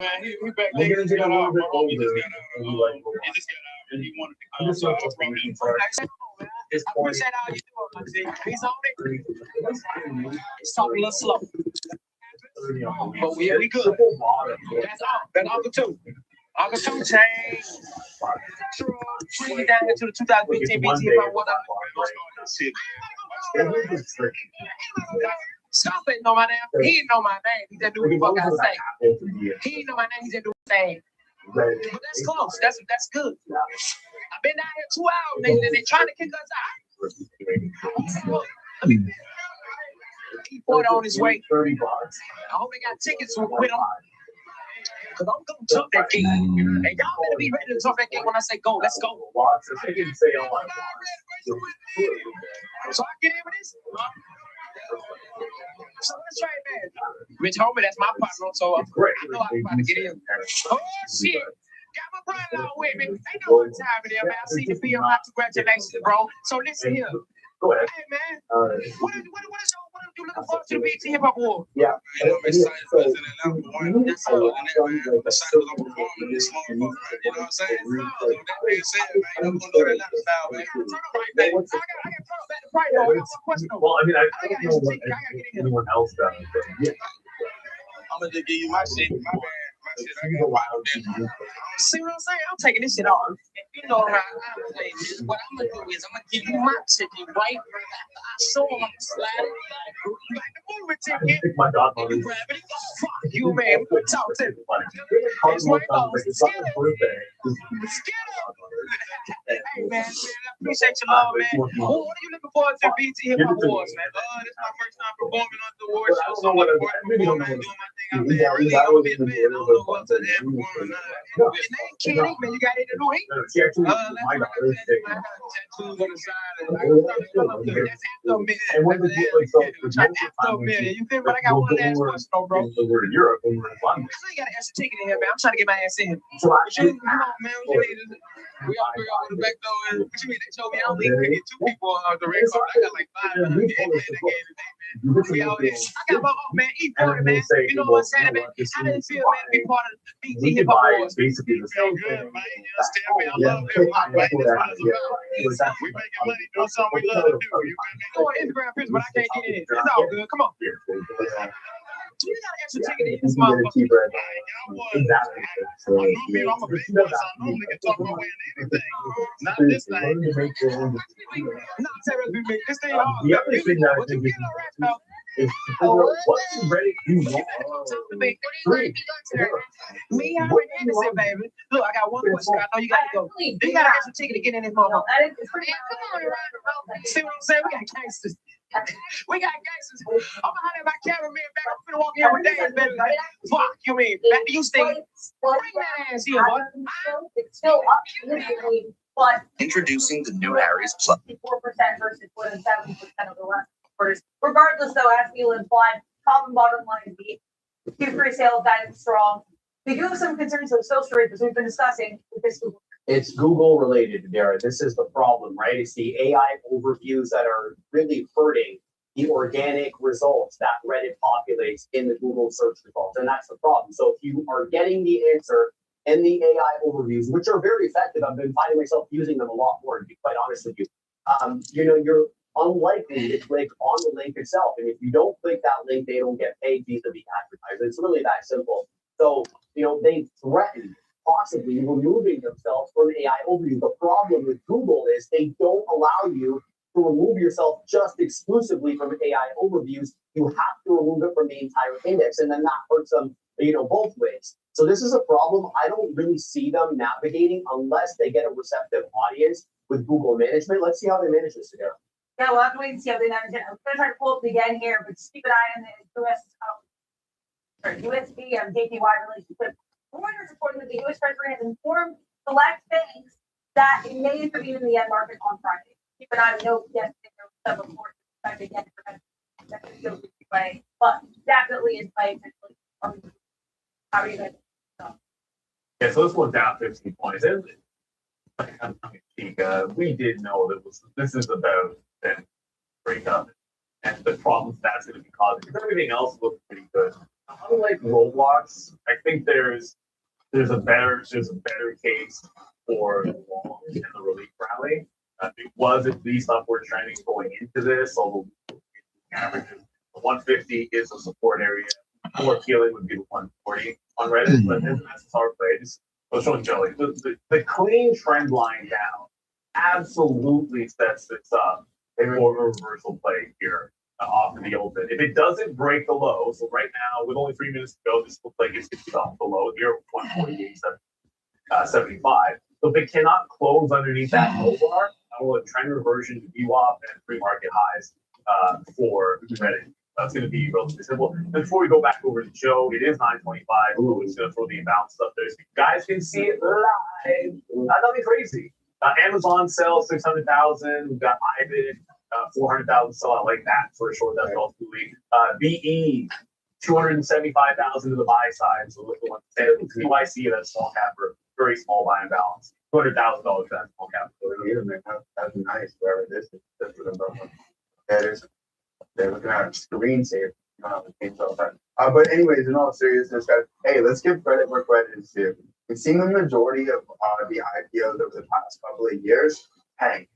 Man, he back there. He just got out. My homie just got out. He just got out and he wanted to come. So I was from him. I appreciate all you doing, he's on it. He's talking a little slow. But we good. That's all. That's Uncle Two. Uncle Two changed. True. Down into the 2015 BT. Stop it, know my name. He didn't know my name. He just do what the fuck I say. He didn't know my name. He just do the thing. But that's close. That's good. I've been down here 2 hours. They trying to kick us out. He bought on his way. I hope they got tickets with him. Because I'm going to jump that gate. And y'all better be ready to jump that gate when I say go. Let's go. So I get in with this. So let's try it, man. Rich Homie, that's my partner, so I know I'm about to get in. Oh, shit. Got my brother along with me. Ain't no one time in there, man. I see the film. Congratulations, bro. So listen here. Go ahead. Hey, man. What are you looking forward to the BET Hip Hop Award? Yeah. I'm excited for this in Atlanta for one. That's all. I'm excited to perform in this motherfucker, man. You know what I'm saying? So that being said, man, you know, we're going to do that Atlanta style, man. Turn up right back. I got to turn up back to right now. I got one question. Well, I mean, I don't know what anyone else does, but yeah. I'm going to just give you my shit. My bad. I got wild there. See what I'm saying? I'm taking this shit off. You know how I'm playing this. What I'm gonna do is I'm gonna give you my ticket right after I show him. I'm slide it like the movie ticket. My godmother. You grab it. Fuck you, man. Talk to me. It's right on. Hey, man. I appreciate your love, man. What are you looking forward to BET Hip Hop Awards, man? This is my first time performing on the award show. So I'm looking forward to performing, doing my thing out there. Really, I'm a bit man. I don't know what's in there performing. Your name Kenny, man. You got it in the week. Tattoos on the side. That's after a minute. And when the after a minute. You feel me? But I got one last question, bro. We're in Europe and we're in London. I still got an extra ticket in here, man. I'm trying to get my ass in. So come on, man. We all figure out what the back door is. What you mean? They told me I only need to get 2 people on the red carpet. I got like 5 minutes. We out here. I got my own, man. E40, man. You know what I'm saying, man? How does it feel, man, to be part of the BET Hip Hop Awards? Basically the same good, man. You understand me? I love it. We making money doing something we love to do. You go on Instagram pictures, but I can't get in. It's all good. Come on. So you got an extra ticket in this motherfucker. Exactly. I'm a big boy, so I normally can talk my way into anything. Not this thing. Not terribly big. This thing hard. The other thing that I think is what's ready to do. Me, I'm Rick Anderson, baby. Look, I got one question. I know you got to go. You got an extra ticket to get in this motherfucker. See what I'm saying? We got gangsters. We got gangsters. I'm gonna holler at my cameraman back. I'm finna walk here with Dave, baby. Fuck you, mean? Back to you, Steve. Bring that ass here, boy. It's still up significantly, but introducing the new Harry's Plus. 64% versus more than 70% of the rest. Regardless, though, as Neil implied, common bottom line be Q3 sales guidance strong. We do have some concerns of social rate, as we've been discussing with this. It's Google related, Dara. This is the problem, right? It's the AI overviews that are really hurting the organic results that Reddit populates in the Google search results. And that's the problem. So if you are getting the answer in the AI overviews, which are very effective, I've been finding myself using them a lot more, to be quite honest with you. You're unlikely to click on the link itself. And if you don't click that link, they don't get paid vis-a-vis advertisers. It's really that simple. So, they threaten possibly removing themselves from AI overview. The problem with Google is they don't allow you to remove yourself just exclusively from AI overviews. You have to remove it from the entire index, and then that hurts them, both ways. So this is a problem I don't really see them navigating unless they get a receptive audience with Google management. Let's see how they manage this together. Yeah, we'll have to wait and see how they manage it. I'm going to try to pull up again here, but just keep an eye on the USD and JPY relationship. Reuters reporting that the U.S. Treasury has informed select banks that it may intervene in the end market on Friday. Keep an eye on note yesterday there was some reports expected again but definitely is by essentially. How are you guys? Yeah, so this one's down 15 points. We did know that this is about a breakup and the problems that's going to be causing. Because everything else looks pretty good. Unlike Roblox, I think there's a better case for the long and the relief rally. It was at least upward trending going into this, although averages the 150 is a support area. More appealing would be the 140 on Reddit, but as SSR plays, I was showing Joey the clean trend line down absolutely sets this up for a reversal play here off of the open. If it doesn't break the low, so right now with only 3 minutes to go, this looks like it's off the low here, 148.75. So if it cannot close underneath that low bar, I will have trend reversion to VWAP and pre-market highs for Reddit. That's going to be relatively simple. And before we go back over to Joe, it is 9:25. Ooh, it's going to throw the imbalance up there. So you guys can see it live. Nothing crazy. Amazon sells 600,000. We've got Ivan, 400,000. So I like that for a short. That's also league. BE, 275,000 to the buy side. So look at what BYC, that's small cap for very small buy and balance. $200,000 for that small cap. That's nice. Wherever this is, that's what I'm talking about. That is, they're looking at screensaver. But anyways, in all seriousness, guys, hey, let's give credit where credit is due. We've seen the majority of the IPOs over the past couple of years. Hey,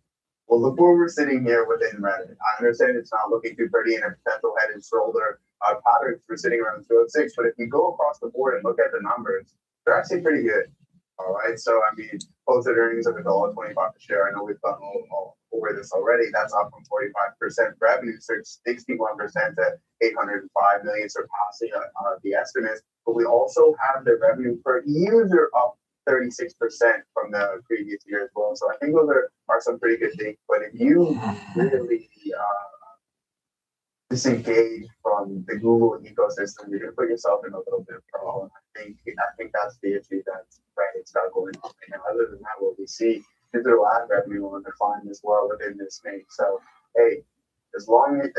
well, look where we're sitting here within Reddit. I understand it's not looking too pretty in a potential head and shoulder pattern. We're sitting around 206, but if you go across the board and look at the numbers, they're actually pretty good. All right, so I mean, posted earnings of $1.25 a share. I know we've gone all over this already. That's up from 45%. Revenue surged 61% to 805 million, surpassing the estimates. But we also have the revenue per user up 36% from the previous year as well. So I think those are some pretty good things. But if you really disengage from the Google ecosystem, you're going to put yourself in a little bit of trouble. I think that's the issue that's Reddit's got going on right now. Other than that, what we see digital ad revenue on decline as well within this space. So hey, as long as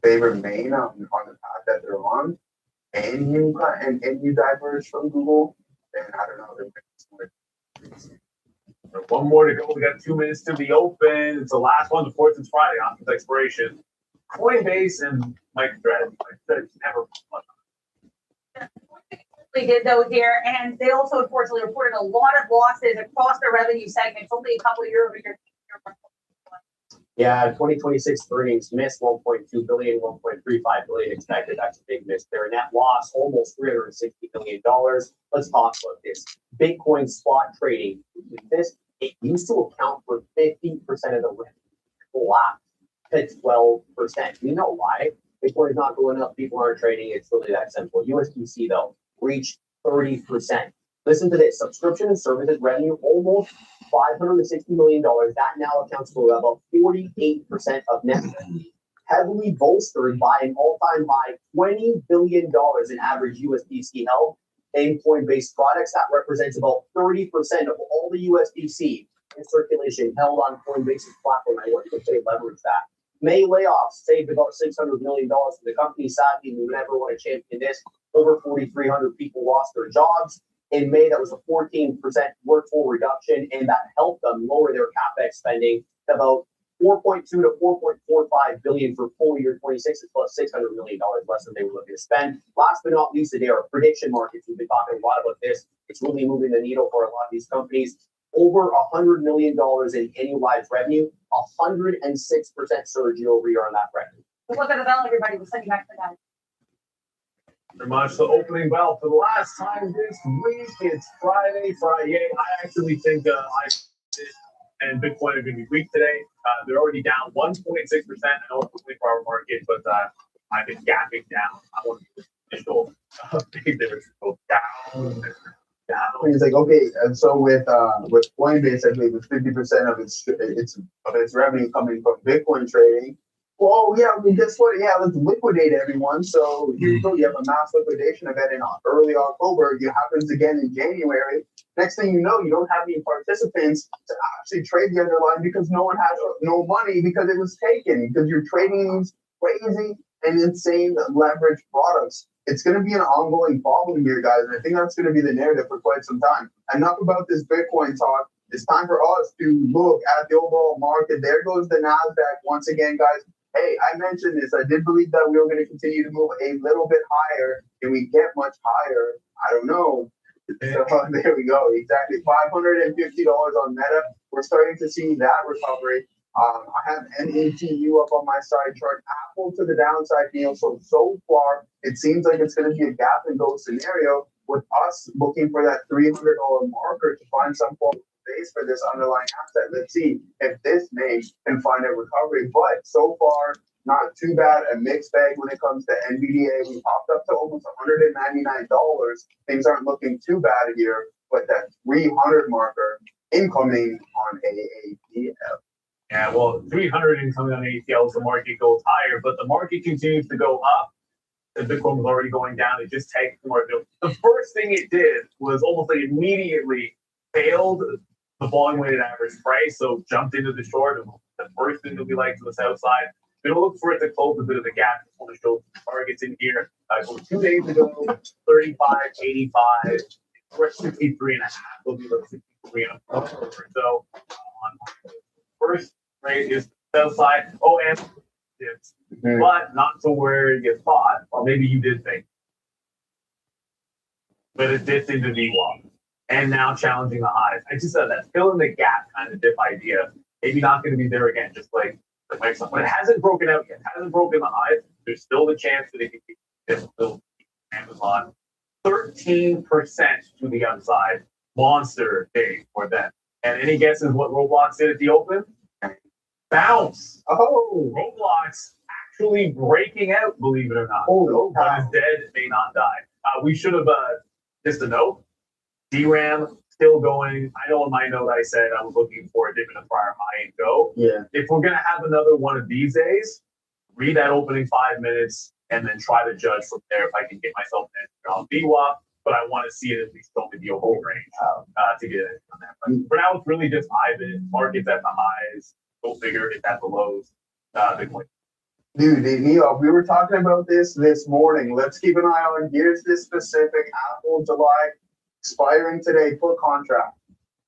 they remain on the path that they're on, and you diverge from Google, then I don't know. One more to go. We got 2 minutes to the open. It's the last one before it's Friday on its expiration. Coinbase and MicroStrategy. MicroStrategy never fun. They did though here, and they also unfortunately reported a lot of losses across their revenue segments. Only a couple of years ago. Yeah, 2026 earnings missed 1.2 billion, 1.35 billion expected. That's a big miss. Their net loss almost $360 million. Let's talk about this. Bitcoin spot trading. It used to account for 50% of the revenue. Collapsed to 12%. You know why? Bitcoin is not going up. People aren't trading. It's really that simple. USDC though reached 30%. Listen to this. Subscription and services revenue almost $560 million. That now accounts for about 48% of net revenue. Heavily bolstered by an all-time high $20 billion in average USDC held in Coinbase products. That represents about 30% of all the USDC in circulation held on Coinbase's platform. I wonder if they leverage that. May layoffs saved about $600 million for the company. Sadly, we never want to champion this. Over 4,300 people lost their jobs. In May, that was a 14% workforce reduction, and that helped them lower their CapEx spending to about 4.2 to 4.45 billion for full year 26. It's about $600 million less than they were looking to spend. Last but not least, there are prediction markets. We've been talking a lot about this. It's really moving the needle for a lot of these companies. Over $100 million in annualized revenue, 106% surge year over year on that revenue. Look at the bell, everybody. We'll send you back to that. Very much the opening bell for the last time this week. It's Friday. I actually think and Bitcoin are going to be weak today. They're already down 1.6%. I know it's a 24-hour market, but I've been gapping down. I want to initial big difference go down. It's like, okay, and so with Coinbase, I believe it's 50% of its revenue coming from Bitcoin trading. Well, yeah, well, guess what? Yeah, let's liquidate everyone. So here you go. You have a mass liquidation event in early October. It happens again in January. Next thing you know, you don't have any participants to actually trade the underlying because no one has no money because it was taken, because you're trading these crazy and insane leverage products. It's going to be an ongoing problem here, guys. And I think that's going to be the narrative for quite some time. Enough about this Bitcoin talk. It's time for us to look at the overall market. There goes the NASDAQ once again, guys. hey, I mentioned this. I did believe that we were going to continue to move a little bit higher. Can we get much higher? I don't know. So there we go. Exactly. $550 on Meta. We're starting to see that recovery. I have NATU up on my side chart. Apple to the downside, Neil. So far, it seems like it's going to be a gap and go scenario with us looking for that $300 marker to find some form of base for this underlying asset. Let's see if this name can find a recovery. But so far, not too bad. A mixed bag when it comes to NVDA. We popped up to almost $199. Things aren't looking too bad here, but that 300 marker incoming on AATL. Yeah, well, 300 incoming on ATL, the market goes higher, but the market continues to go up. The Bitcoin was already going down. It just tanked more. The first thing it did was almost like immediately failed the volume weighted average price, so jumped into the short. And the first thing that we like to the south side. We're going to look for it to close a bit of the gap. I want to show targets in here. So 2 days ago, 35.85. We're at 63.5. We'll be about 63 and a quarter or so. First rate is south side. Oh, and dips, but not to where you thought, or maybe you did think. But it dipped into VWAP and now challenging the highs. I just said that fill in the gap kind of dip idea. Maybe not going to be there again, just like Microsoft. But it hasn't broken out yet. It hasn't broken the highs. There's still the chance that it can keep still Amazon 13% to the upside. Monster day for them. And any guesses what Roblox did at the open? Bounce. Oh, Roblox actually breaking out, believe it or not. Oh, But is dead, may not die. We should have, just a note, DRAM still going. I know in my note I said I was looking for a dip in a prior high and go. Yeah. If we're going to have another one of these days, read that opening 5 minutes and then try to judge from there if I can get myself in on VWAP. But I want to see it at least go to the open range to get it on that. But for now, it's really just Ivan. Market's at the highs. Go figure it's at the lows. Bitcoin. Dude, Neil, we were talking about this morning. Let's keep an eye on. Here's this specific Apple July expiring today put contract.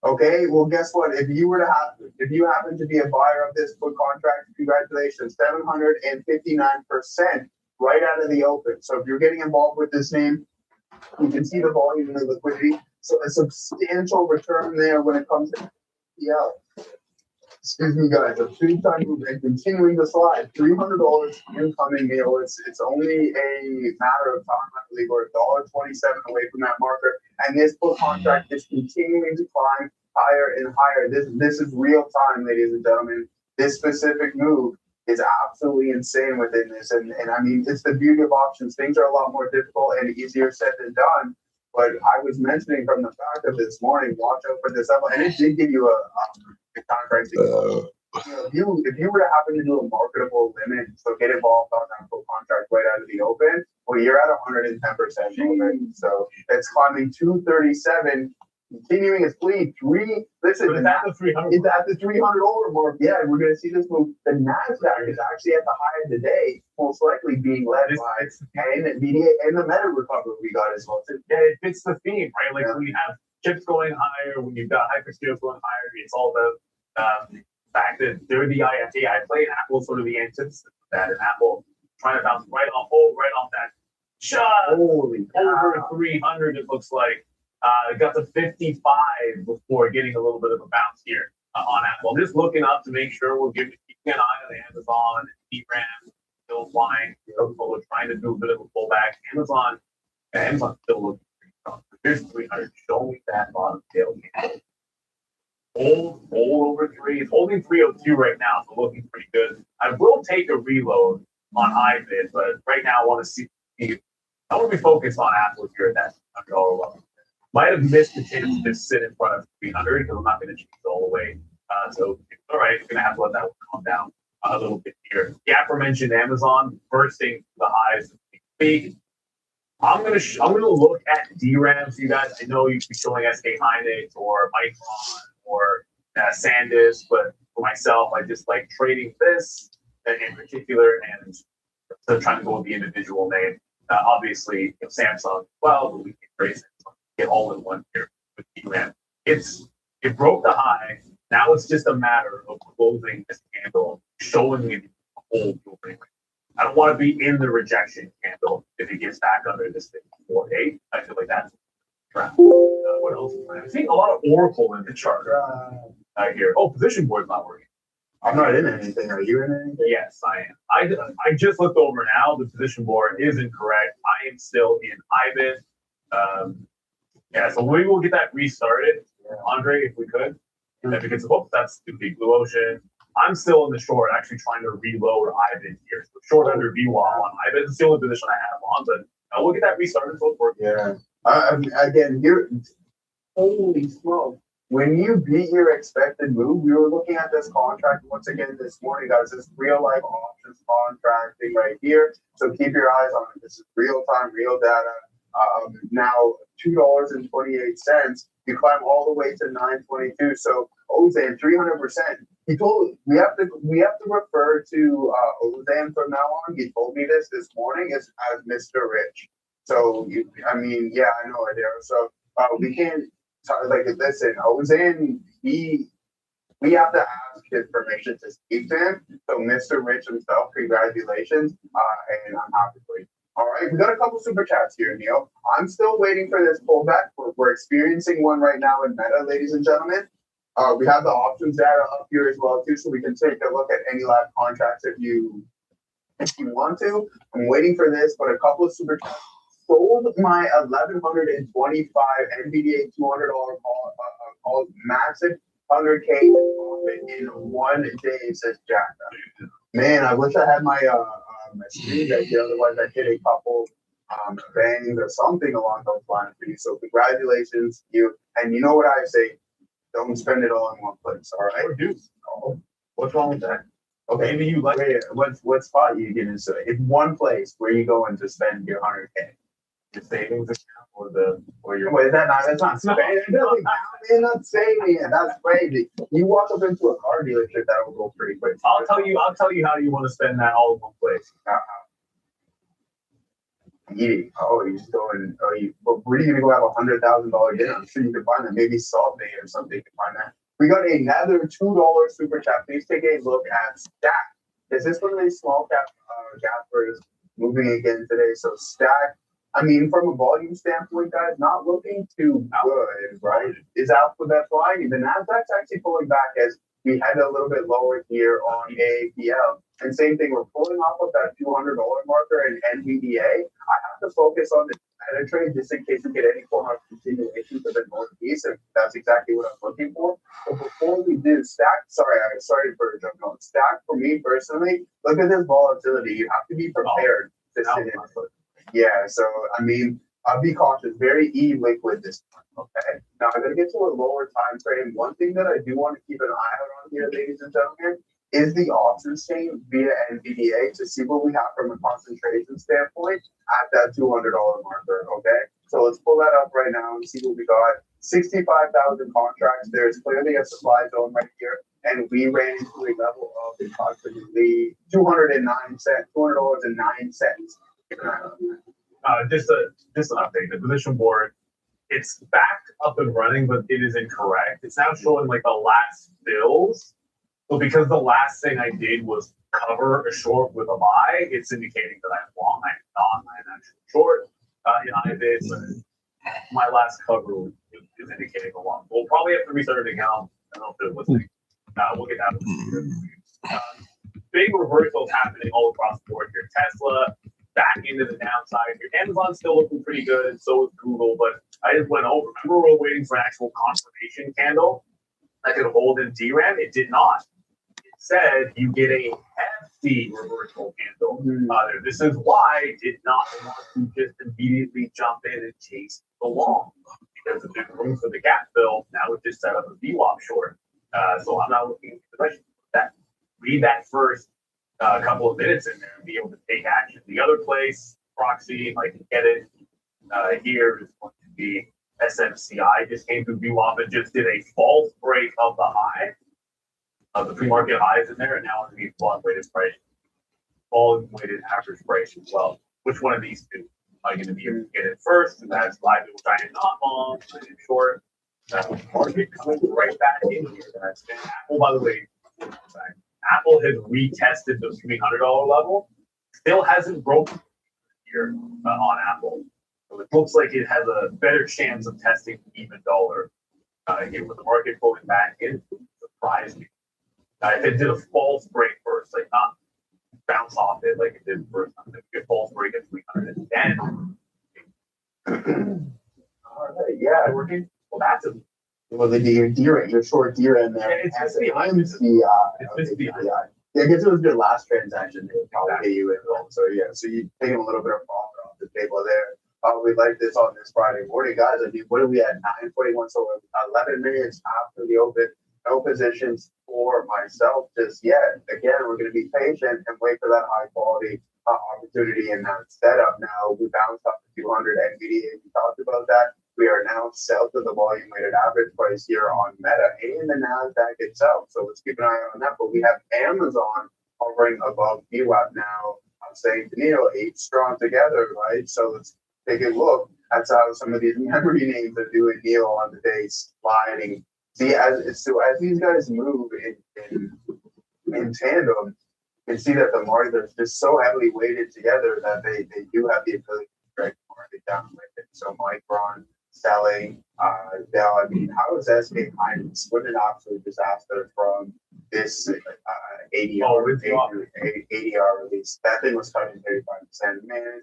Okay, well, guess what? If you happen to be a buyer of this put contract, congratulations, 759% right out of the open. So if you're getting involved with this name, you can see the volume and the liquidity. So a substantial return there when it comes to excuse me, guys, a big time movement continuing to slide. $300 incoming, Neil. It's only a matter of time. I believe we're $1.27 away from that marker, and this put contract is continuing to climb higher and higher. This is real time, ladies and gentlemen. This specific move is absolutely insane within this, and I mean, it's the beauty of options. Things are a lot more difficult and easier said than done. But I was mentioning from the fact of this morning, watch out for this level, and it did give you a contract. If you were to happen to do a marketable limit, so get involved on that full contract right out of the open, well, you're at 110% already. So it's climbing 237, continuing its bleed. Listen, It's at the 300. It's at the $300 mark. Yeah, we're going to see this move. The Nasdaq is actually at the high of the day, most likely being led by NVIDIA and the Meta recovery we got as well too. Yeah, it fits the theme, right? Like when you have chips going higher, when you've got hyperscalers going higher, it's all about the fact that they're the AI play, and Apple's sort of the antithesis of that. And Apple trying to bounce right off that shot. Holy Over cow. 300, it looks like. It got to 55 before getting a little bit of a bounce here on Apple. Just looking up to make sure we're keeping an eye on the Amazon and DRAM still flying. We're trying to do a bit of a pullback. Amazon still looking pretty strong. Here's 300. Show me that bottom tail. Hold over 3. It's holding 302 right now, so looking pretty good. I will take a reload on IBIT, but right now I want to see. I want to be focused on Apple here at that $100 level. Might have missed the chance to just sit in front of 300 because I'm not going to change all the way. So, all right, we're going to have to let that one calm down a little bit here. The aforementioned Amazon bursting the highs. I'm gonna look at DRAM for you guys. I know you could be showing SK Hynix or Micron or SanDisk, but for myself, I just like trading this in particular and so trying to go with the individual name. Obviously, Samsung as well, but we can trade Samsung, get all in one here with DRAM. It broke the high. Now it's just a matter of closing this candle, showing me the whole want to be in the rejection candle if it gets back under this 54.8. I feel like that's trap. What else? I'm seeing a lot of Oracle in the chart here. Oh, position board's not working. I'm not in anything. Are you in anything? Yes, I am. I just looked over now. The position board is incorrect. I am still in IBIT. Yeah, so we will get that restarted, Andre, if we could. If it gets booked, that's the big Blue Ocean. I'm still in the short, actually trying to reload IBIT here. So short under VWAP on IBIT. It's the only position I have on, but we'll get that restarted. So for Yeah. Again, here, holy smoke. When you beat your expected move, we were looking at this contract once again this morning, guys. This real life options contracting right here. So keep your eyes on it. This is real time, real data. Now $2.28. You climb all the way to 922. So Ozan 300%. He told we have to refer to Ozan from now on. He told me this morning as Mr. Rich. So I mean, yeah, I know it there. So we can't like listen. Ozan, we have to ask his permission to speak to him. So Mr. Rich himself, congratulations, and I'm happy for you. All right, we got a couple super chats here, Neil. I'm still waiting for this pullback. We're experiencing one right now in Meta, ladies and gentlemen. We have the options data up here as well too, so we can take a look at any live contracts if you want to. I'm waiting for this, but a couple of super chats. Sold my 1,125 NVDA $200 call, massive 100K in 1 day, says Jack. Man, I wish I had my my screen deck here, otherwise I hit a couple bangs or something along those lines for you. So congratulations, you. And you know what I say, don't spend it all in one place, all right? or do. What's wrong with that? Okay, Maybe you like wait, what spot you get into? If one place where you going to spend your 100K. your savings account or your. Wait, that's not spending. Man, not saving it. That's crazy. You walk up into a car dealership, that will go pretty quick. I'll tell you how you want to spend that all in one place. Eating. Oh, you're just going. But where are you gonna go have $100,000 dinner? I'm sure you can find that. Maybe Salt Bay or something. You can find that. We got another $2 super chat. Please take a look at Stack. Is this one of these small cap gappers moving again today? So Stack. I mean, from a volume standpoint, guys, not looking too good, right? Is Alphabet flying? The Nasdaq's actually pulling back as we head a little bit lower here on AAPL. And same thing, we're pulling off of that $200 marker in NVDA. I have to focus on the meta trade just in case we get any form of continuation to the northeast, and that's exactly what I'm looking for. But before we do, Stack, sorry for jumping on. Stack, for me personally, look at this volatility. You have to be prepared to sit in. Yeah, so I mean, I'll be cautious. Very e-liquid this time. Okay. Now I'm gonna get to a lower time frame. One thing that I do want to keep an eye out on here, ladies and gentlemen, is the options chain via NVDA to see what we have from a concentration standpoint at that $200 marker. Okay. So let's pull that up right now and see what we got. 65,000 contracts. There's clearly a supply zone right here, and we ran into a level of approximately $209. Just an update. The position board, it's back up and running, but it is incorrect. It's now showing like the last fills. So because the last thing I did was cover a short with a buy, it's indicating that I'm long. I'm not. I'm actually short in IBIT, but my last cover is indicating a long. We'll probably have to restart it again. I don't know if it was like, we'll get that. Big reversals happening all across the board here. Tesla back into the downside here. Amazon's still looking pretty good. So is Google, but I just went over. Remember, we were waiting for an actual confirmation candle that could hold in DRAM. It did not. It said you get a hefty reversal candle. This is why I did not want to just immediately jump in and chase the long, because the big room for the gap fill. Now we just set up a VWAP short. So I'm not looking at that. Read that first couple of minutes in there and be able to take action. The other place, proxy, if I can get it here, is going to be SMCI. Just came through VWAP and just did a false break of the high, of the pre-market highs in there, and now it's going to be falling weighted price, falling weighted average price as well. Which one of these two am I going to be able to get it first? And that's live, which I am not long, I am short. Market coming right back in here. That's Apple, by the way. Apple has retested the $300 level. still hasn't broken here on Apple. So it looks like it has a better chance of testing even dollar here with the market pulling back in. Surprised me. If it did a false break first, like not bounce off it like it did first time, like a false break at 310. All right, yeah. Working. Well, that's a Well, the your short DRAM there. Yeah, it's has just the MCI. It's just the Yeah, I guess it was your last transaction. They would probably pay you in gold. So yeah, so you taking a little bit of profit off the table there. We like this on this Friday morning, guys. I mean, what are we at? 9:41, so 11 minutes after the open. No positions for myself just yet. Again, we're going to be patient and wait for that high quality opportunity in that setup. Now we bounced up to 200 NVDA. We talked about that. We are now south of the volume weighted average price here on Meta and the Nasdaq itself. So let's keep an eye on that. But we have Amazon hovering above VWAP now. I'm saying to Neil, 8 strong together, right? So let's take a look at how some of these memory names are doing, Neil, on the day sliding. See, as these guys move in tandem, you can see that the market is just so heavily weighted together that they do have the ability to drag the market down with it. So Micron selling, Dell. I mean, how is SK Hynix? What an absolute disaster from this ADR release. That thing was cutting 35%. Man,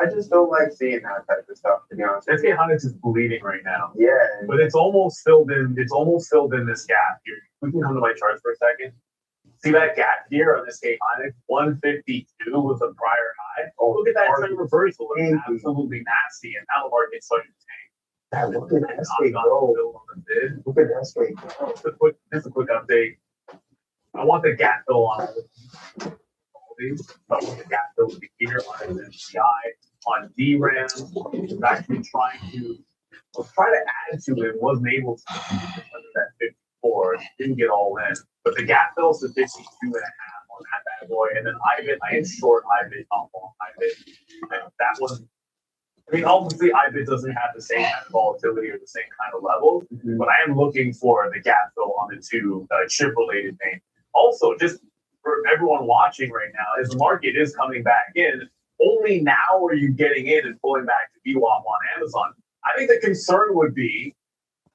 I just don't like seeing that type of stuff, to be honest. SK Hynix is bleeding right now. Yeah. But it's almost filled in this gap here. We can come to my charts for a second. See that gap here on SK Hynix? 152 was the prior high. Oh, look at that trend reversal. It's absolutely nasty. And now the market's starting to tank. Yeah, look at SK go. Look at SK go. Just a quick update. I want the gap fill on these. I want the gap fill to be here on MCI, on DRAM. It's actually trying to add to it, wasn't able to under that 54, didn't get all in. But the gap fills to 52.5 on that bad boy. And then I am short IBIT, not long IBIT. And that one, I mean, obviously IBIT doesn't have the same kind of volatility or the same kind of level, but I am looking for the gap fill on the two chip related names. Also, just for everyone watching right now, as the market is coming back in, only now are you getting in and pulling back to VWAP on Amazon. I think the concern would be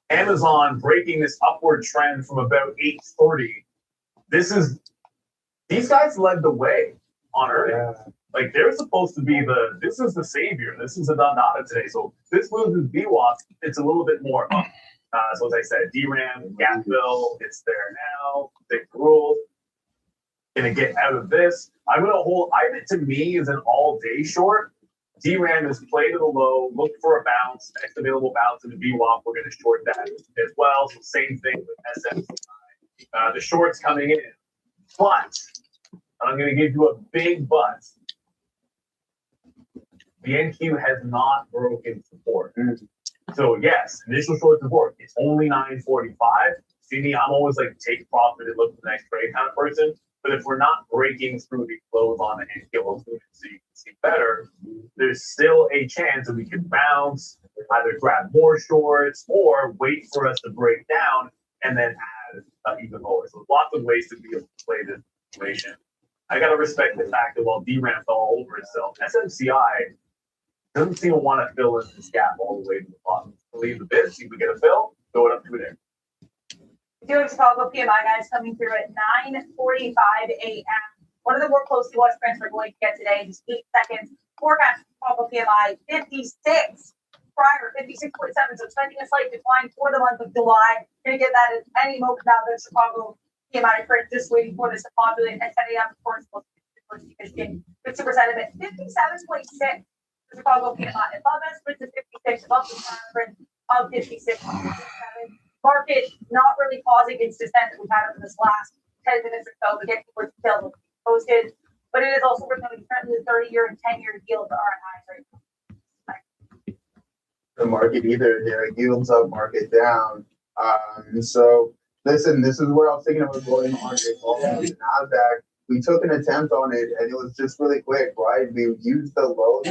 Amazon breaking this upward trend from about 830. These guys led the way on earnings. Yeah. Like they're supposed to be this is the savior. This is the Dondada today. So this loses VWAP. It's a little bit more up. So as I said, DRAM, gap fill, it's there now. Big rules. Gonna get out of this. I'm gonna hold. IBIT to me is an all-day short. DRAM is play to the low, look for a bounce, next available bounce in the VWAP. We're gonna short that as well. So same thing with SMCI. The short's coming in, but I'm gonna give you a big but. The NQ has not broken support. So yes, initial short support. It's only 945. See me, I'm always like take profit and look for the next trade kind of person. But if we're not breaking through the close on the NQ, so you can see better, there's still a chance that we can bounce, either grab more shorts or wait for us to break down and then add even lower. So lots of ways to be able to play this situation. I gotta respect the fact that while DRAM fell all over itself, SMCI doesn't seem to want to fill in this gap all the way to the bottom. Leave the bid, see if we get a fill, throw it up to there. Doing Chicago PMI guys coming through at 9:45 a.m. One of the more closely watched trends we're going to get today, just 8 seconds. Forecast Chicago PMI 56, prior 56.7, so expecting a slight decline for the month of July. You're going to get that at any moment now. The Chicago PMI print just waiting for this to populate at 10 a.m. Of course, Michigan consumer sentiment 57.6. The Chicago PMI above estimate to 56, above the print of 56.7. Market not really pausing its descent that we've had over this last 10 minutes or so, but getting more details posted. But it is also worth noting currently the 30-year and 10-year yields are at highs right now. The market either their yields up, market down. So listen, this is where I was thinking about going on the Nasdaq. We took an attempt on it and it was just really quick, right? We used the low.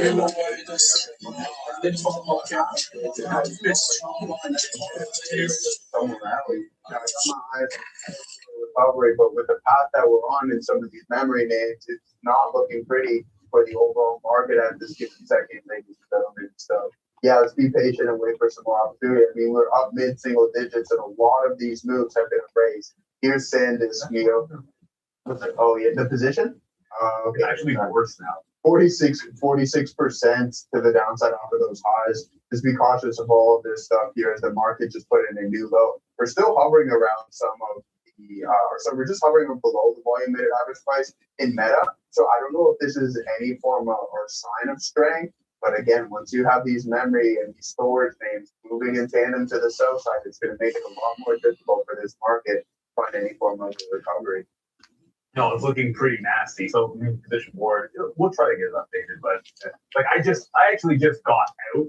recovery, but with the path that we're on in some of these memory names, it's not looking pretty for the overall market at this given second, ladies and gentlemen. So yeah, let's be patient and wait for some more opportunity. I mean, we're up mid-single digits, and a lot of these moves have been raised. Here's Sandus, oh yeah, the position? Okay. Actually worse now. 46% to the downside off of those highs. Just be cautious of all of this stuff here as the market just put in a new low. We're still hovering around some of the, so we're just hovering below the volume weighted average price in Meta. So I don't know if this is any form of or sign of strength. But again, once you have these memory and these storage names moving in tandem to the sell side, it's going to make it a lot more difficult for this market to find any form of recovery. No, it's looking pretty nasty. So position board, we'll try to get it updated. But like I actually just got out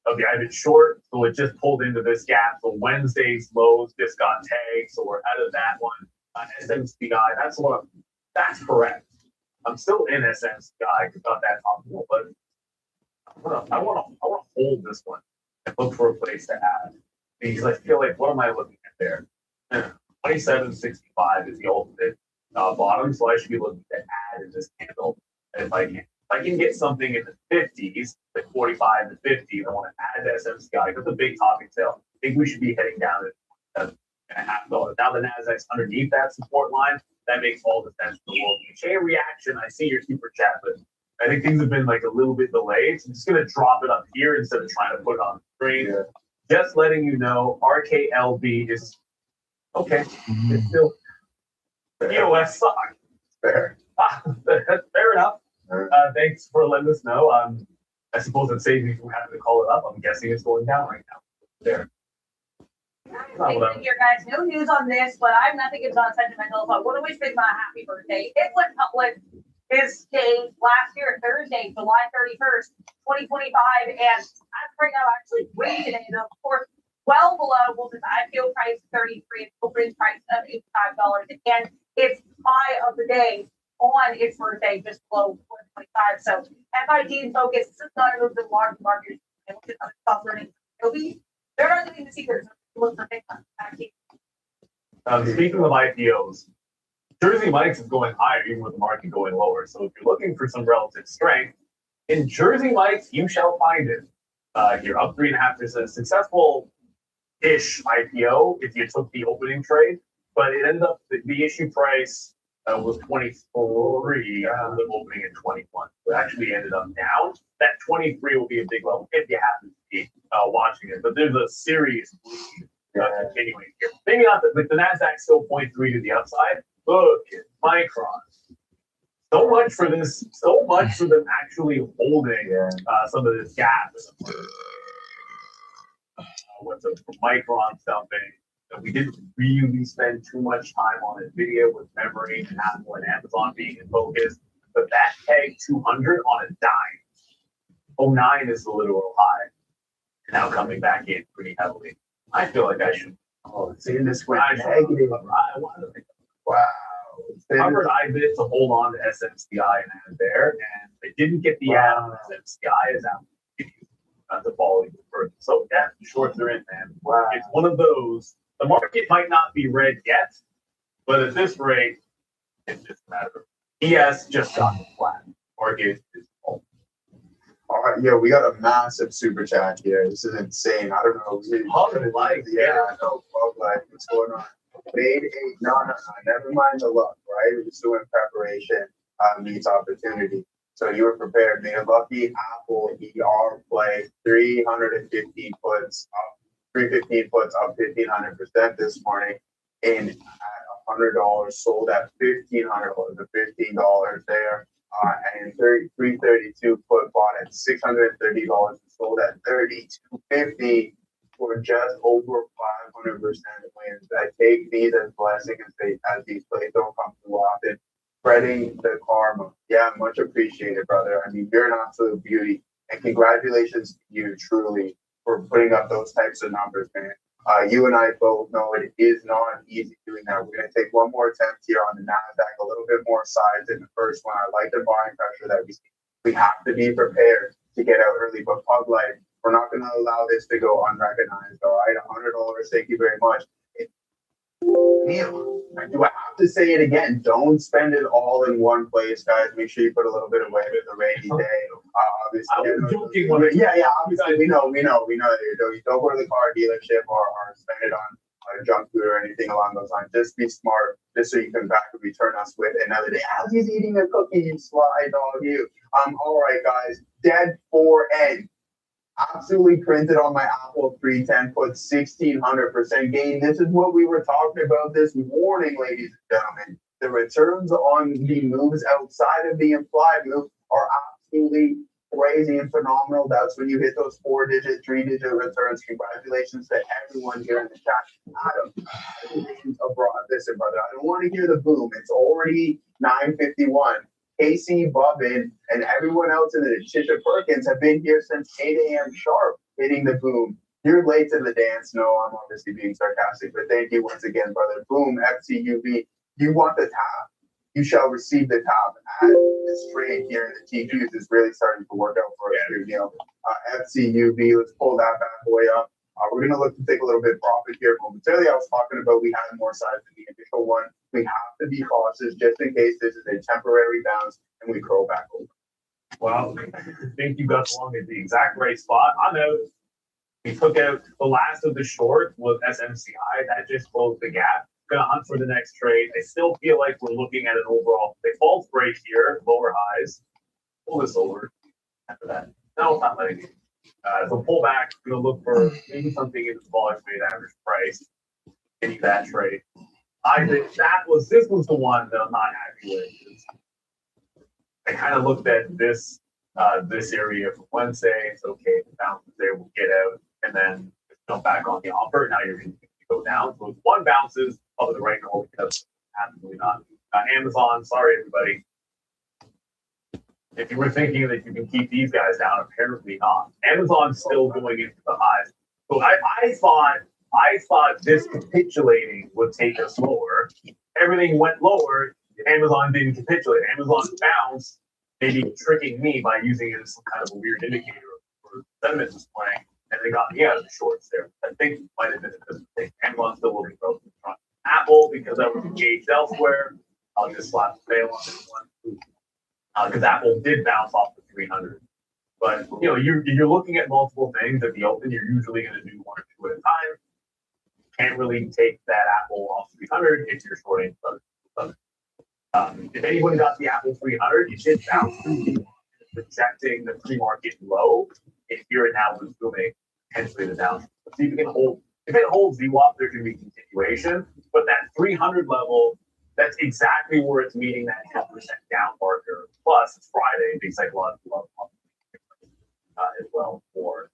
of the IBIT short, so it just pulled into this gap. So Wednesday's lows just got tagged, so we're out of that one. SMCI, that's correct. I'm still in SMCI because not that optimal, but I want to hold this one and look for a place to add because I feel like what am I looking at there? 27.65 is the ultimate bottom, so I should be looking to add in this candle. And if I can get something in the 50s, like 45 to 50, I want to add to SMCI. That's a big topic sale. I think we should be heading down at $7.5. Now the Nasdaq's underneath that support line. That makes all the sense in the world. Chain reaction. I see your super chat, but I think things have been like a little bit delayed. So I'm just gonna drop it up here instead of trying to put it on the screen. Yeah. Just letting you know, RKLB is okay. It's still EOS stock. Fair. Fair enough. Thanks for letting us know. I suppose it saves me from having to call it up. I'm guessing it's going down right now. There. Here, guys, no news on this, but I have nothing is on sentimental. But I want to wish Big Ma a happy birthday. It went public his day last year, Thursday, July 31st, 2025. And as right now, actually trading today, of course, well below well, his IPO price 33, its opening price of $85. And its high of the day on its birthday, just below 125. So FID focus, this is not a the large market. They're not getting the secrets. Look for Bitcoin. Speaking of IPOs, Jersey Mike's is going higher even with the market going lower. So if you're looking for some relative strength, in Jersey Mike's, you shall find it. You're up 3.5%. Successful-ish IPO if you took the opening trade, but it ended up, the issue price was 23, the opening at 21. So it actually ended up down. That 23 will be a big level if you happen to be watching it. But there's a serious bleed continuing here. Maybe not the NASDAQ still 0.3 to the upside. Look at Micron. So much for this. So much for them actually holding some of this gap. What's up for Micron something? We didn't really spend too much time on NVIDIA with memory and Apple and Amazon being in focus, but that peg 200 on a dime. 09 is the literal high. Now coming back in pretty heavily. I feel like I should. Oh, seeing this went negative. I wanted to think. Wow. Covered IBIT to hold on to SMCI and add there, and they didn't get the add on SMCI as Apple not the volume further. So yeah, shorts are in, man. Wow. It's one of those. The market might not be red yet, but at this rate, it's just a matter of ES just got flat. Market is full. All right, yeah, we got a massive super chat here. This is insane. I don't know. Pub Life, I know. Pub Life. What's going on? Made a no. Never mind the luck, right? We're still in preparation meets opportunity. So you were prepared. Made a lucky Apple ER play 315 puts up. 315 puts up 1,500% this morning, and at $100 sold at $1,500 to $15 there, and 332 put bought at $630 and sold at $32.50 for just over 500% wins. I take these as blessings as these plays don't come too often. Spreading the karma, yeah, much appreciated, brother. I mean, you're an absolute beauty, and congratulations to you, truly, for putting up those types of numbers, man. You and I both know it is not easy doing that. We're going to take one more attempt here on the NASDAQ, a little bit more size than the first one. I like the buying pressure that we see. We have to be prepared to get out early, but Pub Life, we're not going to allow this to go unrecognized, all right? $100, thank you very much. Neil, do I have to say it again? Don't spend it all in one place, guys. Make sure you put a little bit away for the rainy day. Obviously, I was joking when I- yeah, obviously, we know that you don't go to the car dealership or spend it on a junk food or anything along those lines. Just be smart, just so you can back and return us with another day. As he's eating a cookie, you sly dog, you. All right, guys. Dead for egg. Absolutely printed on my Apple 310, put 1600% gain. This is what we were talking about this morning, ladies and gentlemen. The returns on the moves outside of the implied move are absolutely crazy and phenomenal. That's when you hit those 4-digit, 3-digit returns. Congratulations to everyone here in the chat. Adam, congratulations abroad. Listen, brother, I don't want to hear the boom. It's already 9:51. Casey, Bobbin, and everyone else in the Tisha Perkins have been here since 8 a.m. sharp, hitting the boom. You're late to the dance. No, I'm obviously being sarcastic, but thank you once again, brother. Boom, FCUB. You want the top. You shall receive the top. This trade here in the TQs is really starting to work out for us here, Neil. FCUB, let's pull that bad boy up. We're going to look to take a little bit of profit here momentarily. I was talking about we had more size than the initial one. We have to be cautious just in case this is a temporary bounce and we curl back over. Well, I think you got along at the exact right spot. I'm out. We took out the last of the short was SMCI. That just closed the gap. Gonna hunt for the next trade. I still feel like we're looking at an overall false break here, lower highs. Pull this over after that. No, it's not letting me. So pull back, gonna look for maybe something in the volume weighted average price. Getting that trade. I think this was the one that I'm not happy with. I kind of looked at this area from Wednesday. It's okay, the bounces there, we'll get out, and then jump back on the offer. Now you're going to go down. So it's one bounces up to the right goal because absolutely not. Amazon, sorry everybody. If you were thinking that you can keep these guys down, apparently not. Amazon's still going into the highs. So I thought this capitulating would take us lower. Everything went lower. Amazon didn't capitulate. Amazon bounced, maybe tricking me by using it as some kind of a weird indicator for sentiment displaying, and they got me out of the shorts there. I think it might have been because Amazon's still looking for in front. Apple, because that was engaged elsewhere. I'll just slap the fail on this one. Because Apple did bounce off the 300. But you're looking at multiple things at the open. You're usually going to do one or two at a time. Can't really take that Apple off 300 if you're shorting if anyone got the Apple 300, you should bounce through rejecting the pre-market low. If you're now resuming potentially the down. See if you can hold. If it holds VWAP, there can be continuation. But that 300 level, that's exactly where it's meeting that 10% down marker. Plus, it's Friday, big psychological as well for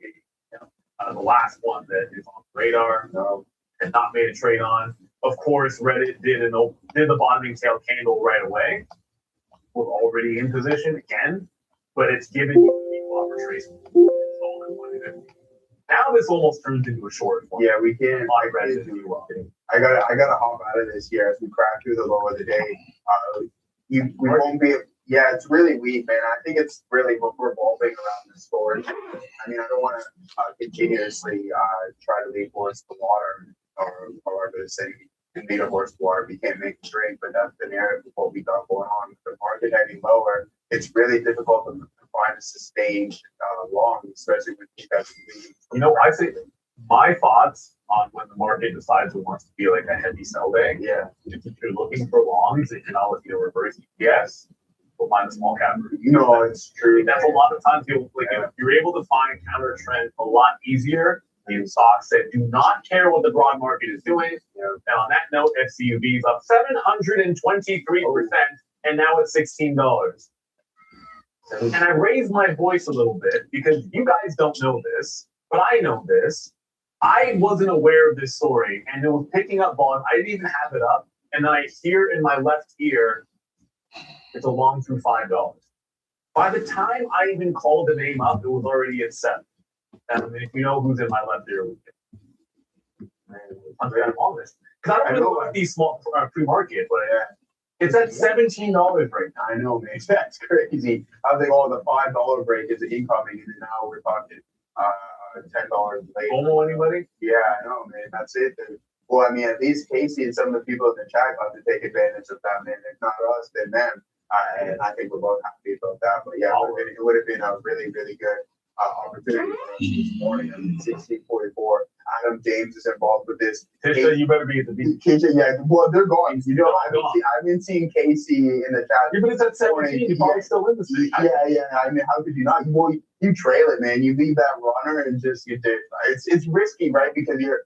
the last one that is on the radar and not made a trade on. Of course, Reddit did the bottoming tail candle right away. We're already in position again, but it's given you equal trace. Now this almost turns into a short one. Yeah, we can. I gotta hop out of this here as we crack through the low of the day. We won't be. Yeah, it's really weak, man. I think it's really revolving around the story. I mean, I don't want to continuously try to lead horse to water, or I'm going to say lead a horse to water. We can't make a drink, but that's the narrative of what we got going on with the market heading lower. It's really difficult to find a sustained long, especially with you guys. I say my thoughts on when the market decides it wants to be like a heavy sell day. Yeah. If you're looking for longs, it can always be a reverse EPS. We'll find a small cap. No, it's true. That's a lot of times you're able to find counter trend a lot easier in stocks that do not care what the broad market is doing. Yeah. And on that note, FCUB is up 723%, and now it's $16. And I raised my voice a little bit because you guys don't know this, but I know this. I wasn't aware of this story, and it was picking up volume. I didn't even have it up, and then I hear in my left ear, it's a long through $5. By the time I even called the name up, it was already at $7. And if you know who's in my left ear, I'm on this because I don't really like these small pre-market, but it's at $17 right now. I know, man. That's crazy. I was like, the $5 break is incoming, and now we're talking $10 late. FOMO, anybody? Yeah, I know, man. That's it. Well, I mean, at least Casey and some of the people in the chat got to take advantage of that, man. If not us, then them. And I think we're both happy about that. But yeah, it would have been a really, really good opportunity for us this morning. I mean, 16:44. Adam James is involved with this. Tisha, you better be at the beach. Yeah, well, they're gone. You know, I've been seeing Casey in the chat. Yeah, but it's at 17. You're probably still in the city. Yeah. I mean, how could you not? Well, you trail it, man. You leave that runner and just you do. It's risky, right? Because you're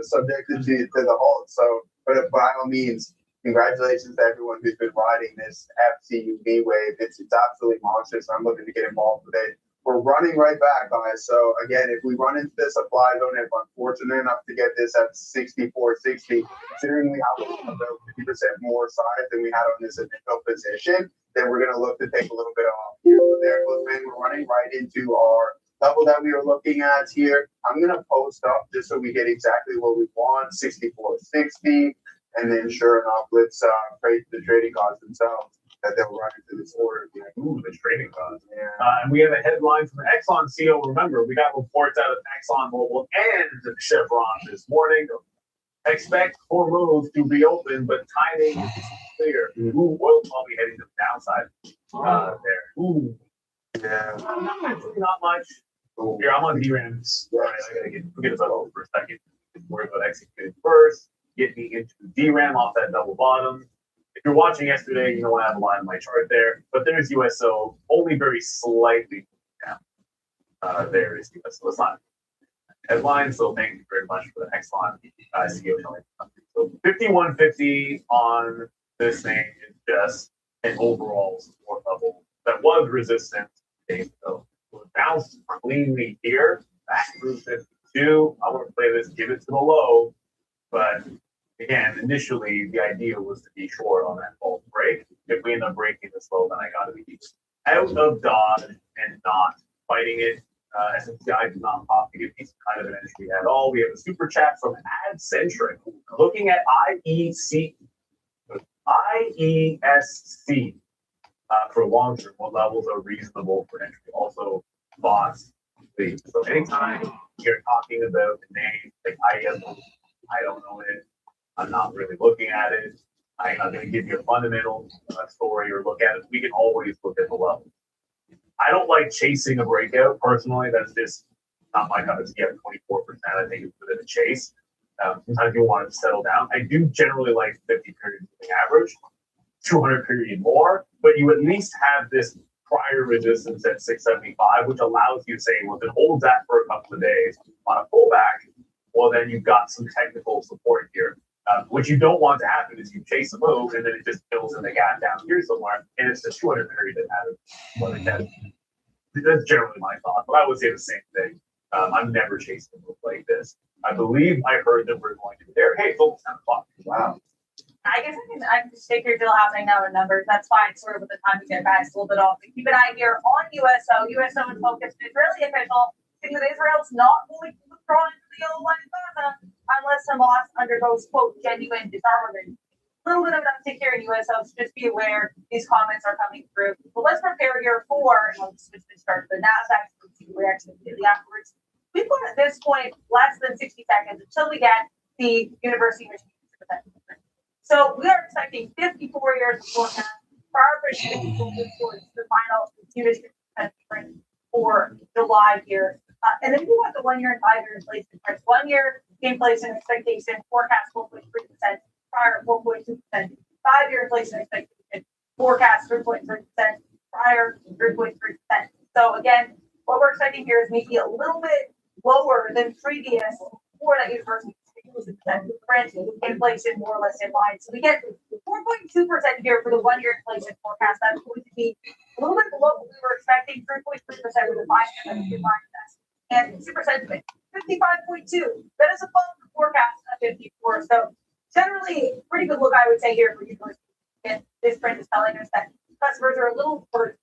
subjected to the halt. So, but by all means, congratulations to everyone who's been riding this FCUV wave. It's absolutely monstrous. I'm looking to get involved with it. We're running right back, guys. So again, if we run into the supply zone, if I'm fortunate enough to get this at 64.60, considering we have about 50% more size than we had on this initial position, then we're going to look to take a little bit off here. So there goes, man. We're running right into our level that we were looking at here. I'm going to post up just so we get exactly what we want, 64.60. And then sure enough, let's praise the trading gods themselves that they'll run into this order. Be like, ooh, the trading gods. Yeah. And we have a headline from Exxon CEO. Remember, we got reports out of Exxon Mobil and Chevron this morning. Expect Hormuz to reopen, but timing is clear. Ooh, oil probably heading to the downside there. Ooh. Yeah. Not much. Here, I'm on DRAMs. All right, I gotta forget about oil for a second. Worry about executing first. Get me into DRAM off that double bottom. If you're watching yesterday, you know I have a line on my chart there, but there's USO only very slightly down. There is USO. It's not headline, so thank you very much for the Exxon CEO telling me. So 5150 on this thing is just an overall support level that was resistant days ago. So it bounced cleanly here. Back through 52. I want to play this, give it to the low, but again, initially the idea was to be short on that false break. If we end up breaking this low, then I got to be out of Dodge and not fighting it. SMCI did not pop to give me some kind of an entry at all. We have a super chat from AdCentric looking at IESC for long term. What levels are reasonable for entry? Also, bots. Please. So anytime you're talking about the name like IES, I don't know it. I'm not really looking at it. I'm not going to give you a fundamental story or look at it. We can always look at the level. I don't like chasing a breakout personally. That's just not my cup of tea. 24%. I think it's a bit of a chase. Sometimes you want it to settle down. I do generally like 50 period moving average, 200 period more, but you at least have this prior resistance at 675, which allows you to say, well, if it holds that for a couple of days on a pullback, well, then you've got some technical support here. What you don't want to happen is you chase a move and then it just fills in the gap down here somewhere, and it's the 200 period that matters more than that. That's generally my thought, but I would say the same thing. I'm never chasing a move like this. I believe I heard that we're going to be there. Hey, folks, 10 o'clock. Wow. I guess I can just take your deal happening now in numbers. That's fine, sort of with the time to get guys a little bit off. But keep an eye here on USO. USO is focused. It's really official. Because Israel's not going to withdraw into the yellow line of Gaza unless Hamas undergoes, quote, genuine disarmament. A little bit of an uptick here in USO, so just be aware these comments are coming through. But let's prepare here for, and I'll switch this start to the NASDAQ to react immediately afterwards. We've got at this point less than 60 seconds until we get the University of Michigan. So we are expecting 54 years of forecast for our Michigan towards the final University for July here. And then we want the 1 year and 5 year inflation price. 1 year inflation expectation forecast 4.3%, prior 4.2%. 5 year inflation expectation forecast 3.3%, prior 3.3%. So again, what we're expecting here is maybe a little bit lower than previous for that university print inflation more or less in line. So we get 4.2% here for the 1 year inflation forecast. That's going to be a little bit below what we were expecting, 3.3% for the 5 year test. And super sentiment, 55.2. That is above the forecast of 54. So generally, pretty good look, I would say, here for university. And this print is telling us that customers are a little, or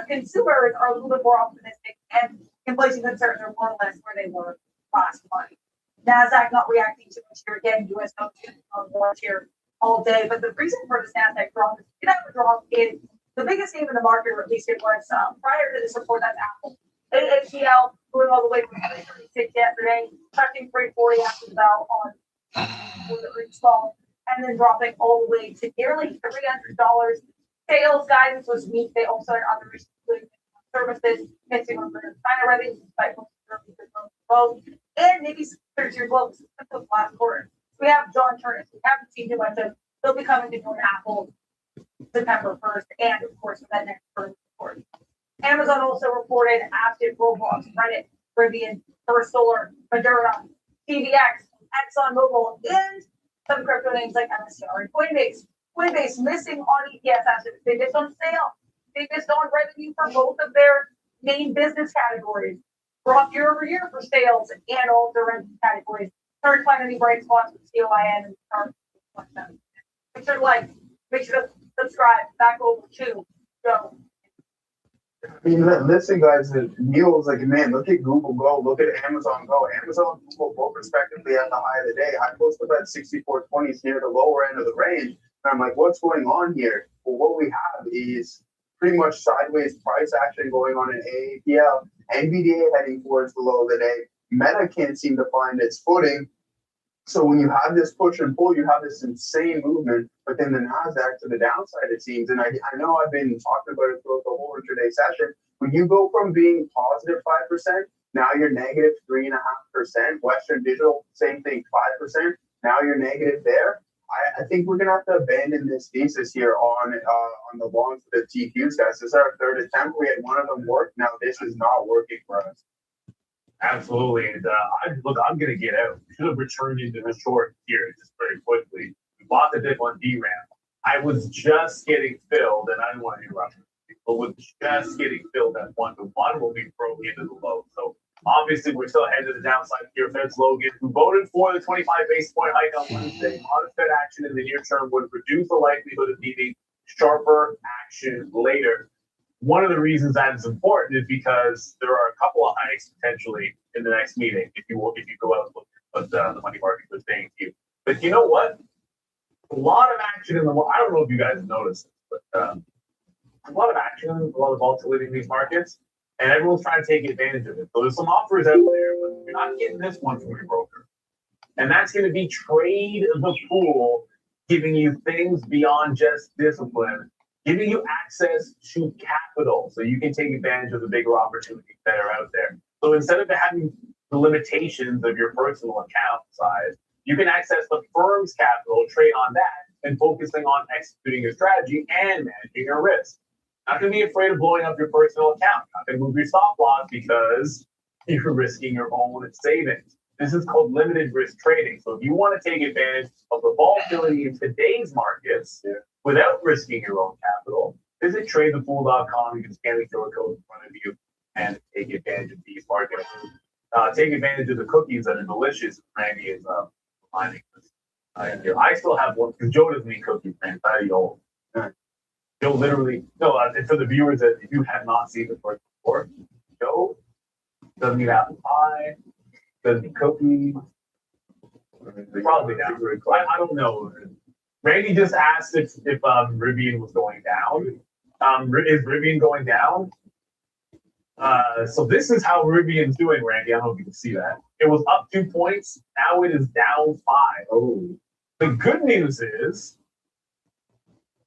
consumers are a little bit more optimistic, and inflation concerns are more or less where they were last month. NASDAQ not reacting too much here. Again, US on watch here all day. But the reason for this NASDAQ drop is drop is the biggest name in the market, or at least it was prior to this report, that's Apple. HCL going all the way from 336 yesterday, touching 340 after the bell on before the earnings call, and then dropping all the way to nearly $300. Sales guidance was weak. They also had others, including services, missing on the China revenue, despite both, and maybe there's your global last quarter. We have John Turner. We haven't seen too much of. They'll be coming to join Apple September 1st, and of course, that next report. Amazon also reported Aptiv, Roblox, Reddit, Rivian, First Solar, Moderna, TVX, ExxonMobil, and some crypto names like MSCR and Coinbase. Coinbase missing on ETFs assets. They missed on sale. They missed on revenue for both of their main business categories. Brought year over year for sales and all of their revenue categories. Hard to find any bright spots with COIN and start. Make sure to like, make sure to subscribe. Back over to Joe. I mean, listen, guys, Neil was like, man, look at Google Go, look at Amazon Go. Amazon and Google both respectively at the high of the day. I posted that 64.20s near the lower end of the range. And I'm like, what's going on here? Well, what we have is pretty much sideways price action going on in AAPL. NVDA heading towards the low of the day. Meta can't seem to find its footing. So when you have this push and pull, you have this insane movement, but then the NASDAQ to the downside, it seems. And I know I've been talking about it throughout the whole intraday session. When you go from being positive 5%, now you're negative 3.5%. Western Digital, same thing, 5%. Now you're negative there. I think we're gonna have to abandon this thesis here on the longs for the TQs, guys. This is our third attempt. We had one of them work. Now this is not working for us. Absolutely. And I'm going to get out. We should have returned into the short here just very quickly. We bought the dip on DRAM. I was just getting filled, and I didn't want to interrupt you, but was just getting filled at 1-to-1 when we broke into the low. So obviously, we're still headed to the downside here. Fed Logan, who voted for the 25 basis point hike on Wednesday, modest Fed action in the near term would reduce the likelihood of needing sharper action later. One of the reasons that is important is because there are a couple of hikes potentially in the next meeting if you go out and look at what the money market was saying to you. But you know what? A lot of action in the I don't know if you guys have noticed this, but a lot of action, a lot of volatility in these markets, and everyone's trying to take advantage of it. So there's some offers out there, but you're not getting this one from your broker. And that's going to be trade the pool, giving you things beyond just discipline, giving you access to capital so you can take advantage of the bigger opportunities that are out there. So instead of having the limitations of your personal account size, you can access the firm's capital, trade on that, and focusing on executing your strategy and managing your risk. Not going to be afraid of blowing up your personal account. Not going to move your stop loss because you're risking your own savings. This is called limited risk trading. So if you want to take advantage of the volatility in today's markets, without risking your own capital, visit tradethepool.com. You can scan the QR code in front of you and take advantage of these markets. Take advantage of the cookies that are delicious. Randy is finding this. I still have one because Joe doesn't eat cookies, man. Joe literally, and for the viewers that you have not seen this before, Joe doesn't eat apple pie, doesn't eat cookies. Probably down. I don't know. Randy just asked if Rivian was going down. Is Rivian going down? So this is how Rivian's doing, Randy. I don't know if you can see that. It was up 2 points. Now it is down 5. Oh. The good news is,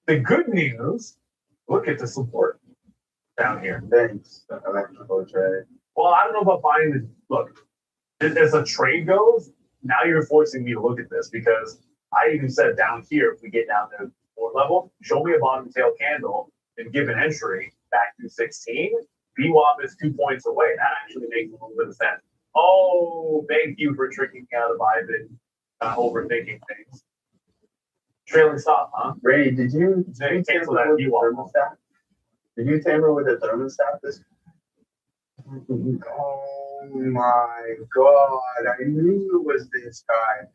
look at the support down here. Thanks. Electrical trade. Well, I don't know about buying the look. As a trade goes, now you're forcing me to look at this because I even said down here, if we get down to the support level, show me a bottom tail candle and give an entry back to 16. VWAP is 2 points away. That actually makes a little bit of sense. Oh, thank you for tricking me out of Ivan, overthinking things. Trailing stop, huh? Ray, did you cancel that thermostat? Did you tamper with the thermostat this? Oh my God! I knew it was this guy.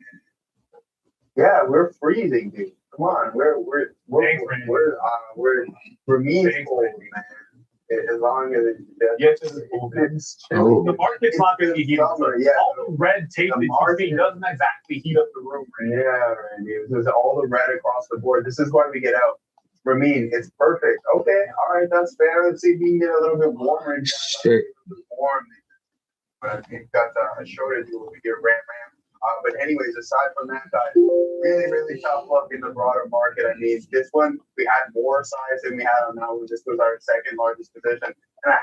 Yeah, we're freezing, dude. Come on, we're meaningful, man. As long as the market's not going to heat up. Yeah. All the red tape that you see doesn't exactly heat up the room. Right? Yeah, Randy. There's all the red across the board. This is why we get out. Ramin, it's perfect. Okay, all right, that's fair. Let's see if we can get a little bit warmer. Shit. Warm. But I think that I showed it to you over here, Ram. But anyways, aside from that, guys, really, really tough look in the broader market. I mean, this one, we had more size than we had on that one. This was our second largest position. And I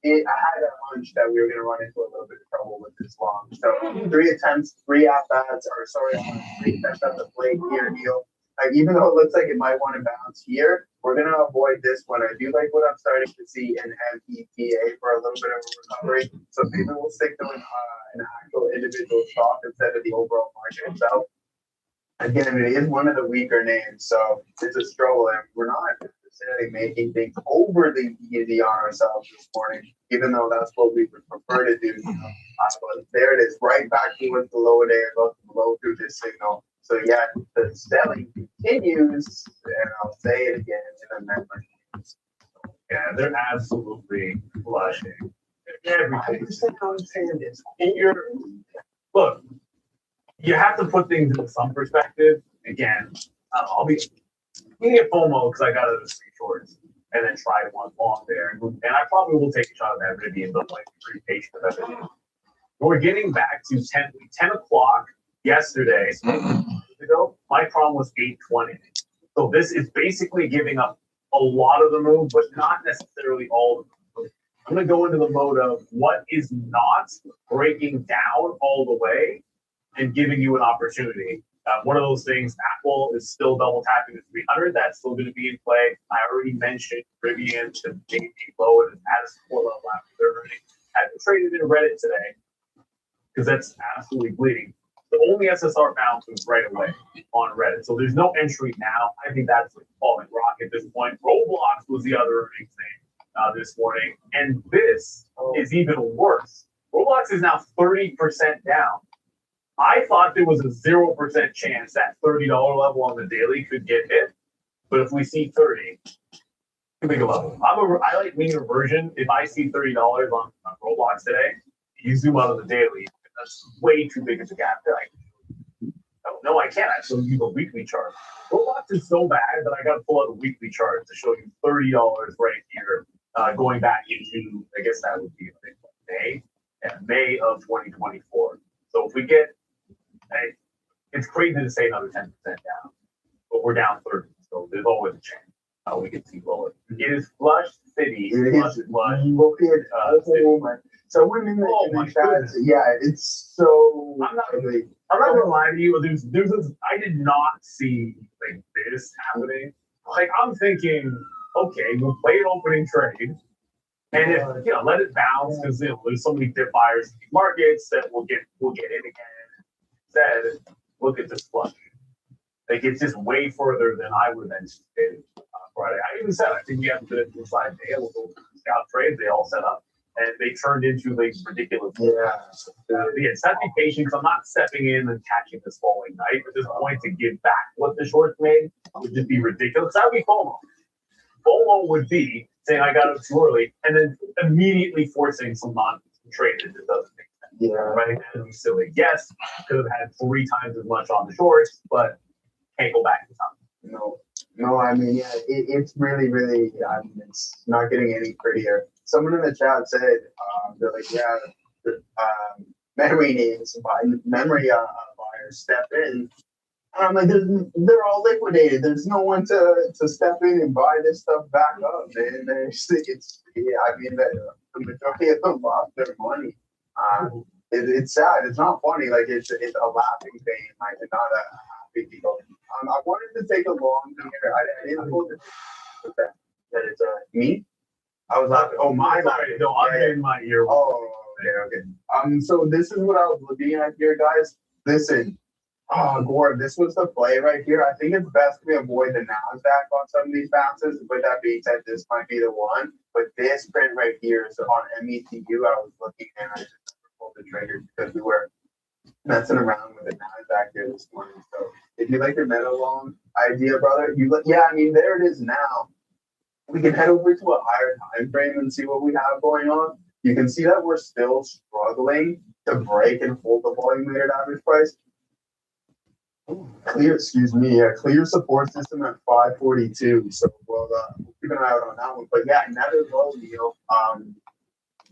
had a hunch that we were going to run into a little bit of trouble with this long. So 3 attempts, 3 at-bats, or sorry, 3 attempts at the plate here, deal. Even though it looks like it might want to bounce here, we're going to avoid this one. I do like what I'm starting to see in META for a little bit of a recovery. So maybe we'll stick to an actual individual stock instead of the overall market itself. Again, it is one of the weaker names, so it's a struggle. And we're not necessarily making things overly easy on ourselves this morning, even though that's what we would prefer to do. But there it is, right back towards the lower day, about to blow through this signal. So yeah, the selling continues, and I'll say it again in the memory. Yeah, they're absolutely flushing. I Everything. just don't understand this. Look, you have to put things into some perspective. Again, you can get FOMO because I got it in 3 shorts and then try one long there. And I probably will take a shot at that Rivian, but like pretty patient with that. We're getting back to 10 o'clock yesterday. Ago, my problem was 8:20. So this is basically giving up a lot of the move, but not necessarily all of the move. I'm going to go into the mode of what is not breaking down all the way and giving you an opportunity. One of those things, Apple is still double tapping the 300. That's still going to be in play. I already mentioned Rivian to maybe low and at a support level after their earnings. Had traded in Reddit today because that's absolutely bleeding. The only SSR bounce was right away on Reddit. So there's no entry now. I think that's like falling rock at this point. Roblox was the other earnings thing this morning. And this is even worse. Roblox is now 30% down. I thought there was a 0% chance that $30 level on the daily could get hit. But if we see 30, too big a level. I like mean reversion. If I see $30 on Roblox today, you zoom out of the daily. That's way too big of a gap. No, I can't actually use a weekly chart. Roblox is so bad that I got to pull out a weekly chart to show you $30 right here, going back into, I guess that would be May of 2024. So if we get, it's crazy to say another 10% down, but we're down 30. So there's always a chance we can see lower. It is flush city. Flush. Look at someone in the chat. Yeah, it's so. I'm not gonna lie to you. I did not see like this happening. Like I'm thinking, okay, we'll play an opening trade, and if let it bounce because there's so many dip buyers in these markets that we'll get in again. Instead, look at this flush. Like it's just way further than I would have anticipated Friday. I even said I think we have to inside day. We'll go scout trades. They all set up. And they turned into like ridiculous. Again, set be patient because I'm not stepping in and catching this falling knife at this point to give back what the shorts made would just be ridiculous. That would be FOMO. FOMO would be saying I got it too early and then immediately forcing some non-trade that doesn't make sense. Yeah. Right? That would be silly. Yes, could have had 3 times as much on the shorts, but can't go back in time. No, I mean, yeah, it's really, really, I mean, it's not getting any prettier. Someone in the chat said, they're like, yeah, memory names, memory buyers step in. And I'm like, they're all liquidated. There's no one to step in and buy this stuff back up, man. I mean, the majority of them lost their money. It's sad. It's not funny. Like, it's a laughing thing, like, not a happy deal. I wanted to take a long here. I didn't hold it. That it's me. I was laughing. Oh, my God. No, I'm in my ear. Oh, okay. So this is what I was looking at here, guys. Listen, Gord, this was the play right here. I think it's best to avoid the NASDAQ on some of these bounces. But that being said, this might be the one. But this print right here is on METU. I was looking and I just pulled the trigger because we were messing around with the NASDAQ here this morning. So if you like your meta long idea, brother, I mean, there it is now. We can head over to a higher time frame and see what we have going on. You can see that we're still struggling to break and hold the volume weighted average price. Clear support system at 542. So we'll keep an eye out on that one. But yeah, another low deal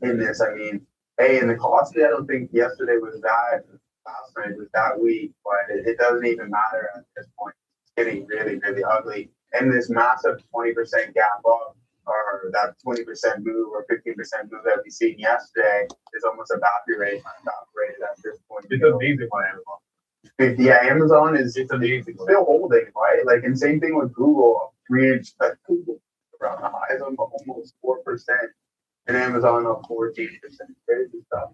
in this. I mean, hey, and the cost, I don't think yesterday was that last night was that weak, but it doesn't even matter at this point. It's getting really, really ugly. And this massive 20% gap up, or that 20% move or 15% move that we seen yesterday is almost evaporated at this point. It's amazing on Amazon. Yeah, Amazon is It's amazing. still holding, right? Like, and same thing with Google. Google around the highs of almost 4%, and Amazon up 14%. Crazy stuff.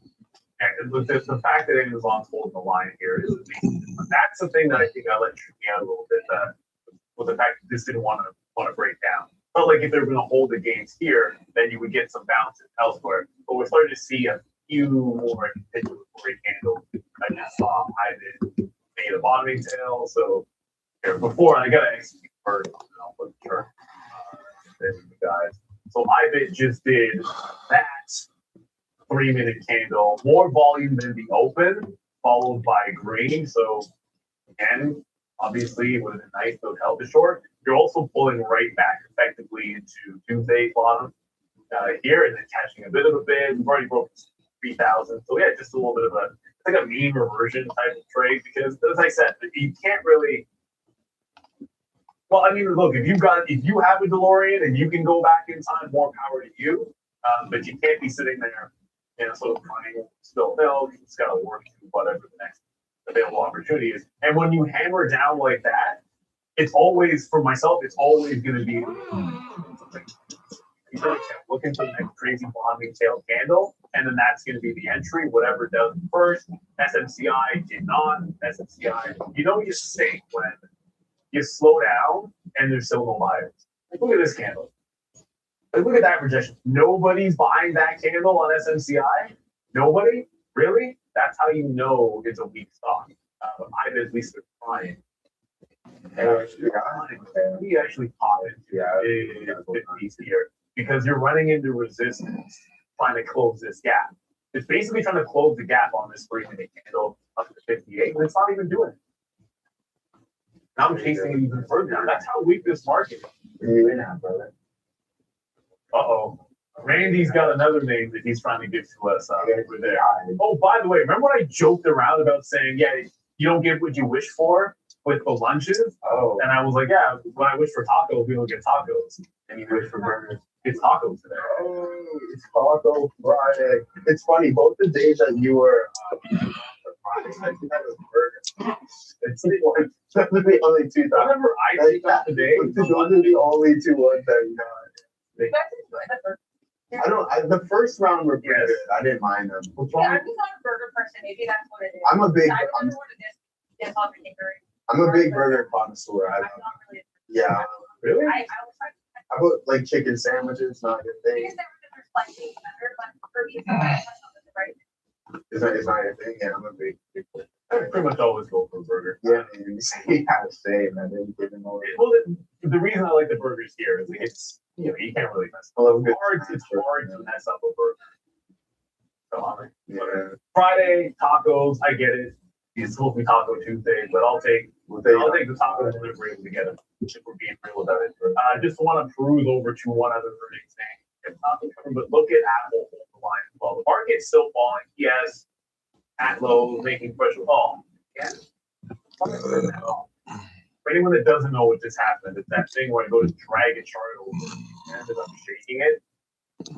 And the fact that Amazon's holding the line here is amazing. That's the thing that I think I let trick me out a little bit. With the fact that this didn't want to break down. But like if they were going to hold the gains here, then you would get some bounces elsewhere. But we're starting to see a few more capitulatory candles. I just saw Ivan made a bottoming tail. So here, before I gotta execute first, and I'll put the chart there for you guys. So Ivan just did that 3-minute candle, more volume than the open, followed by green. So again, obviously, it would have been nice to have held the short. You're also pulling right back effectively into Tuesday's bottom here, and then catching a bit of a bid. We've already broke 3,000, so yeah, just a little bit of a it's like a mean reversion type of trade because, as I said, you can't really. Well, I mean, look, if you have a DeLorean and you can go back in time, more power to you. But you can't be sitting there, sort of trying still milk. You just got to work through whatever the next available opportunity is. And when you hammer down like that, it's always, for myself, it's always going to be looking for the next crazy bottoming tail candle, and then that's going to be the entry, whatever does first. SMCI did not. SMCI, you sink when you slow down and there's still no buyers. Like, look at this candle. Like, look at that rejection. Nobody's buying that candle on SMCI. Nobody? Really? That's how you know it's a weak stock. I've at least been trying. We actually caught it. Yeah, 50s here because you're running into resistance trying to close this gap. It's basically trying to close the gap on this 3-minute candle up to 58, and it's not even doing it. Now I'm chasing it even further down. That's how weak this market is. You in that, brother? Uh-oh. Randy's got another name that he's trying to give to us over there. Oh, by the way, remember when I joked around about saying, yeah, you don't get what you wish for with the lunches? Oh. And I was like, yeah, when I wish for tacos, we don't get tacos. And you wish for burgers. It's tacos today. Oh, it's Taco Friday. It's funny, both the days that you were Friday, I think that was burger. It's those are the only two times. Whatever I take out today. Those are the only two ones that you got. You guys enjoy the burger. The first round were pretty good. I didn't mind them. What's Yeah, wrong? I'm just not a burger person. Maybe that's what it is. I'm a big burger connoisseur. I'm not really. Yeah. Really? I was trying I put like chicken sandwiches, not a good thing. because there were slightly better, but for me, it's not right. It's not your thing. Yeah, I'm a big I pretty much always go for a burger. yeah, man. You see how to say, man. They give them all. Well, the reason I like the burgers here is like it's you can't really mess I love good. it's hard to mess up a burger. So I'm like, Yeah. Friday tacos, I get it. It's supposed to be Taco Tuesday, but I'll take the taco delivery to get it. If we're being real about it. I just want to peruse over to one other earnings thing. But look at Apple hold the line as well. The market's still falling. Yes, at low, making pressure. Oh, yeah. For anyone that doesn't know what just happened, it's that thing where I go to drag a chart over and ended up shaking it,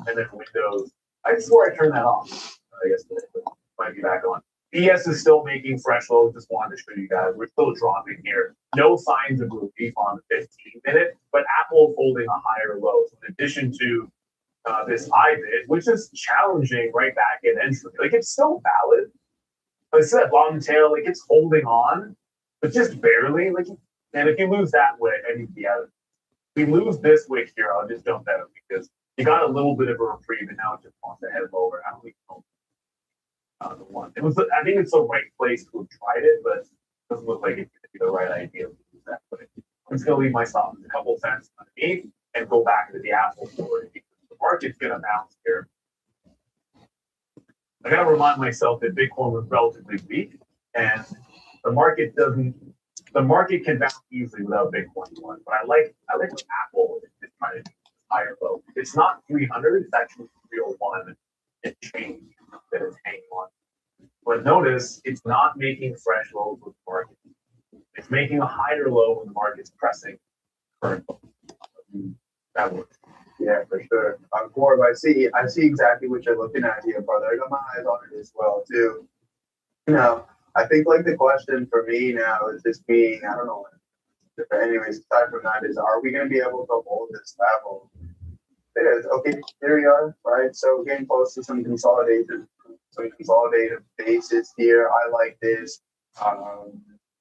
and then Windows. I swore I turned that off. I guess it might be back on. ES is still making fresh lows. Just wanted to show you guys. We're still dropping here. No signs of relief on the 15-minute, but Apple holding a higher low. So in addition to this IBIT, which is challenging right back at entry, like it's still valid. But it's that bottom tail, like it's holding on, but just barely. Like, and if you lose that wick, I need to be out of it. If we lose this wick here, I'll just jump out because you got a little bit of a reprieve, and now it just wants to head lower. I don't think the one. I think it's the right place to have tried it, but it doesn't look like it's going to be the right idea to use that. But I'm just going to leave my stop a couple cents underneath and go back to the Apple forward because the market's going to bounce here. I got to remind myself that Bitcoin was relatively weak, and the market can bounce easily without Bitcoin one. But I like what Apple is trying to do higher low. It's not 300; it's actually 301 and change that it's hanging on. But notice it's not making fresh lows with the market. It's making a higher low when the market's pressing current low. That works. Yeah, for sure. Corb, I see exactly what you're looking at here, brother. I got my eyes on it as well, too. I think like the question for me now is just being, I don't know. But anyways, aside from that is, are we going to be able to hold this level? It is. Okay, here we are, right? So getting close to some consolidated bases here. I like this.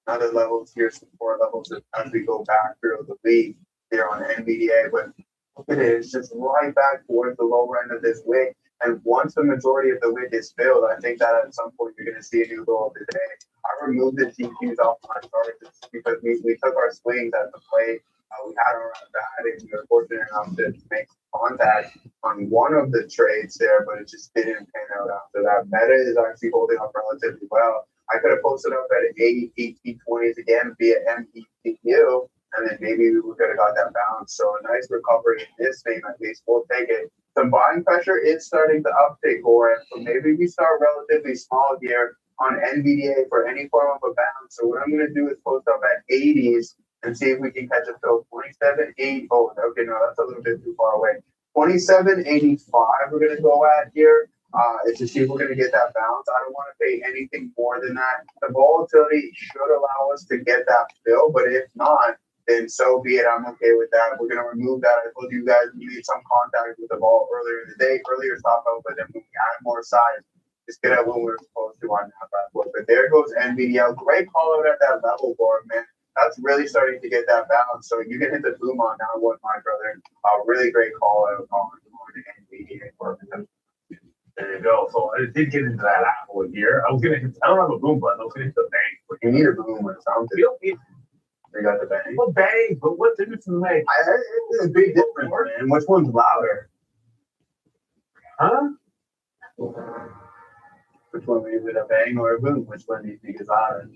Other levels here, support levels as we go back through the week here on NVDA, but look at it, it's just right back towards the lower end of this wick. And once the majority of the wick is filled, I think that at some point you're going to see a new low of the day. I removed the TQs off my chart because we took our swings at the plate. We had around that, and we were fortunate enough to make contact on one of the trades there, but it just didn't pan out after that. Meta is actually holding up relatively well. I could have posted up at 1820s again via METQ, and then maybe we could have got that bounce. So a nice recovery in this thing, at least. We'll take it. Some buying pressure is starting to uptick, Goran. So maybe we start relatively small here on NVDA for any form of a bounce. So what I'm going to do is post up at 80s and see if we can catch a fill. 27.8. Oh, okay, no, that's a little bit too far away. 27.85 we're going to go at here. It's to see if we're going to get that bounce. I don't want to pay anything more than that. The volatility should allow us to get that fill, but if not, then so be it. I'm okay with that. We're going to remove that. I told you guys we made some contact with the ball earlier in the day, earlier stop out, but then when we add more size, just get out when we're supposed to on that back foot. But there goes NVDL. Great call out at that level, board, man. That's really starting to get that balance. So you can hit the boom on that one, my brother. Really great call out on NVDA for There you go. So I did get into that apple here. I don't have a boom button. I was going to hit the bang. You need a boom or something. You don't need You got the bang. well, bang, but what difference does it make? It's a big difference, man. Which one's louder? Huh? Which one is it, a bang or a boom? Which one do you think is louder?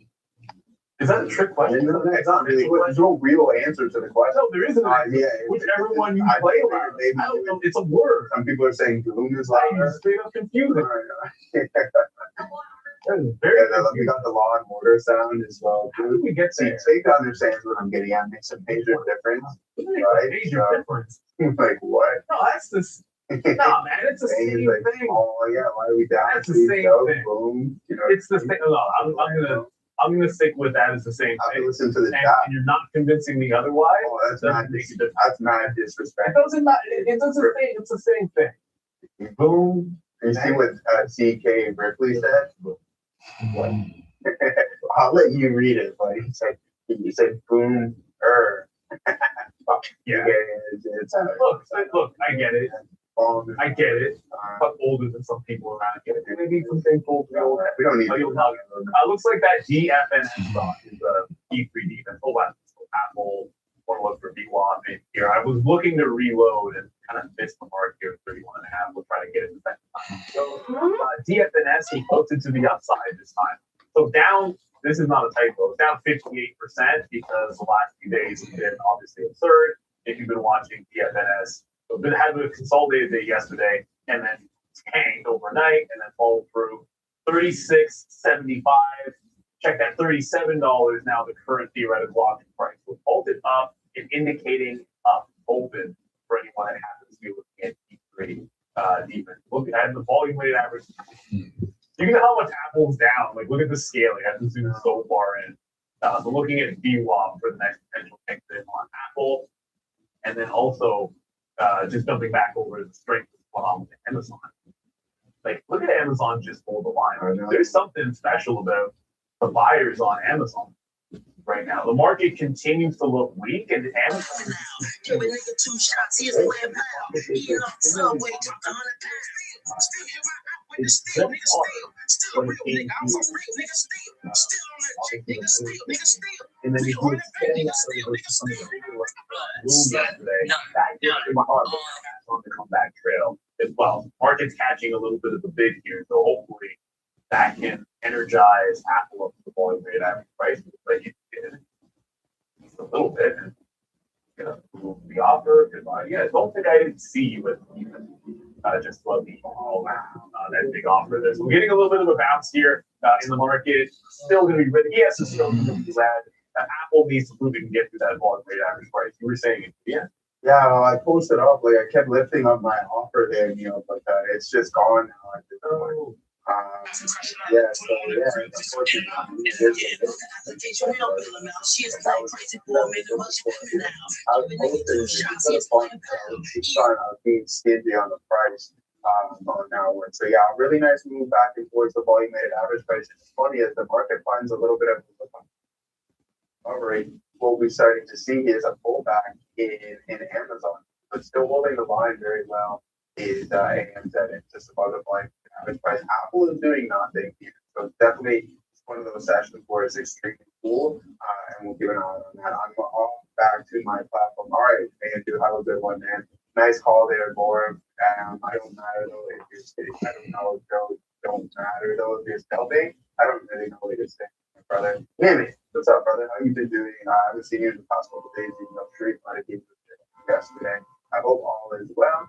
Is that a trick question? It's not really. There's no real answer to the question. No, there isn't. Yeah. Whichever one you play louder. I don't know. It's a word. Some people are saying boom is You're louder. straight up confusing. Yeah, That is very we confusing. got the law and order sound as well. How did we get See, there? Fake understands what I'm getting at. Makes a major difference. Right? Major difference. Like what? No, that's this. No, man, it's the Bang is same like, thing. oh yeah, why are we down? That's the Please same go, thing. Boom. You know, It's the same. No, I'm gonna stick with that as the same I have to thing. listen to the And chat. you're not convincing me otherwise. Oh, that's mad. That's mad disrespect. It doesn't matter. It doesn't say it's the same thing. Boom. You see what CK Ripley said? I'll let you read it, but he said boom Yeah. It's Look, I get it. I get it. But older than some people around. Get it. Maybe some people. We don't need Oh, you'll love it. Looks like that DFNS stock is a E3 defense. Oh, wow. Apple or look for VWAP in here. I was looking to reload and kind of missed the mark here at 31.5. We'll try to get it the second time. So DFNS he posted to the upside this time. So down, this is not a typo, it's down 58% because the last few days have been obviously absurd. If you've been watching DFNS, so it had a consolidated day yesterday and then tanked overnight and then followed through 36.75. Check that $37 now, the current theoretical option price. So vaulted up and indicating up open for anyone that happens to be looking at E3 defense. Look at the volume weighted average. You can know how much Apple's down. Like, look at the scaling. I haven't zoomed so far in. So looking at VWAP for the next potential exit on Apple. And then also just jumping back over to the strength of Amazon. Like, look at Amazon just hold the line. There's something special about the buyers on Amazon right now. The market continues to look weak, and Amazon Give a nigga 2 shots, he is laying pound. Eating off the subway, 100 pounds. Still hit my out with the steel, nigga, still real, nigga. I'm so real, nigga, still on that chick, nigga, still. and then you do it some of the rules yesterday. That gives my heart on the comeback trail as well. Market's catching a little bit of the bid here, so hopefully that can energize Apple up to the volume weighted average price. But you did a little bit. The offer, yeah, don't think I didn't see you with just love the that big offer. We're getting a little bit of a bounce here. in the market. Still going to be ready. Yes, it's still going to be bad. Apple needs to prove it can get through that volume weighted average price. You were saying it, yeah. Yeah, well, I posted up, like, I kept lifting up my offer there, but it's just gone now at this point. Yeah, so, yeah, unfortunately, it is. I was posting it, being stingy on the price, on now. So, yeah, a really nice move back and towards the volume weighted average price. It's funny as the market finds a little bit of recovery. What we're starting to see is a pullback in Amazon, but still holding the line very well is AMZ at just above the line average price. Apple is doing nothing here, so it's definitely one of those sessions where it's extremely cool, and we'll give an eye on that. I'm off back to my platform. All right, Andrew, have a good one, man. Nice call there, Borg. I don't matter though if you're sitting. I don't know, Joe. Don't matter though if you're stealthing. I don't really know what you're saying, my brother. Nimmy, what's up, brother? How you been doing? I haven't seen you in the past couple of days. Even though Street might have given you yesterday. I hope all is well.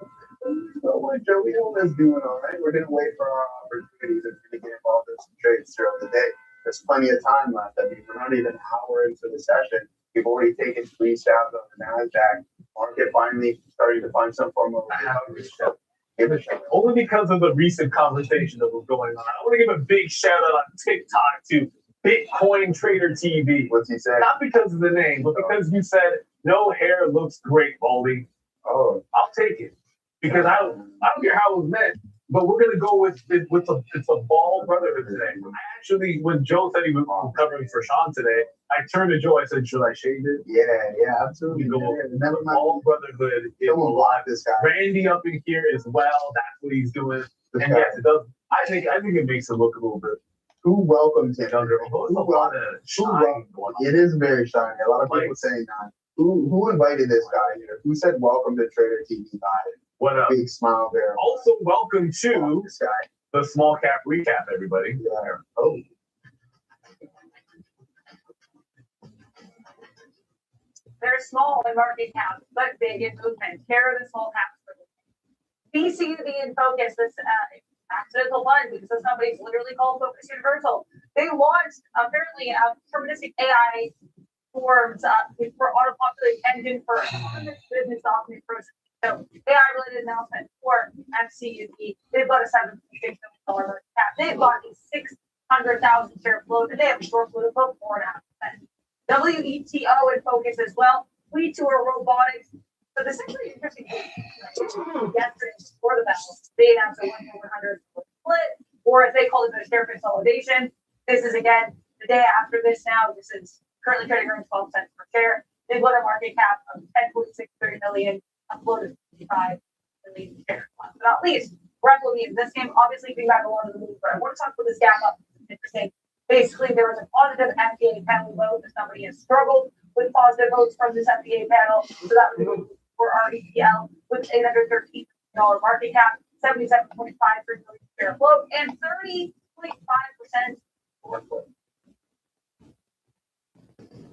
So what Joey Hill is doing all right. We're gonna wait for our opportunities and to get involved in some trades throughout the day. There's plenty of time left. I mean, we're not even an hour into the session. We've already taken 3 stabs on the NASDAQ. Market finally starting to find some form of recovery. So give a shout. Only because of the recent conversation that was going on. I want to give a big shout out on TikTok to Bitcoin Trader TV. What's he saying? Not because of the name, but because you said no hair looks great, Baldy. Oh, I'll take it because I don't care how it was meant, but we're gonna go with it's a bald brotherhood today. I actually, when Joe said he was covering for Sean today, I turned to Joe. I said, "Should I shave it?" yeah, absolutely. You go, Never mind. bald brotherhood. Someone block this guy. Randy up in here as well. That's what he's doing. This And guy. yes, it does. I think it makes it look a little bit Who welcomes him? younger. Although it's a lot of shine going on. It is very shiny. A lot of people Like- saying that. Who invited this guy here? Who said welcome to Trader TV Live? What up? Big smile there. Also, welcome to This guy. the small cap recap, everybody. Yeah. Oh. They're small in market cap, but big in movement. Care of the small caps. BCUB in focus, this accidental fund, because this company is literally called Focus Universal. They launched apparently a deterministic AI forms for autopopulate engine for business document processing. So AI related announcement for FCUP. They've got a $7.6 million market cap. They've got a 600,000 share float, and they have a short float of about 4.5%. WETO in focus as well. We too are robotics. So this is actually interesting. Yesterday before the battle, they announced a 1-100 split, or as they call it, the share consolidation. This is again the day after this. Now this is currently trading around 12 cents per share. They've got a market cap of 10.63 million, a float of 55 million shares. Last but not least, Red will be in this game. Obviously, we got a lot of the moves, but I want to talk about this gap up. Interesting. Basically, there was a positive FDA panel vote. This company has struggled with positive votes from this FDA panel. So that was a move for REPL with $813 market cap, 77.53 million share float, and 30.5% forward float.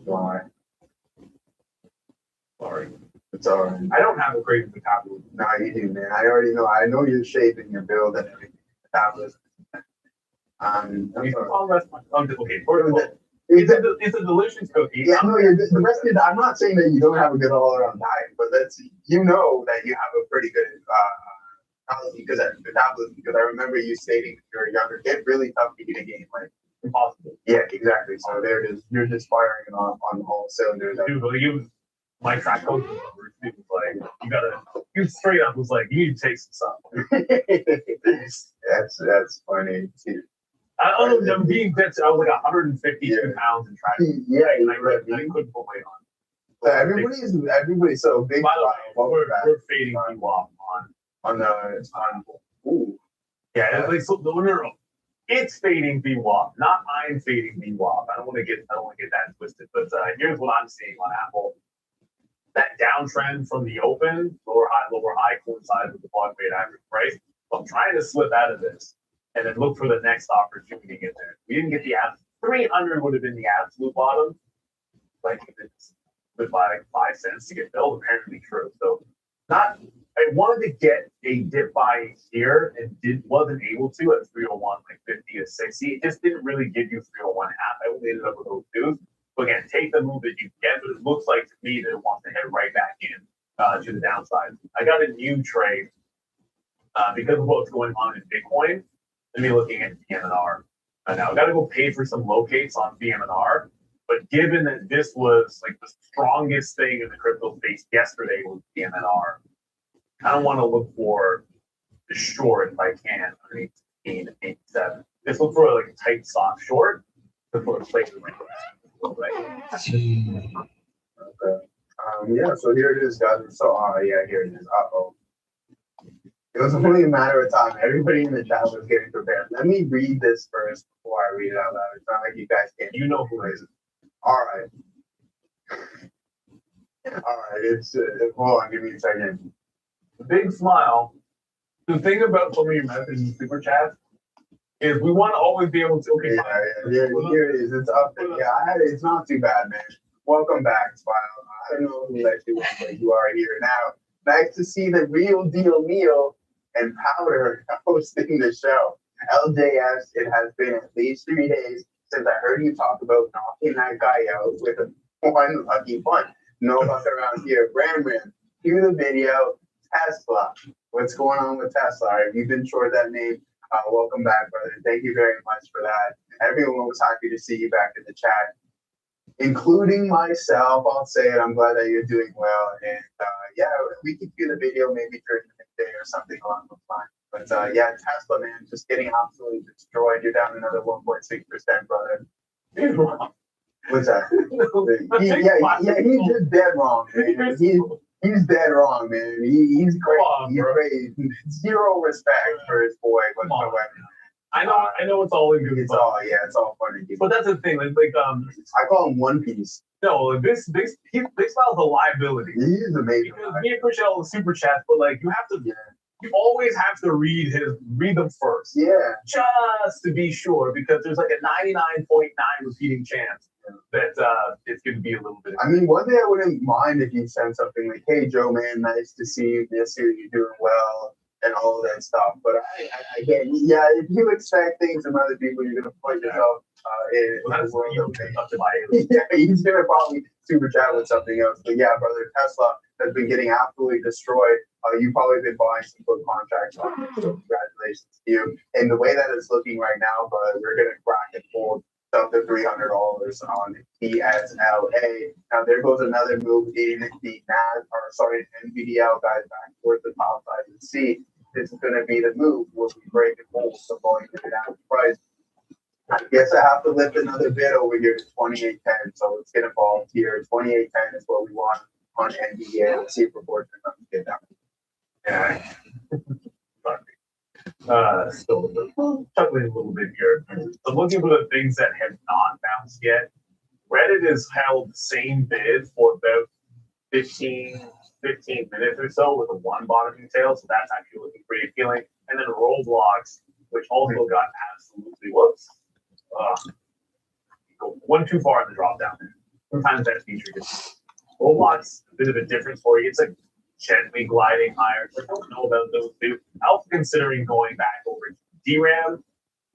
Why? Sorry. It's all right. I don't have a great metabolism. No, you do, man. I already know. I know your shape and your build and everything. Metabolism. You can call the rest of my okay. It's a delicious cookie. Yeah, no, the rest of it, I'm not saying that you don't have a good all around diet, but you know that you have a pretty good metabolism because I remember you stating that you're a younger kid, really tough to get a game, like Impossible. yeah, exactly. So there it is. You're just firing on all cylinders. Dude, but my track coach was like, he straight up was like, you need to take some stuff. That's funny too. I don't know, I'm being dead. I was like 152 pounds in track. Yeah, And I couldn't put weight on. So everybody's so big. By the way, we're fading VWAP on ooh. Yeah, it's like so no. It's fading VWAP, not I'm fading VWAP. I don't want to get that twisted. But here's what I'm seeing on Apple. That downtrend from the open, lower high coincides with the block weight average price. So I'm trying to slip out of this and then look for the next opportunity in there. We didn't get the 300 would have been the absolute bottom. Like it's would buy like 5 cents to get filled, apparently true. So not I wanted to get a dip buy here and wasn't able to at 301, like 50 to 60. It just didn't really give you 301 half. I only ended up with those twos. So again, take the move that you get, but it looks like to me that it wants to head right back in to the downside. I got a new trade because of what's going on in Bitcoin. Let me looking at BMNR. Now I got to go pay for some locates on BMNR. But given that this was like the strongest thing in the crypto space yesterday was BMNR, I don't want to look for the short if I can underneath 1887. Just look for like a tight soft short before it's like right. Okay. Yeah, so here it is, guys. So, yeah, here it is. Uh-oh. It was only a matter of time. Everybody in the chat was getting prepared. Let me read this first before I read it out loud. It's not like you guys can't. You know who it is. All right. All right. It's hold on. Give me a second. Big smile. The thing about some of your messages in super chat is we want to always be able to. Okay, Yeah. Here it is. It's up there. Yeah, it's not too bad, man. Welcome back, Smile. I don't know who let you in, but you are here now. Nice to see the real deal meal and Powder hosting the show. LJS, it has been at least 3 days since I heard you talk about knocking that guy out with a one lucky punch. No luck around here. Ram, cue the video. Tesla. What's going on with Tesla? Have you been short that name? Welcome back, brother. Thank you very much for that. Everyone was happy to see you back in the chat, including myself. I'll say it. I'm glad that you're doing well. And yeah, we could do the video maybe during the midday or something along those lines. But yeah, Tesla, man, just getting absolutely destroyed. You're down another 1.6%, brother. He's wrong. What's that? Yeah, he's just dead wrong, man. He's dead wrong, man. He's crazy. He's crazy. Zero respect for his boy whatsoever. I know it's all in good. It's all funny. But that's the thing, like I call him One Piece. No, Big Smile's a liability. He's amazing. Because me and Chris all the super chats, but like you have to, you always have to read them first. Yeah. Just to be sure, because there's like a 99.9 repeating chance that it's going to be a little bit. I mean, one day I wouldn't mind if you send something like, "Hey, Joe, man, nice to see you. Miss you. You're doing well." And all that stuff, but again, yeah, if you expect things from other people, you're gonna put yourself in the world of things. Yeah, he's gonna probably super chat with something else. But yeah, brother, Tesla has been getting absolutely destroyed. You've probably been buying some put contracts on it, so congratulations to you. And the way that it's looking right now, but we're gonna crack and pull up to $300 on TSLA. Now there goes another move in the NVDL guys back towards the top side of the C. This is going to be the move where we break and hold the volume of the down price. I guess I have to lift another bit over here to 2810. So let's get involved here. 2810 is what we want on NVDA. Let's see if we're fortunate enough to get that. Yeah. Still chuckling a little bit here. I'm looking for the things that have not bounced yet. Reddit has held the same bid for about 15 minutes or so with a one bottoming tail, so that's actually looking pretty appealing. And then Roblox, which also got absolutely one too far in the drop down. Sometimes that feature gets Roblox, a bit of a different story. It's like gently gliding higher. So I don't know about those two. I'm considering going back over to DRAM,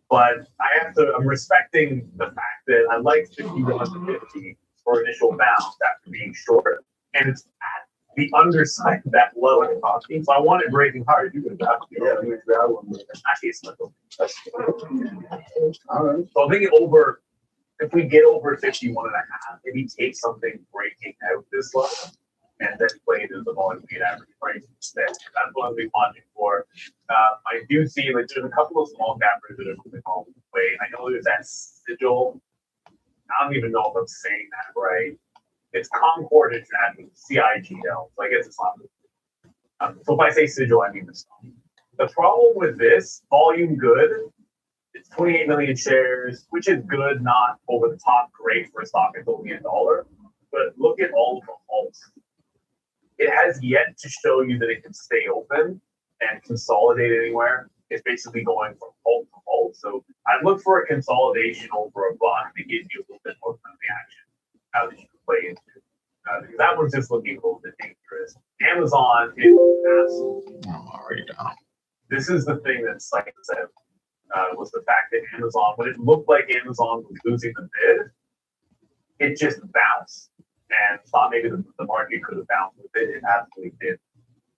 but I'm respecting the fact that I like 51 to 50 for initial bounce after being short. And it's at the underside of that low in costing. So I want it breaking hard. You can grab it. Yeah, let me grab one. Actually, it's not All right. So I'm thinking if we get over 51 and a half, maybe take something breaking out this level and then play it as the volume weighted average price instead. That's what I'll be watching for. I do see like there's a couple of small cappers that are moving all the way. I know there's that Sigil. I don't even know if I'm saying that right. It's Concord International, CIGL. So I guess it's not. So if I say Sigil, I mean the stock. The problem with this, volume good, it's 28 million shares, which is good, not over the top great for a stock that's only $1. But look at all of the halts. It has yet to show you that it can stay open and consolidate anywhere. It's basically going from halt to halt. So I'd look for a consolidation over a bond to give you a little bit more friendly action that you can play into. Because that one's just looking a little bit dangerous. Amazon is absolutely. I'm already down. This is the thing that's like I said, was the fact that Amazon, when it looked like Amazon was losing the bid, it just bounced. And thought maybe the market could have bounced with it. It absolutely did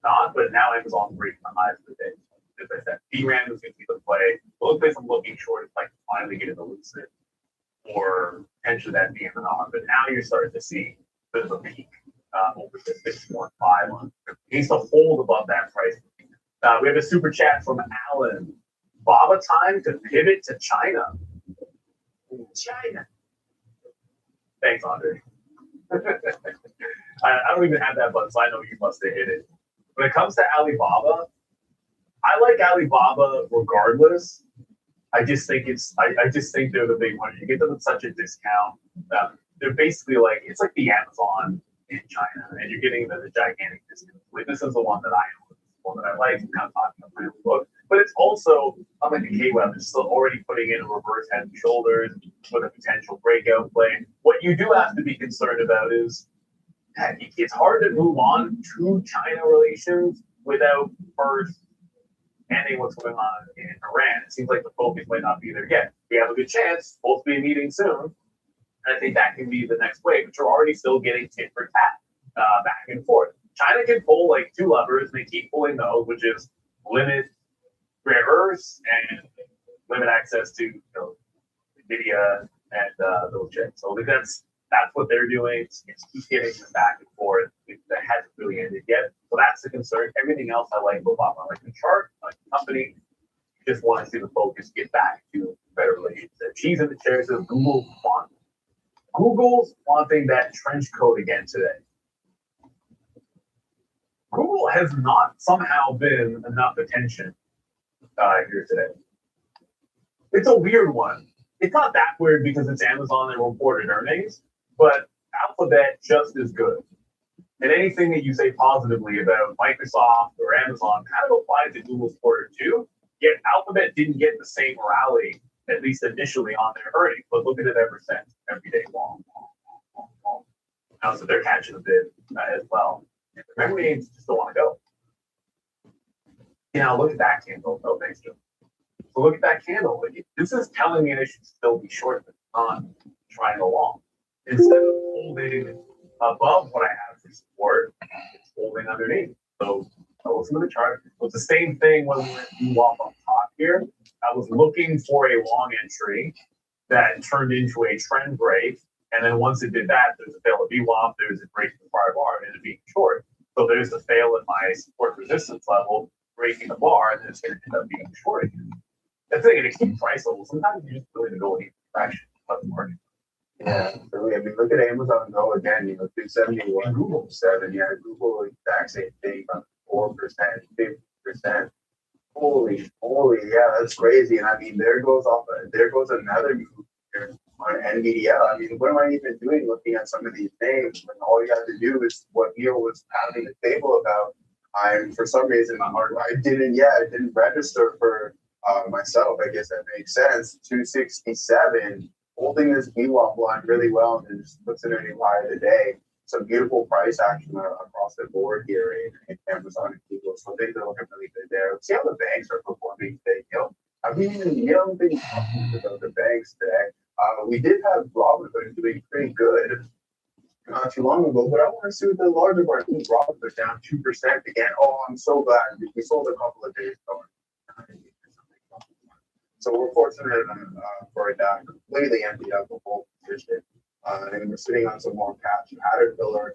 not. But now Amazon's breaking the highs of the day. As I said, DRAM is going to be the play. The only place I'm looking short is like finally getting the lucid or potentially that DMNR. But now you're starting to see a bit of a peak over the 615 on. It needs to hold above that price. We have a super chat from Alan. Baba time to pivot to China. China. Thanks, Andre. I don't even have that button, so I know you must have hit it. When it comes to Alibaba, I like Alibaba regardless. I just think I just think they're the big one. You get them at such a discount. They're basically like, it's like the Amazon in China, and you're getting the gigantic discount. Like, this is the one that I own, the one that I like, kind of talking about my book. But it's also, unlike the K-Web, it's still already putting in a reverse head and shoulders with a potential breakout play. What you do have to be concerned about is, it's hard to move on to China relations without first ending what's going on in Iran. It seems like the focus might not be there yet. We have a good chance, supposed to be meeting soon. And I think that can be the next wave, but you're already still getting tit for tat back and forth. China can pull like two levers, and they keep pulling those, which is limit rare earths and limit access to NVIDIA and those chips. So I think that's what they're doing. It's keep getting them back and forth. That hasn't really ended yet. So that's the concern. Everything else I like about Obama. I like the chart, I like the company. You just want to see the focus get back to better relations. She's in the chair, says Google's wanting that trench coat again today. Google has not somehow been enough attention here today. It's a weird one. It's not that weird because it's Amazon and reported earnings, but Alphabet just as good. And anything that you say positively about Microsoft or Amazon kind of applies to Google's quarter too. Yet Alphabet didn't get the same rally, at least initially, on their earnings, but look at it ever since, every day long. Now, so they're catching a bit as well. And the memory names just don't want to go. Look at that candle. No, thanks, Joe. So look at that candle. This is telling me I should still be short, but not trying along. Instead of holding above what I have for support, it's holding underneath. So listen to the chart. It's the same thing when we went VWAP on top here. I was looking for a long entry that turned into a trend break. And then once it did that, there's a fail at VWAP, there's a break in the prior bar, and it being short. So there's a fail at my support resistance level, breaking the bar, and then it's going to end up being short again. That's the thing, in a key price level, sometimes you just really go in fraction of the market. Yeah, so I mean, look at Amazon Go again, 271, Google 7, Google exact same thing, 4%, 50%. Holy, yeah, that's crazy. And I mean, there goes another move here on NVIDIA. I mean, what am I even doing looking at some of these names when all you have to do is what Neil was pounding the table about? For some reason, I didn't register for myself. I guess that makes sense. 267, holding this VWAP line really well, and just puts it in a new high of the day. Some beautiful price action across the board here in Amazon and Google. So things are looking really good there. Let's see how the banks are performing today. I mean, don't think about the banks today. We did have Robinhood doing pretty good not too long ago, but I want to see what the larger part. Robinhood down 2% again. Oh, I'm so glad we sold a couple of days ago. So we're fortunate for that completely emptied out the whole position. And we're sitting on some more cash. Caterpillar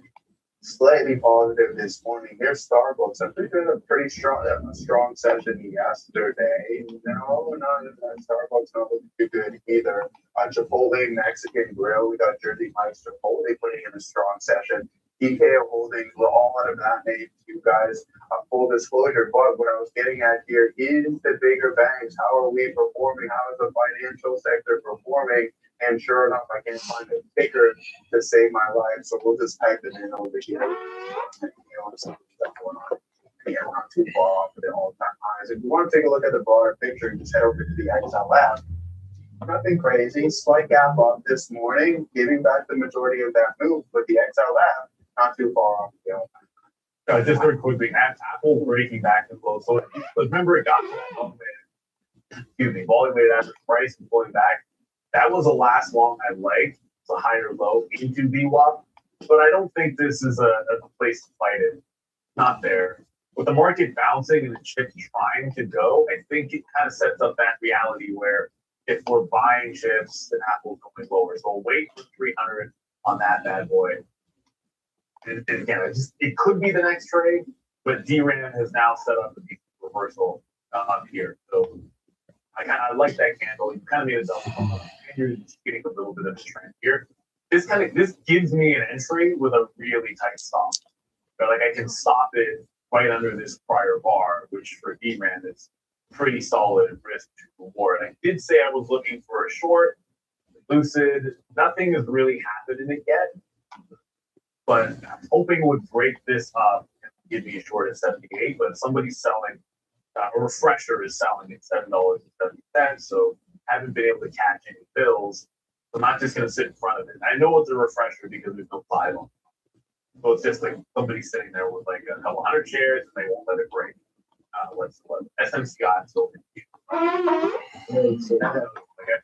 slightly positive this morning. Here's Starbucks. I think a pretty strong session yesterday. No, Starbucks not looking too good either. Chipotle Mexican Grill. We got Jersey Mike's Chipotle putting in a strong session. TKO Holdings, we're all out of that name, you guys. Full disclosure, but what I was getting at here is the bigger banks. How are we performing? How is the financial sector performing? And sure enough, I can't find a ticker to save my life, so we'll just type it in over here. Yeah, we're not too far off of the all-time highs. If you want to take a look at the broader picture, just head over to the XLF. Nothing crazy. Slight gap up this morning, giving back the majority of that move, but the XLF not too far off the all-time high. Just very quickly, Apple breaking back to low. So remember, it got to that volume weighted average price and pulling back. That was the last long I liked. It's a higher low into VWAP, but I don't think this is a place to fight it. Not there. With the market bouncing and the chips trying to go, I think it kind of sets up that reality where if we're buying chips, then Apple's going lower. So we'll wait for 300 on that bad boy. And again, it could be the next trade, but DRAM has now set up the reversal up here. So I like that candle. You kind of made a double, and you're just getting a little bit of a trend here. This gives me an entry with a really tight stop. So like I can stop it right under this prior bar, which for DRAM is pretty solid risk to reward. I did say I was looking for a short, Lucid. Nothing has really happened in it yet, but I'm hoping it would break this up and give me a short at 78. But somebody's selling, a refresher is selling at $7.70. So haven't been able to catch any bills. I'm not just going to sit in front of it. I know it's a refresher because there's no 5 on it. So it's just like somebody sitting there with like a couple hundred shares and they won't let it break. What's SMCI? So like I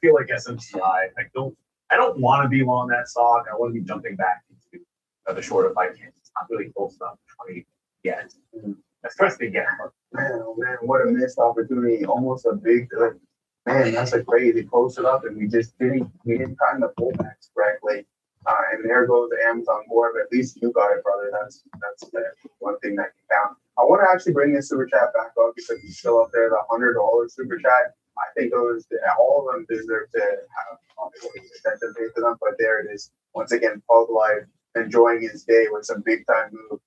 feel like SMCI. I don't want to be long that stock. I want to be jumping back into the short if I can. It's not really close enough to 20 yet. Especially again. Man, oh man, what a missed opportunity! Almost a big, man, that's a crazy. Posted up, and we didn't time the pullbacks correctly. And there goes the Amazon board, but at least you got it, brother. That's the one thing that can count. I want to actually bring this super chat back up because he's still up there, the $100 super chat. I think all of them deserve to have attention paid to them, but there it is. Once again, Pug Life enjoying his day with some big time move,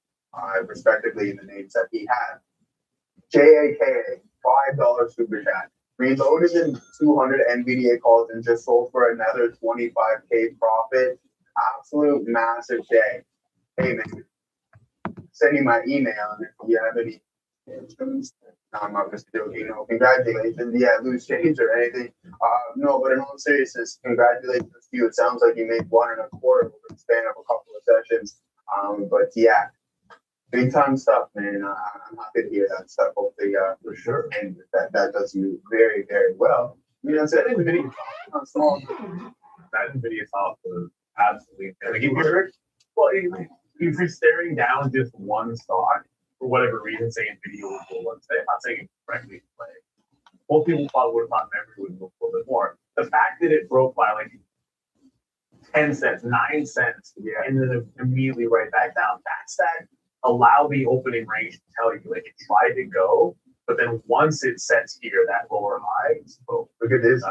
respectively in the names that he had. JAKA, $5 super chat. Reloaded in 200 NVDA calls and just sold for another 25K profit. Absolute massive day. Hey man, send me my email and if you have any no, I'm not just joking. No, congratulations. Yeah, loose change or anything. No, but in all seriousness, congratulations to you. It sounds like you made 1.25 over the span of a couple of sessions. But yeah, big time stuff, man. I'm happy to hear that stuff. Hopefully, for sure, and that does you very, very well. You know, so NVIDIA talk was absolutely. Like if you're staring down just one stock for whatever reason, say NVIDIA will go one day. I'm not saying it correctly play. Most people would have thought memory would move a little bit more. The fact that it broke by like 10 cents, 9 cents, and then immediately right back down. That's that allow the opening range to tell you like it tried to go, but then once it sets here, that lower high, so look at this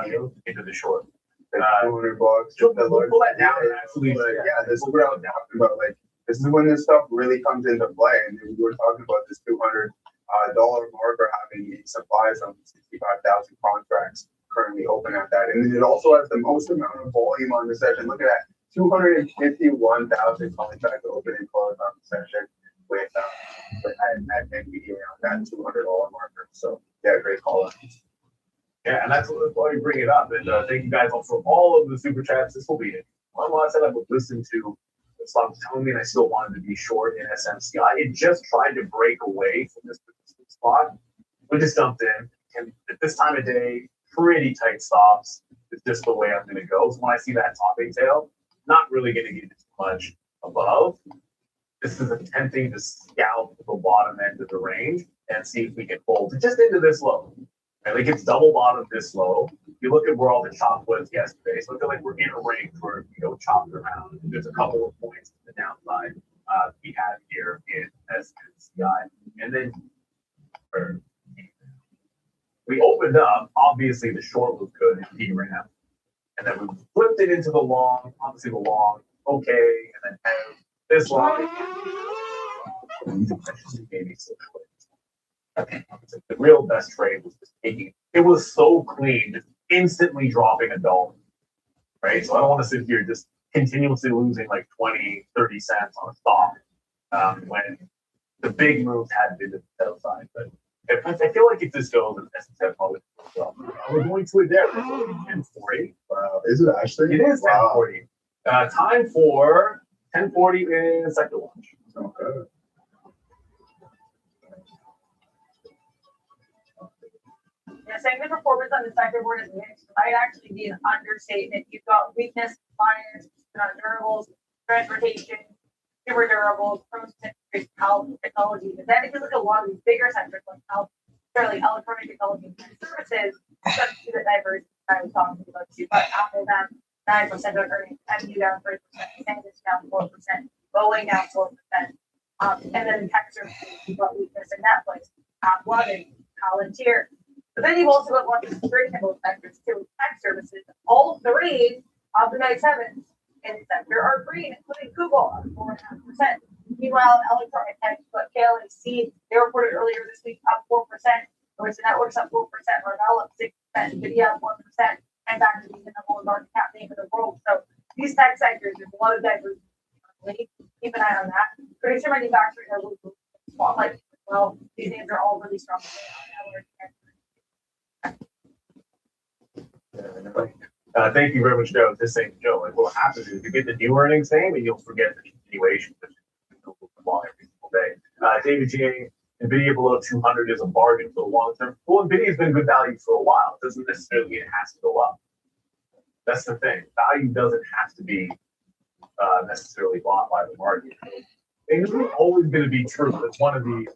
into the short. $200. We'll pull that down and actually, yeah, this is what I was talking about. Like this is when this stuff really comes into play, and we were talking about this $200 marker having supplies on 65,000 contracts currently open at that, and it also has the most amount of volume on the session. Look at that, 251,000 contracts open and close on the session with at NVIDIA on that $200 marker. So yeah, great call. Yeah, and that's why we bring it up. And thank you guys all for all of the super chats. This will be it. One last time I would listen to the song telling me and I still wanted to be short in SMCI. It just tried to break away from this spot. We just dumped in. And at this time of day, pretty tight stops. It's just the way I'm going to go. So when I see that topping tail, not really going to get too much above. This is attempting to scalp the bottom end of the range and see if we can hold it just into this low. And like it's double bottom this low. You look at where all the chop was yesterday. So I feel like we're in a range where chopped around. There's a couple of points to the downside we have here in SMCI. And then we opened up, obviously the short was good in DRAM. And then we flipped it into the long, obviously the long, okay, and then this long. The real best trade was just taking it was so clean, just instantly dropping $1. Right? So I don't want to sit here just continuously losing like 20, 30 cents on a stock when the big moves had been to the downside. But I feel like if this goes, and S&P probably well, we're going to it there. 1040. Wow, is it actually? It is 1040. Time for 1040 in sector watch. Okay. saying the performance on the sector board is mixed might actually be an understatement. You've got weakness, finance, durables, transportation, consumer durables, process, health, technology. But then if you look at a lot of these bigger sectors like health, fairly electronic technology and services, that's the diverse I was talking about. You've got Apple down 9% on earnings, MU down 3%, Sandisk down 4%, Boeing down 4%. And then tech services, you've got weakness in Netflix, AppLovin, Palantir. But then you've also got one of the very typical sectors too, tech services. All three of the Mag 7s in the sector are green, including Google at 4.5%. Meanwhile, in electronic tech, you've got KLAC, they reported earlier this week up 4%, Oyster Networks up 4%, Marvell up 6%, Nvidia up 1%, and back to being the number one market cap name in the world. So these tech sectors, there's a lot of diversity. Keep an eye on that. Producer manufacturing are spotlight as well. These names are all really strong. Thank you very much, Joe. Just saying, Joe, like what happens is you get the new earnings name and you'll forget the continuation every single day. David G. Nvidia below 200 is a bargain for the long term. Well, Nvidia's been good value for a while. It doesn't necessarily mean it has to go up. That's the thing. Value doesn't have to be necessarily bought by the market. It's always going to be true. It's one of these.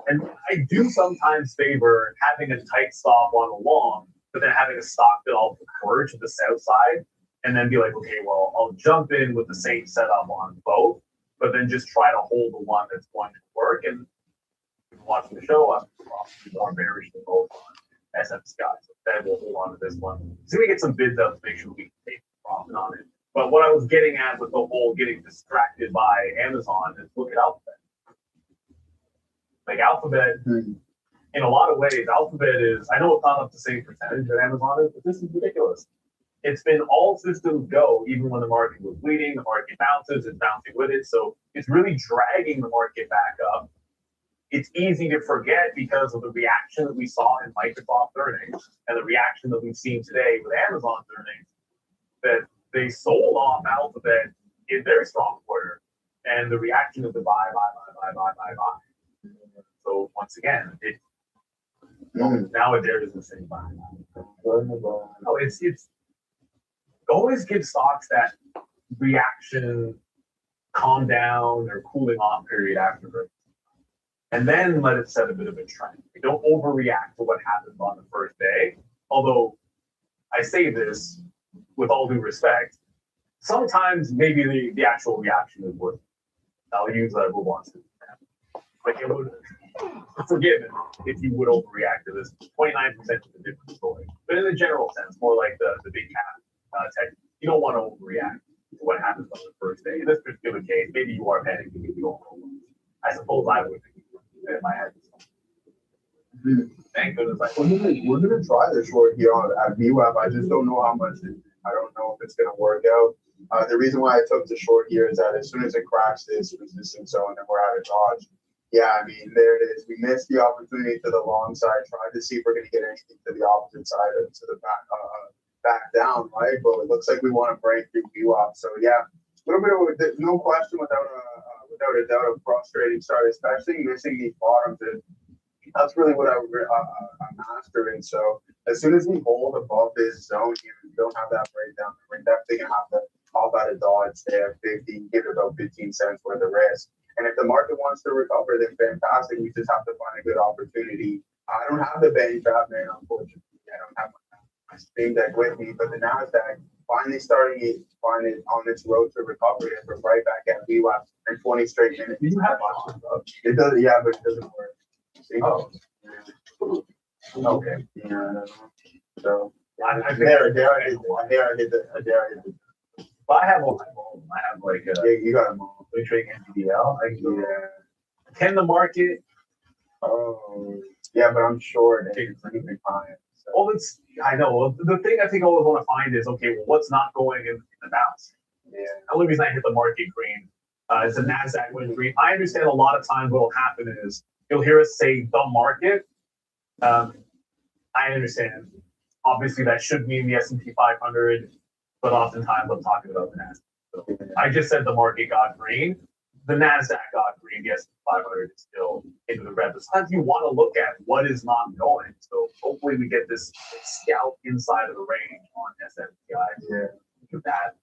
And I do sometimes favor having a tight stop on a long, but then having a stock that I'll prefer to the south side, and then be like, okay, well, I'll jump in with the same setup on both, but then just try to hold the one that's going to work. And watching the show, I'm probably more bearish than both on SM Sky. So then we'll hold on to this one. So we get some bids up to make sure we can take profit on it. But what I was getting at with the whole getting distracted by Amazon is look at Alphabet. Like Alphabet, in a lot of ways, Alphabet is, I know it's not up to the same percentage that Amazon is, but this is ridiculous. It's been all systems go, even when the market was bleeding, the market bounces, it's bouncing with it. So it's really dragging the market back up. It's easy to forget because of the reaction that we saw in Microsoft earnings and the reaction that we've seen today with Amazon's earnings, that they sold off Alphabet in their strong quarter, and the reaction of the buy. So once again, now Adair doesn't say buy. No, it's always give stocks that reaction, calm down or cooling off period afterwards, and then let it set a bit of a trend. We don't overreact to what happens on the first day. Although I say this with all due respect, sometimes maybe the actual reaction is worth it. I'll use that wants to. Like it would forgive it if you would overreact to this. 29% is a different story. But in the general sense, more like the big cap tech, you don't want to overreact to what happens on the first day. In this particular case, maybe you are panicking if you don't know. I suppose I would think in my head. Thank goodness. We're gonna try the short here at VWAP. I just don't know how much. I don't know if it's gonna work out. The reason why I took the short here is that as soon as it cracks this resistance zone and we're out of dodge, yeah, I mean, there it is. We missed the opportunity to the long side. Tried to see if we're going to get anything to the opposite side or to the back down, right? But it looks like we want to break through VWAP. So yeah, a little bit of no question without a doubt a frustrating start, especially missing these bottoms. And that's really what I'm mastering. So as soon as we hold above this zone here, we don't have that breakdown. We're definitely gonna have to hop out of dodge, stay at 50, give it about 15 cents worth of risk. And if the market wants to recover, then fantastic. We just have to find a good opportunity. I don't have the Benny Trap, man, unfortunately. I don't have my Steam Deck with me, but the NASDAQ finally starting on its road to recovery, and we're right back at VWAP in 20 straight minutes. You have it does, yeah, but it doesn't work. See? Oh. Okay. Yeah. So I think there I hit the. But I have all my phone. I have like Yeah, you got them all. we trade NVDL. Yeah. Can the market? Oh, yeah, but I'm sure that it's going to be fine. So. Well, I know. The thing I think I always want to find is, okay, well, what's not going in the bounce? Yeah. The only reason I hit the market green is the NASDAQ went green. I understand a lot of times what will happen is you'll hear us say the market. I understand. Obviously, that should mean the S&P 500, but oftentimes I'm talking about the NASDAQ. So I just said the market got green. The NASDAQ got green. guess 500 is still into the red. But sometimes you want to look at what is not going. So hopefully we get this scalp inside of the range on SMTI. Yeah. That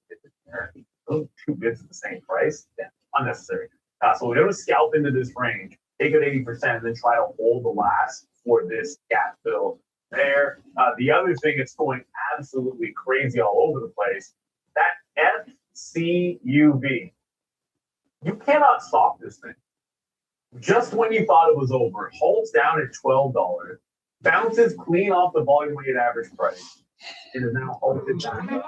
those two bids at the same price, yeah, unnecessary. So we're gonna scalp into this range, take it 80%, and then try to hold the last for this gap fill there. The other thing that's going absolutely crazy all over the place, that FCUV. You cannot stop this thing. Just when you thought it was over, it holds down at $12, bounces clean off the volume weighted average price. It is now halted down at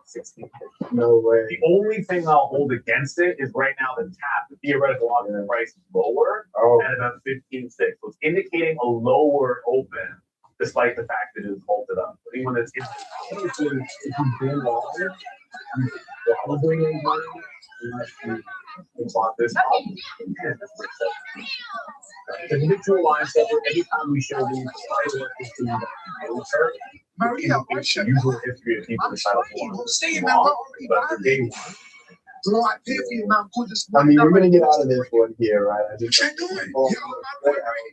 16. No way. The only thing I'll hold against it is right now the tap, the theoretical option price is lower at about 15.6. So it's indicating a lower open, despite the fact that it is halted up. So anyone that's in If you've been longer, you probably ain't money unless you bought this. The neutral line says every time we show these Maria, what's your usual history of people deciding but day one. Bro, I pay for your mom. I mean, we're gonna get out of this one here, right? I just What you doing? Oh, Yo, my boy, every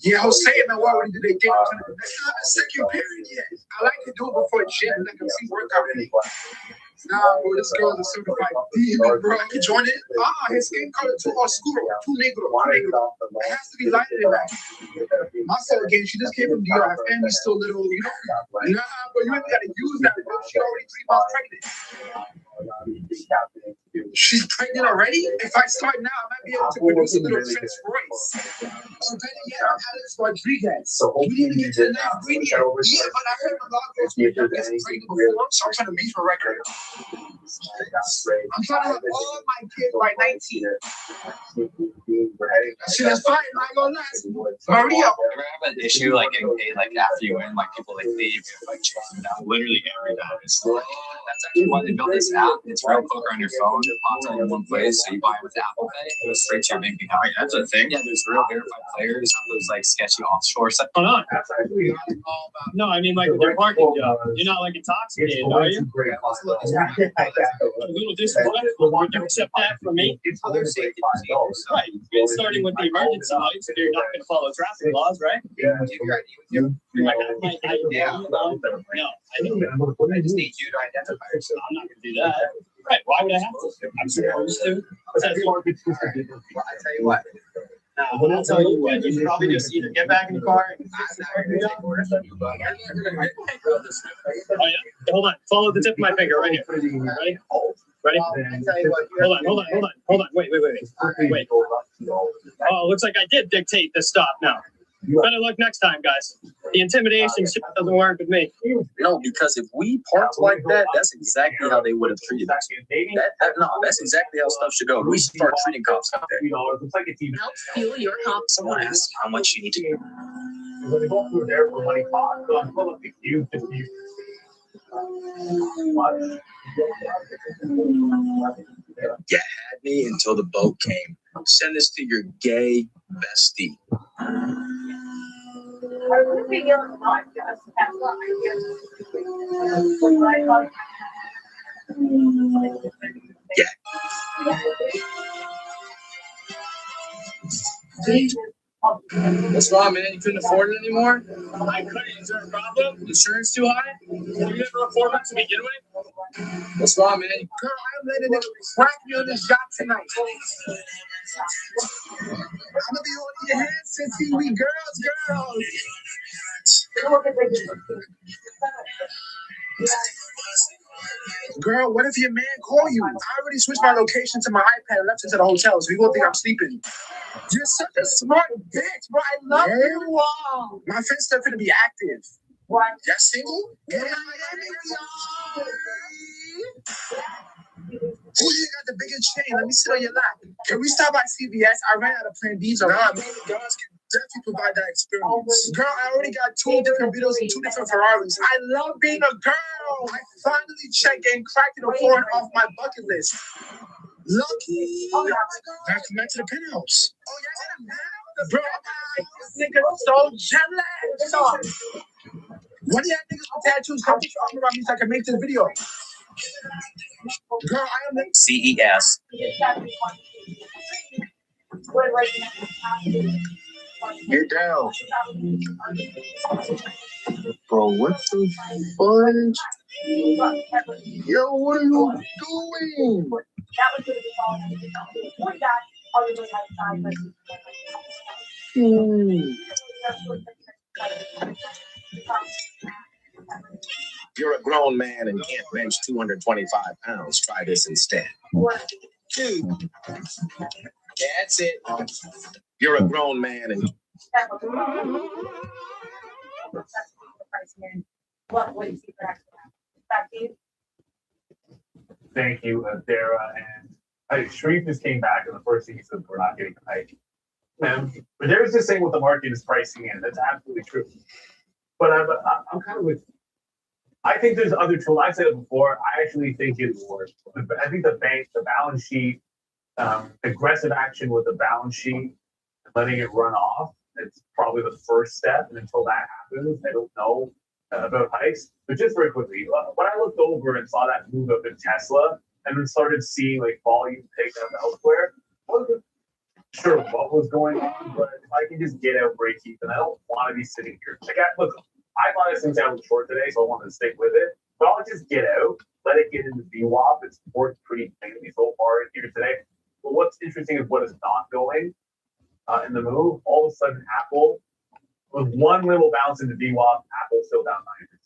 yeah, I was saying that why when did they get into the second period yet? I like to do it before gym, let them see workout. Nah, bro, this girl's a certified demon, bro. You join it? His skin color too oscuro, too negro. It has to be lighter than that. My son again, she just came from DR. Her family's still little, you know. Nah, bro, you ain't gotta use that, bro. She already 3 months pregnant. She's pregnant already? If I start now, I might be able to produce a little Prince Royce. Or better yet, Alex Rodriguez. So We didn't get to the next ingredient. Yeah, but I heard a lot of those people get pregnant before, so I'm trying to beat for record. I'm trying to have all my kids by 19. Shit is fine, I ain't gonna last. Maria. Ever have an issue like getting paid like after you win, like people like leave, like chasing down literally every time. It's like, that's actually why they built this app. It's real poker on your phone. It pops on in one place, so you buy it with Apple Pay. It goes straight to your bank account. That's a thing. Yeah, there's real verified players, not those like sketchy offshore stuff. Oh, no. No, I mean like with your parking job. You're not like intoxicated, are you? A little disrespectful. Would you accept that from me? Other safety Right. You're starting with the emergency lights, you're not going to follow traffic laws, right? Yeah. No, I don't. I just need you to identify yourself. I'm not going to do that. Right. Why would I have to? I'm supposed to. I'll tell you what. I'll tell you what. You should probably just either get back in the car and Oh, yeah? Hold on. Follow the tip of my finger right here. Ready? Ready? Hold on. Wait. Oh, looks like I did dictate the stop now. Better luck next time, guys. The intimidation shit doesn't work with me. No, because if we parked like that, that's exactly how they would have treated us. That's exactly how stuff should go. We start treating cops out there. Help fuel your comp. Someone asked how much you need to give. When they go through there for money pot, so I'm going to you to you. You had me until the boat came. Send this to your gay bestie. I would be yelling a lot, just have one What's wrong, man? You couldn't afford it anymore? I couldn't. Is there a problem? Insurance too high? You never afford it to begin with? What's wrong, man? Girl, I'm letting it crack me on this job tonight. I'm gonna be on your hands since we girls. Girl, what if your man call you? I already switched my location to my iPad and left it to the hotel, so you gonna think I'm sleeping. You're such a smart bitch, bro. I love you. Wow. My friend's still gonna be active. What? You're single? Yeah. Who you got the biggest chain? Let me sit on your lap. Can we stop by CVS? I ran out of Plan B's. Nah, maybe girls can definitely provide that experience. Girl, I already got 2 different videos and 2 different Ferraris. I love being a girl. I finally checked and cracked it foreign off my bucket list. Lucky. Now come back to the penthouse. Oh, yeah, in the penthouse? Bro, this nigga so jealous. One of y'all niggas with tattoos, come put your arm around me so I can make this video. CES. Get down. Bro, what the fudge? Yo, what are you doing? You're a grown man and can't bench 225 pounds. Try this instead. Dude. That's it. You're a grown man and Thank you, Dara. And Sharif just came back, and the first thing he said, we're not getting a hike. But Dara's just saying what the market is pricing in. That's absolutely true. But I'm kind of with. I think there's other tools. I said it before. I actually think it's worse. I think the balance sheet, aggressive action with the balance sheet, letting it run off. It's probably the first step. And until that happens, I don't know about hikes. But just very quickly, when I looked over and saw that move up in Tesla, and then started seeing like volume pick up elsewhere, I wasn't sure what was going on. But if I can just get out break even, I don't want to be sitting here. Like, look, I thought this thing's down short today, so I wanted to stick with it. But I'll just get out, let it get into VWAP. It's worked pretty cleanly so far here today. But what's interesting is what is not going in the move. All of a sudden, Apple, with one little bounce into VWAP, Apple's still down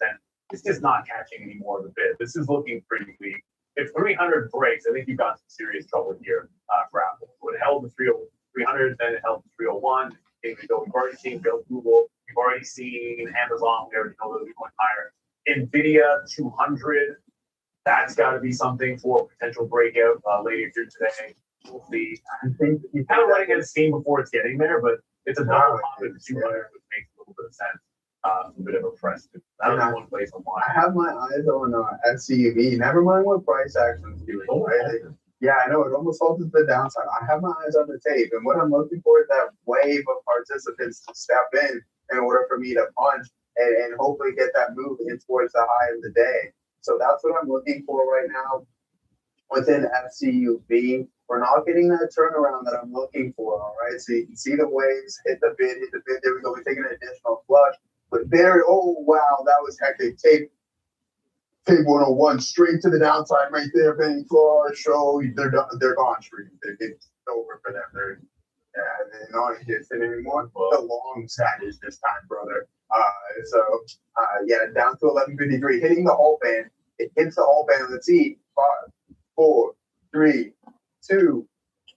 9%. It's just not catching any more of the bid. This is looking pretty weak. If 300 breaks, I think you've got some serious trouble here for Apple. So it held the 300, then it held the 301. We've already seen Google. We've already seen Amazon. We already know those are going higher. NVIDIA 200. That's got to be something for potential breakout later here today. We'll see. I think you're kind of running out of steam before it's getting there, but it's a double top at 200, which makes a little bit of sense. A bit of a press. I don't know one place on why. I have my eyes on FCUV. Never mind what price action's doing. Right? Yeah, I know it almost falls to the downside. I have my eyes on the tape, and what I'm looking for is that wave of participants to step in order for me to punch and hopefully get that move in towards the high of the day. So that's what I'm looking for right now within FCUV. We're not getting that turnaround that I'm looking for. All right, so you can see the waves hit the bid. There we go. We're taking an additional flush, but there. Oh wow, that was hectic. Tape 101 straight to the downside right there. Penny floor show. They're gone straight. It's over for them. They're not existing anymore. The long side is this time, brother. Down to 1153, hitting the halt band. It hits the halt band. Let's see. 5, 4, 3, 2,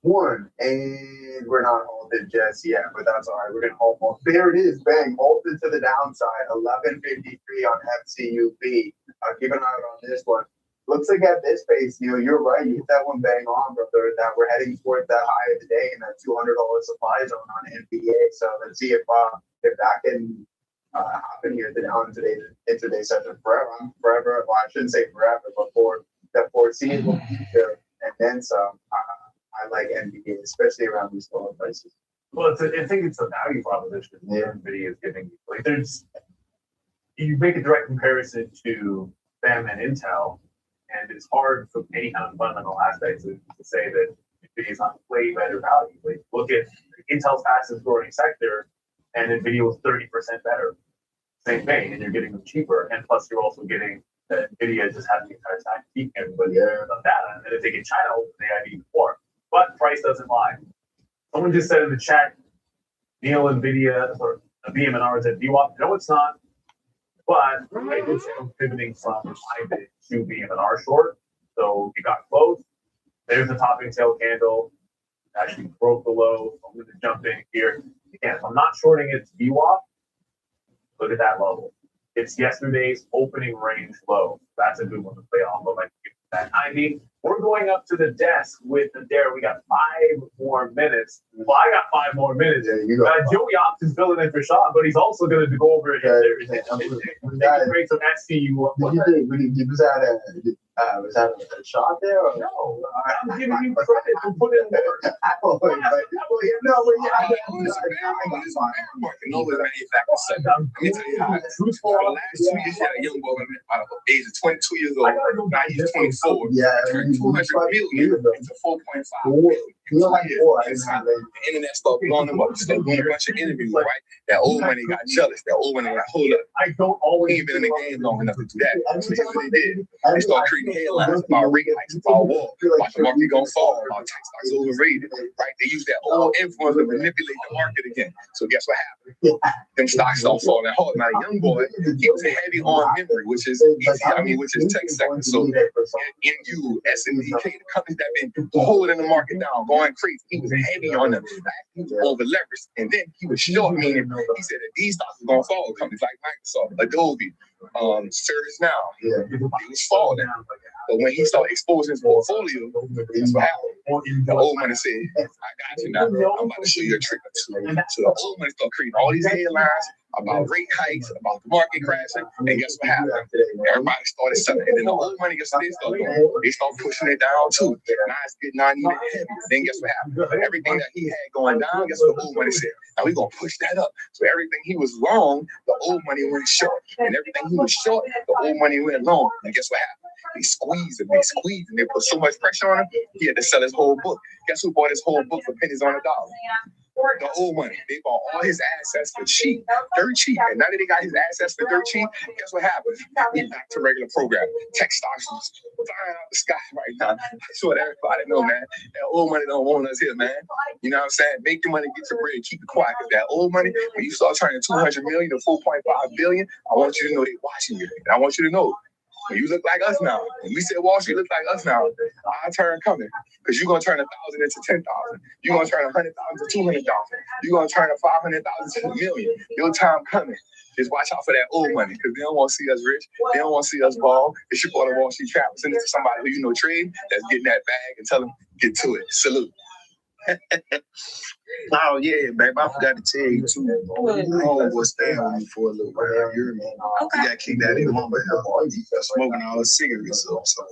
1, and we're not halted just yet, but that's all right. We're gonna halt more. There it is, bang, halted to the downside. 1153 on FCUV. Keep an eye out on this one. Looks like at this pace, Neil, you're right. You hit that one bang on, brother. That we're heading towards that high of the day and that $200 supply zone on NVA. So let's see if that can happen here today on today's session forever. Well, I shouldn't say forever, but for the foreseeable future, and then some. I like NVIDIA, especially around these lower prices. Well, I think it's a value proposition that NVIDIA is giving you. Like, you make a direct comparison to them and Intel, and it's hard for any kind of fundamental aspects to say that NVIDIA is not way better value. Like, look at Intel's fastest growing sector, and NVIDIA was 30% better. Same thing, and you're getting them cheaper, and plus you're also getting NVIDIA just having the entire time to keep everybody on data, and if they get China, they have even more. But price doesn't lie. Someone just said in the chat, Neil, NVIDIA, or VM&R is at VWAP. No, it's not. But I did say I'm pivoting from my bid to VM&R short. So it got close. There's the topping tail candle. Actually broke the low. I'm going to jump in here. Again, if I'm not shorting it to VWAP, look at that level. It's yesterday's opening range low. That's a good one to play off of. That 90. We're going up to the desk with the Dare. We got 5 more minutes. Well, I got 5 more minutes. Yeah, you got Joey Ops is filling in for Sean, but he's also going to go over it. Great some SCU. Did you say, Was that a shot there? Or? No, I'm giving you credit for putting in work. No, but yeah, No, it's manufactured second. Let me tell you how. For the last 2 years, you had a young boy out of the age of 22 years old. Now he's 24. Yeah, Turned 200 million into 4.5 billion. The internet started blowing him up. Started doing a bunch of interviews, right? That old money got jealous. That old money got hold up. I don't always He ain't been in the game long enough to do that. So here's what they did. They started creating headlines about rate hikes, about war, about the market gonna fall, about tech stocks overrated, right? They use that old influence to manipulate the market again. So guess what happened? Them stocks start falling hard. Now, the young boy, he was heavy on memory, which is easy, which is tech sector. So NU, SNDK, the companies that been holding the market down, going crazy. He was heavy on them. He was over leveraged. And then he was short, meaning he said that these stocks were gonna fall. Companies like Microsoft, Adobe, ServiceNow, it was falling. But when he started exposing his portfolio, that's what happened. The old money said, I got you now. I'm about to show you a trick or two. So the old money started creating all these headlines about rate hikes, about the market crashing. And guess what happened? Everybody started selling. And then the old money, guess what they started doing? They started pushing it down too. Now it's getting not even heavy. Then guess what happened? Everything that he had going down, guess what the old money said? Now we're going to push that up. So everything he was long, the old money went short. And everything he was short, the old money went long. And guess what happened? They squeezed him, and they put so much pressure on him, he had to sell his whole book. Guess who bought his whole book for pennies on a dollar? The old money. They bought all his assets for cheap, dirt cheap. And now that they got his assets for dirt cheap, guess what happens? He's back to regular program. Tech stocks is flying out the sky right now. That's what everybody know, man. That old money don't want us here, man. You know what I'm saying? Make the money, get your bread, keep it quiet. Because that old money, when you start turning 200 million to 4.5 billion, I want you to know they're watching you. And I want you to know, when you look like us now, when we said Wall Street look like us now, our turn coming. Because you're going to turn 1,000 into 10,000. You're going to turn 100,000 to 200,000. You're going to turn 500,000 to a million. Your time coming. Just watch out for that old money because they don't want to see us rich. They don't want to see us ball. It's your part of Wall Street Trap. Send it to somebody who you know trade that's getting that bag and tell them, get to it. Salute. Oh yeah, babe. I forgot to tell you too. Homeboy staying with me for a little while. You remember? He got kicked out of his mama house. He was smoking all his cigarettes up. So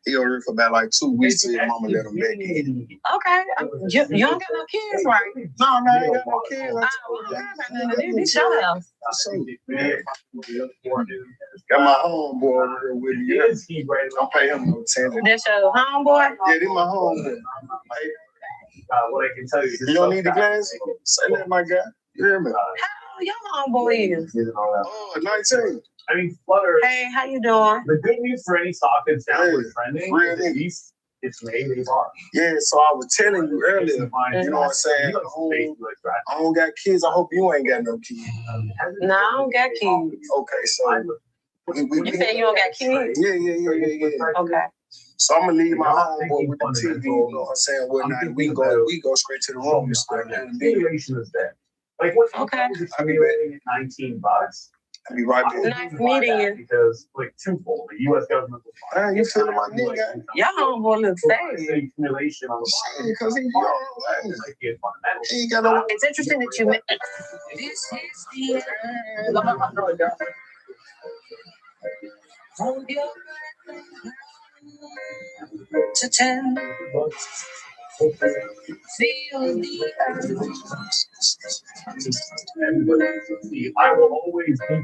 he over here for about like 2 weeks till his mama let him back in. Okay. You don't got no kids, right? No, I ain't got no kids. This your house. Got my homeboy over here with me. Don't pay him no attention. That's your homeboy? Yeah, this my homeboy. What I can tell you. You don't need the glass? Say that, my guy. You hear me? How your homeboy is? Oh, 19. I mean, Flutter. Hey, how you doing? The good news for any stock that's downward trending is at least it's made a bar. Yeah, so I was telling you earlier, you know what I'm saying? I don't got kids. I hope you ain't got no kids. No, I don't got kids. Okay, so. You say you don't got kids? Yeah. Okay. So I'm gonna leave my homeboy with the TV, you know what I'm saying? Whatnot. We go straight to the room and stuff. Continuation is there. Like what? Okay. I'll be ready at $19. I'll be right back. Nice meeting you. Because like twofold, the U.S. government will you feeling my nigga? Your homeboy looks sad. Accumulation on the bottom. Because he young. He got no. It's interesting that you met. This is the hold your breath to 10. Feel the earth. I will always be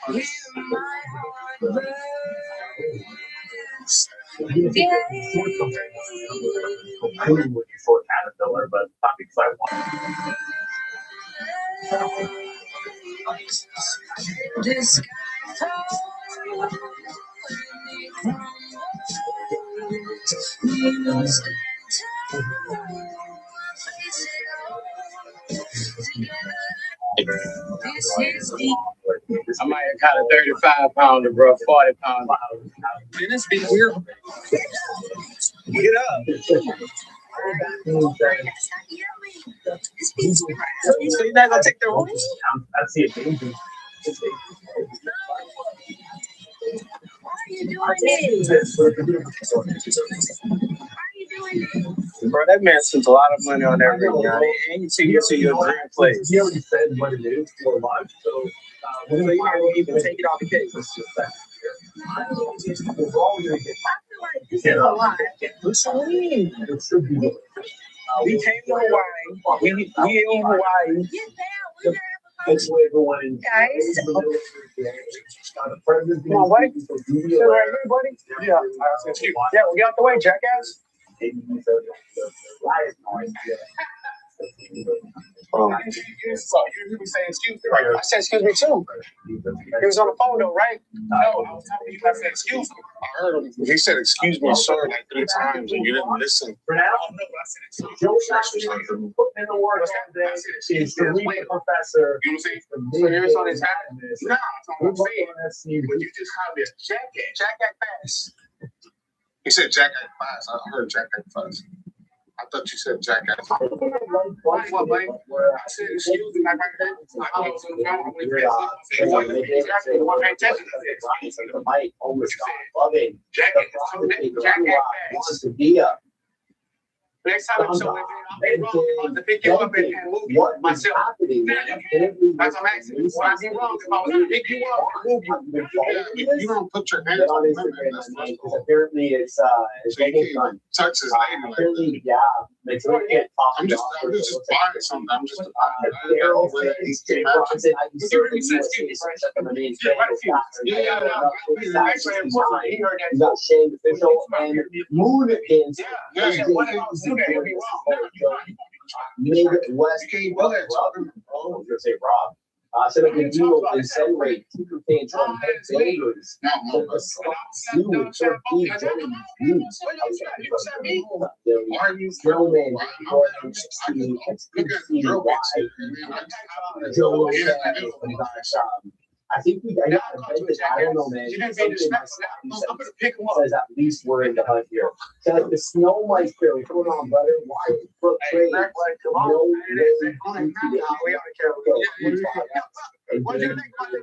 Hear my heart burst. I wouldn't look for Caterpillar, but not because I want. The sky falls. I might have caught a 35 pounder, bro, 40 pounder. Man, this big weird. Get up. So you're not gonna take the room? I see it. Why are you doing this? Bro, that man spends a lot of money on that ring, and you take it to your dream place. He already said what it is for life, so you can't even take it off the case. What you mean? We came to Hawaii. We in Hawaii. That's where everyone in. Guys. Come on, buddy. Sit right here, buddy. Yeah. Yeah, we got the way, jackass. You say excuse me, right? I said excuse me too. He was on the phone though, right? No, I was telling you I said excuse me. I heard him. He said, "Excuse me, sir," like 3 times, and you didn't listen. For now, no, I said excuse me. Putting in the work all day is the reading professor. You know what I'm saying? So yours on his back? Nah, that's what I'm saying. But you just called me a jackass. Jackass pass. He said jackass fast. I heard jackass fast. I thought you said jackass. What, buddy? I said excuse me. Like I was on the phone. Exactly. What pay attention to this? The mic almost got loving. Jackass. To be up. Next time I'm showing I'll to pick you up and move you What was myself. happening? That's what I'm asking. Why is he wrong? If I was to pick you up and move you. You don't put your hands on on Instagram because apparently it's almost done. touch his lady like Apparently, yeah, makes me can't talk. I'm just buying something. I'm just You got Shane Official and Moon Dance. Midwest Rob. I was gonna say Rob. So that the deal is celebrate two fans from Vegas. The stop you with 13 views. Are you Roman going to Joe I think I got I don't know, man. Says at least we're in the hunt here. So like the snow might fair. What's going on, brother? Why look great? No way. What do you think about the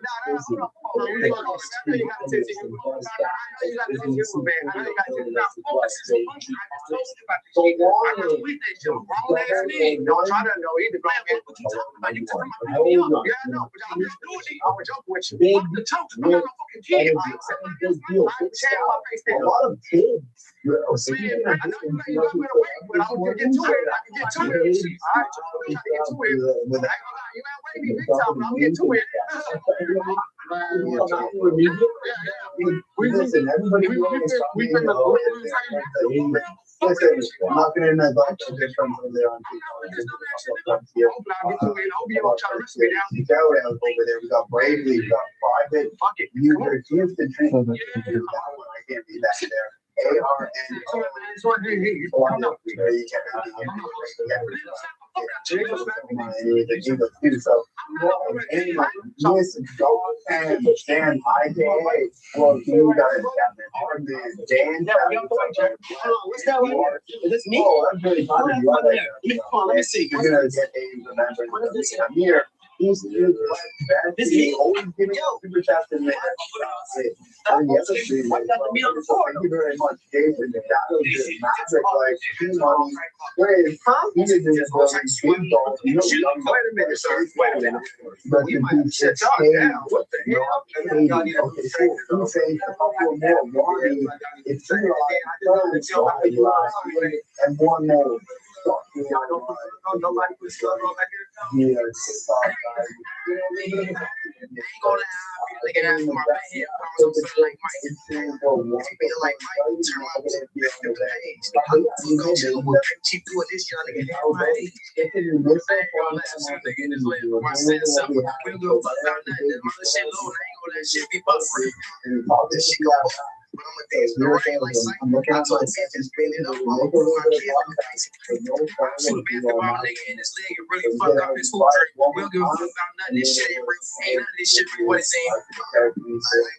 Listen, everybody I'm not gonna neglect the difference over there on over there. We got Bravely, we got Private, users, Houston treatment. That one I can't be back there. ARN. So, anyway, listen, go and Dan, IKA. Well, you guys got it. Dan, what's that one? Is this me? Oh, I'm really fun. Let me see. You're gonna get a remember. I'm here. This is always giving super chats in there. Thank you very much, Jason. That was just magic, like money. Wait, you did this big dog. You know, wait a minute, sir. Wait a minute. But you do shit down. What the hell? Okay, so you say a couple more warning. It's and one more. Nobody was going on back here. Yeah, it's looking at my head. I was like, Mike, like Mike, turn my page. Go to what keep doing this, y'all nigga. I said something. We'll go fuck out nothing. This shit low. I ain't gonna let shit be buffering. This shit go up. But I'm a dance the rain like cycle. I told bitches bend it up all over my kids in the face. Shoot a basketball nigga in his leg and really fuck up his hoop drink. We'll give a fuck about nothing. This shit ain't real. Ain't none of this shit real. What it's saying? I like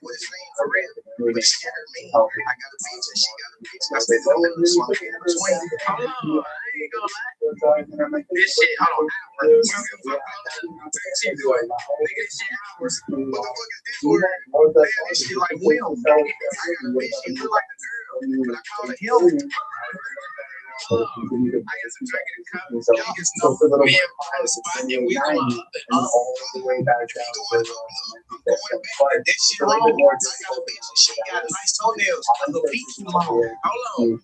what it's saying for real. But she got me. I got a bitch and she got a bitch. I spent a little smoke in between. Hold on. I ain't gonna lie. This shit, hold on. We'll give a fuck about nothing. Nigga, this shit hours. What the fuck is this word? Man, this shit like Will. I got a bitch, she look like a girl, but I call her him. So for the little me and all the way back down to This shit wrong. I got a bitch and she got nice toenails. A little peaky mom. Hold on.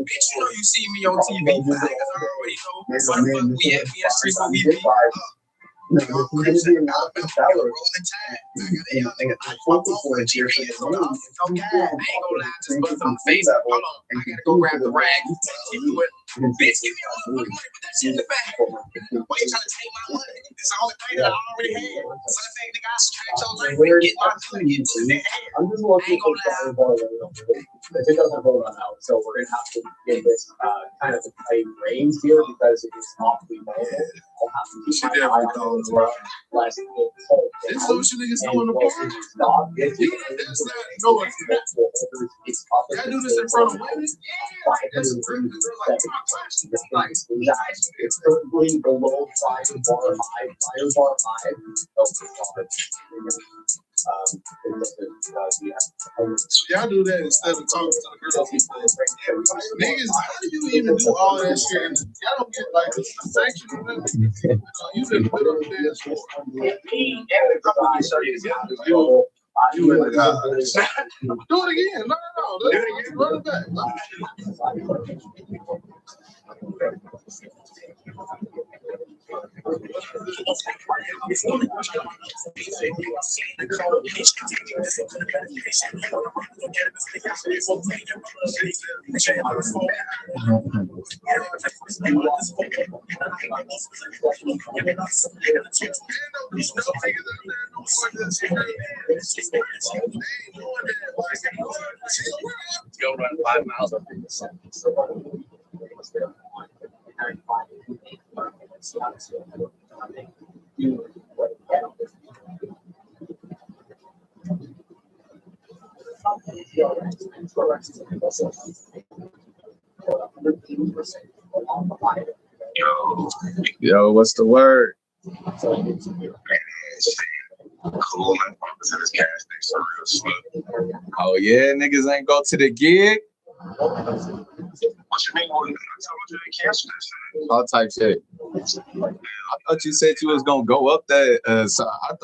Bitch, you know you see me on TV. Cause I already know. Where the fuck we at? Me and Street where we be. No, this is gonna be a massive seller. I got a focus on GPS. Hold on. I ain't gonna lie, just bust on the face. Hold on. I gotta go grab the rag. Bitch, give me all the money. Put that shit in the bag. Why you trying to take my money? It's the only thing that I already had. So I think nigga, I stretch your leg and get my money into that. I'm just looking for if it doesn't vote on out, so we're gonna have to get this kind of a range here because it is awfully mobile. We'll have to keep my eye on the less This social niggas doing the party. That's not no it's I do this in front of women. That's it's currently below fire bar 5. So y'all do that instead of talking to the girls. Niggas, how do you even do all that shit? Y'all don't get like a section or nothing. You just put on the dance floor. Do it again. No. Let's run it back. Go run 5 miles up in the sun. Yo, what's the word? Cool, man. To this gas station real slow. Oh yeah, niggas ain't go to the gig. What you mean? What? I told you they canceled this shit. All type shit. I thought you said you was gonna go up there. So I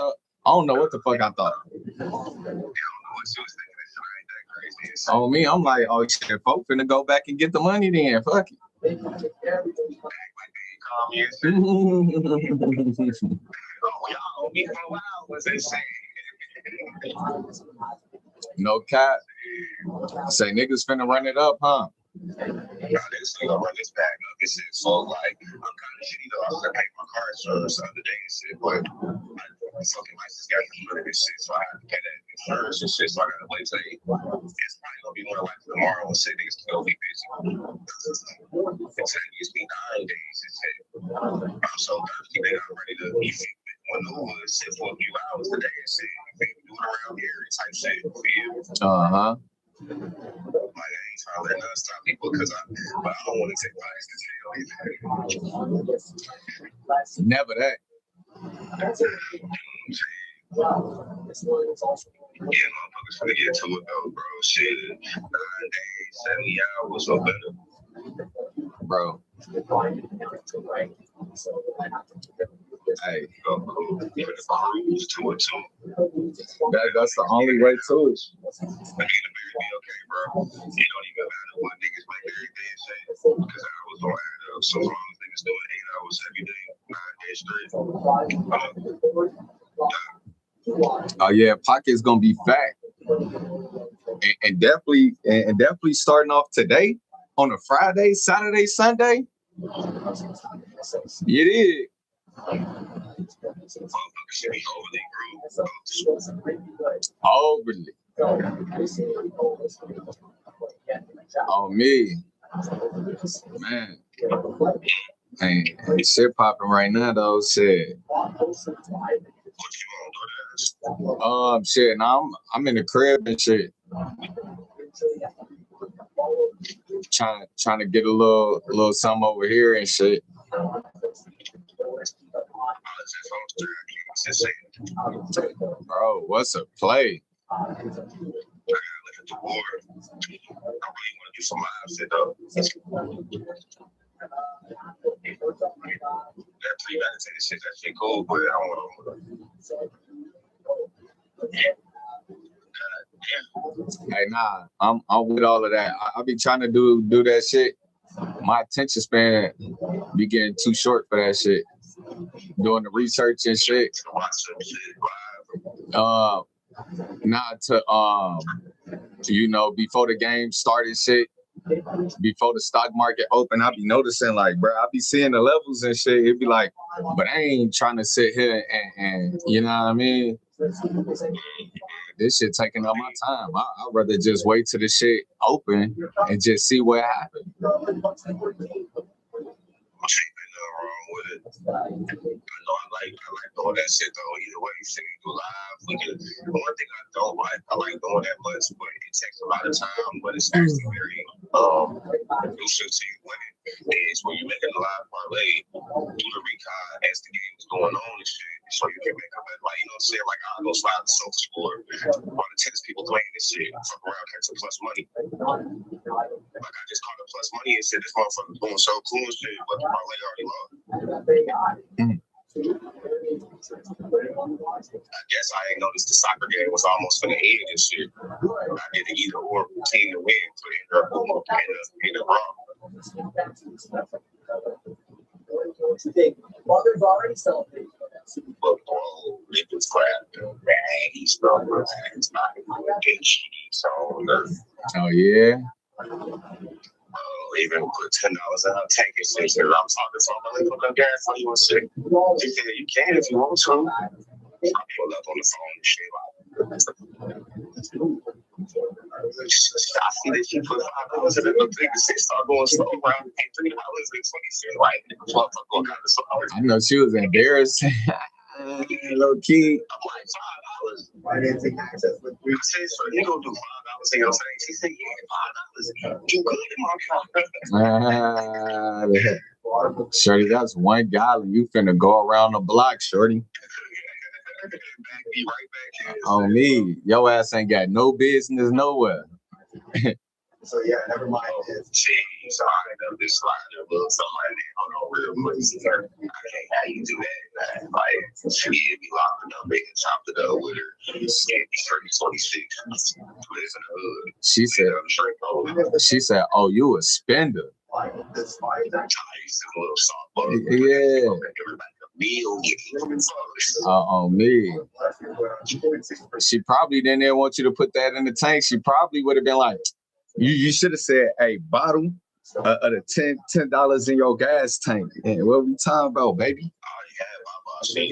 don't know what the fuck I thought. On me, I'm like, oh shit, folk finna go back and get the money then. Fuck it. No cap. Say niggas finna run it up, huh? This thing gonna run this back up. This shit so like I'm kind of shitty though. I was gonna pay my car insurance the other day and shit, but my fucking license got me this shit, so I have to pay that insurance and shit. So I gotta wait till it's probably gonna be more like tomorrow and shit. Niggas can go be busy. It's been 9 days and shit. I'm so thirsty that I'm ready to be fit when the wood shit for a few hours today and shit. Maybe do it around here type shit. Uh-huh. Like I ain't trying to let nothing stop people because I don't want to take lives to jail either. Never that. Yeah, motherfuckers finna get to it though, bro. Shit, 9 days, 70 hours, no better. Bro. Hey, cruise to it too. That's the only way to it. I mean, the beer be okay, bro. It don't even matter what niggas make everything say because I was on add up. So as long as niggas doing 8 hours every day, 9 days straight. Oh yeah, Pocket's gonna be fat, and definitely starting off today on a Friday, Saturday, Sunday. It is. Should be overly. Oh me, man. Hey, shit popping right now though. Shit. Shit. Now I'm in the crib and shit. Trying to get a little something over here and shit. Bro, what's a play? the war. I really want to do some live shit though. That premeditated shit, that shit cool, but I want to. Hey, nah, I'm with all of that. I be trying to do that shit. My attention span be getting too short for that shit. Doing the research and shit. Not to before the game started shit, before the stock market open, I be noticing like, bro, I be seeing the levels and shit. It be like, but I ain't trying to sit here and you know what I mean? This shit taking up my time. I'd rather just wait till the shit open and just see what happens. Wrong with it. I know I like doing that shit though. Either way, shit we do live. The one thing I don't like, I like doing that much, but it takes a lot of time. But it's actually very crucial to you winning. Is when you're making a live parlay, do the recon as the game is going on and shit. So you can make up like, you know what I'm saying? Like I'll go slide the sofa score. All the tennis people playing this shit. Fuck around, catch some plus money. Like I just caught a plus money and said this motherfucker's doing so cool and shit, but the parlay already lost. I guess I ain't noticed the soccer game was almost for the end and shit. I did an either or team to win for in the wrong. Mother's already celebrating. But bro, it was crap. Baggy stuff. It's not getting cheaty. So oh yeah. Even put $10 in her tank and shit. I'm talking to her, put no gas on you and shit. She said you can if you want to. I pull up on the phone and shit. I see that she put $5 in the thing and shit start going slow around $3.20. Like, I know she was embarrassed. Low key. I'm like, $5. I said, so you gonna do $5 in your thing? She said, yeah, $5. You good in my Shorty, that's $1. You finna go around the block, Shorty. On me, your ass ain't got no business nowhere. So yeah, never mind. So I end up just sliding a little something like that on no real place. I can't how you do that, man. Like she had me locked up, they chopped it up with her. She had me 26. Lives in the hood. She said, oh, you a spender. Yeah. On me. She probably didn't even want you to put that in the tank. She probably would have been like, you should have said, hey, bottle of the $10 in your gas tank. And what we talking about, baby? She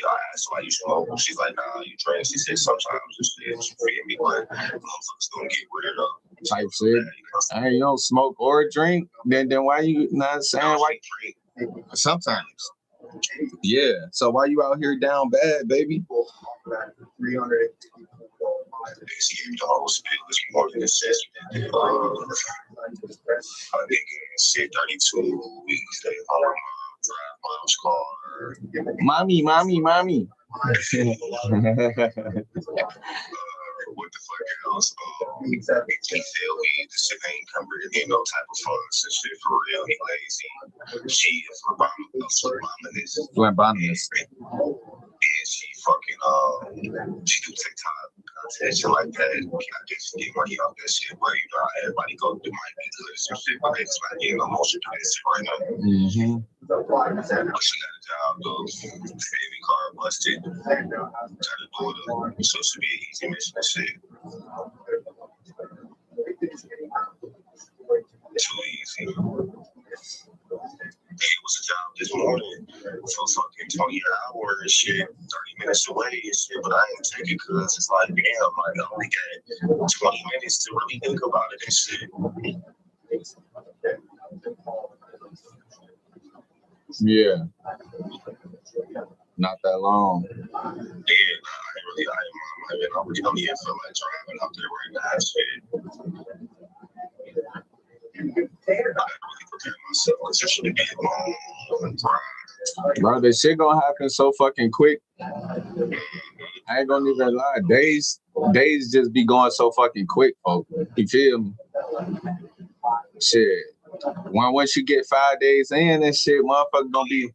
I asked why you smoke. She's like, nah, you drink. She said sometimes she forget me, but motherfuckers gonna get weird up. Type shit. Hey, you don't smoke or drink? Then why you not saying why you drink? Sometimes. Yeah. So why you out here down bad, baby? 300. She gave me the whole spiel. It's more than a assessment. I think shit 32 weeks. They home. Drive mom's car. Mommy. What the fuck else? He said the shit ain't come really no type of fun. This shit for real. He lazy. She is phlebotomist. And she fucking she do TikTok content shit like that. I guess she get money off that shit. Where you know everybody go do might be good and some shit, but it's not getting no motion to this shit right now. She got a job though. Baby car busted. Trying to do it. It's supposed to be an easy mission and shit. Too easy. It was a job this morning for fucking 20 hours and shit, 30 minutes away and shit, but I ain't take it because it's like, damn, like I only got 20 minutes to really think about it and shit. Yeah. Not that long. Yeah, I don't even feel like driving out there right now and shit. I really prepare myself because it should be a long drive. Bro, this shit gonna happen so fucking quick. I ain't gonna even lie. days just be going so fucking quick, folks. You feel me? Shit. Once you get 5 days in and shit, motherfucker gonna be,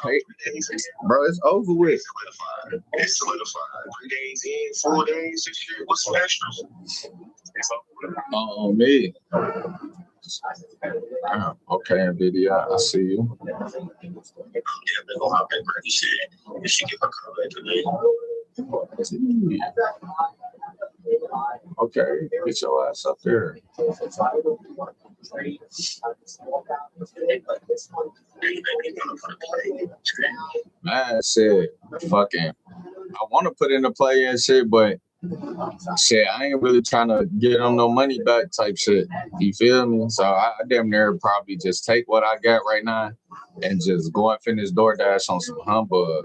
hey, bro, it's over with. It's solidified. 3 days in, 4 days, and shit. What's some extras? Oh, me. Okay, NVIDIA, I see you. Yeah, they're gonna hop in crazy shit. And she get her cover today. Okay, get your ass up there. Man, shit, fucking, I want to put in a play and shit, but shit, I ain't really trying to get them no money back type shit. You feel me? So I damn near probably just take what I got right now and just go and finish DoorDash on some humbug.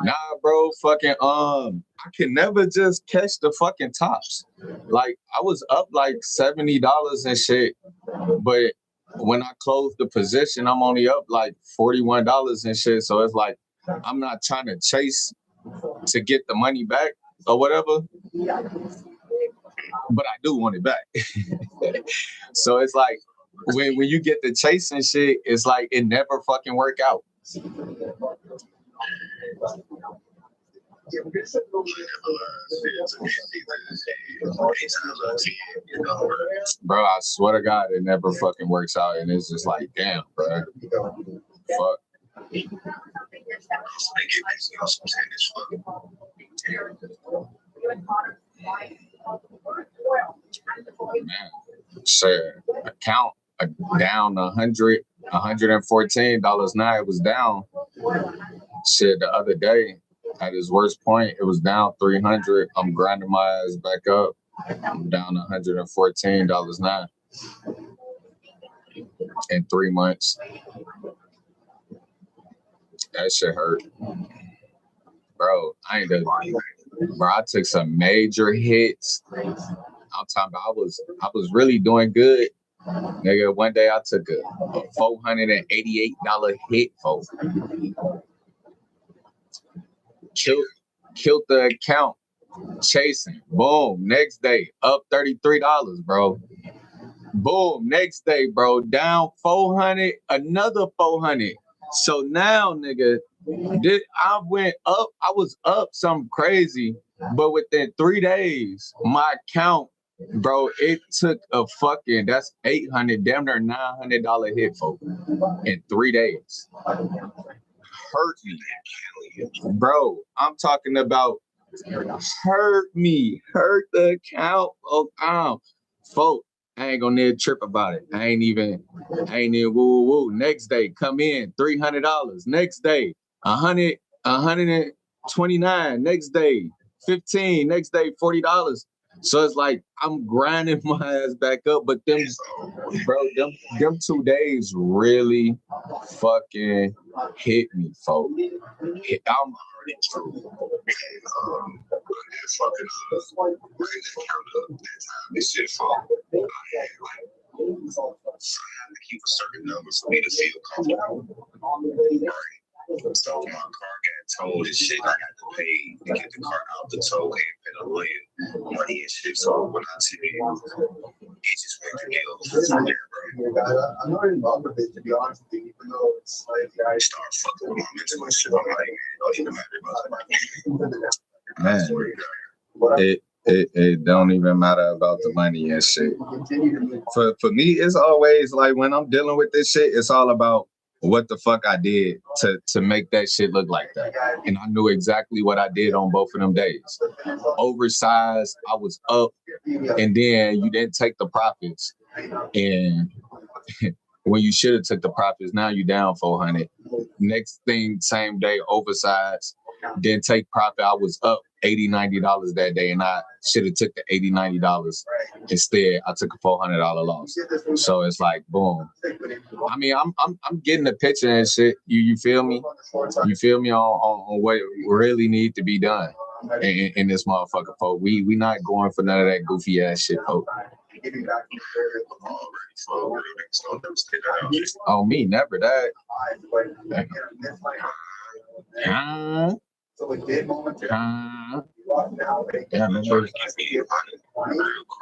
Nah, bro, fucking I can never just catch the fucking tops. Like I was up like $70 and shit, but when I closed the position, I'm only up like $41 and shit. So it's like I'm not trying to chase to get the money back or whatever, but I do want it back. So it's like when you get the chase and shit, it's like it never fucking work out. Bro, I swear to God, it never fucking works out, and it's just like, damn, bro, fuck. Man, shit, account down $114 now. It was down. Shit, the other day at its worst point, it was down 300. I'm grinding my ass back up. I'm down $114 now in 3 months. That shit hurt, bro. Bro, I took some major hits. I'm talking about I was really doing good. Nigga, one day I took a $488 hit, folks. Killed the account chasing. Boom. Next day, up $33, bro. Boom. Next day, bro, down 400, another 400. So now, nigga, I went up. I was up something crazy, but within 3 days, my account, bro, it took a fucking, that's $800, damn near $900 hit, folks, in 3 days. Hurt me, bro. I'm talking about hurt me, hurt the account. Oh, folks, I ain't gonna need to trip about it. I ain't even woo. Next day, come in $300. Next day, 129. Next day, 15. Next day, $40. So it's like I'm grinding my ass back up, but them 2 days really fucking hit me, folks. I'm this shit fall. I have to keep a certain number for me to feel comfortable. So my car got towed and shit. I had to pay to get the car out the tow and pay the lawyer money and shit. So when I tell you, it just went to hell from there, bro. I'm not in love with it, to be honest with you, even though it's like I start fucking with my mental and shit. I'm like, man, don't even matter about man. It don't even matter about the money and shit. For me, it's always like when I'm dealing with this shit, it's all about what the fuck I did to make that shit look like that. And I knew exactly what I did on both of them days. Oversized, I was up, and then you didn't take the profits. And when you should have took the profits, now you down 400. Next thing, same day, oversized, didn't take profit. I was up $80, $90 that day, and I should have took the $80, $90. Instead, I took a $400 loss. So it's like, boom. I mean, I'm getting the picture and shit. You feel me? You feel me on what really need to be done in this motherfucker, folks. We not going for none of that goofy ass shit, folks. Oh, me, never that. So it did momentarily. Now they Yeah, no worries.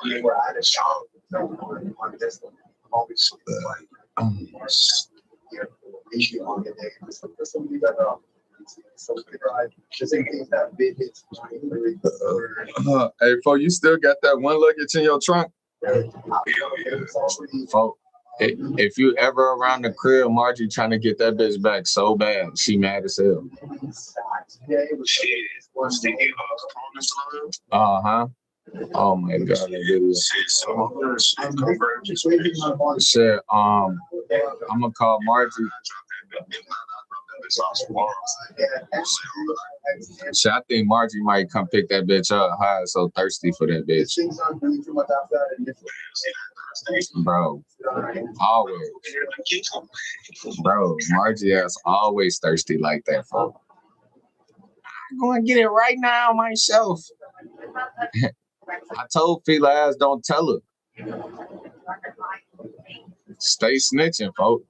they were at a shop on this one. Obviously, on the day. Somebody that just in case that bid hits. Hey, Fo, you still got that one luggage in your trunk? Fo, if you ever around the crib, Margie trying to get that bitch back so bad, she mad as hell. Uh-huh. Oh my god, that video. Shit, I'm gonna call Margie. Shit, I think Margie might come pick that bitch up. Her ass so thirsty for that bitch. Bro, always. Bro, Margie ass always thirsty like that, folks. I'm gonna get it right now myself. I told Fila ass don't tell her. Stay snitching, folks.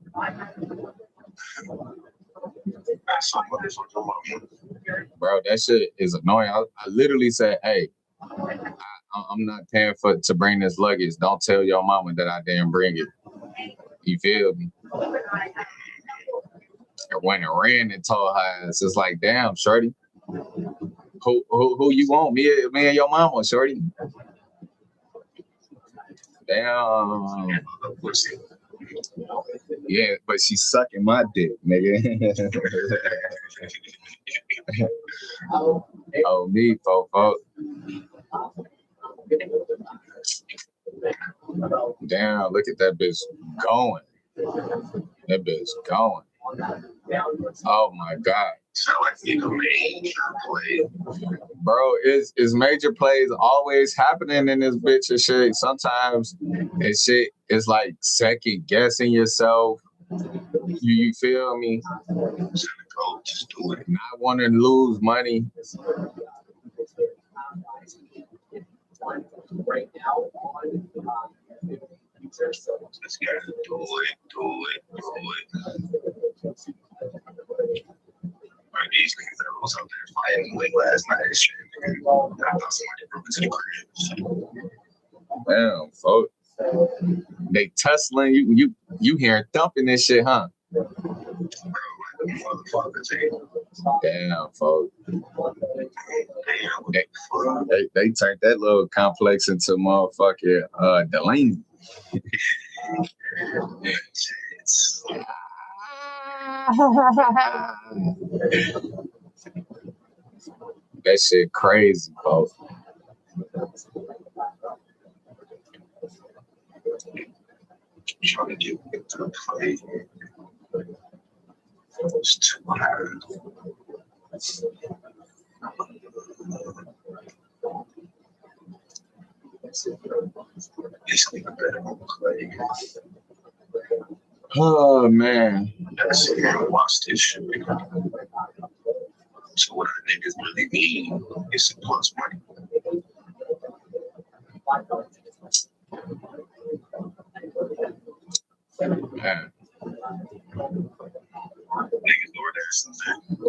Bro, that shit is annoying. I literally said, hey, I'm not paying to bring this luggage. Don't tell your mama that I didn't bring it. You feel me? And when it ran and told her ass, it's like, damn, shorty. Who you want? Me and your mama, shorty. Damn. Yeah, but she's sucking my dick, nigga. Oh, me, folks. Damn, look at that bitch going. That bitch going. Oh my god. Bro, is major plays always happening in this bitch and shit? Sometimes and shit is like second guessing yourself. You feel me? Not wanting to lose money. Right now just gotta do it. These niggas that was out there fighting late last night and shit. I thought somebody broke into the crib. Damn, folks. They tussling you hearing thumping this shit, huh? Damn, folks. They turned that little complex into motherfucking Delaney. That shit crazy, folks. Trying to get into the play. It's too hard. Oh man. I sit here and watch this shit. So what our niggas really need is some plus money. Man.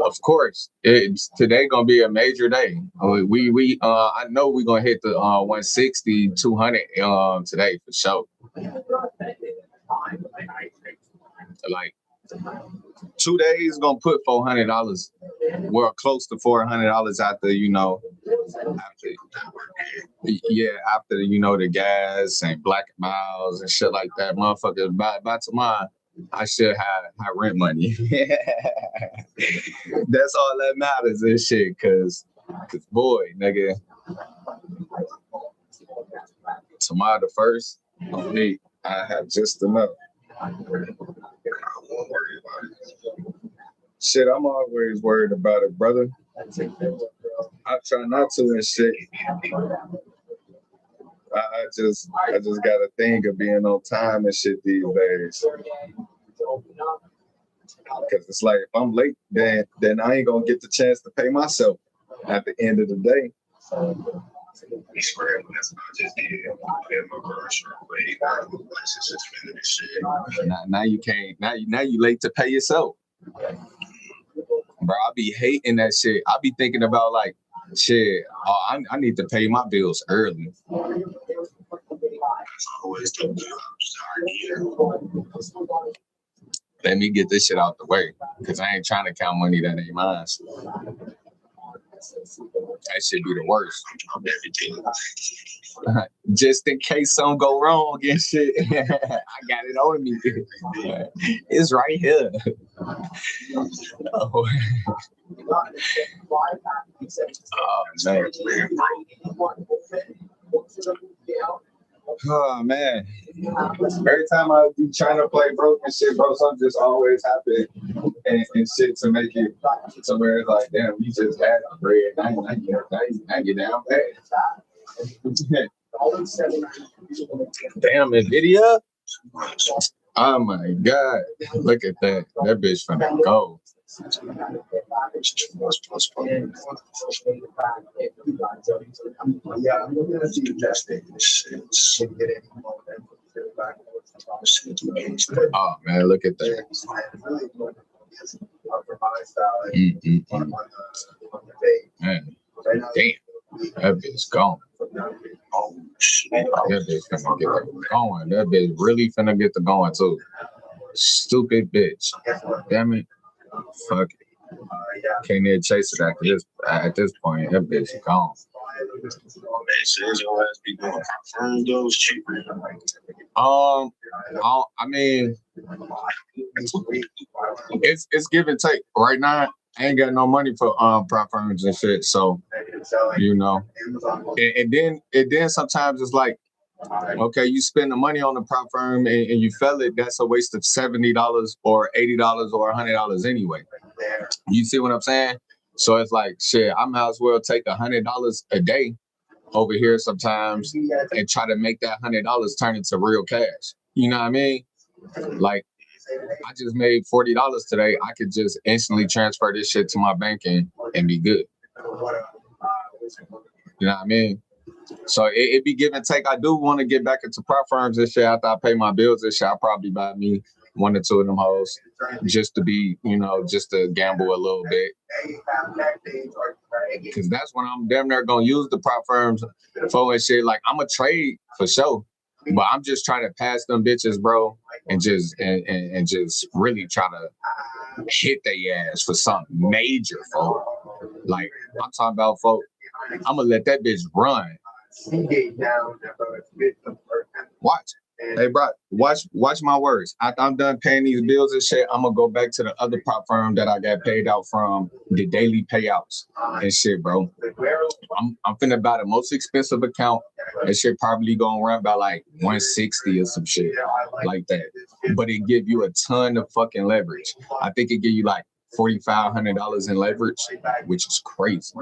Of course, it's today gonna be a major day. I know we're gonna hit the 160, 200 today for sure. Like 2 days gonna put $400. We're close to $400 after after the gas and black miles and shit like that. Motherfuckers by tomorrow. I should have rent money. That's all that matters and shit, cause boy, nigga, tomorrow the 1st, on me, I have just enough. I won't worry about it. Shit, I'm always worried about it, brother. I try not to and shit. I just got a thing of being on time and shit these days. Because it's like if I'm late, then I ain't gonna get the chance to pay myself at the end of the day. Now you can't. Now you late to pay yourself. Bro, I be hating that shit. I be thinking about like, shit, I need to pay my bills early. Let me get this shit out the way, because I ain't trying to count money that ain't mine. That should be the worst. Just in case something go wrong and shit. I got it on me. It's right here. Oh, man. Oh, man. Every time I be trying to play broke and shit, bro, something just always happen and shit to make it to where it's like, damn, you just had a bread. I get down bad. Damn, NVIDIA? Oh my God. Look at that. That bitch finna go. Oh man, look at that. Man, damn. That bitch gone. Oh shit. That bitch finna get the going. That bitch really finna get the going too. Stupid bitch. Damn it. Fuck it. Can't even chase it at this point. That bitch gone. I mean, it's give and take. Right now, I ain't got no money for prop firms and shit. So, you know, and then sometimes it's like, okay, you spend the money on the prop firm and you fell it. That's a waste of $70 or $80 or $100 anyway. You see what I'm saying? So it's like, shit, I might as well take $100 a day over here sometimes and try to make that $100 turn into real cash. You know what I mean? Like, I just made $40 today. I could just instantly transfer this shit to my bank and be good. You know what I mean? So it be give and take. I do want to get back into prop firms and shit after I pay my bills and shit. I'll probably buy me 1 or 2 of them hoes just to be, you know, just to gamble a little bit. Because that's when I'm damn near going to use the prop firms for and shit. Like, I'm a trade for sure. But I'm just trying to pass them bitches, bro, and just really try to hit their ass for something major, folk. Like, I'm talking about, folk, I'm going to let that bitch run. Watch. Hey, bro, watch my words. After I'm done paying these bills and shit, I'm gonna go back to the other prop firm that I got paid out from, the daily payouts and shit, bro. I'm finna buy the most expensive account. That shit probably gonna run about like 160 or some shit like that. But it give you a ton of fucking leverage. I think it give you like $4,500 in leverage, which is crazy.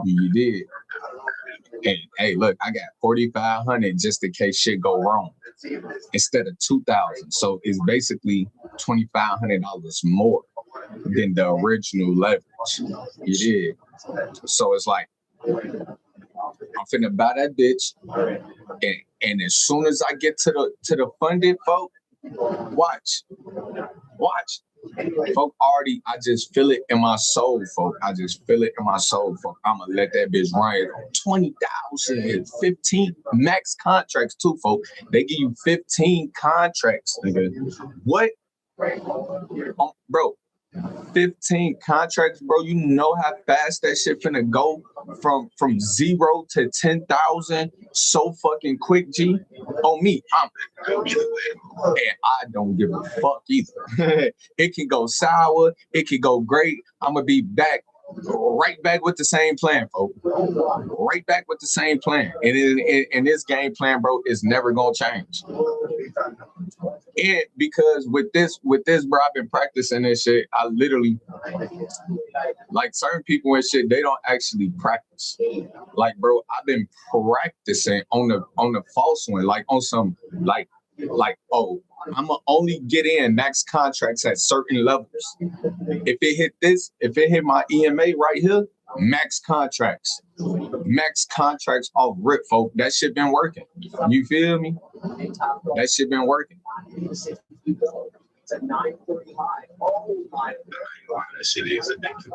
You did. And hey, look, I got 4,500 just in case shit go wrong instead of 2,000. So it's basically $2,500 more than the original leverage. You did. So it's like, I'm finna buy that bitch, and as soon as I get to the funded folk, watch. Folk already, I just feel it in my soul, folk. I just feel it in my soul, folk. I'm gonna let that bitch run it on 20,000, 15 max contracts too, folk. They give you 15 contracts, nigga. What? Bro, 15 contracts, bro. You know how fast that shit finna go from 0 to 10,000 so fucking quick, G. On me, and I don't give a fuck either. It can go sour, it can go great. I'm gonna be right back with the same plan, folks. Right back with the same plan. And this game plan, bro, is never gonna change. And because with this, bro, I've been practicing this shit. I literally, like, certain people and shit, they don't actually practice. Like, bro, I've been practicing on the false one, like on some like, oh, I'm gonna only get in max contracts at certain levels. If it hit my EMA right here, max contracts off rip, folk. That shit been working. You feel me? That shit been working. It's a 9:30 high. Oh my. That shit is addictive,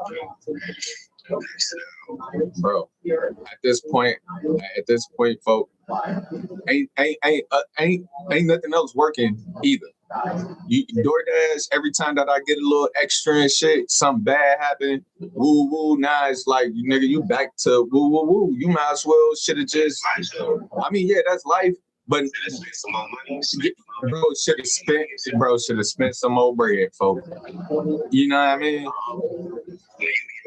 bro. At this point, folk, ain't nothing else working either. You DoorDash, every time that I get a little extra and shit, something bad happen, woo woo. Now it's like, nigga, you back to woo woo woo. You might as well should have just. I mean, yeah, that's life. But some more money. Bro should have spent some more bread, folks. You know what I mean?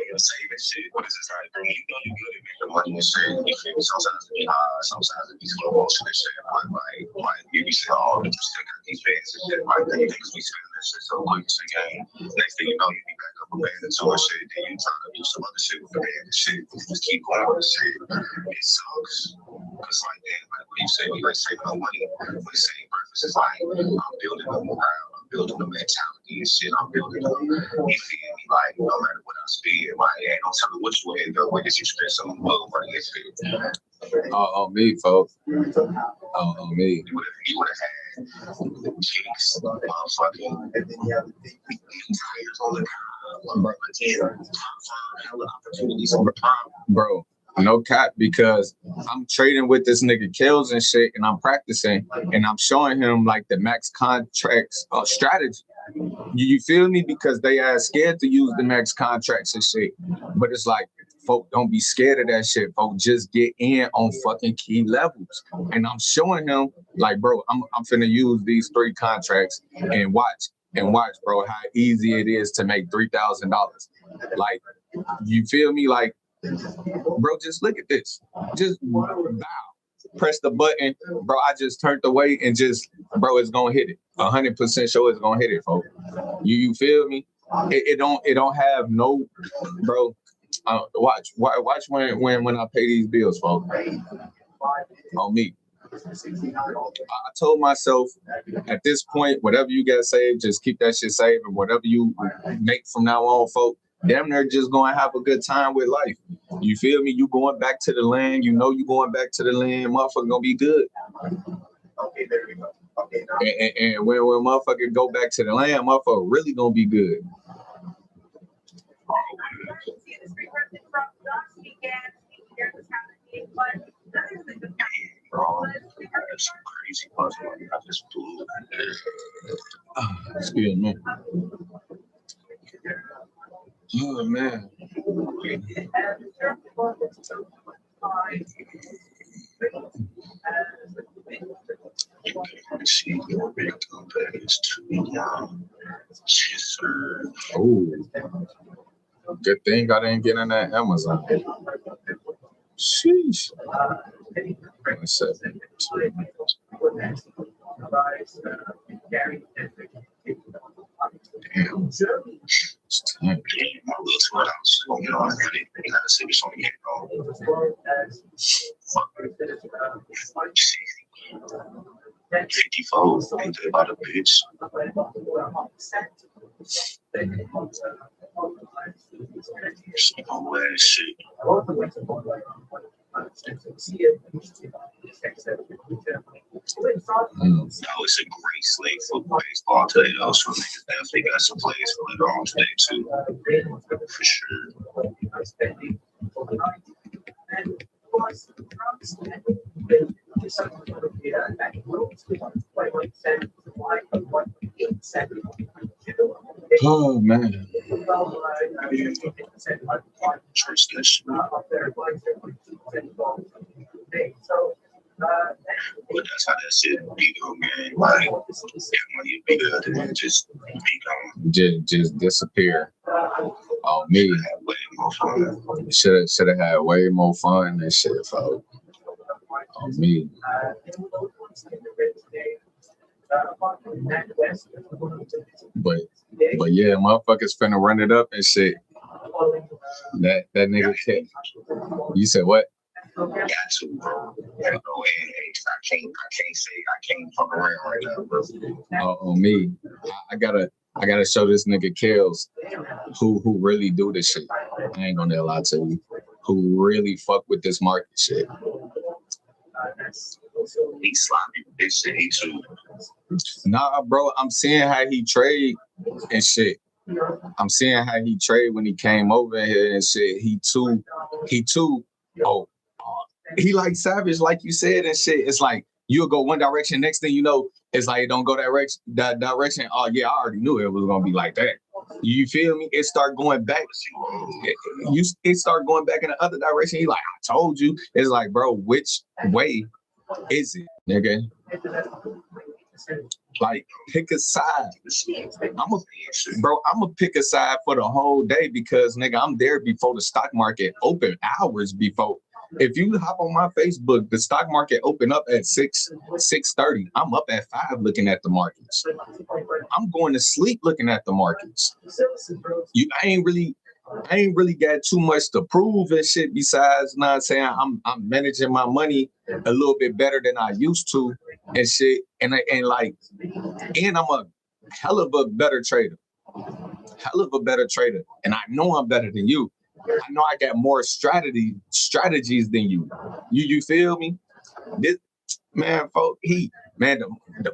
You're saving shit. What is this like, bro? You know you good at making money and shit. You feel me? Sometimes it be hard, sometimes it be slow motion and shit. Like you be saying, oh, you still got these fans and shit. Like they niggas be spending that shit so quick to the game. Next thing you know, you be back up a band and tour shit. Then you trying to do some other shit with the band and shit. Just keep going with the shit. It sucks. Cause like that, like what you say, we like saving no money. But the same purpose is like I'm building up morale. Building the mentality and shit. I'm building up. You feel me? Like no matter what I spend, like ain't no telling which way it go. Where did you spend some money right here? Oh, me, folks. Oh, me. You would have had chicks, motherfucking tires on the bro. No cap, because I'm trading with this nigga Kills and shit, and I'm practicing, and I'm showing him like the max contracts strategy. You feel me? Because they are scared to use the max contracts and shit. But it's like, folk, don't be scared of that shit, folk. Just get in on fucking key levels. And I'm showing him, like, bro, I'm finna use these 3 contracts and watch, bro, how easy it is to make $3,000. Like, you feel me? Like, bro, just look at this. Just bow. Press the button, bro. I just turned away and just, bro, it's gonna hit it. 100% sure it's gonna hit it, folks. You feel me? It don't have no, bro. Watch when I pay these bills, folks. On me. I told myself at this point, whatever you got saved, just keep that shit saved, and whatever you make from now on, folks, damn near just going to have a good time with life. You feel me? You going back to the land, you know you going back to the land, motherfucker gonna be good. Okay, there we go. Okay, now. And when motherfucker go back to the land, motherfucker really gonna be good. Bro, that's some crazy puzzle. I just blew Excuse me. Oh man. See your big company is too young. Yes, sir. Oh, good thing I didn't get in that Amazon. Sheesh. 1 second. Damn. It's time. My little $2, you know, I gotta see what's on the game. Fuck. 54, ain't that about a bitch? Some old ass shit. That was a great slate for baseball today, though. So niggas definitely got some plays for later on today, too. For sure. Oh man. Trust that shit. But that's how that shit be going, man. Like, if money be good, then just be gone. Just disappear. Oh, me. Way more fun. Should have had way more fun and shit, folks. Oh, me. But yeah, motherfuckers finna run it up and shit. That nigga kept. You said what? Got to, bro. I can't say I can't fuck around right now, bro. Oh, me. I gotta show this nigga Kills who really do this shit. I ain't gonna lie to you. Who really fuck with this market shit. He sloppy with this shit, he too. Nah, bro, I'm seeing how he trade and shit. I'm seeing how he trade when he came over here and shit. He too, oh, he like savage, like you said and shit. It's like you'll go one direction, next thing you know, it's like it don't go that direction. Oh yeah, I already knew it was gonna be like that. You feel me? It start going back. It start going back in the other direction. He like, I told you. It's like, bro, which way is it, nigga? Like, pick a side. I'm gonna pick a side for the whole day because, nigga, I'm there before the stock market open, hours before. If you hop on my Facebook, the stock market open up at 6:30. I'm up at 5 looking at the markets. I'm going to sleep looking at the markets. I ain't really got too much to prove and shit besides not saying I'm managing my money a little bit better than I used to and shit. And I'm a hell of a better trader. And I know I'm better than you. I know I got more strategies than you. You feel me? This man, folks, the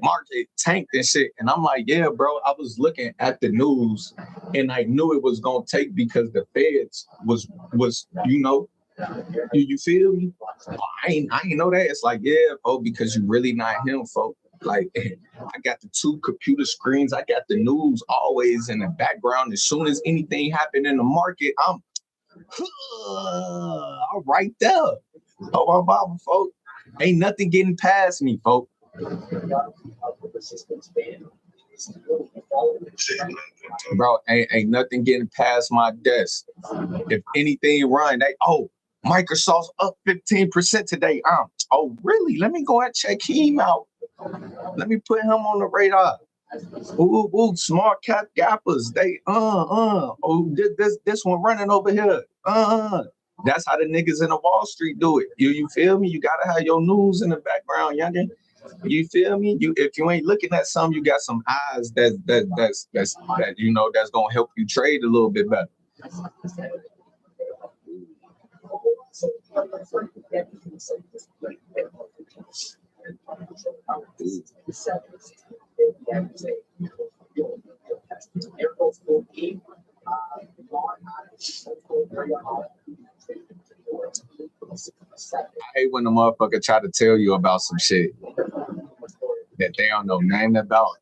market tanked and shit. And I'm like, yeah, bro, I was looking at the news and I knew it was gonna take because the feds was you feel me? I ain't know that. It's like, yeah, folks, because you really not him, folks. Like, I got the 2 computer screens. I got the news always in the background. As soon as anything happened in the market, I'm right there. Oh, my mama, folks. Ain't nothing getting past me, folks. Bro, ain't nothing getting past my desk. If anything run, Microsoft's up 15% today. Oh, really? Let me go and check him out. Let me put him on the radar. Ooh, small cap gappers. They this one running over here. That's how the niggas in the Wall Street do it. You feel me? You gotta have your news in the background, youngin. You feel me? If you ain't looking at some, you got some eyes that's gonna help you trade a little bit better. I hate when the motherfucker try to tell you about some shit that they don't know nothing about.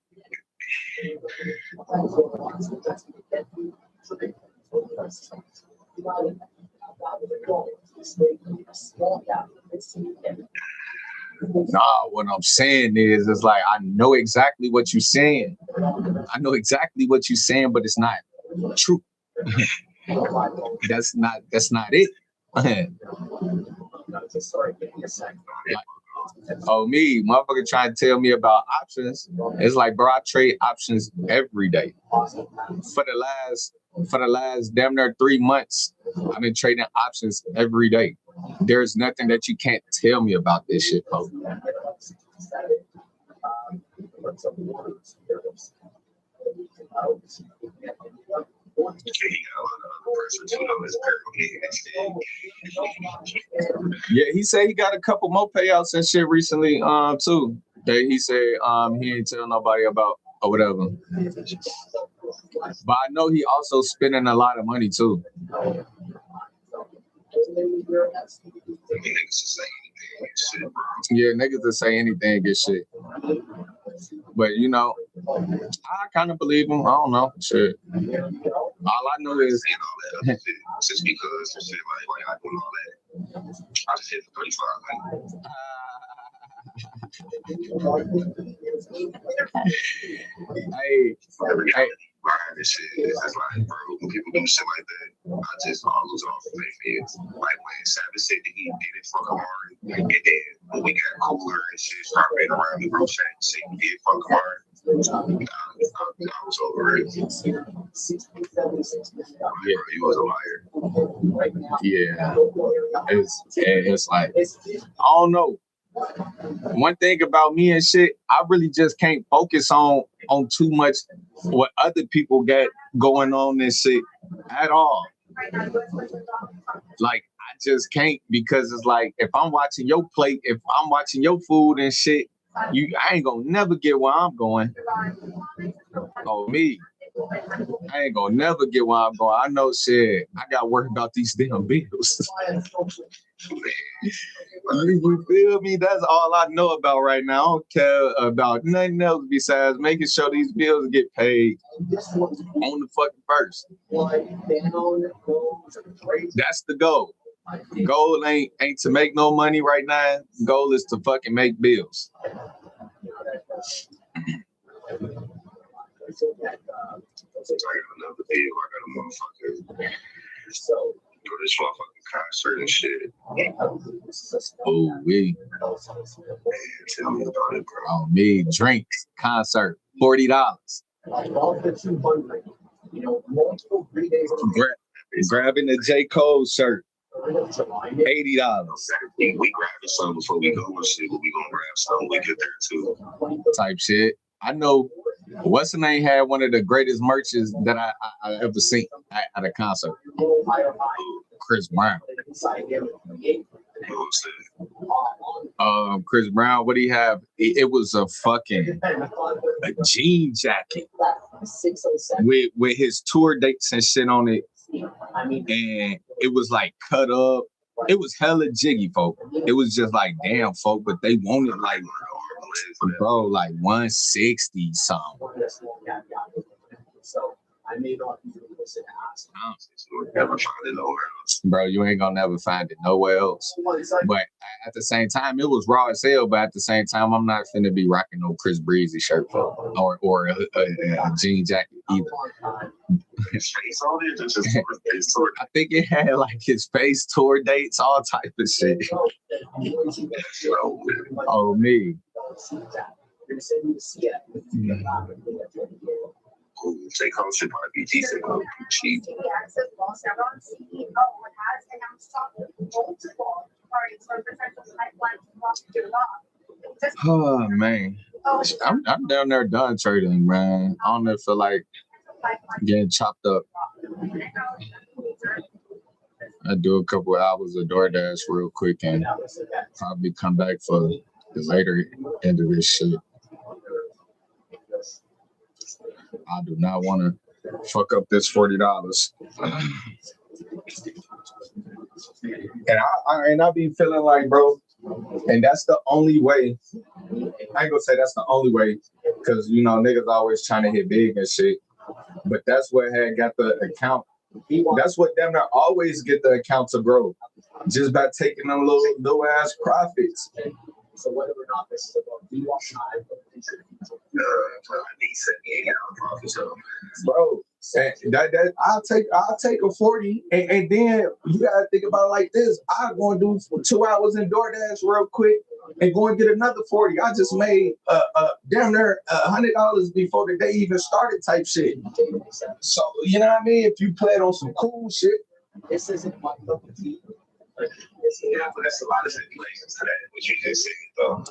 Nah, what I'm saying is, it's like, I know exactly what you're saying. But it's not true. That's not it. Oh, me, motherfucker trying to tell me about options. It's like, bro, I trade options every day. For the last damn near 3 months, I've been trading options every day. There's nothing that you can't tell me about this shit, bro. Yeah, he said he got a couple more payouts and shit recently, too. That he said he ain't tell nobody about or whatever. But I know he also spending a lot of money too. Yeah, niggas will say anything and get shit. But I kind of believe him. I don't know. Shit. All I know is just because shit like I doing all that. I just hit for 35. Hey. Behind this shit, it's just like, bro, when people do shit like that, I just lose off of their feds. Like when Savage said that he did it for Kamari, and then when we got cooler and shit, start being around the group chat and shit, he did for Kamari. I was over it. Yeah, he was a liar. Yeah, it's like, I don't know. One thing about me and shit, I really just can't focus on too much what other people got going on and shit at all. Like, I just can't, because it's like, if I'm watching your plate, if I'm watching your food and shit, I ain't gonna never get where I'm going. Oh, me. I ain't gonna never get where I'm going. I know shit. I gotta worry about these damn bills. You feel me? That's all I know about right now. I don't care about nothing else besides making sure these bills get paid on the fucking first. That's the goal. Goal ain't to make no money right now. Goal is to fucking make bills. Another deal. I got a motherfucker. So do this motherfucking concert and shit. Oh, we. Tell me about it, bro. Oh, me. Drinks. Concert. $40. Grabbing the J. Cole shirt. $80. We grabbing something before we go and shit, but we gonna grab something when we get there too. Type shit. I know what's the name had one of the greatest merches that I ever seen at a concert. Chris Brown. Chris Brown, what do you have? It was a fucking jean jacket with his tour dates and shit on it. And it was like cut up. It was hella jiggy, folk. It was just like, damn, folk, but they wanted like, bro, like 160 something. So I made all these never find it nowhere else. Bro, you ain't gonna never find it nowhere else. But at the same time, it was raw as hell. But at the same time, I'm not finna be rocking no Chris Breezy shirt or a jean jacket either. I think it had like his face, tour dates, all type of shit. Oh, me. Take home should probably be decent, cheap. Oh man, I'm down there done trading, man. I don't feel like getting chopped up. I do a couple of hours of DoorDash real quick and probably come back for the later end of this shit. I do not want to fuck up this $40. And I be feeling like, bro, and that's the only way. I ain't gonna say that's the only way, because you know niggas always trying to hit big and shit. But that's what had got the account. That's what them that always get the account to grow, just by taking them little ass profits. So whether or not this is about time, bro, that I'll take a 40, and then you gotta think about it like this. I'm going to do 2 hours in DoorDash real quick and go and get another 40. I just made damn near $100 before the day even started type shit. So you know what I mean? If you play it on some cool shit, this isn't my cup of tea. Yeah, but that's a lot of stipulations to that. What you just said, though.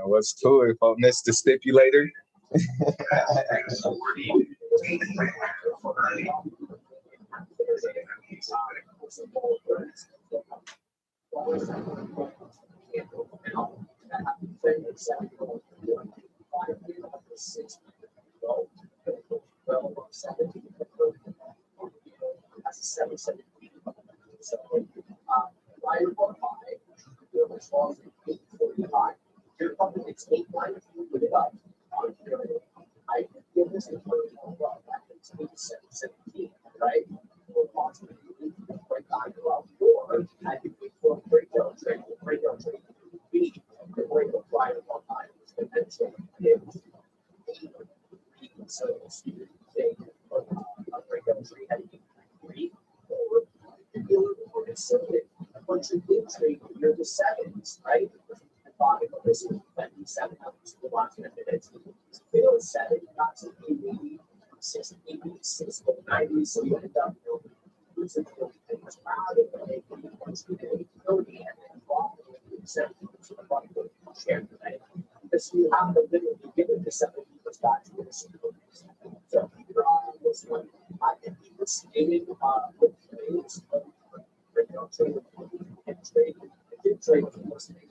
What's cool if I missed the stipulator? You're the sevens, right? This is 7 not to 80, 60, 86, 90, so you end up losing things around it, but once you get 30 and then fall, 70% share today. Because you have to literally give it to 70 back to the so you're on this one. I think he was stating with trades, trade and trade. It did trade with most of the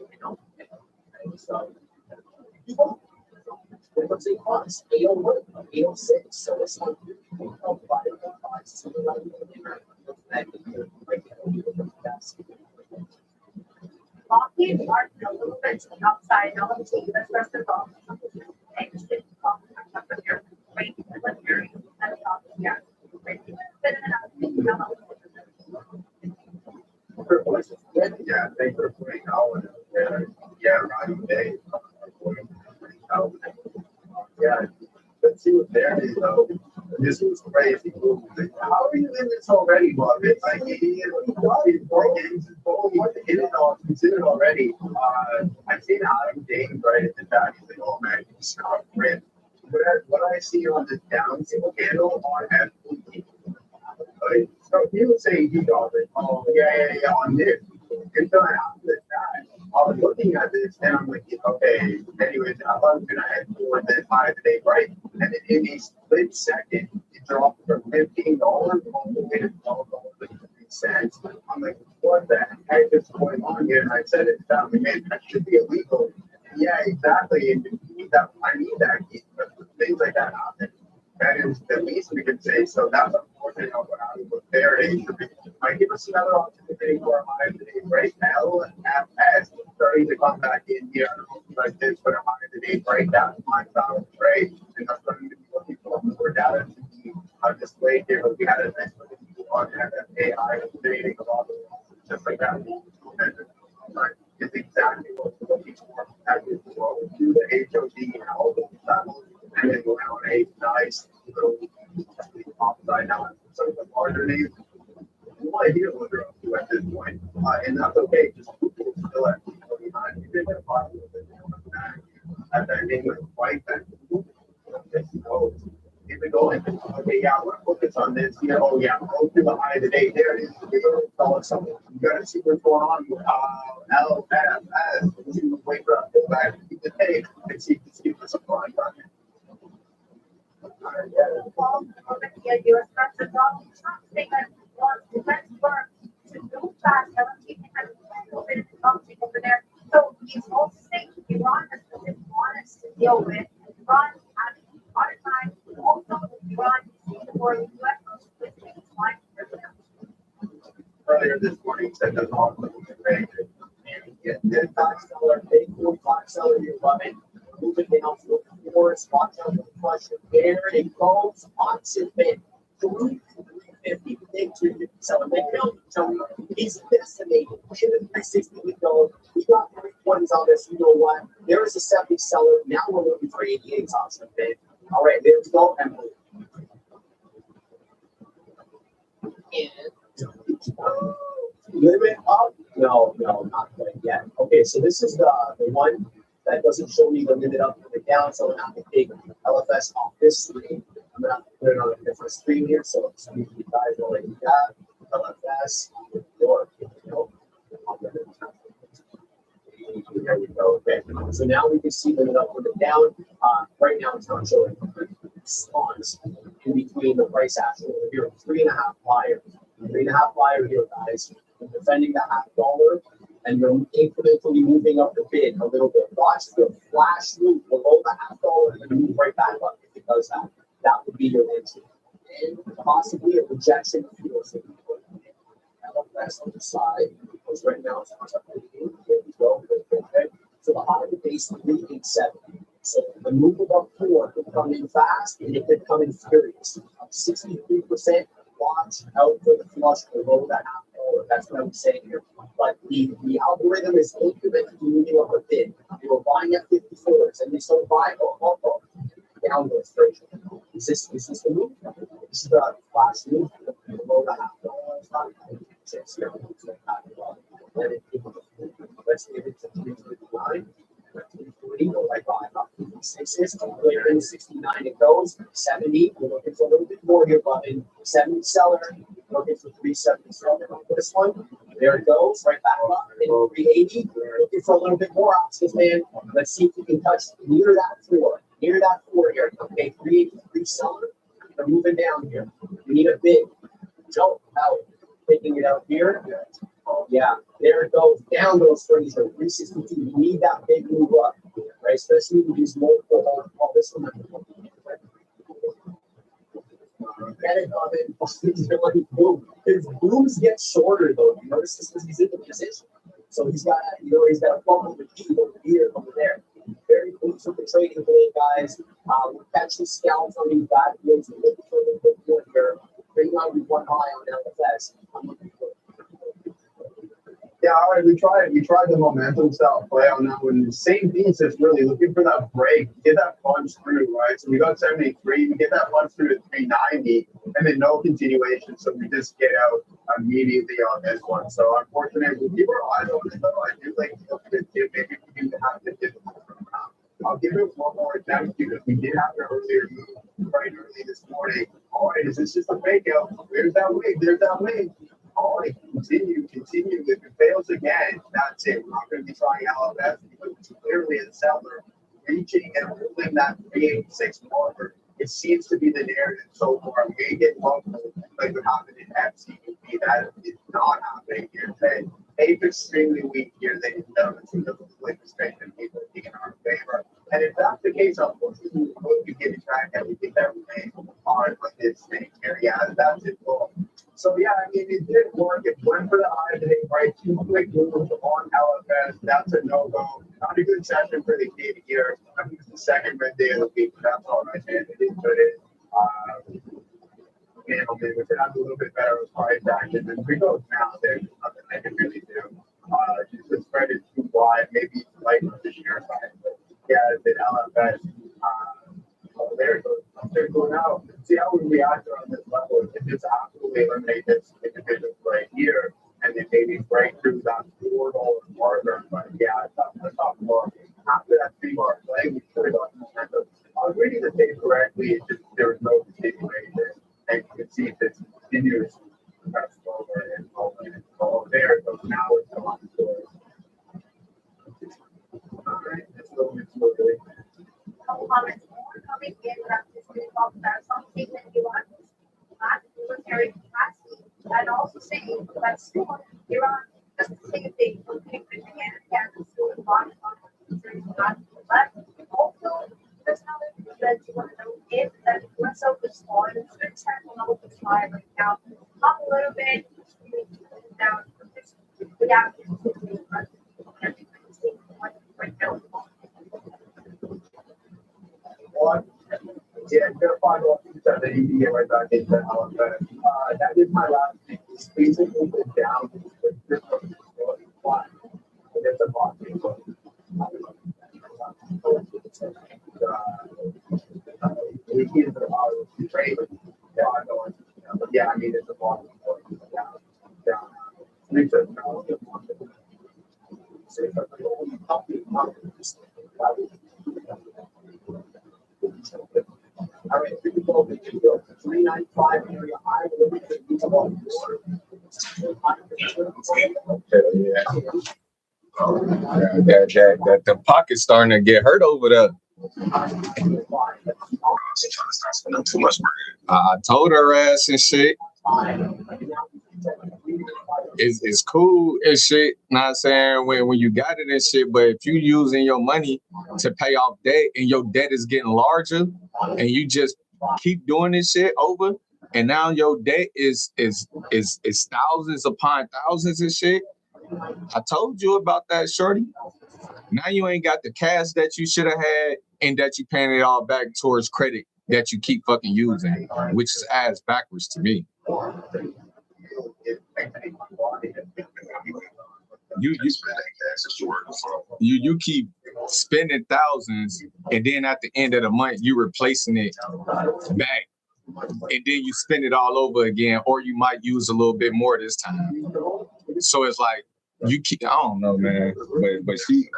so You won't. What's it cost? 801, 806. So it's like something like Lockheed Martin a little bit to the outside, now let's see, that's the problem. Yeah, thanks for putting out. Yeah, right. Day. Yeah, let's see what there is though. This was crazy. How are you in this already, Bob? It's like it's considered already. I've seen Adam James right at the back. He's like, oh man, he's Scott Brand. What I see on this down single handle on FPT. So he would say he got it. Oh yeah, on this. And so after that, I was looking at this and I'm like, okay, anyways, I was gonna head toward the 5 day break. And then in a split second, it dropped from $15 all the way to $12.50. I'm like, what the heck is going on here? And I said it down, man, that should be illegal. Yeah, exactly. And you need that, I need that. Things like that happen. That is the least we can say. So that's unfortunate how I was there. Might give us another opportunity for a high today break. LFS starting to come back in here. Like this, but a high today break down $5 trade. And that's what we're going to be looking for more data to be displayed here. We had a nice look on AI creating a lot of just like that. It's exactly what we're looking for. We'll do the HOD and all those levels. And then go down a nice little upside down. So the larger names, you want to hear what they're up to at this point. And that's okay. Just Google still at 29. You did that 5 at that name was quite that. Keep it going. Okay, yeah, we're focused on this here. Oh, yeah, go to the high of the day. There it is. Tell us something. You got to see what's going on with LFS. You wait for a pull back, keep the tape, and see if there's a fun on it. So he's also saying Iran has been honest to deal with. Iran has a lot of time. Also, Iran is for the U.S. Earlier this morning, he said that all the the $5 pay, $45 you're loving. Moving down to the forest, watch out for the question. There it goes. Oxen bid 350. Big 350 seller. They killed each other. He's decimated. In the 360 we go. We got 320s on this. You know what? There is a 70 seller. Now we're looking for 88 oxen bid. All right, there we go. Emily. And limit up? No, not quite yet. Okay, so this is the one that doesn't show me the limit up and the down, so I'm going to take LFS off this screen. I'm going to have to put it on a different screen here, so you guys already got LFS. There we go. Okay, so now we can see limit up and down. Right now it's not showing response in between the price action over here. 3.5 buyer. 3.5 buyer here, guys. I'm defending the $0.50. And you're incrementally moving up the bid a little bit. Watch the flash move below the $0.50 and move right back up if it does that. That would be your entry. And possibly a rejection of yours. LFS on the side, because right now it's not up to okay. So the high of the base 387. So the move above 4 could come in fast and it could come in furious. 63%. Watch out for the flush below that $0.50. That's what I'm saying here. But the algorithm is incrementally moving up a bit. They were buying at 54s and they started buying down those fraction. Is this the move? This is the flash move below the $0.50. Let's give it to 359. 69 it goes. 70, we're looking for a little bit more here, button. 70 seller, looking for 370 seller on this one. There it goes, right back up. And 380, looking for a little bit more options, man. Let's see if we can touch near that 4. Near that 4 here. Okay, 383 seller. We're moving down here. We need a big jump out. Taking it out here. Yeah, there it goes. Down goes Fraser. 362. You need that big move up, right? Especially with these multiple holds. Oh, this one. Get it, Bobby. Boom. His booms get shorter though. You notice this because he's in the position. So he's got, he's got a problem with the over here, over there. Very close with the trading today, guys. We're catching scalps on these bad deals. We're looking for the good one here. Bring on one high on LFS. I'm looking for. Yeah, all right, we tried the momentum style play on that one. Same thesis, really looking for that break, get that punch through, right? So we got 73, we get that punch through to 390, and then no continuation. So we just get out immediately on this one. So unfortunately, we keep our eyes on it though. I do like maybe we do have to get I'll give it one more attempt because we did have an earlier move right early this morning. All right, is this just a fake out? There's that wig, there's that wig. All right, continue. If it fails again, that's it. We're not going to be trying LFS because it's clearly a seller reaching and holding that 386 marker. It seems to be the narrative so far. We get local like what happened in FCUP. That is not happening here today. They've extremely weak here. They look like the strength of people being in our favor. And if that's the case, unfortunately, we'll be giving back everything that remains on like this thing here. Yeah, that's it. Cool. So yeah, I mean, it did work. It went for the high today, right? 2 quick moves on LFS. That's a no-go. Not a good session for the kid here. I think it's the second red day of the week, but that's all right, man. It is what it is. We could have a little bit better with price action. And we go now, there's nothing I can really do. Just the spread is too wide. Maybe it's like the share side. But yeah, the LFS. There it goes. There going out. See how we react on this level. If it's absolutely eliminate this individual right here, and then maybe break through that $4 marker. But yeah, that's not more. After that 3 bar play, we should have gotten momentum. I was reading the tape correctly. It's just there was no continuation, and you can see this continuous kind of slower and slower. There it goes. Now it's on the floor. All right, it's a little bit slowly. Couple comments coming in about this new talk about some statement you want not military capacity and also saying that still Iran does the same thing for people in Afghanistan still in not left. Also, there's another that you want to know if that US focus on the technical supply right now up a little bit down without right now. One, yeah, I'm gonna find off that you can get right back into LFS. That is my last thing. It's basically the down. There's a box. Yeah, I mean it's a box. Down. All right, 395 area high. The pocket's starting to get hurt over there. Too much. I told her ass and shit. It's cool and shit. Not saying when you got it and shit, but if you using your money to pay off debt and your debt is getting larger, and you just keep doing this shit over, and now your debt is thousands upon thousands and shit. I told you about that, shorty. Now you ain't got the cash that you should have had, and that you paying it all back towards credit that you keep fucking using, which is ass backwards to me. You keep spending thousands, and then at the end of the month you replacing it back, and then you spend it all over again, or you might use a little bit more this time. So it's like you keep. I don't know, man, but she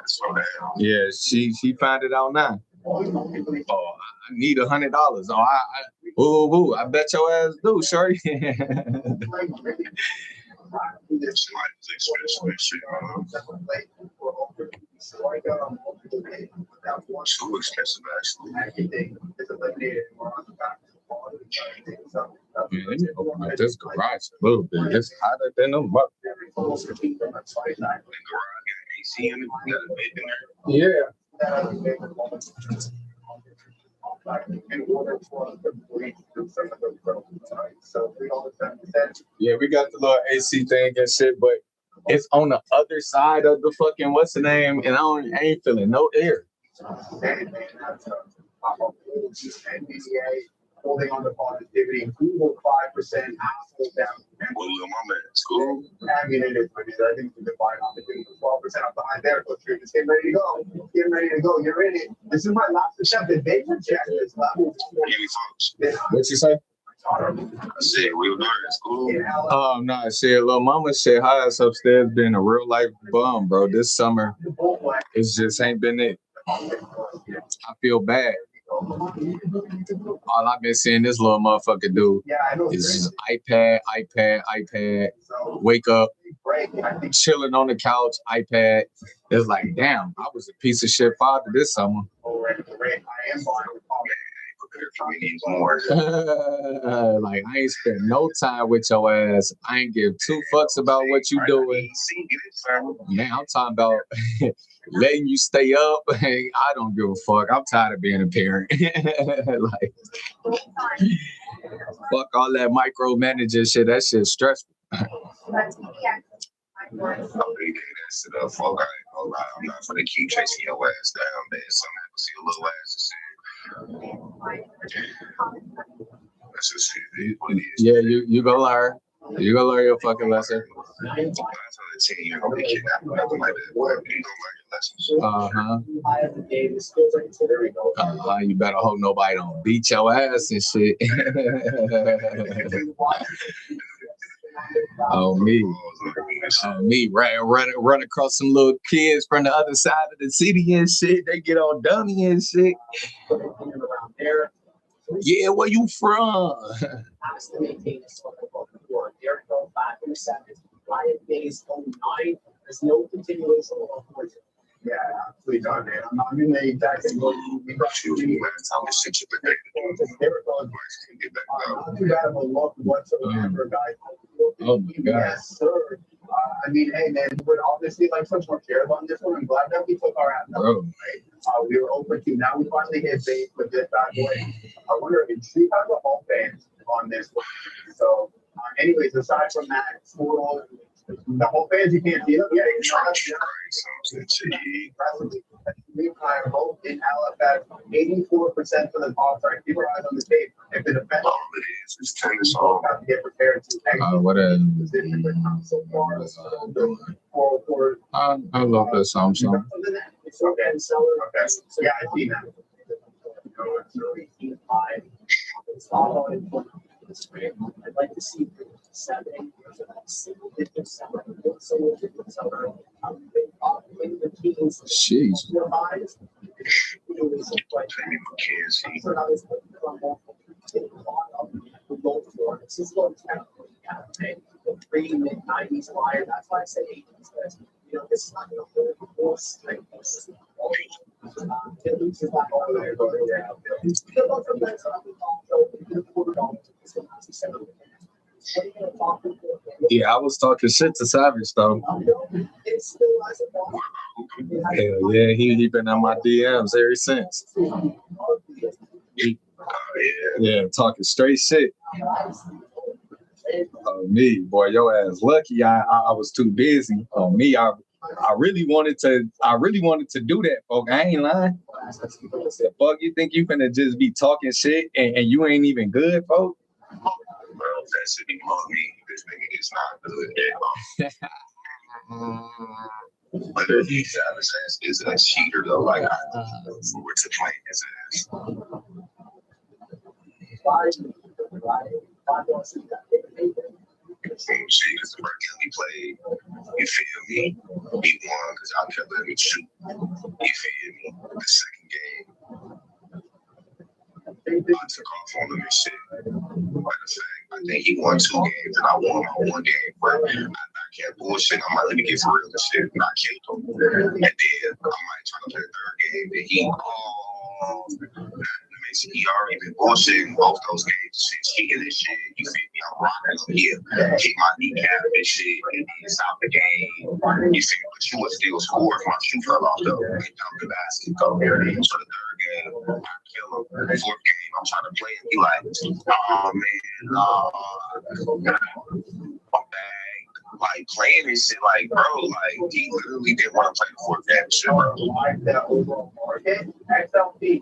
found it out now. Oh, I need $100. Oh, I bet your ass do, shorty. Too expensive, actually. Man, let me open up this garage a little bit. It's hotter than a mother. AC in it, got a bed in there. Yeah. In order for us to breach through some of those problems, right? So we all said, Yeah, we got the little AC thing and shit, but it's on the other side of the fucking what's the name, and I ain't feeling no air. NVDA holding on to positivity, Google 5%, Apple down. Well, little mama at school. I mean, it is what it is. I think the divine opportunity is 12% up behind there. Coach Drew, just getting ready to go. Getting ready to go. You're in it. This is my last attempt. If they reject this level, What you say? I said we were doing it at school. Nah, shit, little mama shit, her ass upstairs been a real life bum, bro. This summer, it just ain't been it. I feel bad. All I've been seeing this little motherfucker do is just iPad, wake up, chilling on the couch, iPad. It's like, damn, I was a piece of shit father this summer. Like, I ain't spent no time with your ass. I ain't give two fucks about what you doing. Man, I'm talking about letting you stay up. I don't give a fuck. I'm tired of being a parent. Like, fuck all that micromanaging shit. That shit's stressful. I'm not gonna keep chasing your ass down, man. Some people see a little ass and shit. That's just it. What it is. Yeah, you go learn. You go learn your fucking lesson. You're gonna be kidnapped or nothing like that. You gonna learn your lessons. You better hope nobody don't beat your ass and shit. Me, run across some little kids from the other side of the city and shit. They get all dummy and shit. Yeah, where you from? There's no continuation of origin. Yeah, absolutely done, man. I'm in the exact same way. Not too bad of a look whatsoever, guys. Oh my God. Yes, sir. I mean, hey, man, we would obviously like so much shares on this one. I'm glad that we took our ass out, right? We were open to. Now we finally hit base with this bad boy. I wonder if she has a whole fans on this one. So, anyways, aside from that, the whole fans, you can't see them. Yeah, you we and I are both in LFS, 84% for the top side. Keep your eyes on the tape. If the defense is tennis all have to get prepared to what a I love that song. Okay. Yeah, I see that. I'd like to see 7 years of that single digit seller. Jeez. Mid-90s flyer. That's why I say 80s. You know, this is not going to hold the full strength. It loses that all the Yeah, I was talking shit to Savage though. Hell yeah, he been on my DMs ever since. Yeah, talking straight shit. Me, boy, your ass lucky. I was too busy. Me, I really wanted to do that, folk. I ain't lying. The fuck, you think you finna just be talking shit and you ain't even good, folk? Bro, that shit be love me. This nigga is not good at all. But if Savage ass is a cheater though, like I forward to playing his ass. Same shit as the first game we played. You feel me? We won because y'all kept letting me shoot. You feel me? The second game, I took off on him and shit. Matter of fact, I think he won 2 games and I won my 1 game. But I can't bullshit. I'm like, let me get for real and shit. And I killed him. And then I might try to play the 3rd game. And he, let me games. He already been bullshitting both those games. Shit, kicking this shit. You feel me? I'm rocking him here. Kick my kneecap and shit. And then stop the game. You feel me? But you would still score if my shoe fell off though. And dunk the basket. Go there. So the third game, I kill him. The fourth game, I'm trying to play him. He like, oh man, I'm back. Like playing this shit, like bro, like he literally didn't want to play the fourth game shit, bro. Because he already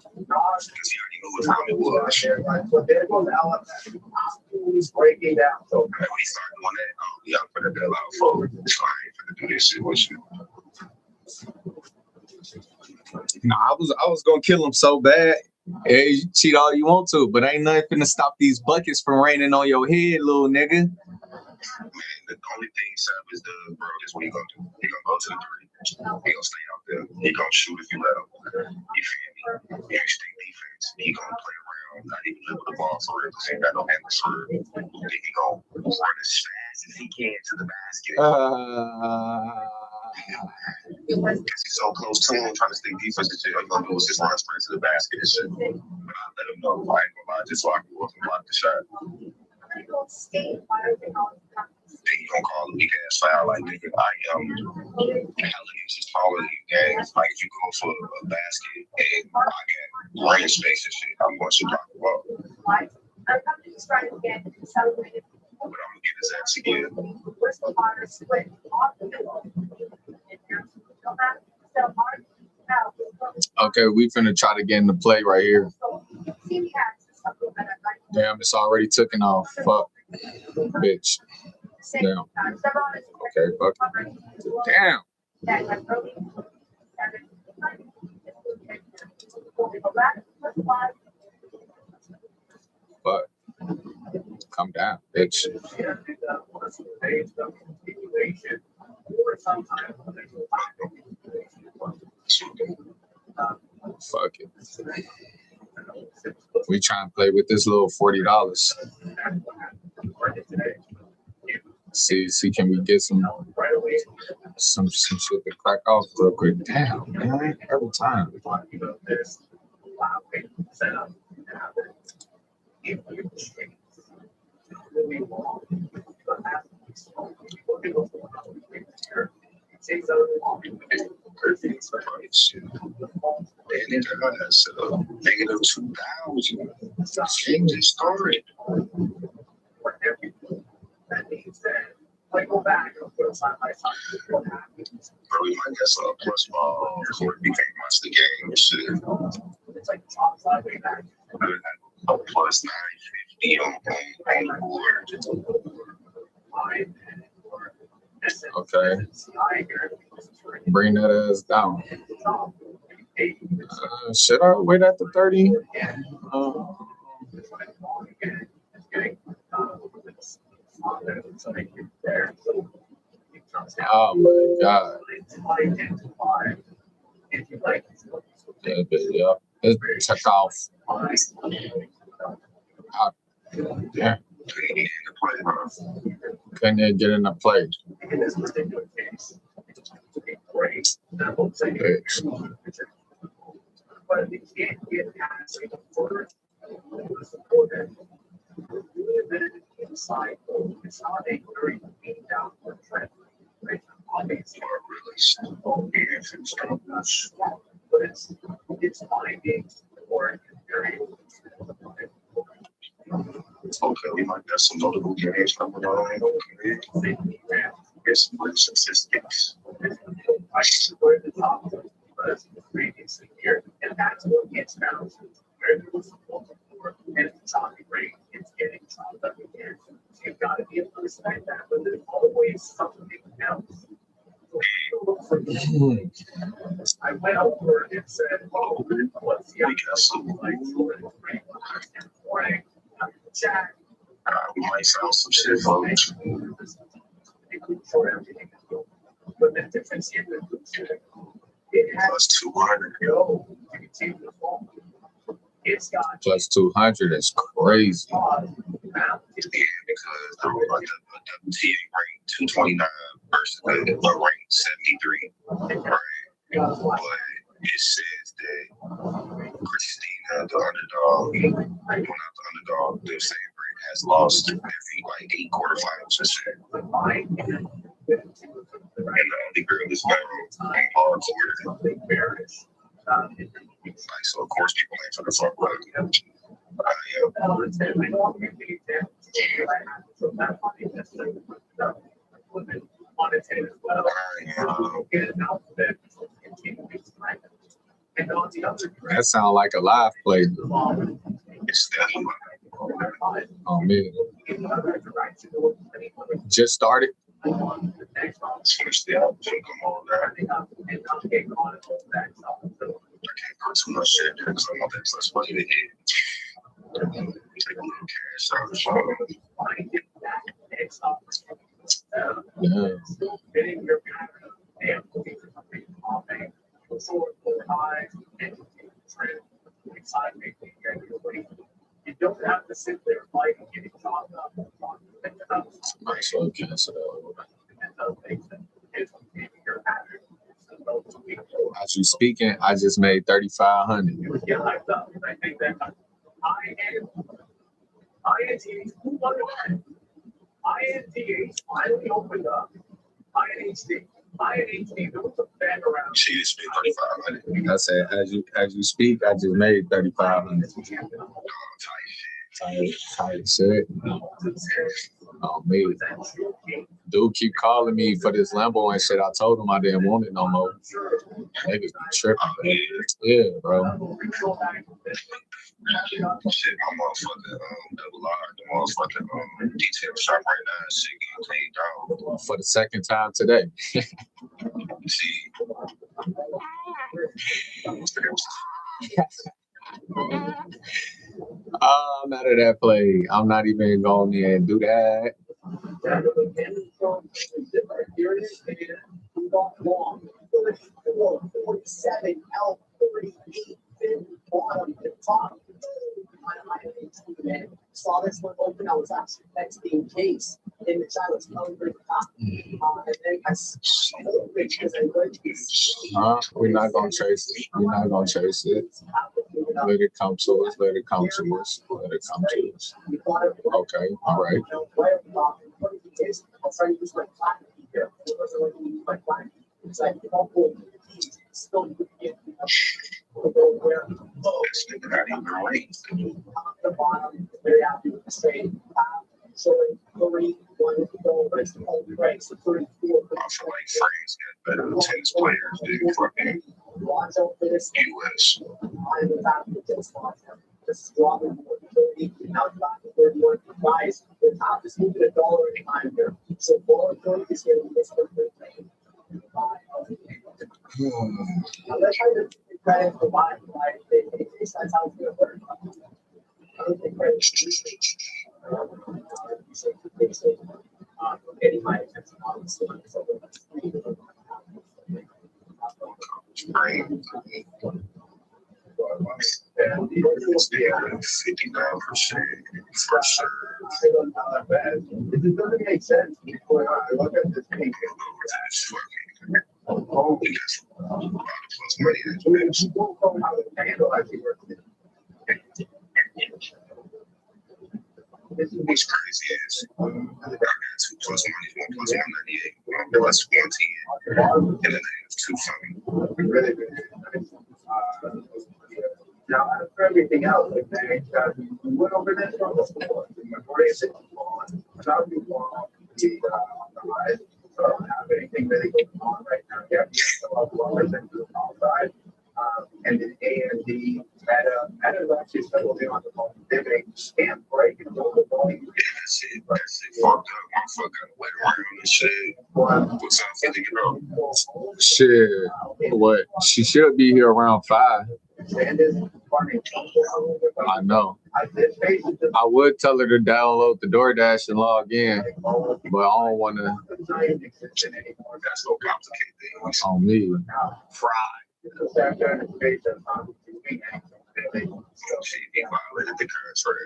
knew what time it was. Breaking down. So when he started doing that, yeah, I'm gonna bail out for it's fine for to do this shit with you. Nah, I was gonna kill him so bad. Hey, you cheat all you want to, but ain't nothing finna stop these buckets from raining on your head, little nigga. Man, the only thing Sam is the bro is what he gonna do. He gonna go to the three. He gonna stay out there. He gonna shoot if you let him. You feel me? He ain't stay defense. He gonna play around, not even live with the ball for real, because he ain't got no handles for real. Then he gonna run as fast as he can to the basket. Because he's so close to him, trying to stay defense and shit. All you gonna do is just run straight to the basket and shit. But I let him know. I ain't gonna lie, just so I can go up and block the shot. Then you gonna call a weak ass foul like nigga. I am hella inches taller than you guys. Like if you go for a basket and I got range space and shit, I'm going to block the ball. But I'm gonna get his ass again. Okay, we finna try to get in the play right here. Damn, it's already taken off. Fuck. Bitch. Damn. Okay, fuck. Damn. But come down, bitch. Fuck it. We try and play with this little $40. See, can we get some shit to crack off real quick? Damn, man, every time. And then that's negative 2,000. Change the story. That means that, like, go back and put side by side. Bro, we might get some plus ball. Court became much the game and shit. It's like the top side way back. A plus 950 on the board. Okay. Bring that ass down. Should I wait at the 30? Oh my God. Yeah. It took off. Yeah. Couldn't even get in the play. Okay, we might get some notable games coming on. Okay. Get some good statistics. I should go to the top of the previous year, and that's what gets bounced. Where there was support and it's talking rate, it's getting chopped up again. So you've got to be able to respect that, but there's always something else. I went over and said, "Oh, what's the other like?" We might found some shit for it. But the difference here it has 200. It's got plus 200 is crazy. Yeah, because the WTA ranked 229 versus the ranked 73. Right? But it says that Christina, the underdog, Going out the underdog, the favorite has lost every like 8 quarterfinals and shit. And the only girl is down on hard court. Like, so of course people ain't trying to fuck with her. That sound like a live play. It's definitely Oh man. Just started. finished the album. Come on now. I can't put too much shit there because I want that less money to hit. Take a little cash out of the You don't have to sit there fighting getting talked up. Nice little cancel out. As you speaking, I just made 3,500. Yeah, I think that INTH finally opened up. INHD, there was a fan around. She just made 3,500. I said, as you speak, I just made 3,500. Tight shit. Oh me. Dude keep calling me for this Lambo and shit. I told him I didn't want it no more. Niggas be tripping. Yeah, bro. Shit, my motherfucking double R, the motherfucking detail shop right now, shit getting cleaned out. For the second time today. See. I'm out of that play. I'm not even going in and do that. Saw this one open. I was actually texting Case in the chat. Was telling her and then I sold it because I went to We're not gonna chase it. We're not gonna chase it. Let it come to us. Let it come to us. Let it come to us. Okay. All right. This nigga not even right. The bottom, very happy with the straight. So 31 to go, but it's the only right. So 34. I feel like Frank's got better tennis players than fucking Watch out for this. US. I'm the top of the tennis spot. Just stronger than 30. Now it's back to 31. Guys, the top is moving $1 at a time here. So 430 is getting this for 13. Now let's try to credit for buying, right? That's how it's going to work. I don't think credit getting my attention on this one. It's down 59% for sure. Not bad. It doesn't make sense before I look at this thing. Oh, because a lot of plus money that's been. You don't know how the handle actually works. What's crazy is I got 2 plus money, 1 plus 198, 1 plus 110, and then there's 2 something. Really good. Now, for everything else, like banks, we went over this from before. The majority of it on, without you on the rise. So I don't have anything really going on right now. You have to fill up lower than the outside. And then AMD, Meta is actually settled in on the phone. They can't break it over the volume. Yeah, that's it. Fucked up. Motherfucker gotta wait around and shit. What's up, 50 Shit. What? She should be here around 5. I know. I would tell her to download the DoorDash and log in, but I don't want to. That's no complicated things. On me. Fried. Shit, he violated the contract.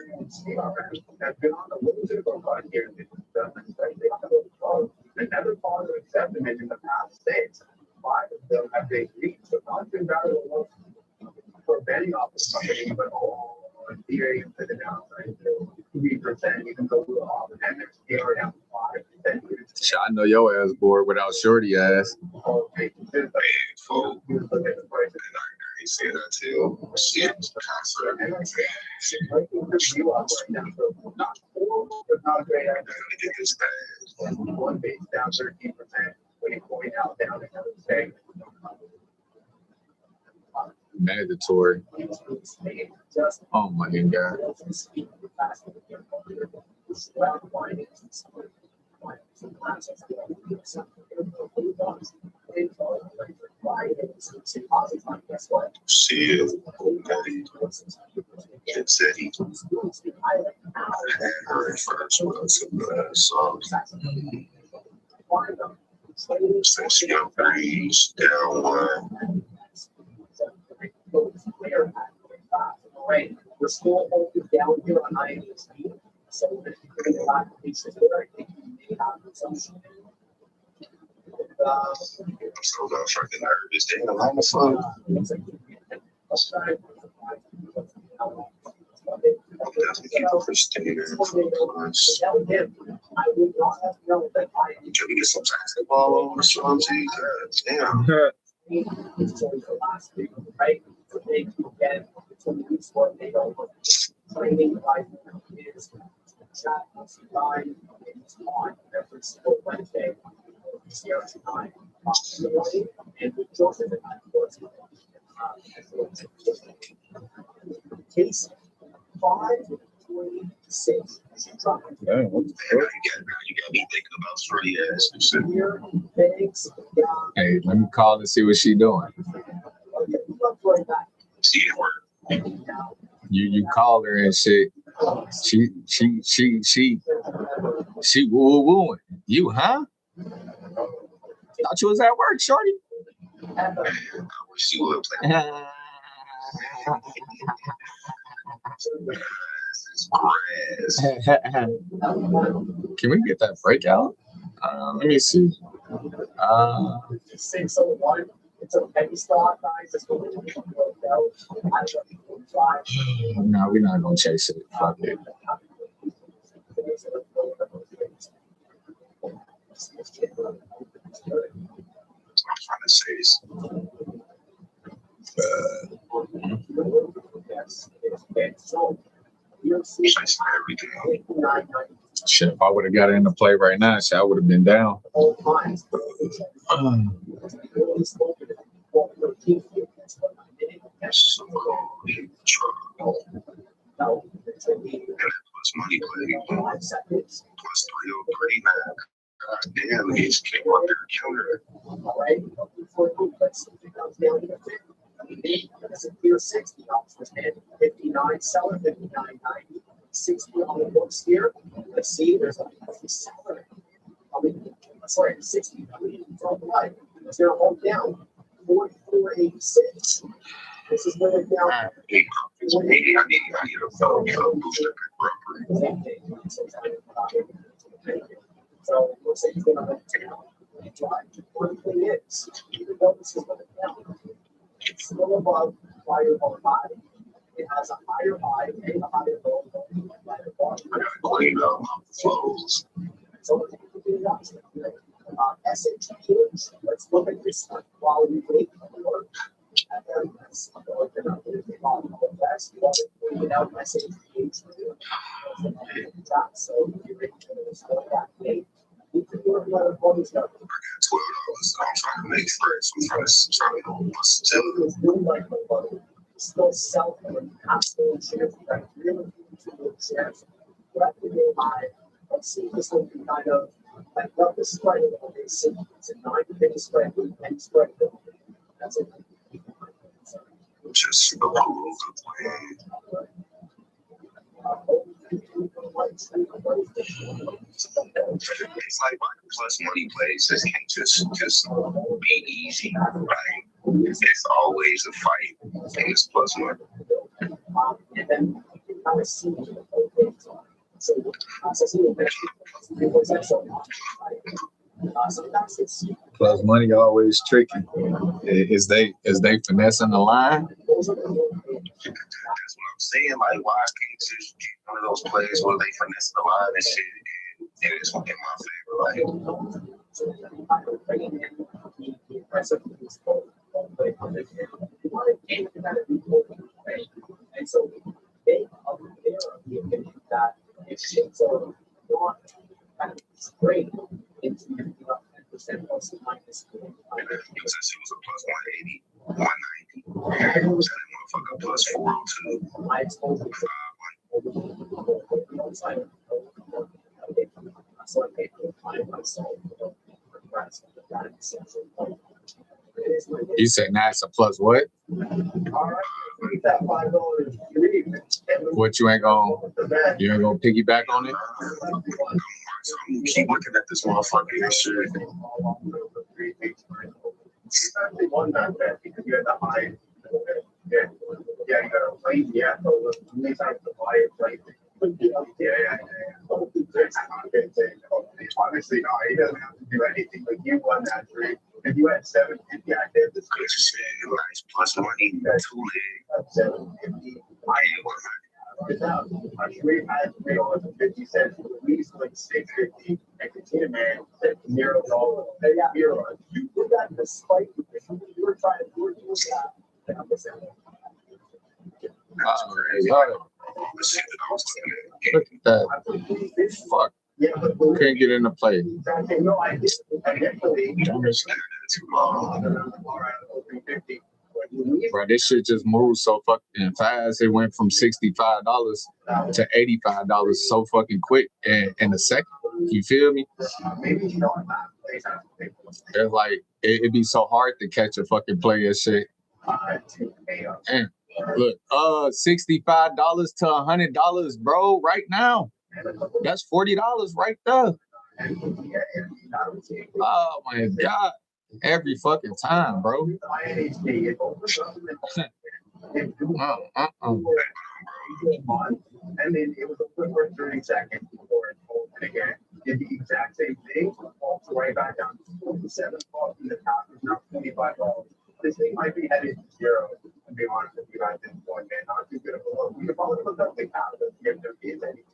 Another part of acceptance in the past states, 5 of them have been reached. So not been valid for betting off the company, but all in theory, to the downside, 3%, you can go off, and there's zero down 5%. Shit, I know your ass bored without shorty ass. Man, fool. And I ain't saying that too. Shit, concert. Get this bad. One base down 13%, when it's going out, down another day. Mandatory. Oh my god. Shit. It said he heard first was a song. Since young breeze down one. We're still holding down here on INSP. So I'm so fucking nervous. Damn, I'm fun. I'm definitely keeping Christina plus. Can we get some basketball on Swansea? Damn. Right? They can get some use what they don't training like is chat line on every single Wednesday. And we just case 526. Damn, what the fuck? You got me thinking about free ass. Hey, let me call and see what she doing. See it work. You call her and shit. She wooing. You, huh? Thought you was at work, shorty. I wish you would play. Can we get that breakout? Let me see. 601. It's a penny stock, guys. It's going to be no, we're not gonna chase it. Fuck it. I'm trying to say is shit, if I would have got into play right now, shit, I would have been down. plus money play plus 303. God damn, he's came up there counter. Here 60 ounces and 59 seller 59.90 60 on the books here. Let's see, there's a seller. I mean, sorry, 60. I mean, from the right. They're all down 44.86. This is where they're down. I need a fellow booster rubber. So it looks like he's going to let it down. One thing is, even though this is going down, it's still above Fireball 5. It has a higher high and a higher low. I gotta clean up my flows. So SHH, let's look at this while we wait for work. And then let's go to without SHH. So you're ready to that date. You can do another bonus number. $12. I'm trying to make friends. I'm trying to bust it. Still sell and absolute shares. Like really shares. Directly buy. Let's see, this will be kind of like what the spread is. It's a 9-penny spread with 10 spread. That's it. Just a cool plan. It's like plus money plays. This can't just be easy, right? It's always a fight, and it's plus money. And then you kind of see Plus money always tricky. Is they finessing the line? That's what I'm saying, like, why can't you just get one of those plays where they finesse the line and shit, and it's in my favor, and so they are the opinion that if shit's over, kind of straight into 10% plus or minus. and then she was a plus 180, 190. So that motherfucker plus 402. My exposure so I paid for find myself. You said that's a plus what? What you ain't gonna piggyback on it? Keep looking at this motherfucker and shit. One that because you had the high. Yeah, you got a plane. Yeah, so many times to buy a plane. Yeah. Obviously, no, he doesn't have to do anything. Like you won that trade. If you had 750, I did this. Nice plus money, 2 leg. 750. I trade had $3.50 at least like 650. And continue, man, $0. You did that despite you were trying to do that. Look at that. Fuck. Can't get into play. No, I did. Bro, this shit just moved so fucking fast. It went from $65 to $85 so fucking quick in a second. You feel me? It's like it'd be so hard to catch a fucking player shit. And look, $65 to $100, bro, right now. That's $40 right there. Oh my God. Every fucking time, bro. And then it was a quick 30 seconds before it opened again. Did the exact same thing, also right back down to 47 bucks, and the top is now $25. This thing might be headed to 0, to be honest with you guys at this point, man. Not too good of a look. We could probably put something out of it if there is anything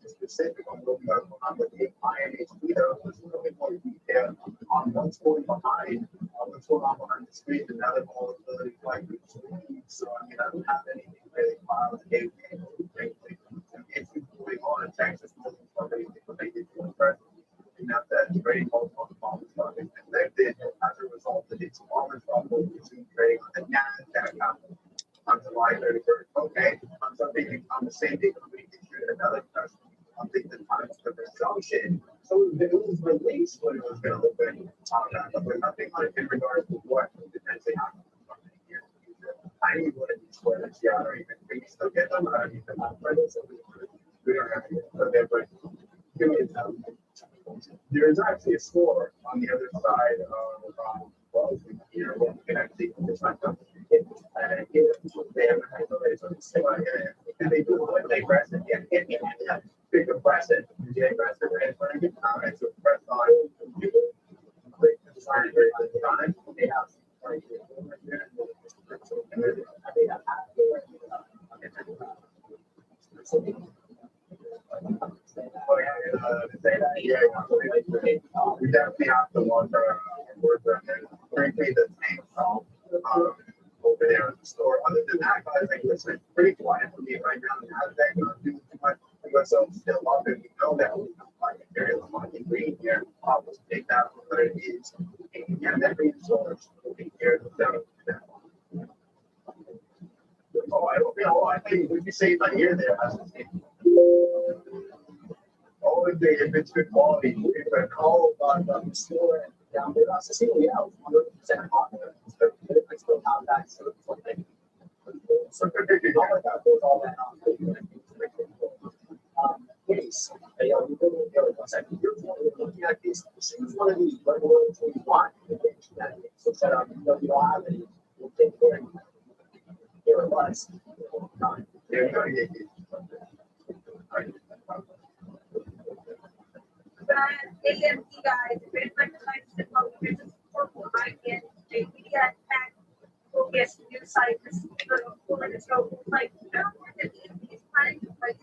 specific on what we are going on with the INHP, though. Let's look at more detail on what's going behind, what's going on behind the screen, and other volatility like so I mean, I don't have anything really filed today. If you're going on in Texas, somebody they did to impress, and that's very helpful on the market. And they did, as a result, that it's always trouble between trading on the NASDAQ on July 31st. Okay, on something on the same day, we issued another press. I think the time for resumption. So it was released when it was going to open, but nothing on it in regards to what potentially happened. I need one of these sweaters, yeah, or even we still get them, or I need them on Friday, so we don't have to get them, but there's actually a store on the other side of well, here where you can actually just like them. They have and they do what they press it, yeah, they compress it, they press it, and when I get time, so press on, you click the sign on it, they have right here. We definitely have to launch our work on it. Frankly, the tank over there in the store. Other than that, guys, like this is pretty quiet for me right now. Now that I'm not doing too much, because I'm still up and we know that we have like a very lucky green here. I'll just take that for what it is. And yeah, that green source will be here without that. Oh, I think would you say my ear there? Oh, if it's good quality, if I call the store down there, I say, yeah, 100% confident. I still have that sort of thing. So all that case. You're looking at these. This is one of these ones we want. So set up, you don't have any. We'll take care of you. Here it was. There you go. AMD guys, it's like the nice to come here to support behind it. Media attack will get new site. This is like, that these prices, like,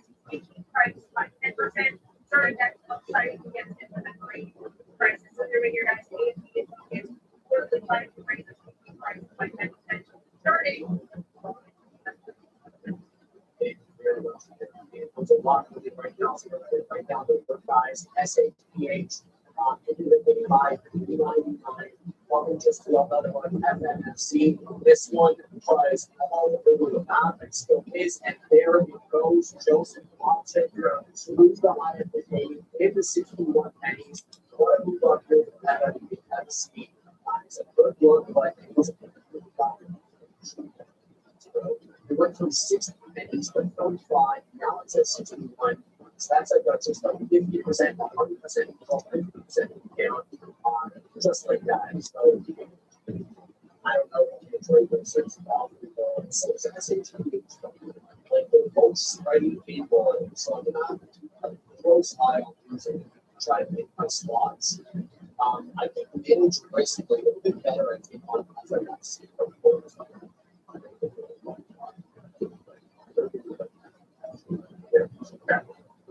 prices by 10%, starting next website, you get 10% prices. So during your next AFP, it's quarterly price raises prices by 10%, starting. There's a lot of it right now. So right now, the guys, SHPH, individually by 399, walking just to another one, FNFC. This one was all over the map and still is. And there it goes, Joseph Watson, who's the highest paid in the 61 pennies. What a move up here for that FNFC. It's a good look, but it was a good it went from 60 pennies to 35, now it's at 61. So that's like just like 50%, 100%, 150% down, just like that. So I don't know what the trade research about so it's like the most spreading people, so I'm not close eye on using try to make my slots. I think the manage basically a bit better, I think, on FNFC.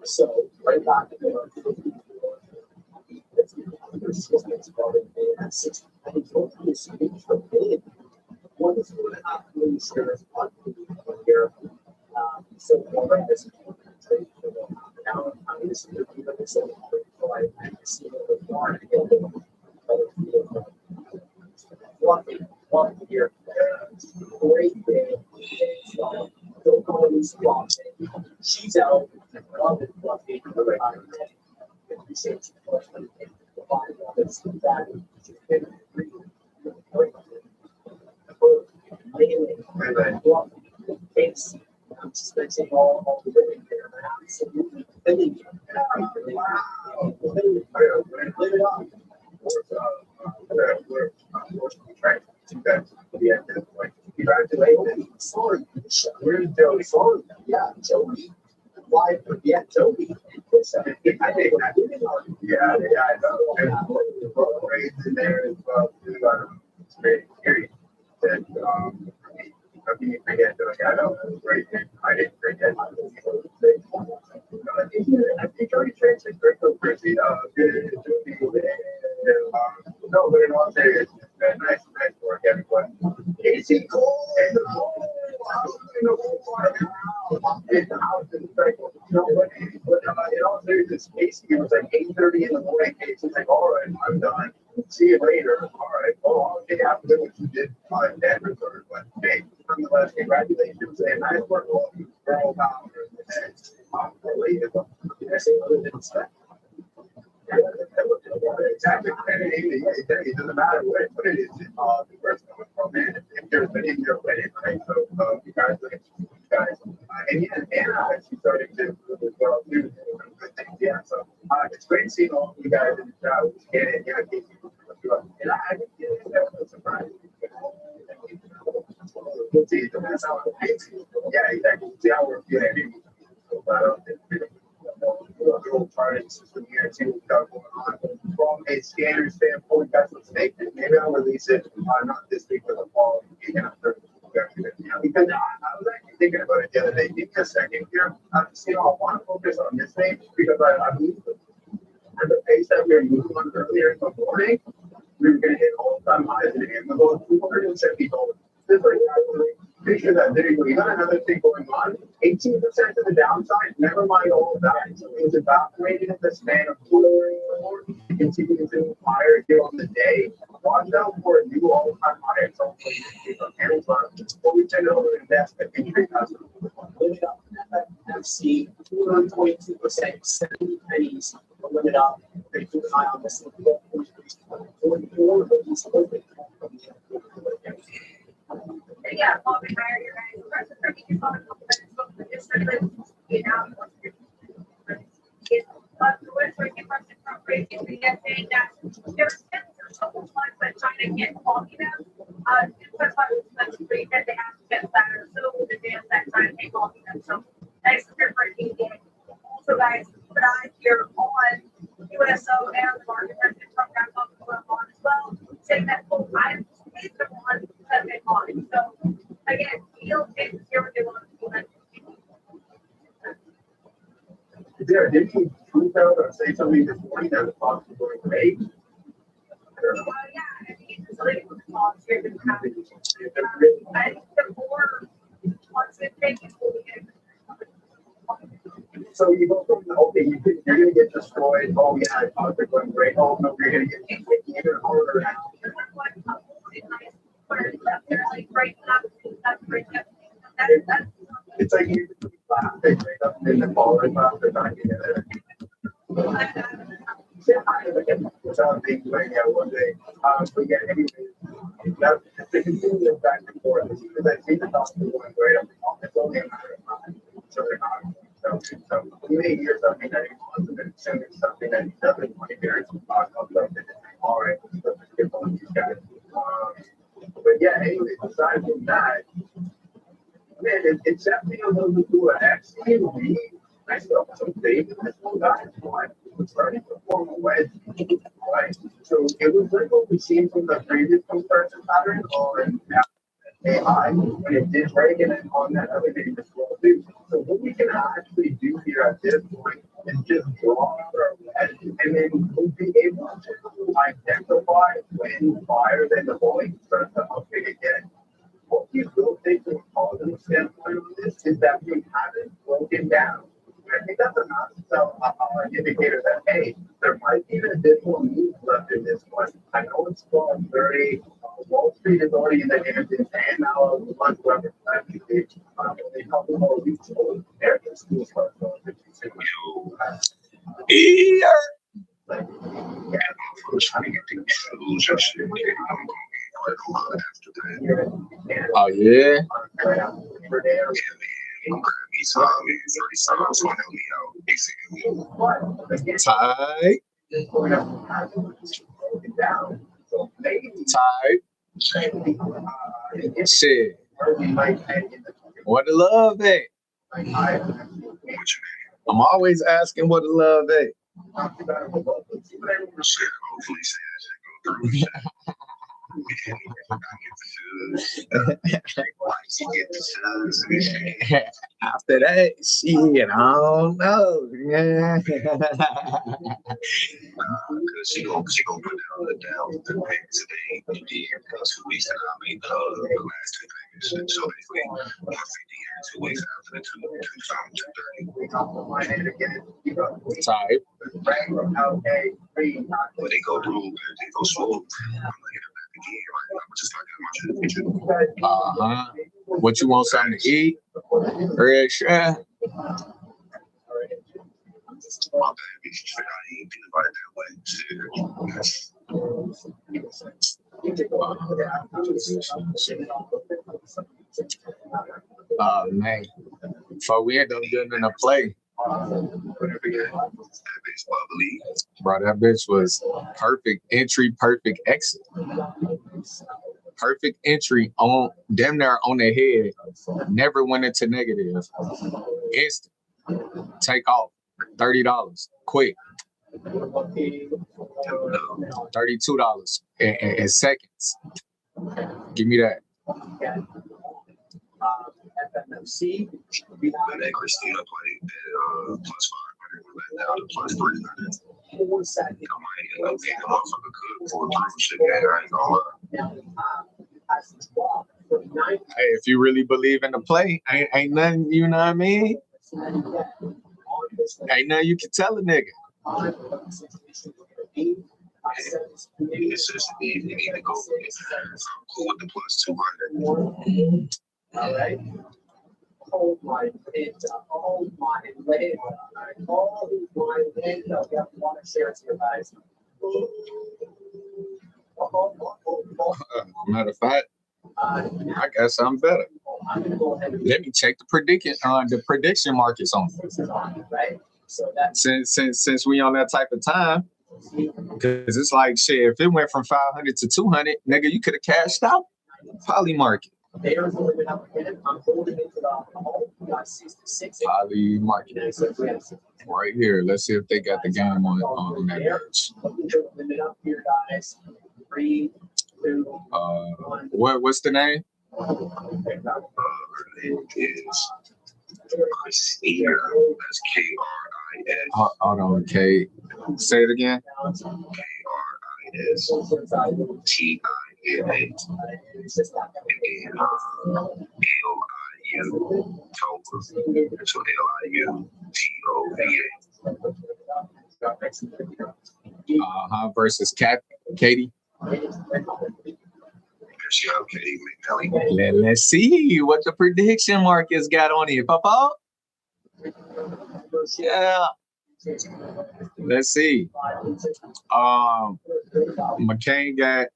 So right back to the at 60 pennies, for big. 1.5 million shares on here. So right this trade for now. I'm going to see if you can say I see the more one here. Great day. Don't go in strong. She's out. Love it. Appreciate you. I'm just mentioning all the women here. Absolutely. Live it up. Congratulations. Sorry. Where's Joey? Sorry. Yeah, Joey. Why? Yeah, Joey. I know. And grades in there as well. It's very scary. And I mean, forget doing I know it was great. I didn't forget. I think already translates very quickly. Good people there. No, but in all seriousness, nice work, everyone. Casey Cole in the hole. In the whole in the house is like, but in all seriousness, Casey, it was like 8:30 in the morning. Casey's like, all right, I'm done. See you later. All right. Well, okay, after what you did on Denver, but hey, nonetheless, congratulations and nice work. Girl power and related. I say other than that. Exactly. It doesn't matter what it is. The person coming from, man, if there's been in your wedding, right? So, congratulations, guys. And yeah, Anna actually started to as well, too. Good things, yeah. So, it's great seeing all of you guys in the crowd. And yeah, and I think that was a surprise. We'll see. That's how it is. Yeah, exactly. See how we're feeling. Little parties from here too going on. From a scanner standpoint, that's what's making. Maybe I'll release it not this week but the following week. Because I was actually thinking about it the other day. Give me a second here. I want to focus on this thing because I believe at the pace that we were moving on earlier in the morning, we were going to hit all-time highs and about $270. This right now, picture that there you got another thing going on. 18% of the downside, never mind all of that. It's evaporated in the span of 2 hours. You can see it's in higher here on the day. Watch out for a new all-time high at some point on Amazon. Before we turn it over to investment in trade customers. Limit up FC 2.2%, 70 pennies. Limit up. They keep an eye on this. 44 of these open. Yeah, I'll be higher your guys. The rest of the you call it just for the from raising the saying that there's so much that China can't copy them. That's why it's great that they have to get better. So the dance that China can't copy them. So thanks for breaking it. Also, guys, but I here on USO and the market has been from back on the on as well, saying that full time is the one that they on. So again, yield is 0 to 1. Yeah, didn't you tweet out or say something this morning that was possible going great? Yeah, I think it's like with volunteers and having. I think the more once it takes So you go from, okay, you're gonna get destroyed, oh yeah, I thought they're going great, oh no, you're gonna get even harder. It's like you plastic, right up in the fall, right after not getting it. Which I'm thinking right now one day. But yeah, anyway, that's the continuous back and forth. Because I see the doctor going great up, it's only a matter of time. So they're not. So you may hear something that he wants, and then assuming something that he doesn't want to hear. It's talk about something. All right, let's get on these guys. But yeah, anyway, aside from that, man, it's definitely a little bit cool. Actually, I still have some faith in this one guy. Was starting to form a wedge, right? So it was like what we seen from the previous comparison pattern on AI when it did break and then on that other day as well too. So what we can actually do here at this point is just draw our wedge, and then we'll be able to identify when fire then the volume starts to uptick again. What you will take from a positive standpoint of this is that we haven't broken down. I think that's enough. So indicator that hey, there might be an additional move left in this one. I know it's gone very Wall Street is already in the hands and now lunch weapons. They talk about weeks old. They're in school for trying to get these shoes and shit. Oh yeah. Tight. Tight. Shit. What the love at? I'm always asking what the love at. After that, shit, I don't know. Yeah. Cause she gonna put down the payments today. And then 2 weeks and I made the last 2 payments. So basically 150 in 2 weeks after the 230. Type. When they go through, they go smooth. I'm gonna hit her back again. I'm just like What you want something to eat? Red shirt. my bad, bitch. I ain't think about it that way. Oh man. So we end up getting in a play. Bro, that bitch was perfect entry, perfect exit. Perfect entry on damn near on their head. Never went into negative. Instant. Take off. $30. Quick. $32 in seconds. Give me that. FMC. That Christina played plus 500, down to plus 300. I might end up getting a motherfucker good for a through shit. I ain't gonna lie. Hey, if you really believe in the play, ain't nothing, you know what I mean? Ain't nothing you can tell a nigga. It's just you need to go. I'm cool with the plus 200. All right. Hold my head up. Hold my leg up. Hold my leg up. You want to share it to your guys. Matter of fact, I guess I'm better. Let me check the prediction markets on it. Since we on that type of time, because it's like shit. If it went from 500 to 200, nigga, you could have cashed out. Poly market. There's a limit up again. I'm holding into the hole. We got 66. Poly market. Right here. Let's see if they got the game on that page. Limit up here, guys. 3, 2, 1. What's the name? It is Christina. That's Hold on, Kate. Say it again. KRISTINA. So LIUTOVA. Versus Katie. Let's see what the prediction markets got on it, Papa. Yeah. Let's see. McNally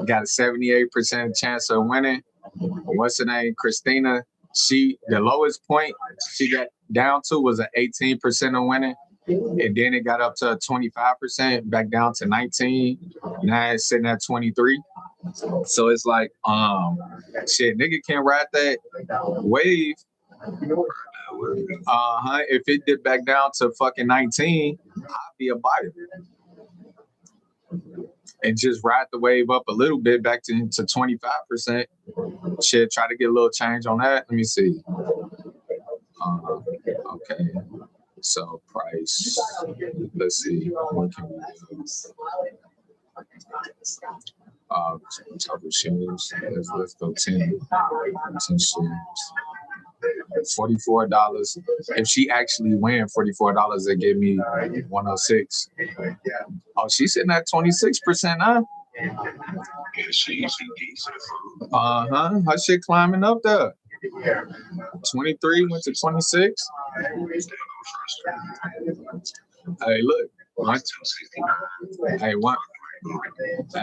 got a 78% chance of winning. What's her name? Christina. The lowest point she got down to was an 18% of winning. And then it got up to 25%, back down to 19. Now it's sitting at 23. So it's like, shit, nigga can't ride that wave. If it dipped back down to fucking 19, I'd be a buyer. And just ride the wave up a little bit back to 25%. Shit, try to get a little change on that. Let me see. Okay. So price. Let's see. What can we do? Total shares. Let's go 10 shares. $44. If she actually win $44, they give me 106. Oh, she's sitting at 26%, huh? Her shit climbing up there. 23 went to 26. Hey, look.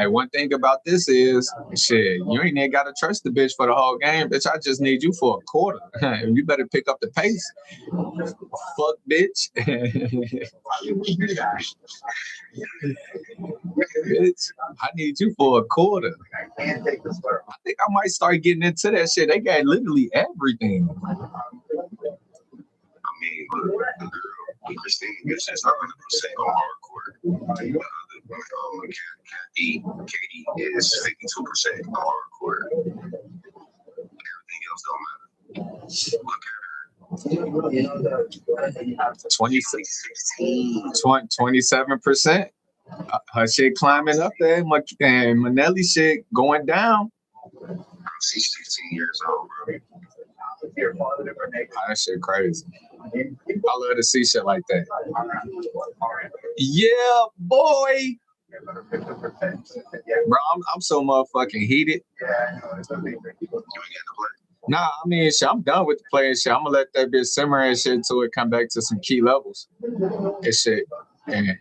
One thing about this is, shit, you ain't even gotta trust the bitch for the whole game, bitch. I just need you for a quarter. You better pick up the pace. Fuck, bitch. Bitch, I need you for a quarter. I think I might start getting into that shit. They got literally everything. Christina gets just 100% on hardcore. Katie is 52% on hardcore. Everything else don't matter. 27%. Her shit climbing up there, and Manelli shit going down. She's 16 years old, bro. That shit crazy. I love to see shit like that. Yeah, boy. Bro, I'm so motherfucking heated. Nah, I mean, shit, I'm done with the playing shit. I'm gonna let that bitch simmer and shit until it come back to some key levels and shit. And,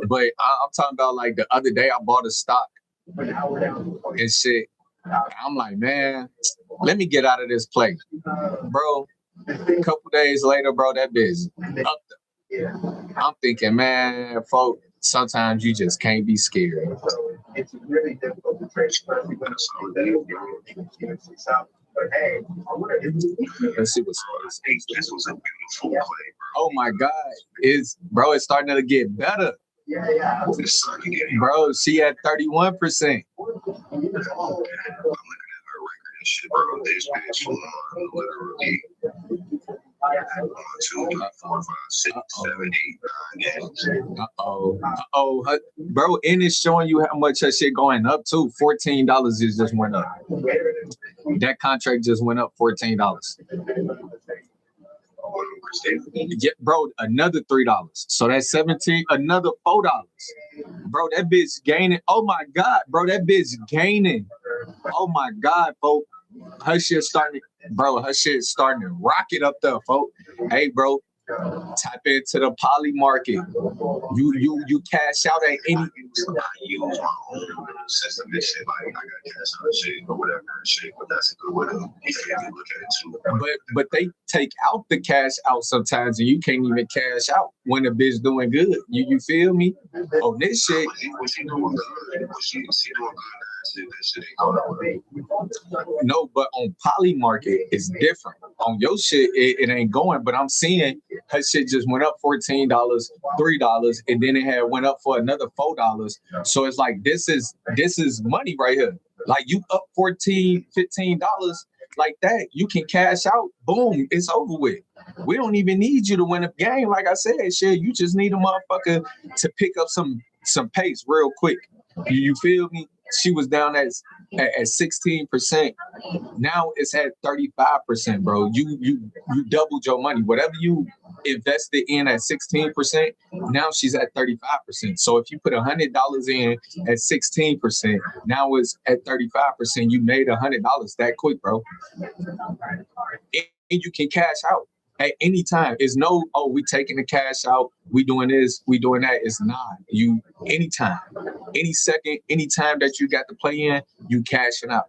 but I'm talking about like the other day I bought a stock and shit. I'm like, man, let me get out of this play, bro. A couple days later, bro, that bitch up there. I'm thinking, man, folk, sometimes you just can't be scared. It's really difficult to trade, especially when it's Let's see what's this was a beautiful play, bro. Oh my God, it's starting to get better. Yeah. Bro, she at 31%. I'm looking at her record and shit, bro. This bitch literally 1, 2, 3, 4, 5, 6, 7, 8, 9 games. Bro, and it's showing you how much her shit going up too. $14 is just went up. That contract just went up $14. Yeah, bro, another $3. So that's 17, another $4. Bro, that bitch gaining. Oh my God, bro, that bitch gaining. Oh my God, folks. Her shit starting to rocket up there, folks. Hey, bro, tap into the poly market. You cash out at any. I use my own system and shit. Like I got cash out shit or whatever shit, but that's a good way to look at it too. But they take out the cash out sometimes, and you can't even cash out when the bitch doing good. You feel me? On this shit. When she doing good, she doing good. That shit ain't going away. No, but on poly market it's different. On your shit, it ain't going. But I'm seeing her shit just went up $14, $3, and then it had went up for another $4. So it's like this is money right here. Like you up $14, $15. like that, you can cash out. Boom, it's over with. We don't even need you to win a game. Like I said, shit, you just need a motherfucker to pick up some pace real quick. You feel me? She was down at 16%. Now it's at 35%, bro. You doubled your money. Whatever you invested in at 16%, now she's at 35%. So if you put $100 in at 16%, now it's at 35%. You made $100 that quick, bro. And you can cash out at any time. It's no, oh, we taking the cash out, we doing this, we doing that. It's not. You anytime, any second, any time that you got to play in, you cashing out.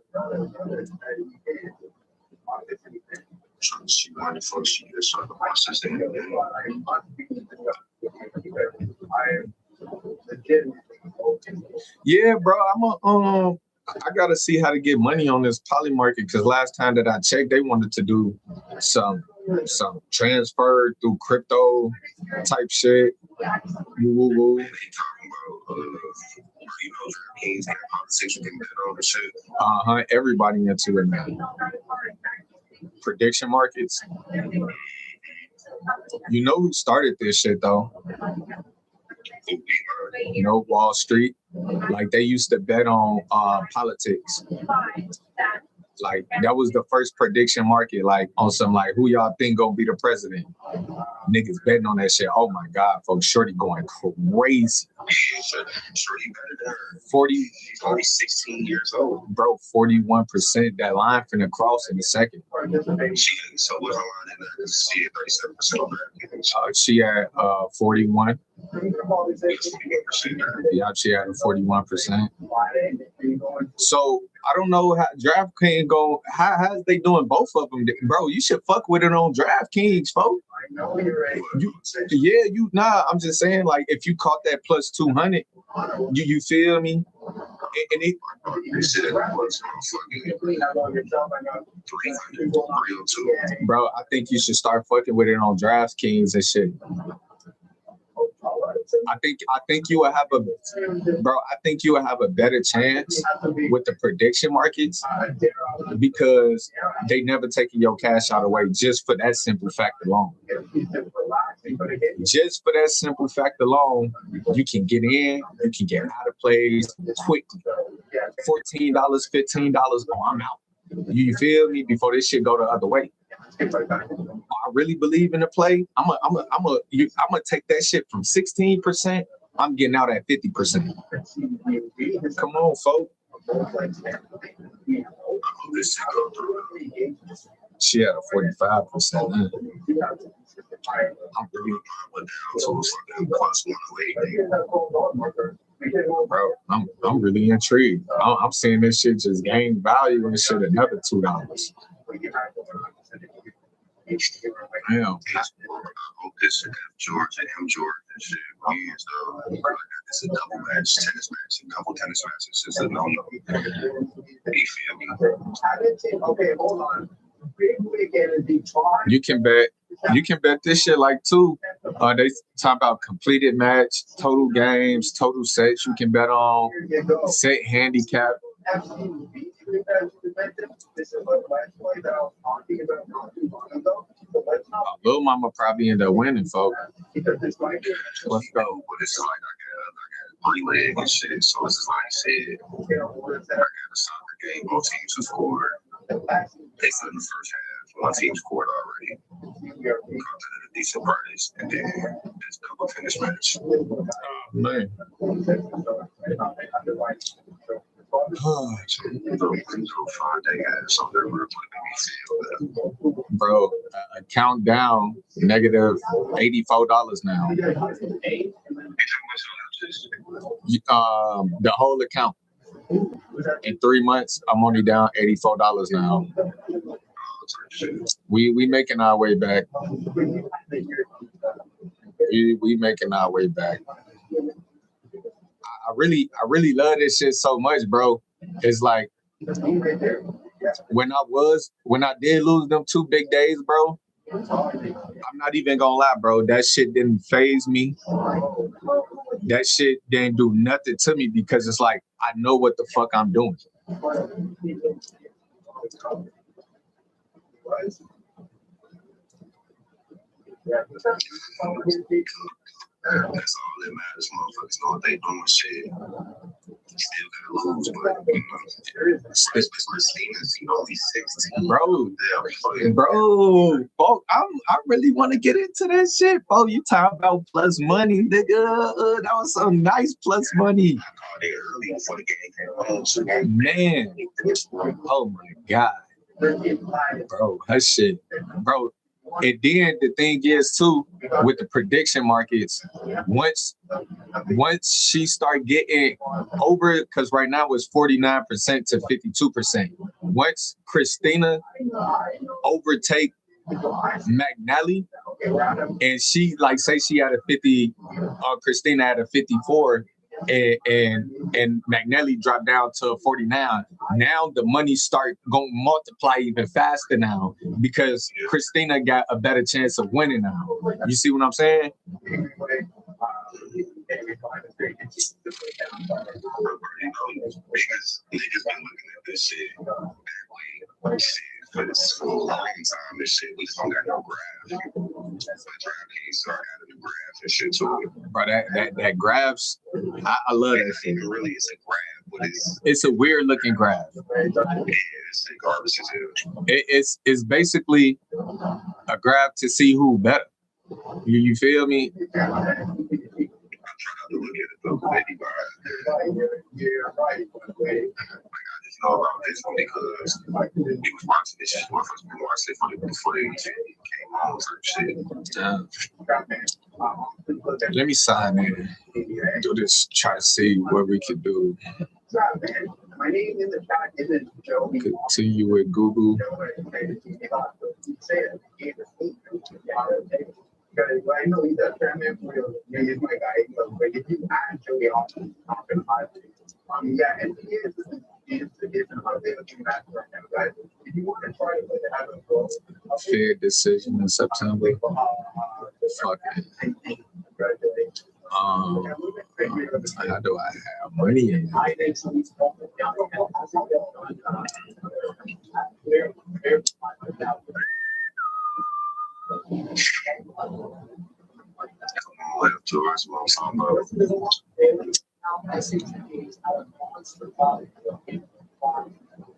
Yeah, bro. I gotta see how to get money on this poly market because last time that I checked, they wanted to do some transfer through crypto type shit. Woo woo. Everybody into it now. Prediction markets. You know who started this shit though? You know, Wall Street. Like they used to bet on politics. Like that was the first prediction market, like on some like who y'all think gonna be the president. Niggas betting on that shit. Oh my God, folks, Shorty going crazy. Shorty better than her. 40. She's only 16 years old. Bro, 41%. That line finna cross in a second. So what's her line in there? She at 37%. She at 41. Yeah, she at 41%. So I don't know how DraftKings go. How's they doing both of them, bro? You should fuck with it on DraftKings, folks. I'm just saying, like, if you caught that plus 200, you feel me? And it, bro, I think you should start fucking with it on DraftKings and shit. I think you will have a better chance with the prediction markets because they never taking your cash out away just for that simple fact alone. Just for that simple fact alone, you can get in, you can get out of plays quickly. $14, $15, oh, I'm out. You feel me? Before this shit go the other way. I really believe in the play. I'm gonna take that shit from 16%. I'm getting out at 50%. Come on, folks. She had a 45%. Bro, I'm really intrigued. I'm seeing this shit just gain value and shit another $2. Damn. This is Georgia, Georgia shit. It's a double match, tennis match, a couple tennis matches. It's a no. You feel me? Okay, hold on. You can bet this shit like too. They talk about completed match, total games, total sets you can bet on, set handicap. Lil Mama probably end up winning, folks. Let's go. It's like I got money leg and shit. So it's like I said, I got a soccer game. Both teams have scored. They said in the first half, one team scored already. Got a decent price, and then there's a couple finish match. Man. Bro, a countdown, negative $84 now. The whole account. In 3 months, I'm only down $84 now. We making our way back. We making our way back. I really love this shit so much, bro. It's like when I did lose them 2 big days, bro. I'm not even gonna lie, bro. That shit didn't faze me. That shit didn't do nothing to me because it's like I know what the fuck I'm doing. That's all that matters. Motherfuckers know what they doing. Shit. Still gotta lose, but you know, especially Christina's, you know, he's 16. Bro, folk, I really want to get into that shit, bro. You talking about plus money, nigga? That was some nice plus money. I called it early before the game came on. So Man, oh my god, bro, that shit, bro. And then the thing is too, with the prediction markets, once she start getting over, because right now it's 49% to 52%. Once Christina overtake McNally, and she like say she had a 50, Christina had a 54, and McNally dropped down to 49. Now the money start going to multiply even faster now because Christina got a better chance of winning now. You see what I'm saying? Because niggas been looking at this shit that way. Shit, for a long time, this shit, we just don't got no graph. But DraftKings start adding the graphs and shit to it. Bro, that graphs, I love that shit. It really is a graph, but it's a weird looking graph. Yeah, it's garbage as hell. It's basically a graph to see who better. You feel me? To look at it though, maybe I just know about this one because we was watching this shit. Motherfuckers been watching it before they came on type shit. Let me sign in. Do this. Try to see what we can do. My name in the chat isn't Joe. Continue with Google. I know he's a chairman for he's my guy, but if you actually often talking about it, yeah, and he is another thing that you ask for him, guys. If you want to try to have a goal, fair decision in September. Fuck it. How do I have money in it?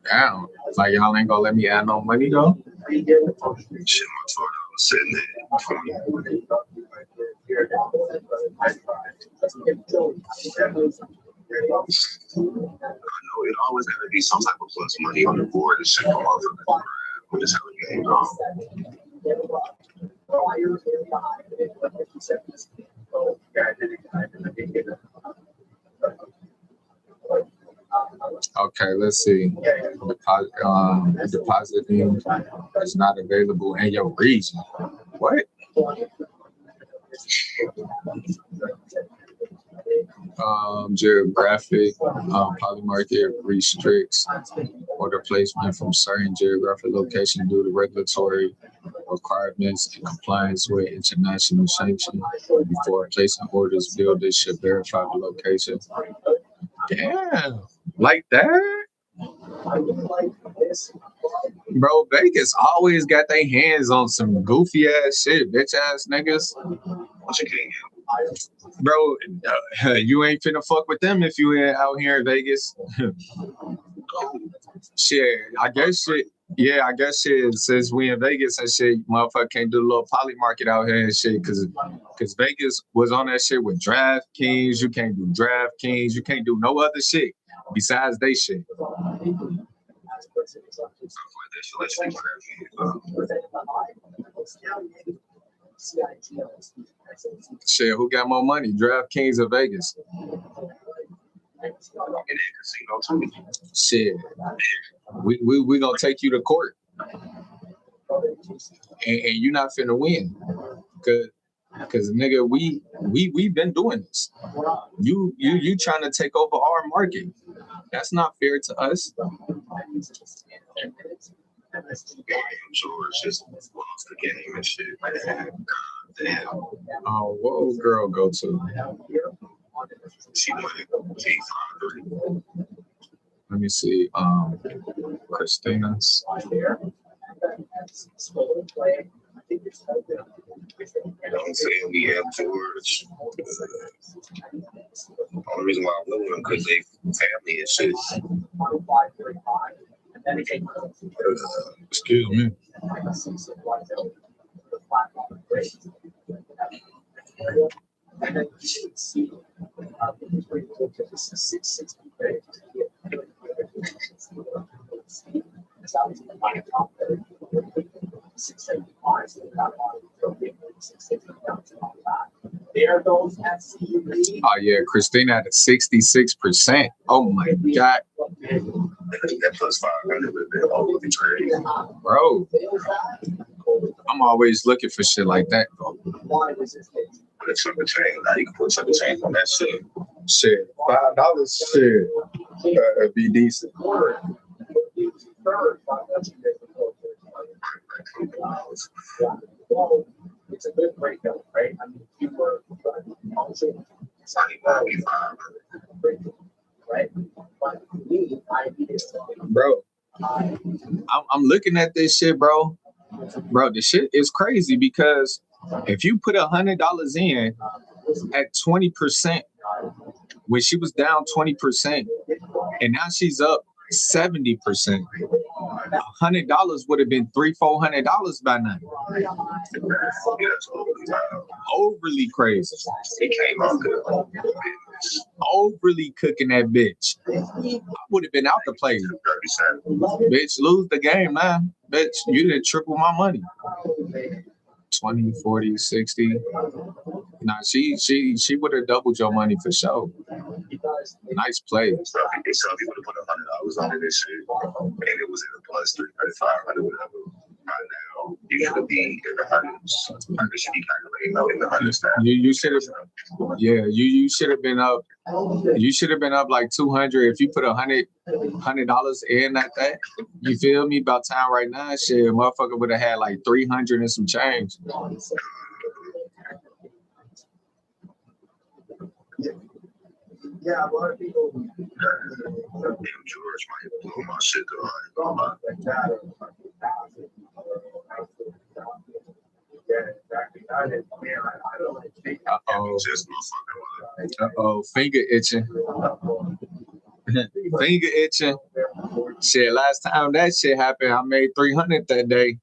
Damn, like y'all ain't gonna let me add no money though? Shit, my $12 sitting there. I know it always gotta be some type of plus money on the board and shit come off of the grab when it's how the game goes. Okay, let's see. Depositing is not available in your region. What? Geographic polymarket restricts order placement from certain geographic locations due to regulatory requirements and compliance with international sanctions. Before placing orders, builders should verify the location. Damn, like that? Bro, Vegas always got their hands on some goofy ass shit, bitch ass niggas. Bro, you ain't finna fuck with them if you ain't out here in Vegas. Shit, I guess shit. Yeah, I guess shit. Since we in Vegas and shit, motherfucker can't do a little poly market out here and shit, cause Vegas was on that shit with DraftKings. You can't do DraftKings. You can't do no other shit besides they shit. Shit, who got more money, DraftKings or Vegas? Shit, we gonna take you to court, and you're not finna win, cause nigga, we've been doing this. You trying to take over our market? That's not fair to us. George just lost the game and shit. Damn. Oh, what old girl go to? She went 8-5-3. Let me see. Christina. Don't say we have George. Only reason why I went with them because they family and shit. Excuse me. Oh yeah, Christina at 66%. Oh my god. That plus 500 would be all the trade. Bro. I'm always looking for shit like that, bro. Put something change. Now you can put something change on that shit. Shit. $5 shit. It'd be decent. It's a good breakup, right? I mean, you were right? But me, I needed something. Bro, I'm looking at this shit, bro. Bro, the shit is crazy because if you put $100 in at 20%, when she was down 20%, and now she's up 70%, $100 would have been $300-400 by now. Overly crazy. He came out good. Overly cooking that bitch. I would have been out to play. Bitch, lose the game, man. Bitch, you did triple my money. 20, 40, 60. Nah, she would have doubled your money for sure. Nice play. So if you would have put $100 on this shit, and it was at a plus 300, whatever. Right now, you should be in the hundreds. Hundreds should be calculating in the hundreds now. You should have, yeah. You should have been up. You should have been up like 200 if you put $100 in at that. You feel me? About time right now, shit, motherfucker would have had like 300 and some change. Yeah, a lot of people. George might blow my shit to Uh-oh, finger itching. Finger itching. Shit, last time that shit happened, I made 300 that day.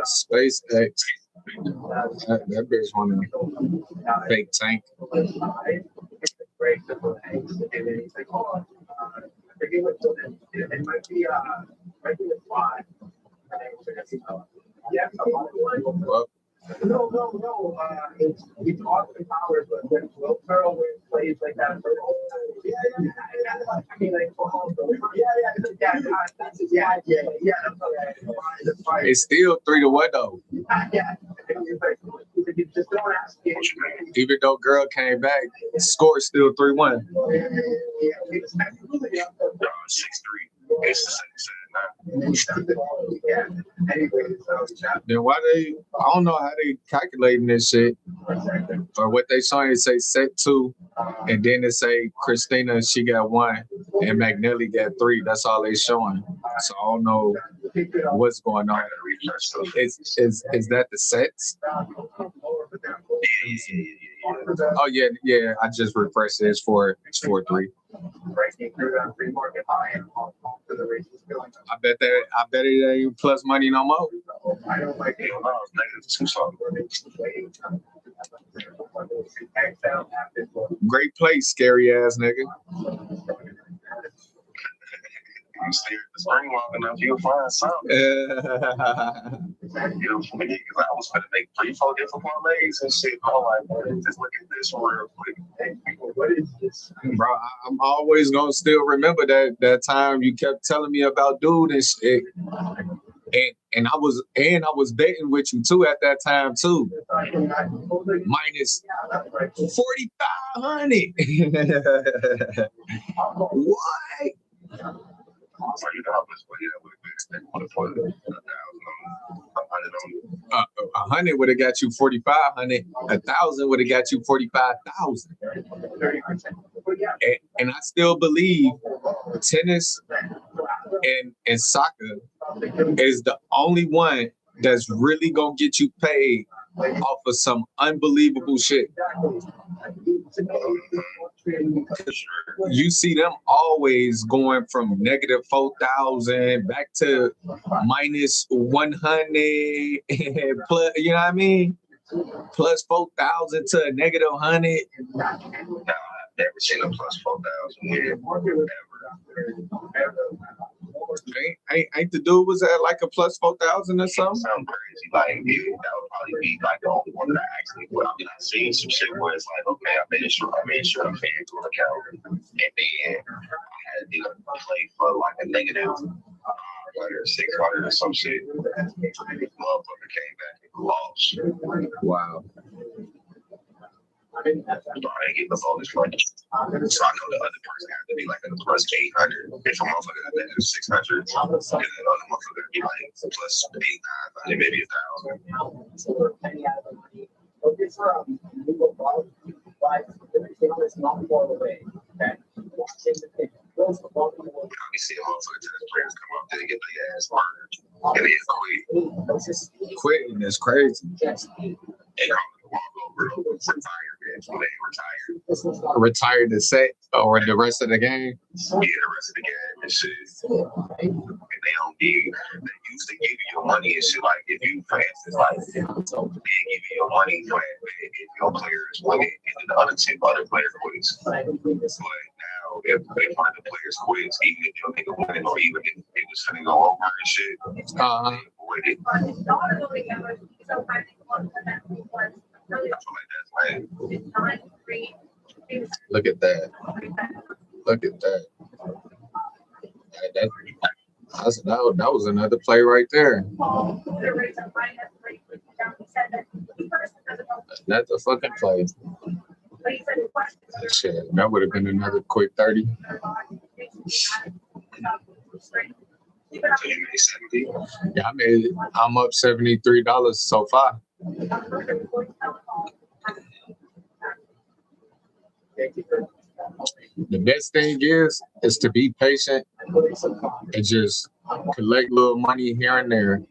SpaceX. That bitch wanna fake tank. Well, No. It's Austin Powers, but when Will Ferrell plays like that. I mean, like, it's still 3-1 though. Just don't ask me. Even though girl came back, the score is still 3-1. 6-3. It's the same. Then why they? I don't know how they calculating this shit, or what they showing. It say set 2, and then it say Christina she got 1, and McNally got 3. That's all they showing. So I don't know what's going on. Is that the sets? Oh yeah. I just refreshed it. It's 4-3. I bet it ain't plus money no more. I don't like it. Great place, scary ass nigga. You stay at the spring long enough, you'll find something. You know, for me, because I was going to make 3-4 different parlays and shit. I'm like, just look at this real quick. Hey, what is this? Bro, I'm always gonna still remember that time you kept telling me about dude and shit. And I was betting with you too at that time too. Minus 4,500. What? So you know how much money that would have been for 1,000 on 100 would have got you 4,500. 1,000 would have got you 45,000. And I still believe tennis and soccer is the only one that's really gonna get you paid off of some unbelievable shit. You see them always going from negative 4,000 back to minus 100 plus, you know what I mean? Plus 4,000 to a negative 100. Nah, I've never seen a plus 4,000 win ever. Ain't the dude was at like a plus 4,000 or something? Sound crazy. Like, that would probably be like the only one that I actually put. I mean, I've seen some shit where it's like, okay, I made sure I'm paying to an account. And then I had to play for like a negative 600 or some shit. Motherfucker came back and lost. Wow. I didn't get the bonus money. So I know the other person had to be like a plus 800. If a motherfucker had negative 600, and then the other motherfucker be like plus 800, 900, maybe 1,000. You see a motherfucker tennis players come up there and get their ass murdered. And then quit. Quitting is crazy. They call it walk over, retired, when they retired. Retired to set or the rest of the game? Yeah, the rest of the game and shit. And they don't give you, they used to give you your money and shit. Like, if you, for instance, like, they give you your money for if your player is winning and then the other player quits. But now, if one of the players quits, even if your nigga winning or even if it was finna go over and shit, they avoid it. I feel like that's lame. Look at that. Look at that. That was another play right there. Another fucking play. Shit, that would have been another quick 30. Yeah, I'm up $73 so far. The best thing is to be patient and just collect little money here and there.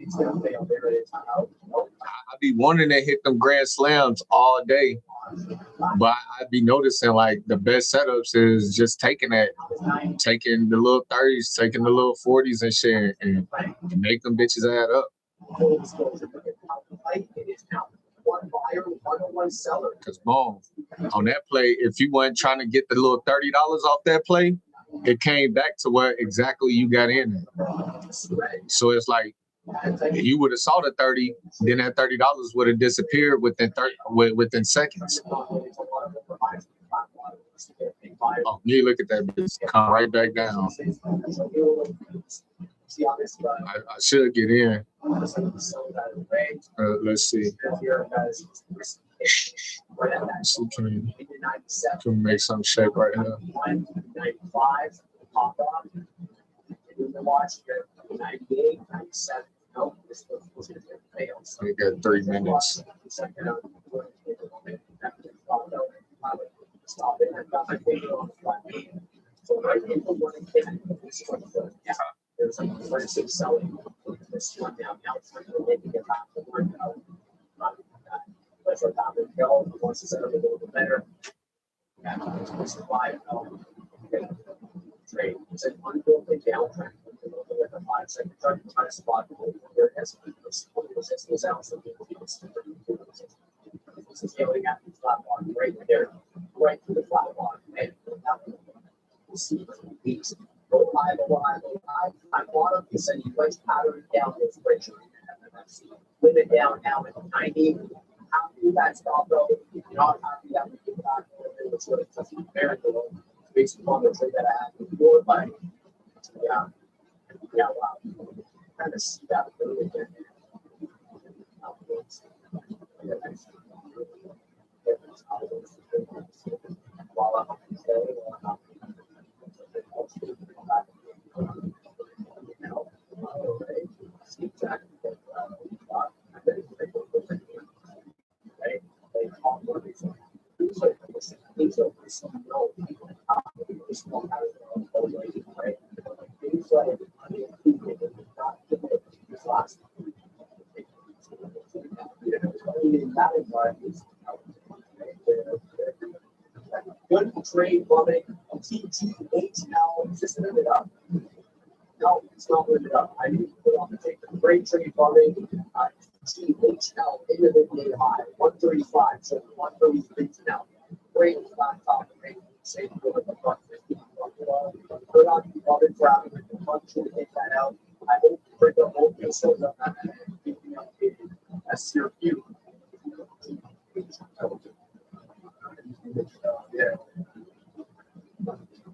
I be wanting to hit them grand slams all day, but I'd be noticing like the best setups is just taking the little 30s, taking the little 40s and shit, and make them bitches add up. Cause boom, on that play, if you weren't trying to get the little $30 off that play, it came back to what exactly you got in it. So it's like if you would have saw the 30, then that $30 would have disappeared within seconds. Oh, you look at that bitch come right back down. I should get in. Let's see. Can make some shape right here. We got 3 minutes. There's some aggressive selling. This one down now, it's like they can get back to work out. Let's let that go. Once it's a little bit better. And it's survive. Trade. It's an unbroken downtrend. With a 5-second chart, try to spot there has been those out. So this is going at the flat line right there, right to the flat line. And we'll see weeks. Go high, I bottom, you said you place pattern down this bridge. Limit down now at 90. After that stop though, if you're not happy, you have to get back. It's what it's just very low. Based on the trade that I had before, but yeah, wow. Kind of see that a little bit. Good trade plumbing, TTHL, just live it up. No, it's not live it up. I need to put on the take the great trade plumbing, TTHL, into the day high, 135, so 133 now. Great laptop, great, same for the front 50. Put on the other ground, function to take that out. I hope for the whole shows up and keep me updated. That's your view. Yeah.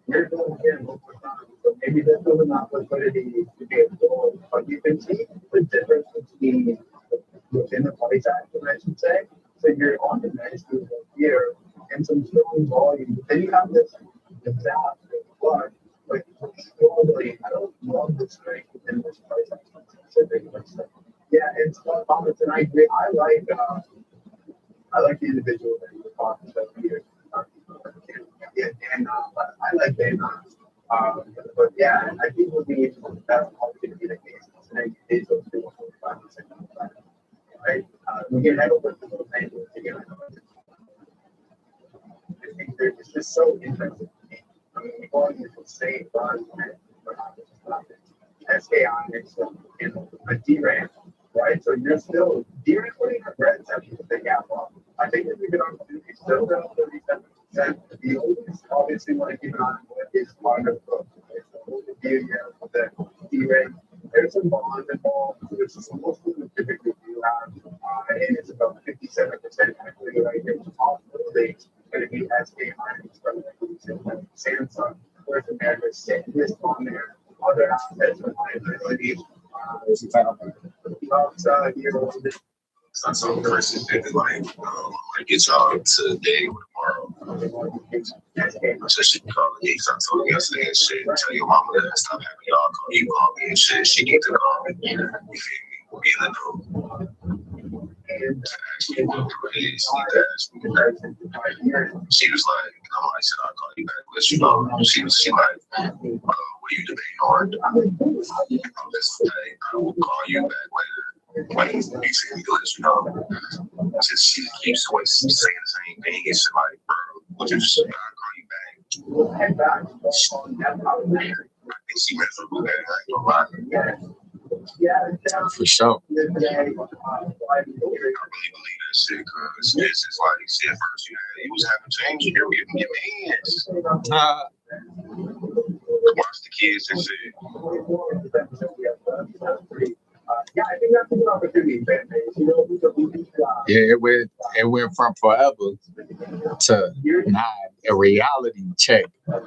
You're going to get more time. So maybe this is enough liquidity to be a goal, but you can see the difference between within the price action, I should say. So you're on the nice move here and some strong volume. Then you have this disaster, but globally, I don't love the strength in this price action specifically. Yeah, it's Thomas, and I agree. I like the individual that you're talking about here. But I like Dana. But yeah, I think we'll be able to have opportunity the case. And I those 2.5%. Right? We can have a little bit of language together. I think it's just so interesting. I mean, we're going to say fun and SKI next to a DRAM, right? So you're still DRAM putting her bread actually the big gap up. I think if we get opportunity still down 37%, the oldest obviously want to keep an eye on what is part of the view here of the DRAM. There's some bonds involved, which is most of the typically do have, and it's about 57% actually right here. Possibly going to be SKI from Samsung, whereas America sitting this on there. Other assets with liabilities. So Chris is like, I get y'all today or tomorrow. So she called me. I told her yesterday and shit. Tell your mama that stop having y'all call you, call me and shit. She needs to call me. You feel me? Be in the know. And actually, she was like, I said, I'll call you back. But you know, she like, what are you debating on? I will call you back later. When you see me, let you know. Just she keeps always saying the same thing. It's like, bro, would you just I'll call you back? I think she messed with that. I ain't gonna lie. For sure. I really believe that shit because this is like shit. First, you was having change. Here we can get hands. Watch the kids and shit. Yeah, I think that's an opportunity. Yeah, it went from forever to not a reality check. I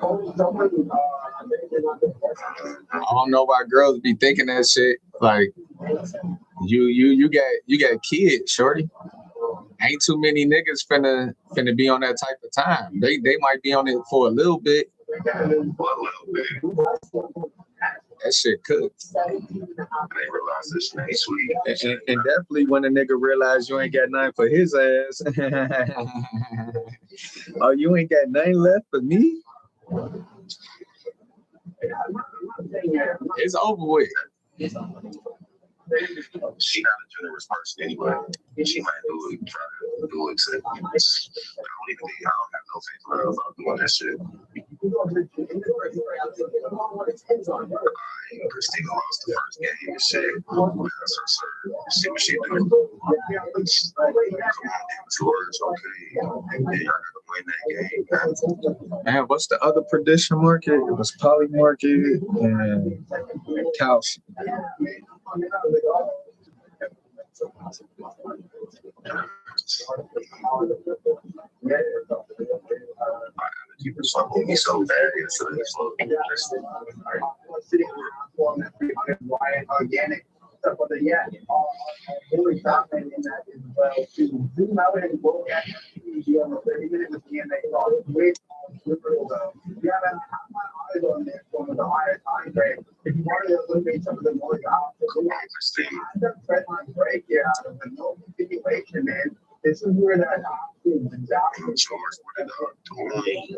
don't know why girls be thinking that shit. Like you got kids, shorty. Ain't too many niggas finna be on that type of time. They might be on it for a little bit. That shit cooked. And definitely when a nigga realize you ain't got nothing for his ass. Oh, you ain't got nothing left for me? It's over with. She not a generous person anyway. She might try to do it to I don't have no faith in her about doing that shit. Christina lost the first game and shit. That's her serve. See what she do. Come on, damn, 2 words, okay. And then y'all gotta win that game. Man, what's the other prediction market? It was poly market and calcium. You were fucking me so bad yesterday. Organic stuff, but yeah, really fascinating in that as well. To zoom out and look at the 30-minute with DMA, great liberal though. You have my eyes on this one with the higher time frame. If you want to eliminate some of the more trend line break here out of the no continuation, man. This is where that George, what did doing?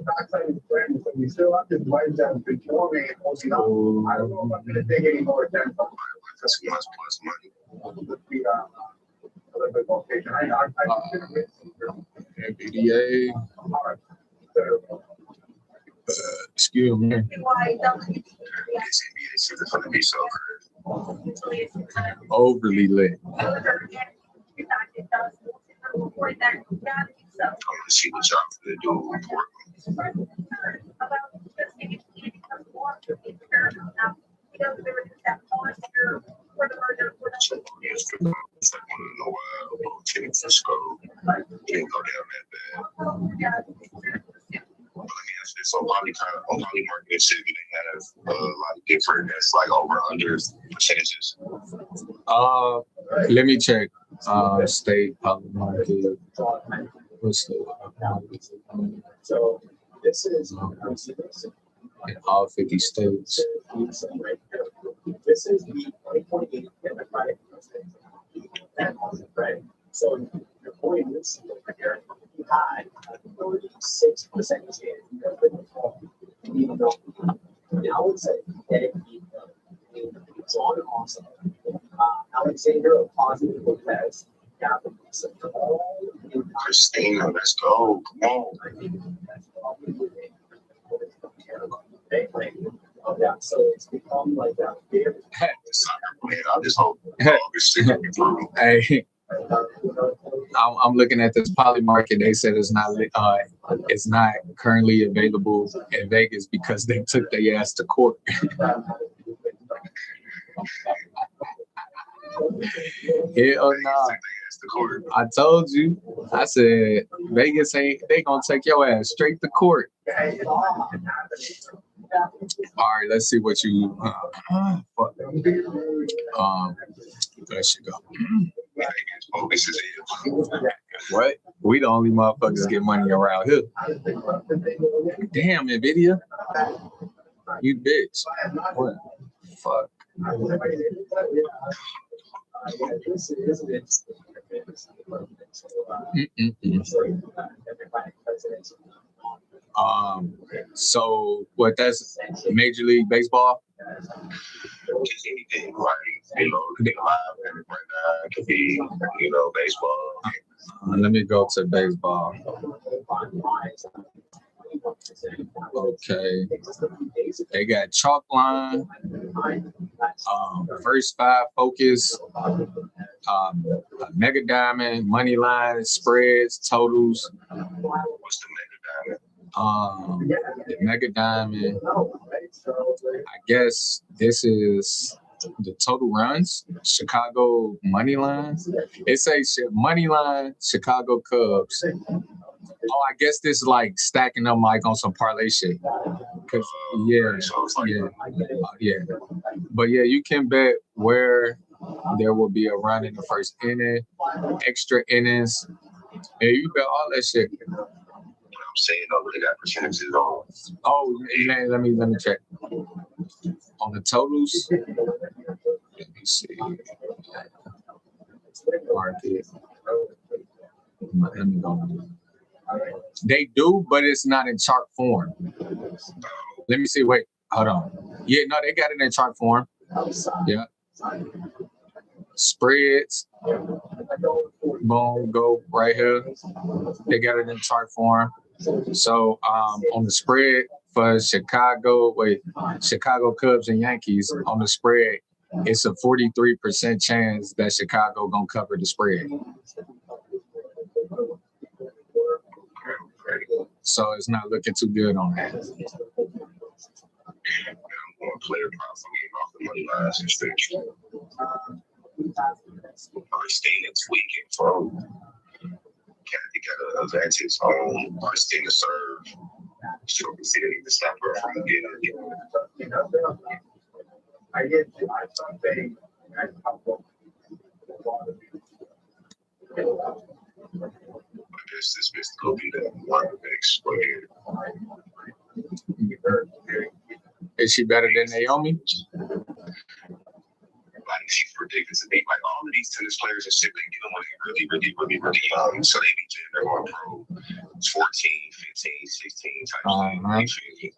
We still have to write down before me. I don't know if I'm gonna take any more attention. That's too much plus money. A little bit more patient. NVDA. Excuse me. This NBA shit is gonna be so crazy. Overly lit. I want to see what y'all gonna do with Portland. Didn't go down that bad. But let me ask you this: on Molly Market and City, they have a lot of different that's like over under percentages. Let me check. State public market. What's the So this is in all 50 states? This is the 2028 Democratic right? So your point is over here, you had 36% chance even though now would say that if John Austin, Alexander Ocasio-Cortez, Christina, let's go. Come on. Yeah, so it's become like that. I just hope this shit can be through. Hey, I'm looking at this poly market. They said it's not currently available in Vegas because they took their ass to court. Hell no. I told you. I said Vegas they gonna take your ass straight to court. All right, let's see what you there she go. What? We the only motherfuckers get money around here. Damn, NVIDIA. You bitch. What? Fuck. So what? That's Major League Baseball. Just anything, right? You know, live and right now it could be, baseball. Let me go to baseball. Okay. They got chalk line, first five focus, mega diamond, money line, spreads, totals. What's the mega diamond? The mega diamond, I guess this is the total runs, Chicago money line. It says money line, Chicago Cubs. Oh, I guess this is like stacking them like on some parlay shit. Cause yeah. But yeah, you can bet where there will be a run in the first inning, extra innings. Yeah, you bet all that shit. I'm saying though, they got percentages on. Oh man, let me check. On the totals, let me see. Market. Let me go. They do, but it's not in chart form. Let me see. Wait, hold on. Yeah, no, they got it in chart form. Yeah. Spreads. Boom, go right here. They got it in chart form. So on the spread for Chicago Cubs and Yankees, on the spread, it's a 43% chance that Chicago gonna cover the spread. So it's not looking too good on that. I'm going player props. I'm getting off the money lines and stretch. Arsene tweaking from Kathy got an advantage on Arsene to serve. She'll be sitting to stop her from getting. I get something. This mystical be the market mix right here. Is she better than Naomi? Like she's predicted to be like all of these tennis players and shit they get them when they really young. So they be they're going pro 14, 15, 16 type shit.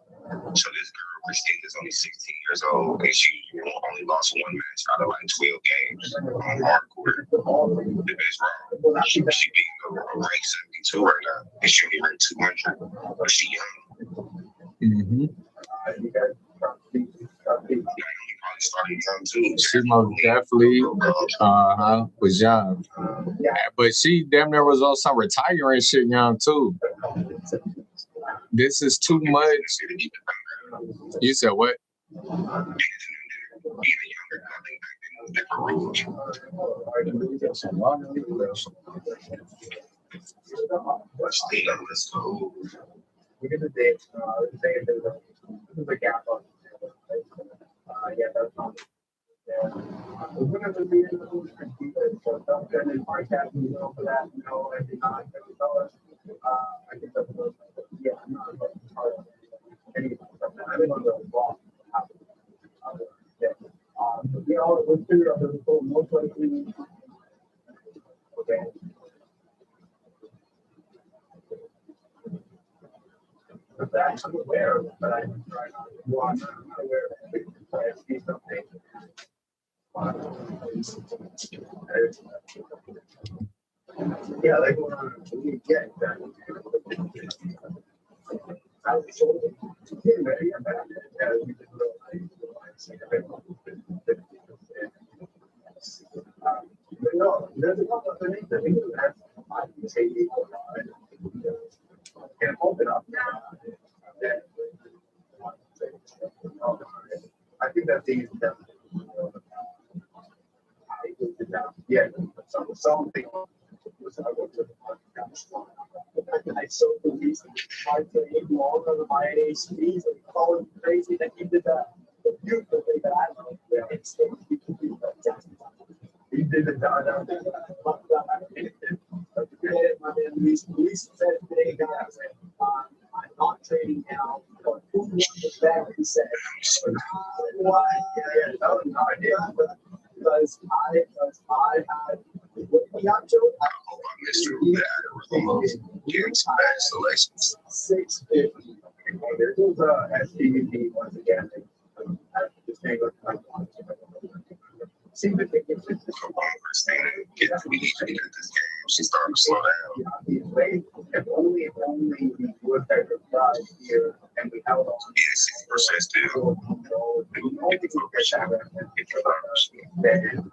So this girl, Christine, is only 16 years old, and she only lost one match out of like 12 games on hardcore. The bitch wrong. She being a rank 72 right now, and she only ranked 200, but she young. Starting young too. She most definitely was young. But she damn near was on some retiring shit young too. This is too much. You said what? I'm aware of it, but I'm not aware of it. I see something. Yeah, like going on. Yeah, exactly. No, there's a couple of things that we do have. I can say can't open up. I think that's the yeah, something. I so confused. I tell you all of my ACs and call it crazy that he did that. Beautiful thing that I know. It's he did it down. Luis said today, guys, I'm not trading now. But who won the bet? He said, what? Yeah, that was no idea. Because I had Piaggio. I hope I missed you. Getting some bad selections. 650. There's SDVP once again. Seems to think it's Christina get to be easy at this game. She started to slow down. If only the woodpecker tried here and we held on. Yeah, 60% still. Then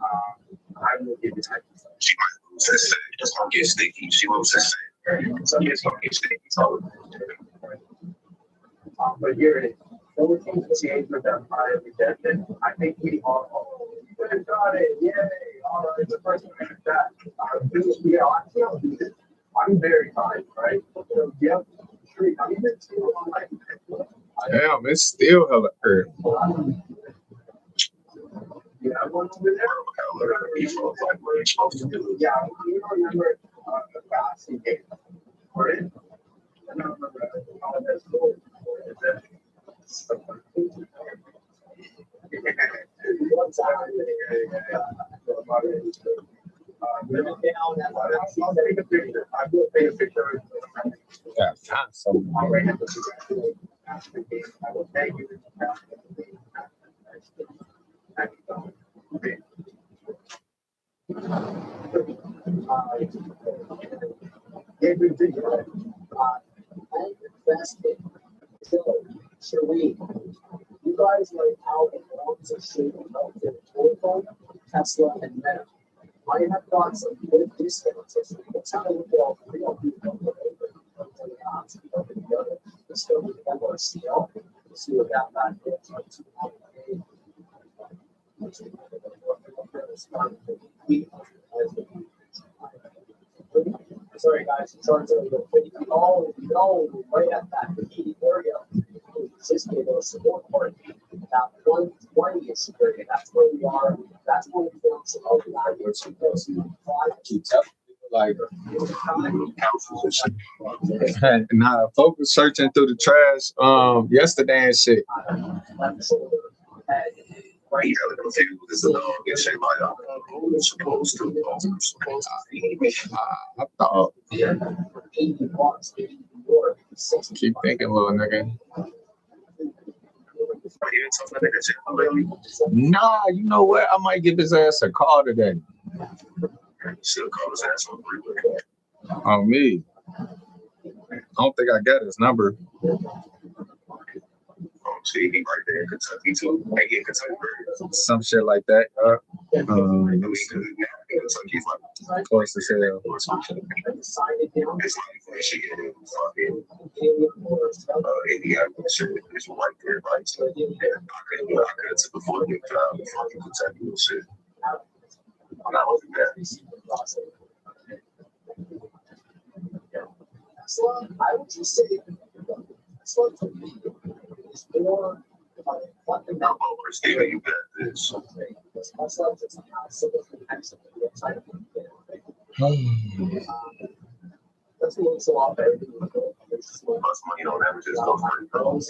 I will give it. She might lose this set. It's gonna get sticky. She loses this set. So it's gonna get sticky. So, but here it is. No teams with the age with that prior rejection. I think we are. We could have got it. Yay! All right, the first one is that. Yeah, I can't do this. I'm very kind, right? So, yep. I mean, it's still on my. Damn, it's still hella hurt. Yeah, I went over there. Yeah, you remember the passing game, right? I don't remember how that's going. Shereen, you guys like how the forms are shaping up to Oracle, Tesla, and Meta. I have got some good discounts. It's how to look at all three of you over the odds of the other. Let's go with the MRCL. See what that is. Sorry guys, sorry to go. No, right at that key area. Existing those support part, that 120th period, that's where we are. That's where we feel some of the language because like nah, focus searching through the trash yesterday and shit. He hella confused. It's a dog and shit like supposed to. I thought. Keep thinking, little nigga. Nah, you know what? I might give his ass a call today. Should call his ass on freeway. On me. I don't think I got his number. See, he right there in Kentucky too. Hey, he in Kentucky. Some shit like that. Kentucky's like Close as hell. It's like Michigan, fucking Indiana, shit. It's right there, right? So, yeah, I could have took a 40 time to fucking Kentucky and shit. I'm not looking at that. I would just say, it's more Steven, you got this. That's what it's all about. Plus money on averages goes pretty close.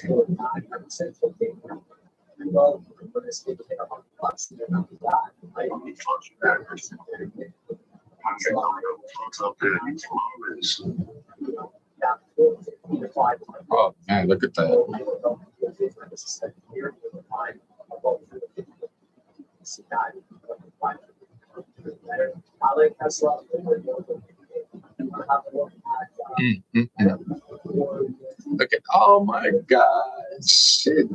Oh man, look at that. Look at, oh my god, shit.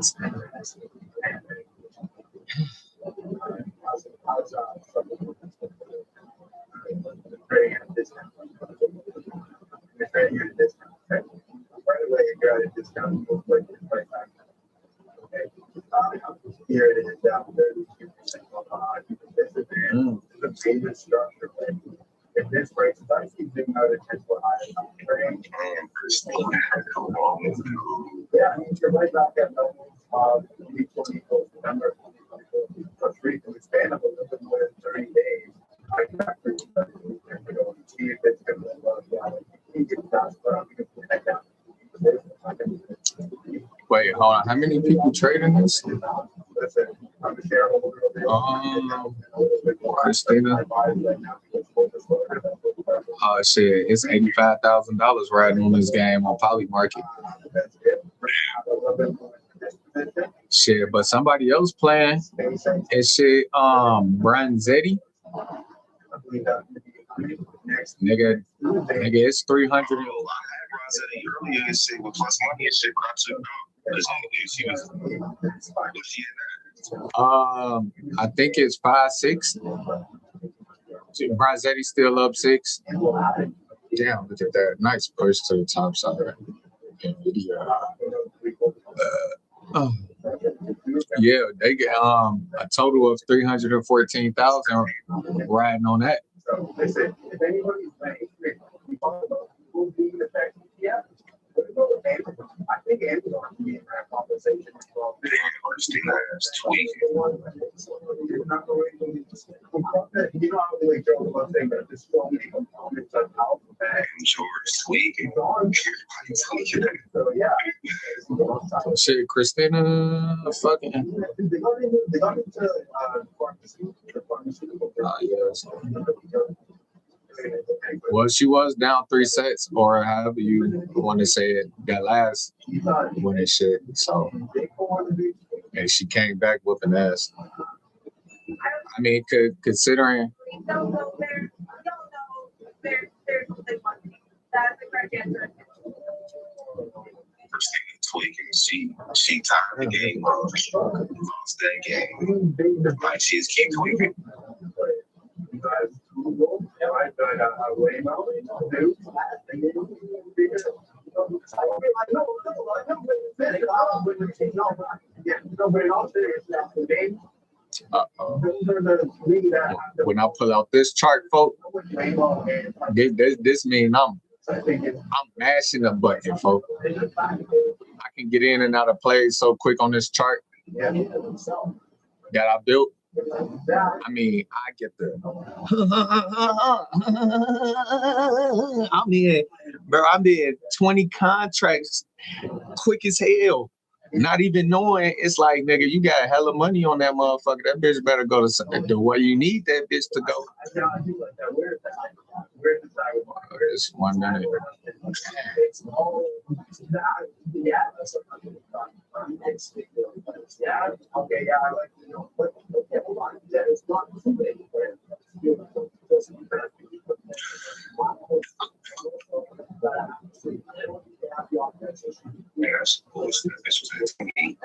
Right away, you got a discount. Here it is down 32% off. This is the payment structure. If this price is actually zoom out at 10 foot high, yeah, I mean, you're right back at levels of November. Costa Rica can expand up a little bit more than 30 days. I can actually see if it's going to be low. Wait, hold on. How many people trading this? Christina. Oh shit, it's $85,000 riding on this game on Polymarket. Shit, but somebody else playing is shit. Branzetti. Nigga, it's 300. Earlier and shit with plus money and shit, but I took I think it's 5-6. Branzetti still up 6. Damn, look at that. Nice push to the top side. Yeah, they get a total of 314,000 riding on that. So they said, if anybody's playing, we talk about who being effective. Yeah. I think Amazon can be in that conversation as well. Christina is tweaking. You know, I really joke about saying that there's so many components of how that George tweaking. Everybody's tweaking. So yeah. Shit, Christina fucking. They got into pharmaceutical. Yes. Well, she was down 3 sets, or however you want to say it, that last winning shit. So, and she came back whooping ass. I mean, considering. Tweaking. She tired of the game. Lost that game. Like she's keep tweaking. When I pull out this chart, folks, this means I'm mashing the button, folks. I can get in and out of plays so quick on this chart that I built. I mean, I get the. I'm in 20 contracts quick as hell. not even knowing, it's like, nigga, you got hella money on that motherfucker. That bitch better go to the way you need that bitch to go. It's 1 minute. Yeah, okay, yeah, I like, okay, hold on. That is not too late. Yes, of course, this was at 28.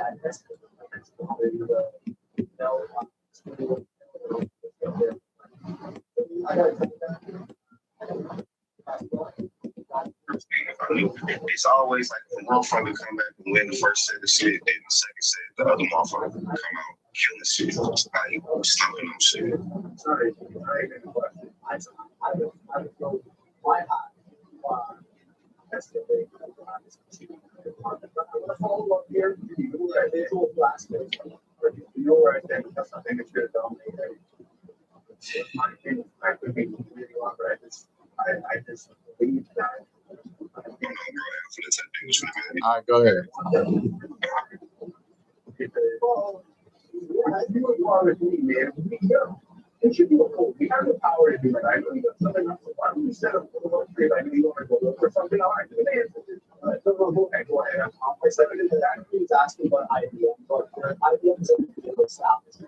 It's always like the motherfucker come back and win the first set of shit, then the second set, the other motherfucker come out killing shit. Like slumping on shit. You know where I think that's something that should have done. I could be completely wrong, but I just believe that. All right, go ahead. You were part of me, man. It should be a cool. We have the power to do it. I really got something else. Why don't we set up a little tree? I know you want to go look for something. All right, do the go ahead. I said that he was asking about IBM, but IBM is a different staff. It's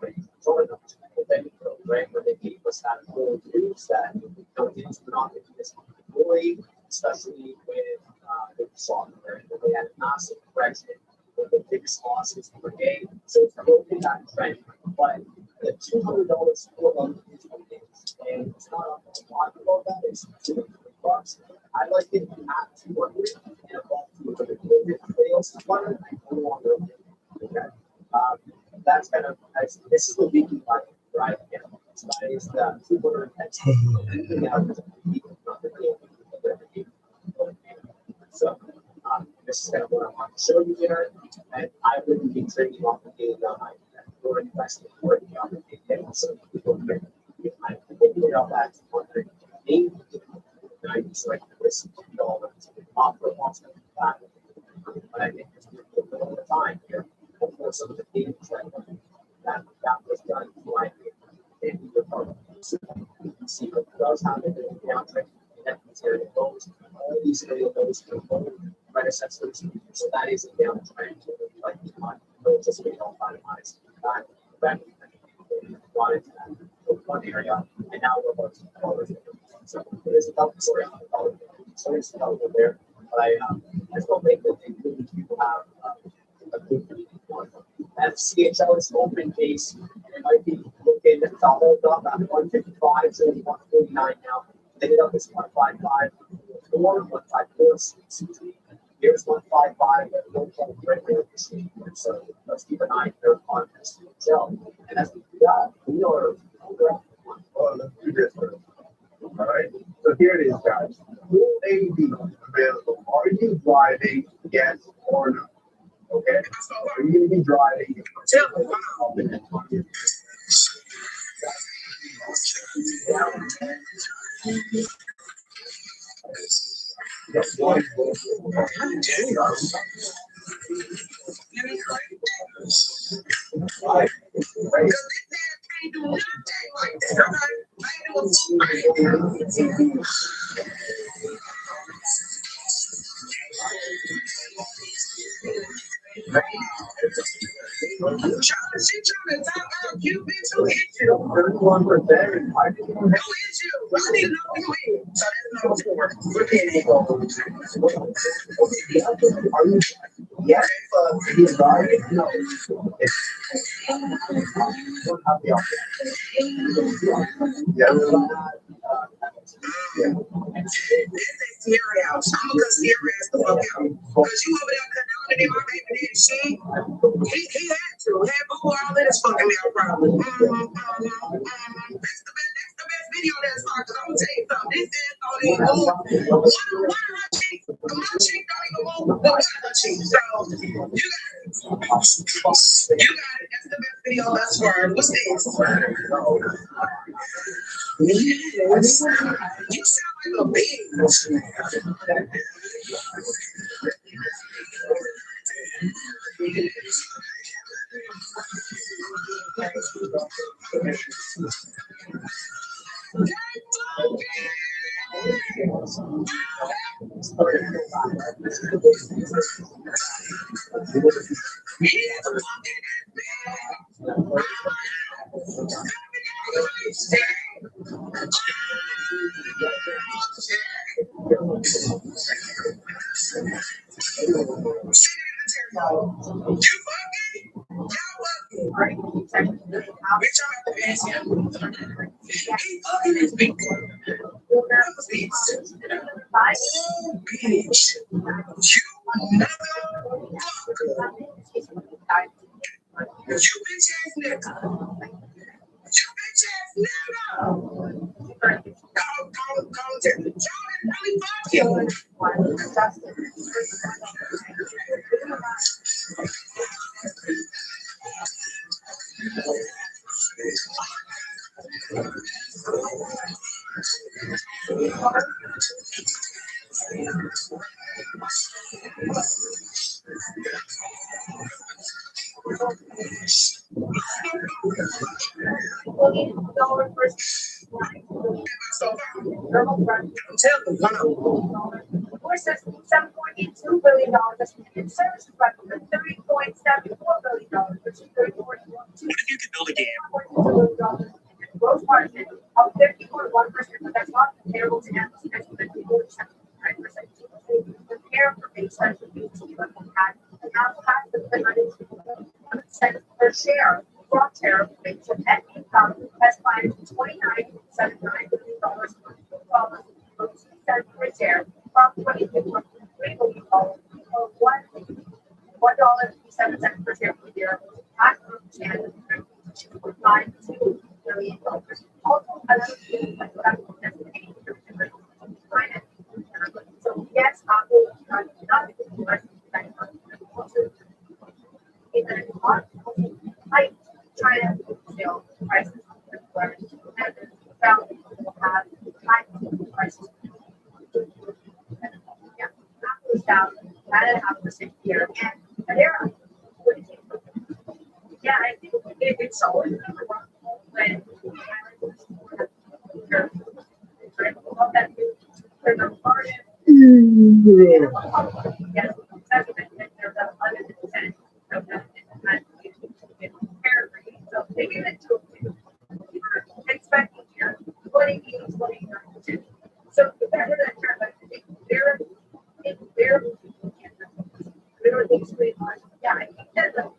only right where they gave us that whole news that it's not employee, especially with the software. They had a massive correction with the biggest losses per day. So it's broken that trend. But the $200 support on these days, and it's not a lot about that, it's $200. I like it at 200 and above 200. If anybody else is wondering, I no longer okay. That's kind of this is the weekly market, right? That is the 200 so this is kind of what I want to show you here. And I wouldn't be trading off the data or investing for the other data. So I'm thinking about that 200. I just like to listen to all the offer wants to back. But I think it's all the time here. For some of the things that was done like and you can see what does happen in the downtrend that material goes. All these areas goes to predecessors. So that is a downtrend. Like just we don't finalize that brought into that one area and now we're going to colors. So there's a couple stories on the color. So it's over there. But I still think that people have a good one. At CHL, it's open case. It might be looking at the hold up at 155, so 149 now. They get up as 155, 154, here's 155, and we'll call it right there at the same. So let's keep an eye there on this CHL. And as we do that, we are let's do this first. All right. So here it is, guys. Will AV available? Are you driving? Yes or no? Okay. Are you going to be driving? Yes, he's driving. No. Tear it out. I'm gonna tear ass the fuck out. Because you over there cutting out and my baby did shit. He had to. Had boo all in his fucking mouth probably. That's the best video that's talked. I'm gonna tell you something. This is on the move. One of her cheeks. My cheek don't even move, but one of her cheeks. So you got it. You got it. That's the best video thus far. What's this? Yes. You sound like a bitch. $7.82 billion in services revenue, $30.74 billion, which is 34. What if you could build a game? Gross margin of 50.1%, but that's not comparable to Apple's estimate of 47%. Prepare for base contributions to what we had, and Apple has the $0.01 per share from tariff rates of net income as planned to $29.79 billion for $0.02 per share from $22.3 billion or $1.57 per share per year. Tax and $2.52 billion. Also, another thing that so yes, Apple not like China sales prices and found will have high prices. Yeah, Apple is down 9.5% here, and they're yeah, I think it's always when there's a part yes, that's what there's a 100% of that so they give it to we were expecting here 28-29%. So better than her, but they're basically yeah, I think that's a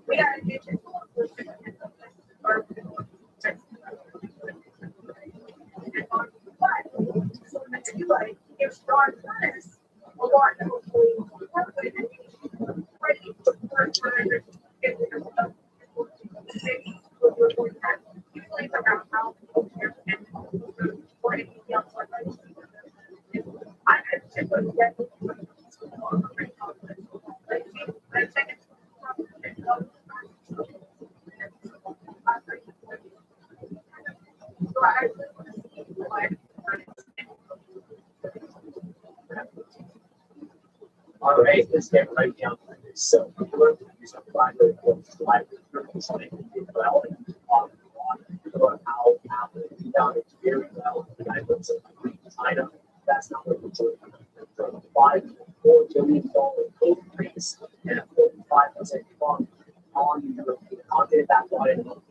we got to get like if strong furnace will want to hopefully work with it ready to work for usually around how or anything else like that. I just would get all right, let's get right down to this. So we're going to use a library for well on how Apple done it very well. I put some item. That's not what we're doing. $5.4 billion increase and a 45% bump on the content that brought in $4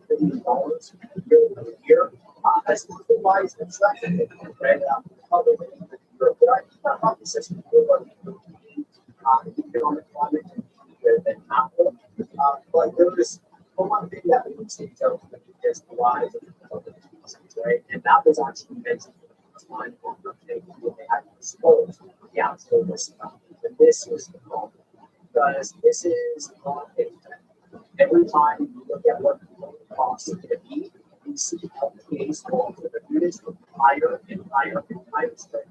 billion year. As wise construction, right? Other than the system economic climate than Apple. But there was one thing that we would see is the rise of the right? And that was actually mentioned on the thing when they had to disclose the actual risk. And this is the problem. Because this is not every time you look at what the cost is going to be, you see LPA's fall to the units with higher and higher and higher spread.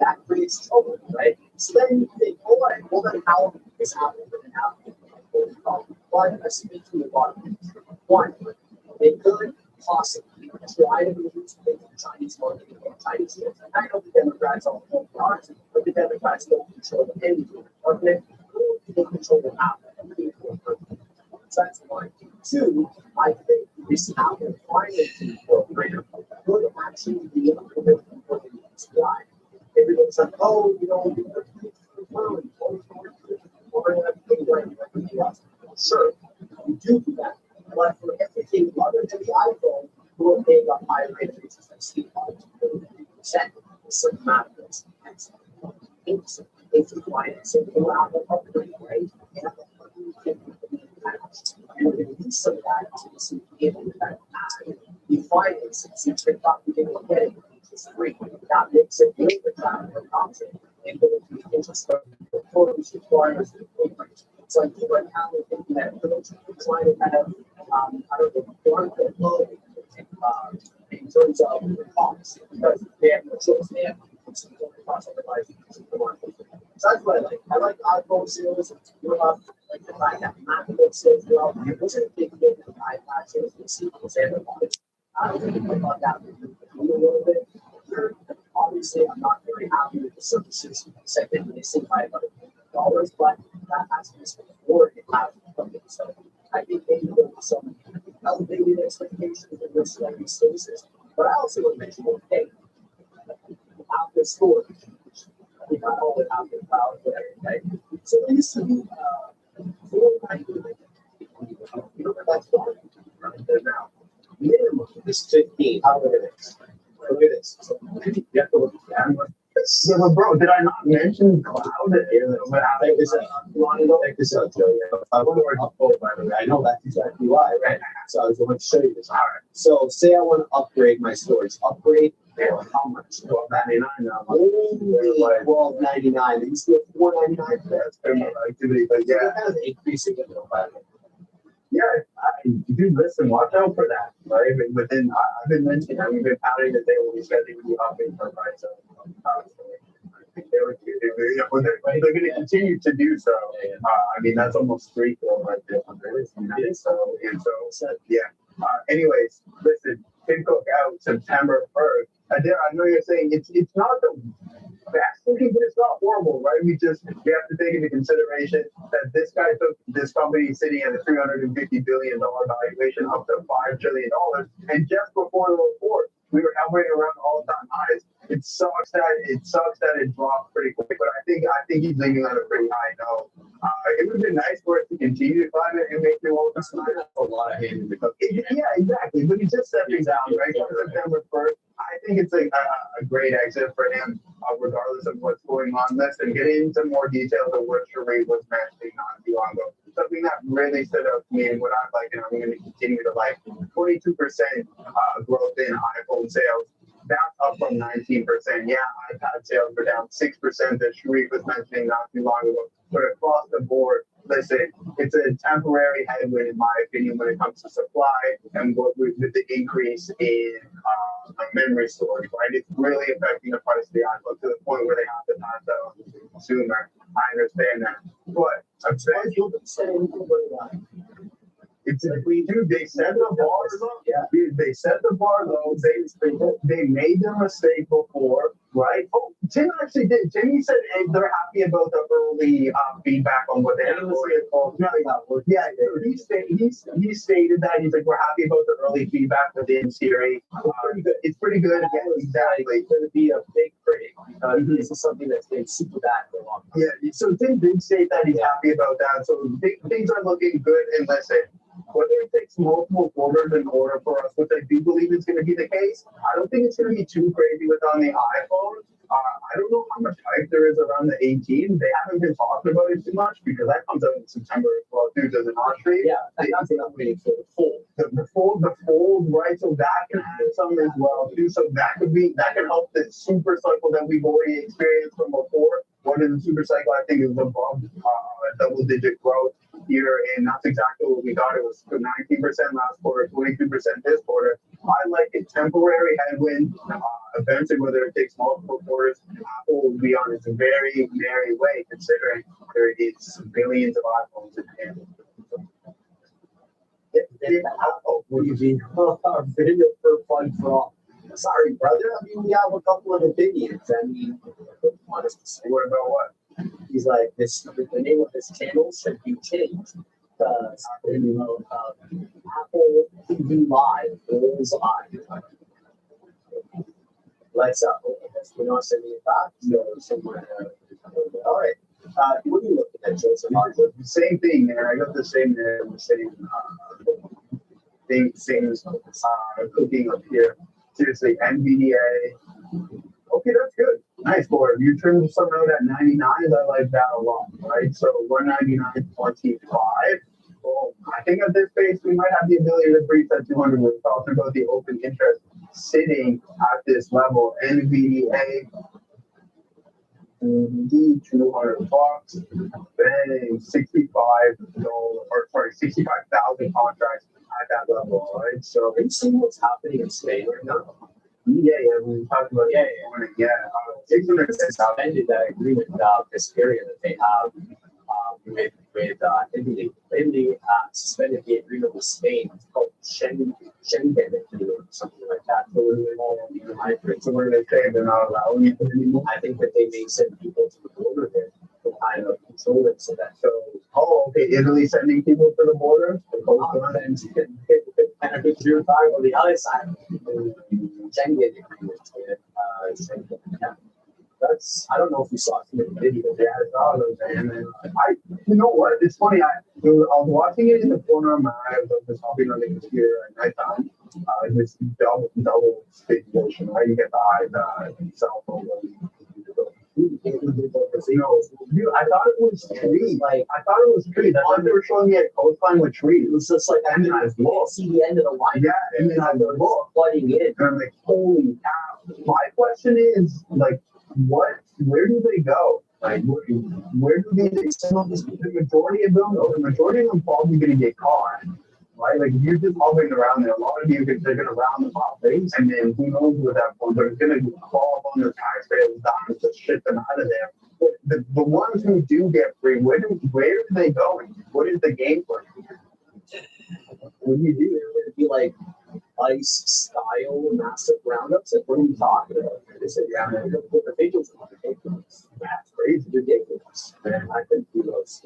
That creates trouble, right? So then you think, oh, well, then how this happened and how but I speak to you about one, they could possibly try to reduce the Chinese market and Chinese stores. And I know the Democrats all hold products, but the Democrats don't control anything. They control the app. So that's one. Two, I think this Apple financing program would actually be a little bit more than SPI. Everyone's like, oh, you know, we're going to pay rent and everything else. Sure, you do that. But for everything other than the iPhone, we're paying a higher rate of interest than Steve Jobs. 30%. A certain amount of this. If the financing will Apple upgrade, right? And we're going to use some of that to give you that you finance it since you're probably going to get it interest free. That makes it a little bit more option. And going to be interest rate for those requirements to pay rate. So I think right now we're thinking that we're trying to kind of, I don't know, market low in terms of the costs because they have no choice. They have cost of the market. So that's what I like. I like iPhone sales. Like the fact that MacBook sales well. Those are the big things that iPad sales we see because they have a lot. I don't think about that a little bit. Obviously, I'm not very happy with the services segment when they say $500 million, but that has been before it has been. So I think maybe there was some elevated expectations in this like these services. But I also want to mention one thing about the storage. We got all the out the cloud, whatever, right? So it used to be 490. You know what that's for? Right there now. Minimum is 15. How look at this? Look at this. So you have to look at the camera. Yeah, but bro, did I not mention cloud? Check this out. Check this out, Joe. I wonder where it's full, by the way. I know that's exactly why, right? So I was going to show you this. All right. So say I want to upgrade my storage. Upgrade for how much? $12.99 now. Only $12.99. They used to be $4.99. That's pretty much activity, but yeah. Kind of increasing it, by the way. Yeah, dude, listen, watch out for that, right? Within, I've been mentioning, we've been pounding that they will be spending the upping for price of they're going to continue to do so. I mean, that's almost 3 right there. So, yeah. Anyways, listen, Tim Cook out September 1st. I know you're saying it's not the best looking, but it's not horrible, right? We have to take into consideration that this guy took this company sitting at a $350 billion valuation up to $5 trillion. And just before the report, we were hovering around all-time highs. It sucks that it dropped pretty quick, but I think he's leaving on a pretty high note. It would have been nice for it to continue to climb it and make the world a lot of hand in the cookie. Yeah, exactly. But he's just stepping down, right? On September 1st. I think it's a great exit for him, regardless of what's going on. Listen, get into more details of what Sheree was mentioning not too long ago. Something that really stood out to me and what I like, and I'm going to continue to like, 22% growth in iPhone sales. That's up from 19%. Yeah, iPad sales were down 6%, as Sheree was mentioning not too long ago. But across the board, listen, it's a temporary headwind, in my opinion, when it comes to supply and with the increase in memory storage, right? It's really affecting the price of the iPhone to the point where they have to pass that on to the consumer. I understand that. But I'm saying you'll be saying they set the bar low. Yeah. They set the bar low. They made their mistake before, right? Oh, Tim actually did. Timmy said they're happy about the early feedback on what they had. Yeah, he stated that he's like, we're happy about the early feedback within Siri. It's pretty good. Yeah, exactly. It's going to be a big critic. This is something that's been super bad for a long time. Yeah, so Tim did state that he's happy about that. So things are looking good. And listen, whether it takes multiple quarters in order for us, which I do believe is going to be the case, I don't think it's going to be too crazy with on the iPhone. I don't know how much hype there is around the 18. They haven't been talking about it too much because that comes out in September as well, too, does it not, Shree? Yeah, that's what I'm waiting for, the fold. The fold, right? So that can add some as well, too. So that can help the super cycle that we've already experienced from before. One in the super cycle, I think, is above double-digit growth here, and that's exactly what we got. It was 19% last quarter, 22% this quarter. I like a temporary headwind. Eventually, whether it takes multiple quarters, Apple will be on its very merry way, considering there is billions of iPhones in hand. What do you mean? Video for fun for all. Sorry, brother. I mean, we have a couple of opinions. I mean, honestly, what about what? He's like, the name of this channel should be changed. Apple TV Live rolls on. Let's we're not sending it back. No, somewhere. All right. What are you looking at, Joseph? The same thing, and I got the same things cooking up here. Seriously, NVDA. Okay, that's good. Nice, boy. You trimmed some out at 99. I like that a lot, right? So 199.25. Well, I think at this pace, we might have the ability to breach that 200. We're talking about the open interest sitting at this level. NVDA. 200 bucks, bang, 65,000 contracts at that level, right? So, are you seeing what's happening in Spain right now? Yeah, we talked about suspended that agreement this area that they have with Italy suspended the agreement with Spain. It's called Schengen agreement or something like that. So where they say they're not allowing it anymore. I think that they may send people to the border there to kind of control it. So that shows. Oh, okay. Italy sending people to the border. And kind of get your time on the other side. Schengen agreement with Schengen. That's, I don't know if you saw it in the video. Yeah, I saw those, and then you know what? It's funny. I was watching it in the corner of my eye. I was just hopping on the computer at nighttime. This double situation, right? You get the eye, the cell phone. I thought it was trees. Like I thought it was trees. I thought they were showing me a coastline with trees. It was just like I mean, I see the end of the line. Yeah, and then I was flooding in, and I'm like, holy cow! My question is like, where do they go? Like, where do they? The majority of them probably going to get caught. Right? Like, if you're just hovering around there, a lot of you, they're going to round them up, right? And then who knows what that point, but it's going to fall up on their taxpayers' dime to ship them out of there. But the ones who do get free, where do they go? What is the game plan? What do you do? It'd be like ice style massive roundups. Like, what are you talking about? They said, yeah, man, put the vigils on the that's crazy, ridiculous. Man, I couldn't do those.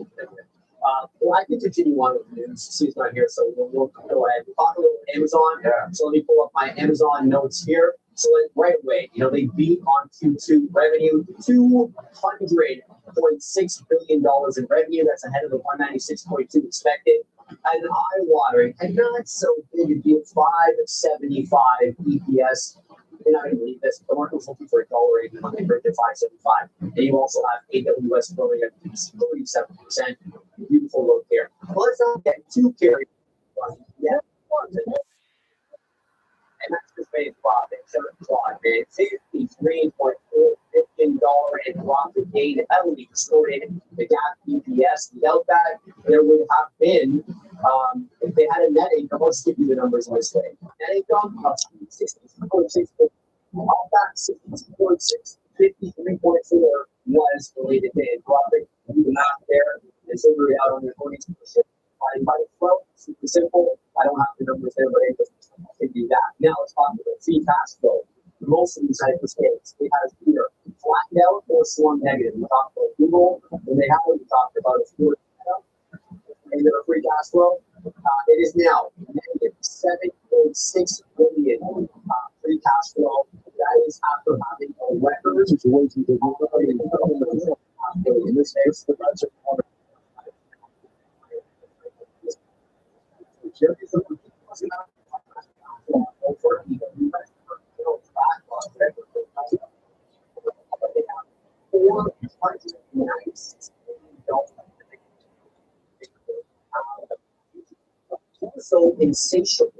Well, I can continue on with the news. She's not here, so we'll go ahead. We'll talk a little Amazon. Yeah. So let me pull up my Amazon notes here. So right away, they beat on Q2 revenue, $200.6 billion in revenue. That's ahead of the 196.2 expected. And eye-watering, and not so big a deal, $5.75 EPS. You're not going to believe this. The market was looking for $1.80 when they break at $5.75. And you also have AWS growing at 37%. Beautiful look here. Well, let's not get too carried away. Yeah, and that's just made profit. So it's $63.4 billion in profit gain, heavily distorted the GAAP EPS. Without that, there would have been, if they had a net income, let's give you the numbers this way. Net income of 66.6 billion. All that 66.6, 53.4 was related to net profit. Do the math there and figure it out on your earnings per share. By the 12, super simple. I don't have the numbers there, but I can do that. Now let's talk about free cash flow. Most of these hyperscalers, they have either flattened out or swung negative. We talked about Google, and they haven't talked about a fourth negative free cash flow. It is now negative 7.6 billion free cash flow. That is after having a record situation in this case, the rest are so insatiable.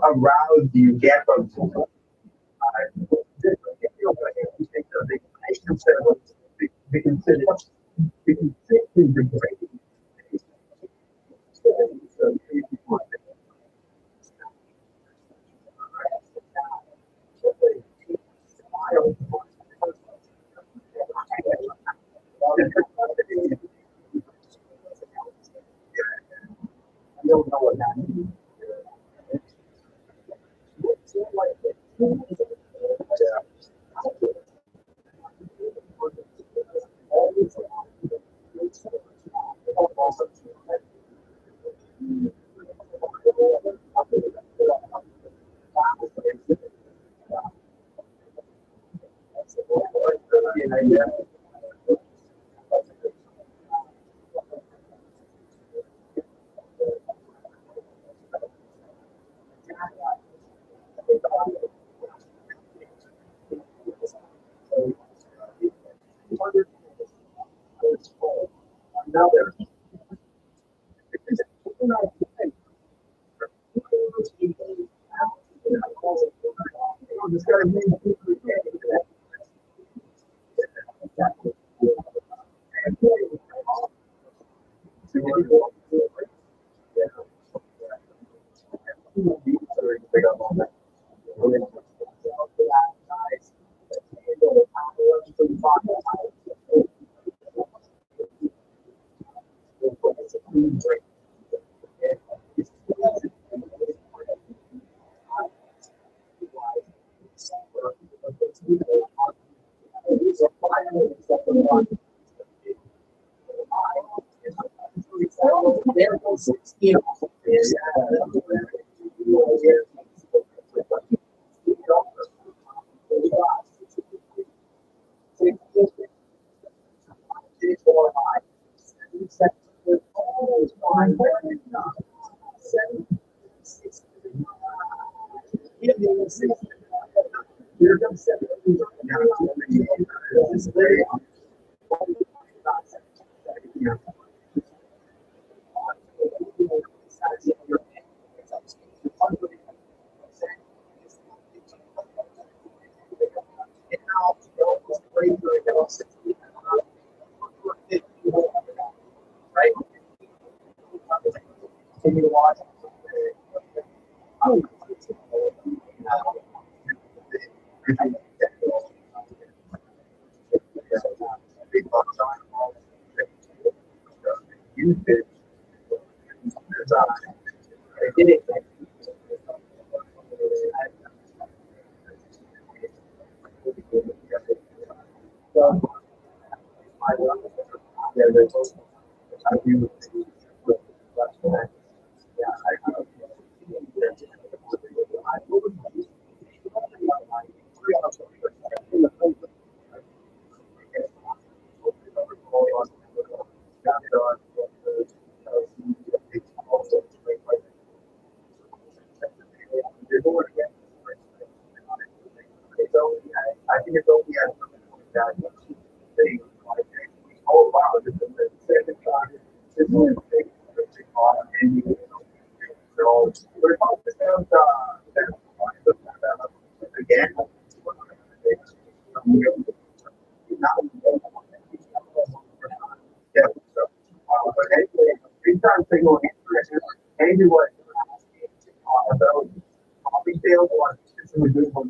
Aroused do you get from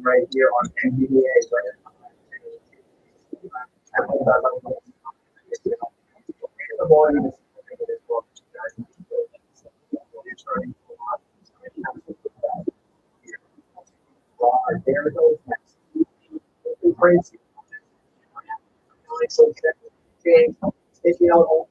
Right here on NBA, crazy. So taking out all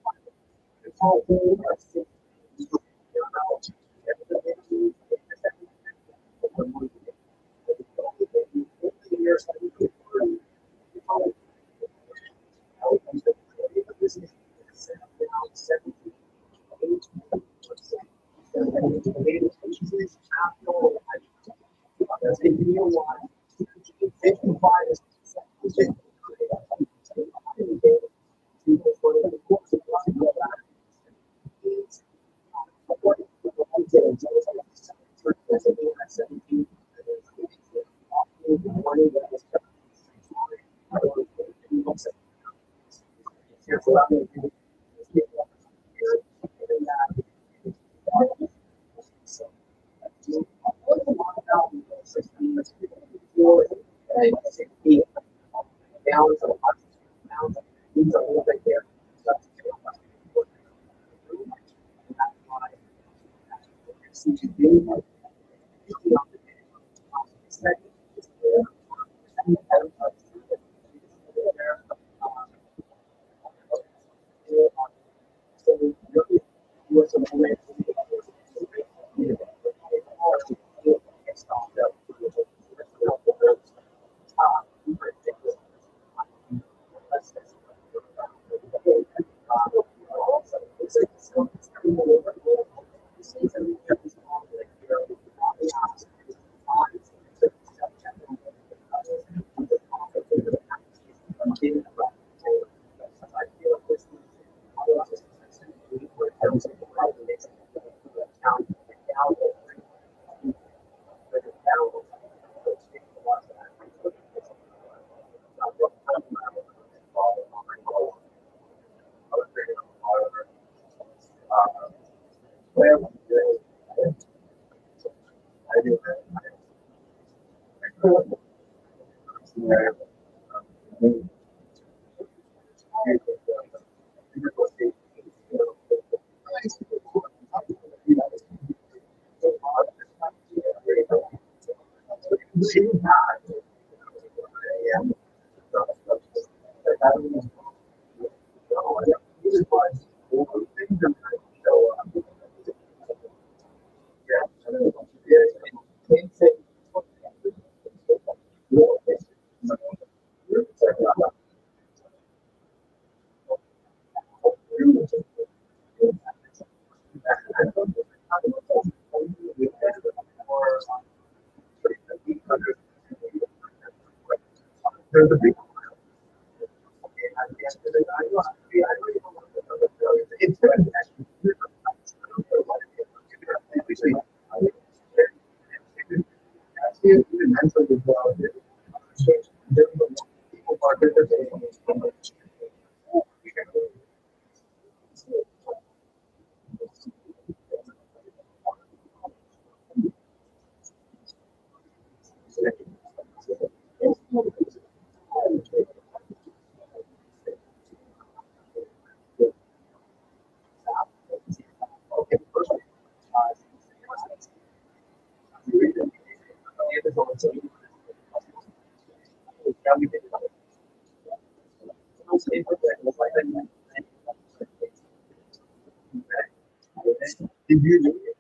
Did you do it?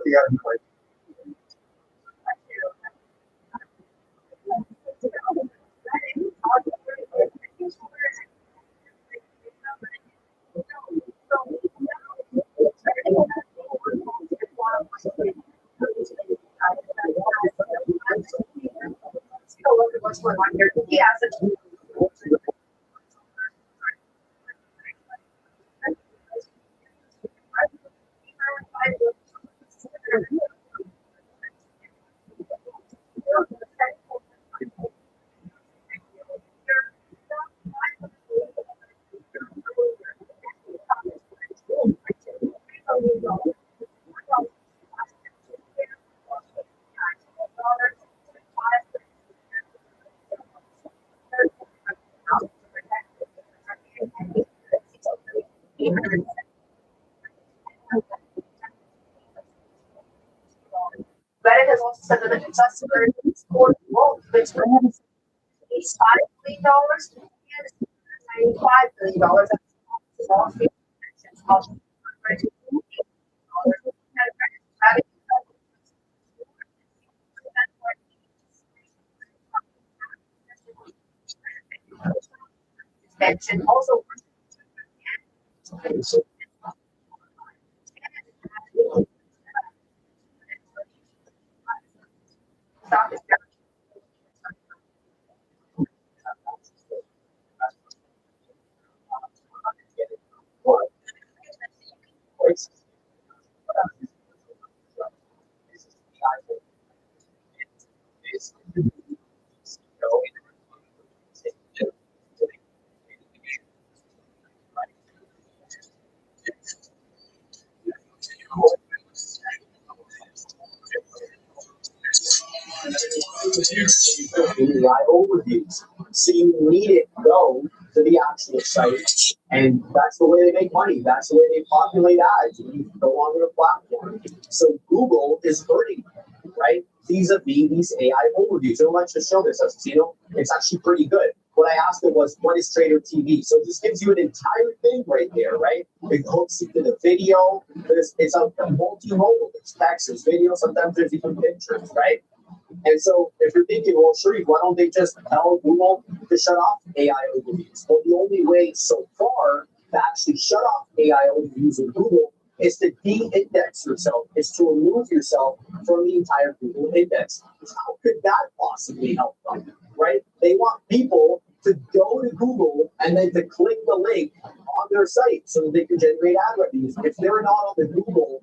Yeah, What's going on here? He has it. Reddit has also said that the customer scored which is $5 million and $95 million. Mention also stock is down. AI overviews. So you need it to go to the actual site, and that's the way they make money. That's the way they populate ads. You go on their platform. So Google is hurting, right? Vis-a-vis these AI overviews. So let's just show this, as you know, it's actually pretty good. What I asked it was, what is Trader TV? So this gives you an entire thing right there, right? It hooks you to the video. It's a multimodal. There's text, there's video, sometimes there's even pictures, right? And so if you're thinking, well, Sharif, why don't they just tell Google to shut off AI overviews? Well, the only way so far to actually shut off AI overviews in Google is to de-index yourself, is to remove yourself from the entire Google index. How could that possibly help them, right? They want people to go to Google and then to click the link on their site so that they can generate ad revenues. If they're not on the Google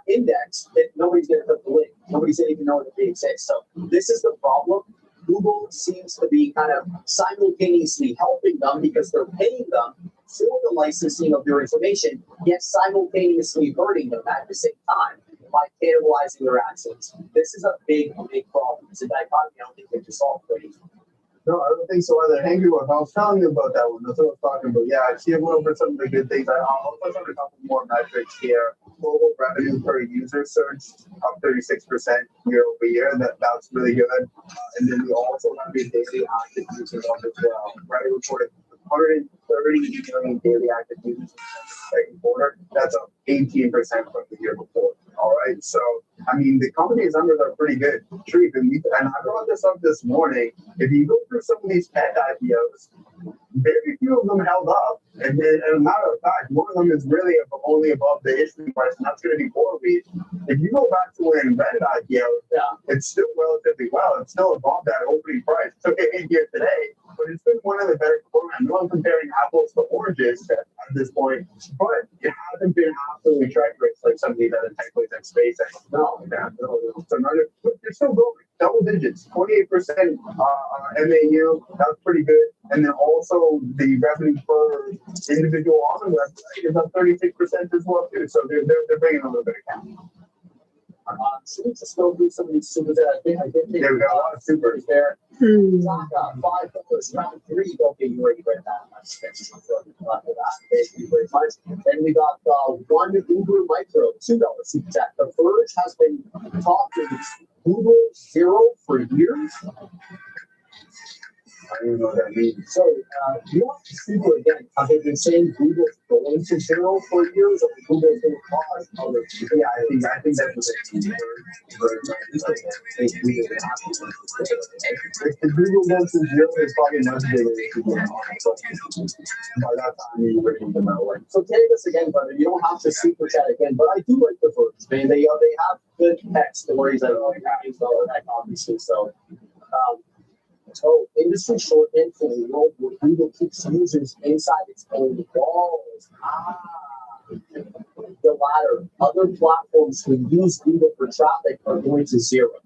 index, then nobody's going to click the link. Nobody's going to even know that they exist. So this is the problem. Google seems to be kind of simultaneously helping them because they're paying them for the licensing of their information, yet simultaneously hurting them at the same time by cannibalizing their assets. This is a big, big problem. It's a dichotomy I don't think they can solve for you. no, I don't think so either. Angry Wolf, I was telling you about that one. That's what I was talking about. Yeah, I see it went over some of the good things. I'll touch on a couple more metrics here. Global revenue per user search up 36% year over year. That's really good. And then we also have the daily active users up as well. Reddit reported 130 million daily active users in the second quarter. That's up 18% from the year before. All right. So, I mean, the company's numbers are pretty good. Sharif, and I brought this up this morning. If you go through some of these pet IPOs, very few of them held up. And then, as a matter of fact, one of them is really only above the issuing price, and that's going to be CoreWeave. If you go back to when Reddit IPO, it's still relatively well. It's still above that opening price. It's okay in here today, but it's been one of the better programs. I'm comparing apples to oranges at this point, but it hasn't been absolutely treacherous like some of these other tech plays like SpaceX. No, so but they're still growing. Double digits, 28% MAU. That's pretty good. And then also the revenue per individual on the website is up 36% as well too. So they're bringing a little bit of cash. Should we just go through some of these supers that I think Yeah, we got a lot of supers there. Zaka, 5 dollars, round 3. Okay, you already read that. Thank you very much. Then we got one Uber Micro, $2 super chat. The Verge has been talking Google zero for years. I don't even know what that means. So you have to see it again. Have they been saying Google's going to zero for years, or Google's going to pause other? Yeah, I think that's what they mean. If the Google goes to zero, it's probably much bigger issue going on. By that time, you already know that. So tag us again, brother. You don't have to super chat again, but I do like the books, man. They have good tech stories. I like that, obviously. So. So industry shorthand for the world where Google keeps users inside its own walls. The latter. Other platforms who use Google for traffic are going to zero.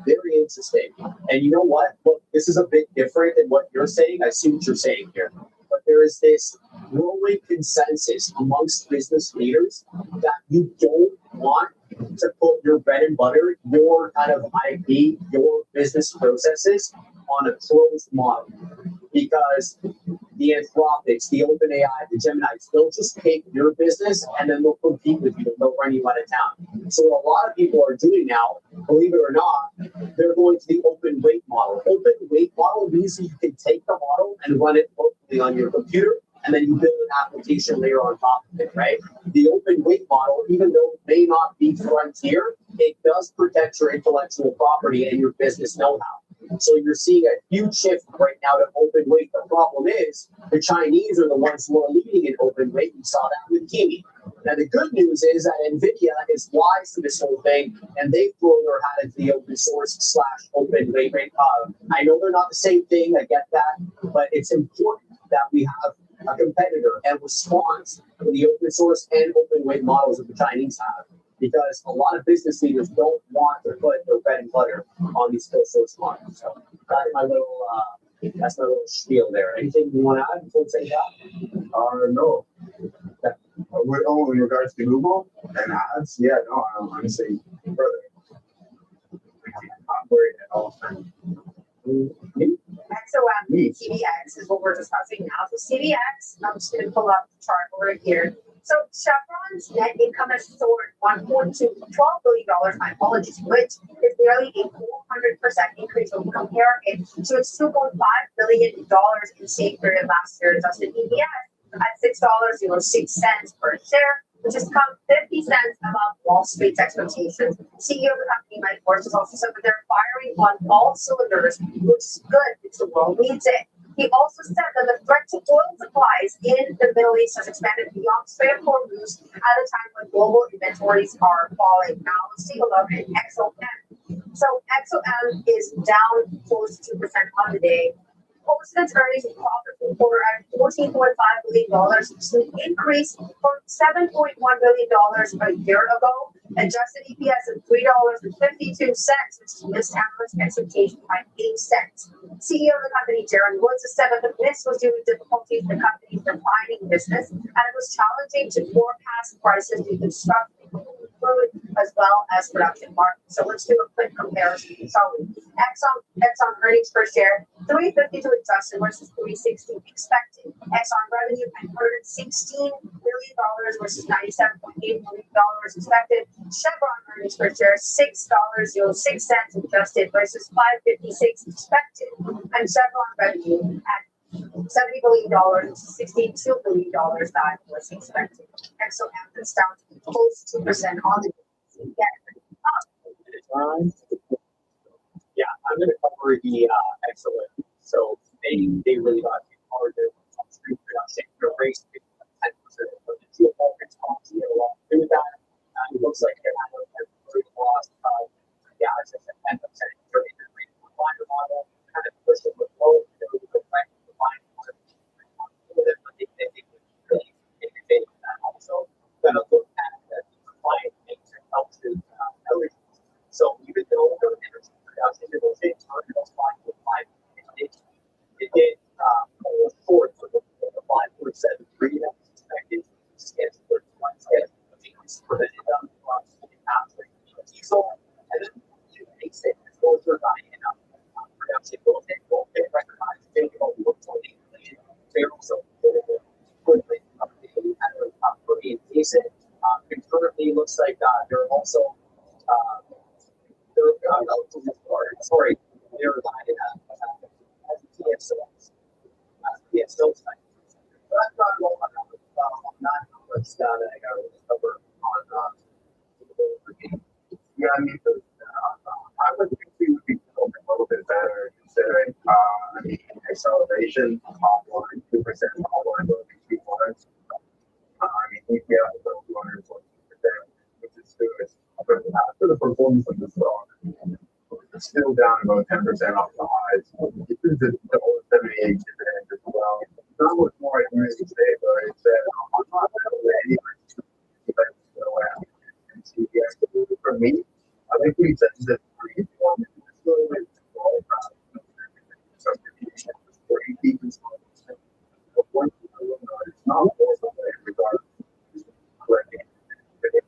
Very interesting. And you know what? Look, this is a bit different than what you're saying. I see what you're saying here. But there is this growing consensus amongst business leaders that you don't want to put your bread and butter, your kind of IP, your business processes on a closed model, because the Anthropics, the OpenAI, the Geminis, they'll just take your business and then they'll compete with you. They'll run you out of town. So what a lot of people are doing now, believe it or not, they're going to the open weight model. Open weight model means that you can take the model and run it locally on your computer, and then you build an application layer on top of it, right? The open weight model, even though it may not be frontier, it does protect your intellectual property and your business know-how. So you're seeing a huge shift right now to open weight. The problem is the Chinese are the ones who are leading in open weight. We saw that with Kimi. Now the good news is that NVIDIA is wise to this whole thing, and they throw their hat into the open source / open weight. I know they're not the same thing. I get that, but it's important that we have a competitor and response to the open source and open weight models that the Chinese have. Because a lot of business leaders don't want to put their bread and butter on these closed source models. So that's my little spiel there. Anything you want to add before we say that? No. In regards to Google and ads, yeah, no, I'm honestly, brother, I'm worried at all. XOM CVX is what we're discussing now. So CVX, I'm just going to pull up the chart over here. So Chevron's net income has soared $12 billion, my apologies, which is nearly a 400% increase when we compare it to its $2.5 billion in the same period last year. Adjusted EPS at $6.06 per share, which has come 50 cents above Wall Street's expectations. CEO of the company, Mike Morris, has also said that they're firing on all cylinders, which is good because the world needs it. He also said that the threat to oil supplies in the Middle East has expanded beyond Strait of Hormuz at a time when global inventories are falling. Now let's take a look at XOM. So XOM is down close to 2% on the day. Posted its earnings and profit for the quarter at $14.5 billion, which is an increase from $7.1 billion a year ago. Adjusted EPS of $3.52, which missed analyst expectation by 8 cents. CEO of the company, Darren Woods, has said that the miss was due to difficulties in the company's refining business, and it was challenging to forecast prices due to construction fluid as well as production markets. So let's do a quick comparison. So Exxon earnings per share, $3.52 adjusted versus $3.60 expected. Exxon revenue at $116 million versus $97.8 million expected. Chevron earnings per share, $6.06 adjusted versus $5.56 expected. And Chevron revenue at $70 billion, $62 billion that was expected. XOM is down to close to 2% on the yeah, I'm going to cover the XOM. So they really got hard on street production. They're raised 10% of the geopolitics policy along with that. It looks like they're not really lost. Yeah, it's just a 10% refiner model, kind of push it with low. Going to look at the compliant things and help to everything. So even though there was energy production, it was a target of 5.5. It did almost short for the 5.73 that was expected. Schedule 31 schedule prevented them from capturing diesel, and then they said exposure dying enough production will take recognized over 48 million barrels of quickly pretty decent. Concurrently, looks like they're also Sorry, they're divided up. TSO. TSO site. But I've got a lot of non-numbers that I got to cover on. Yeah, I mean, I would think we would be a little bit better considering, I mean, acceleration, top line, 2% top line, growth in Q1. I mean, EPS is up 214%, which is good. But after the performance of the stock, it's still down about 10% off the highs. This is the old 78 dividend as well. Not much more I can really say, but it's I'm not going to anyway. And CPS, for me, I think we said that pretty important. It's a little bit all about substitution for AT consultants. But one thing I will note, it's not all the way regardless of collecting. But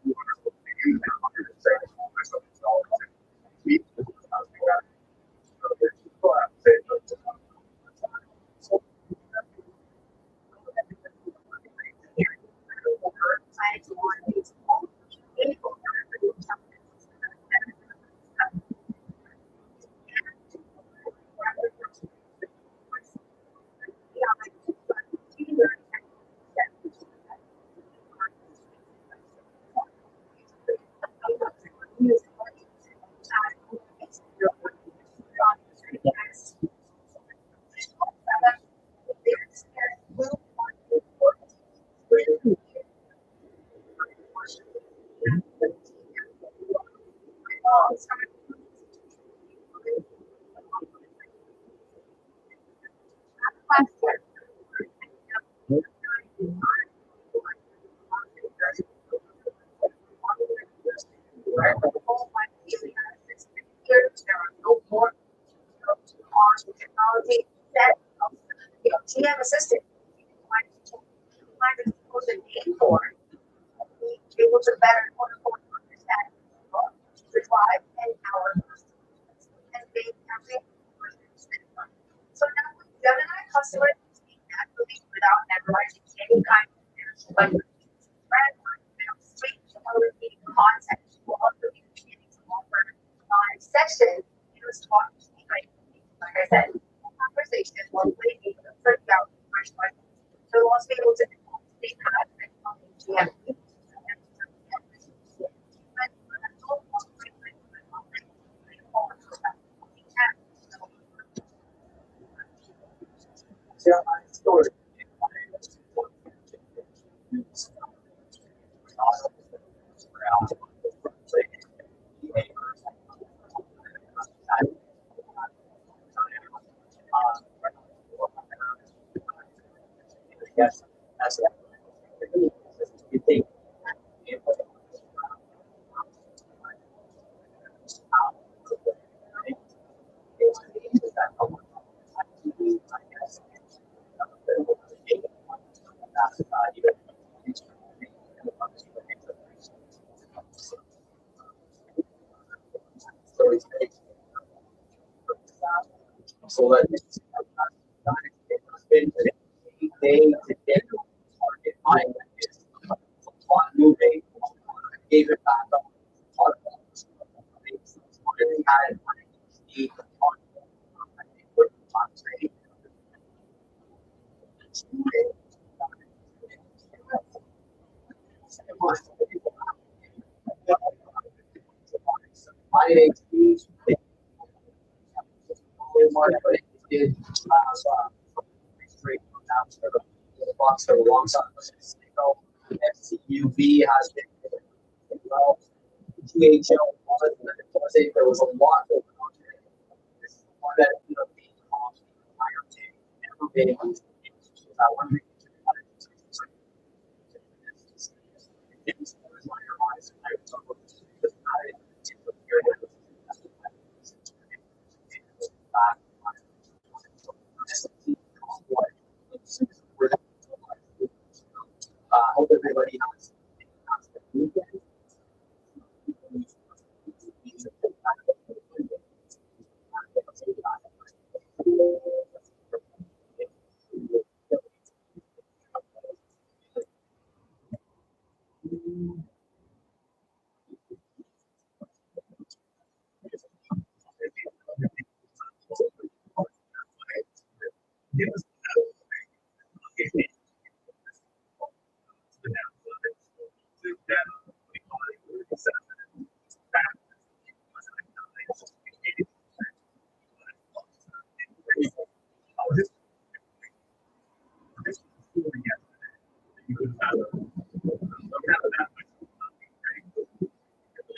you want to use that $170 we so there's people out there that technology that GM assistant was a name for be able to better understand the drive and our and make every so now Gemini customers speak naturally without memorizing any kind of language. Straight to content will also be beginning to offer live session. It was talking to me like I said, conversation one way able to figure out fresh questions. So we'll also be able to speak about GM. Yes, that's it. You think so that day to day target mind is on moving, gave it back up. Really had the did box for alongside FCUV has been well. THL was it there was a lot of this is one that ended up being off the entire day. Never been hope everybody has a weekend.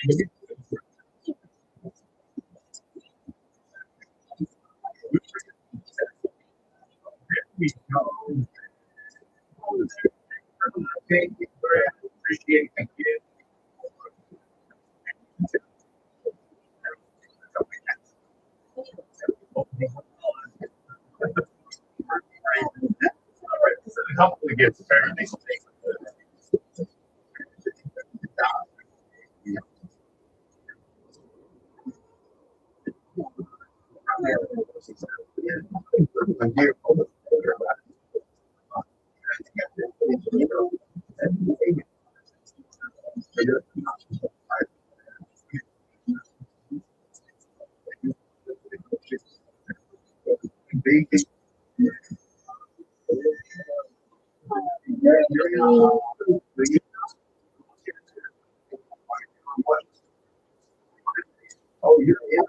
Appreciate it. A couple of gifts apparently. Oh, you're in.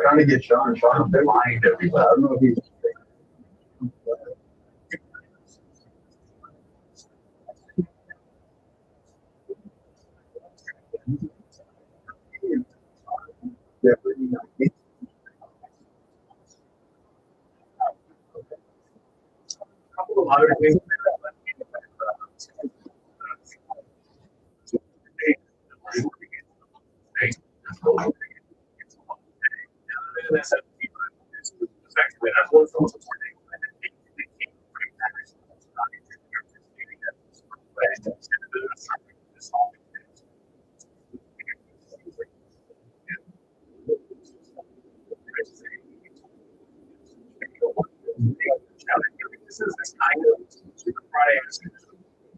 Trying to get Sean blind everybody. I don't know if he's couple of other things.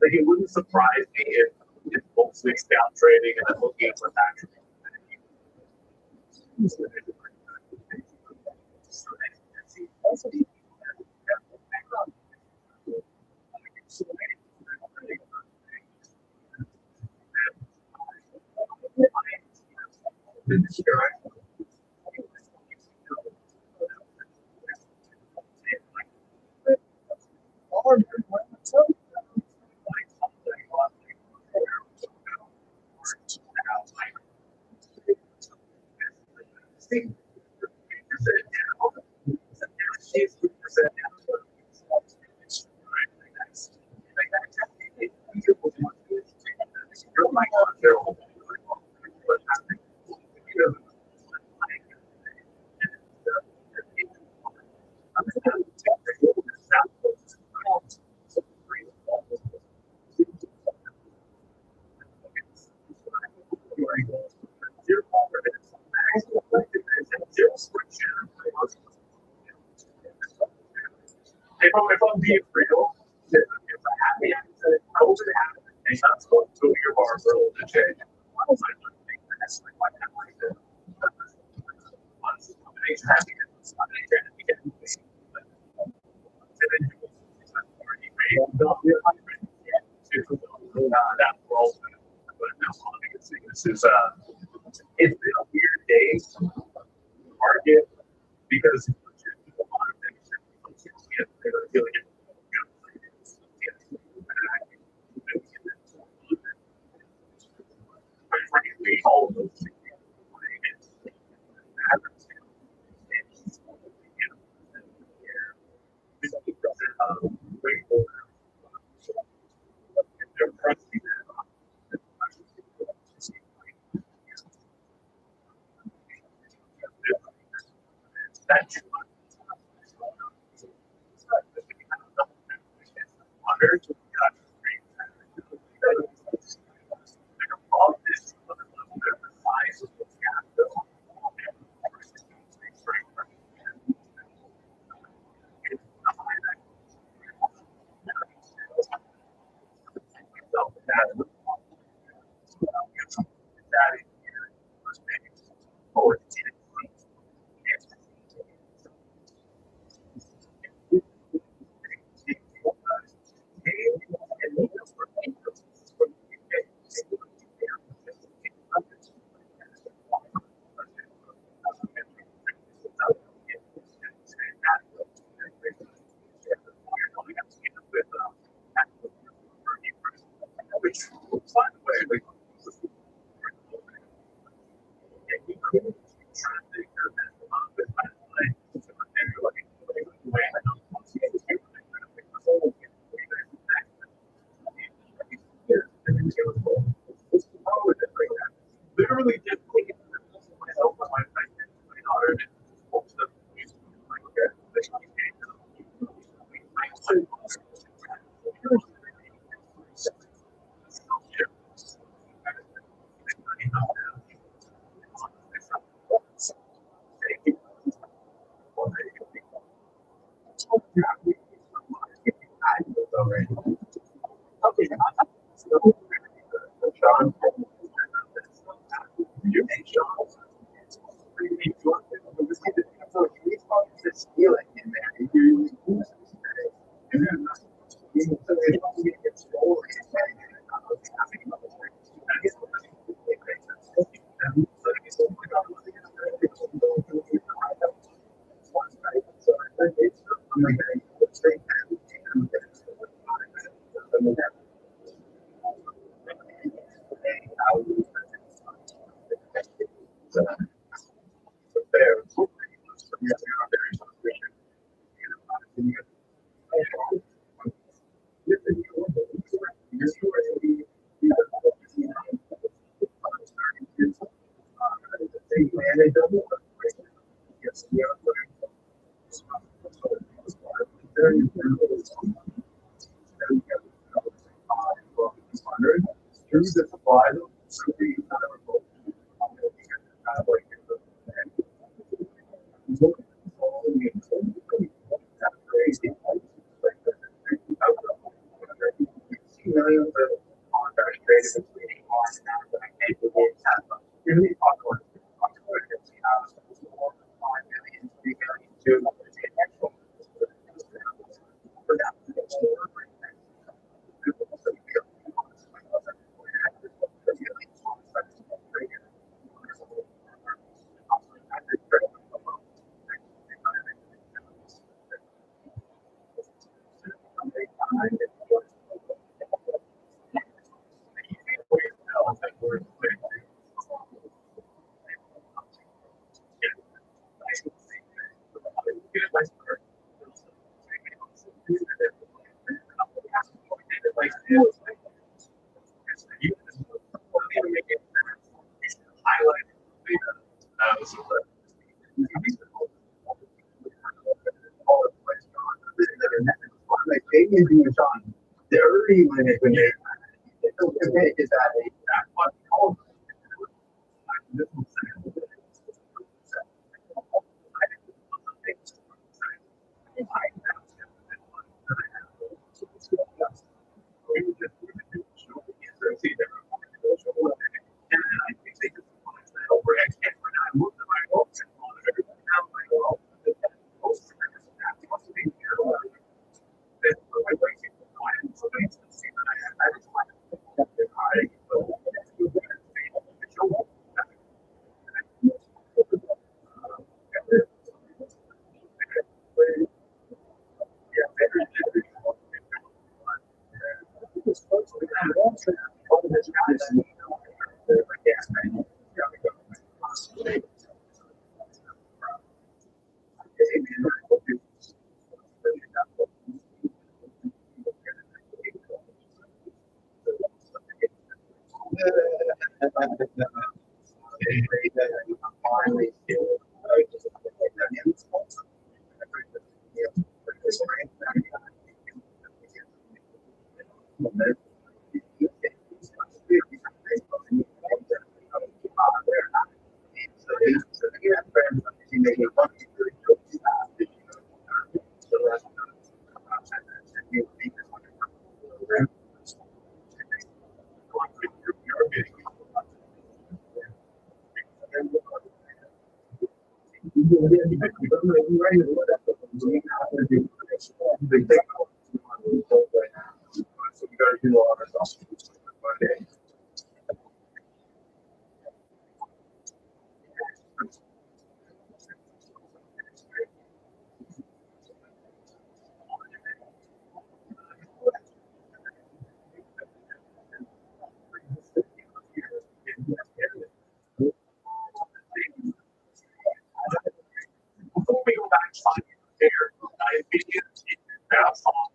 Like it wouldn't surprise me if folks mixed down trading and then looking for that. If I'm being real, if I have the accident, I was going to have it. And that's going to your bar for a little bit change. I was like, that's like my kind of like that. It's happy. It's not going to get this is it's been a weird day market because all of those things. Literally just thinking myself on my daughter. Like Jamie and Sean, the early when they is that what called Before we go back 5 years there, diabetes is fast off.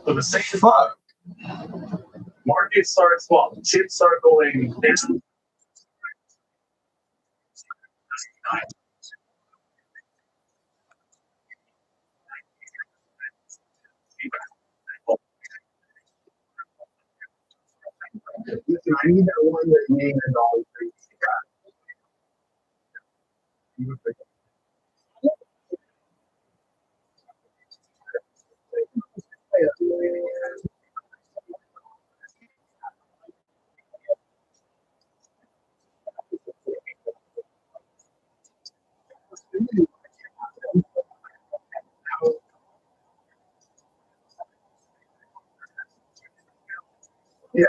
So the same Fuck. market starts, well, chips start going down. Listen, I need that one that named the dog. Yeah.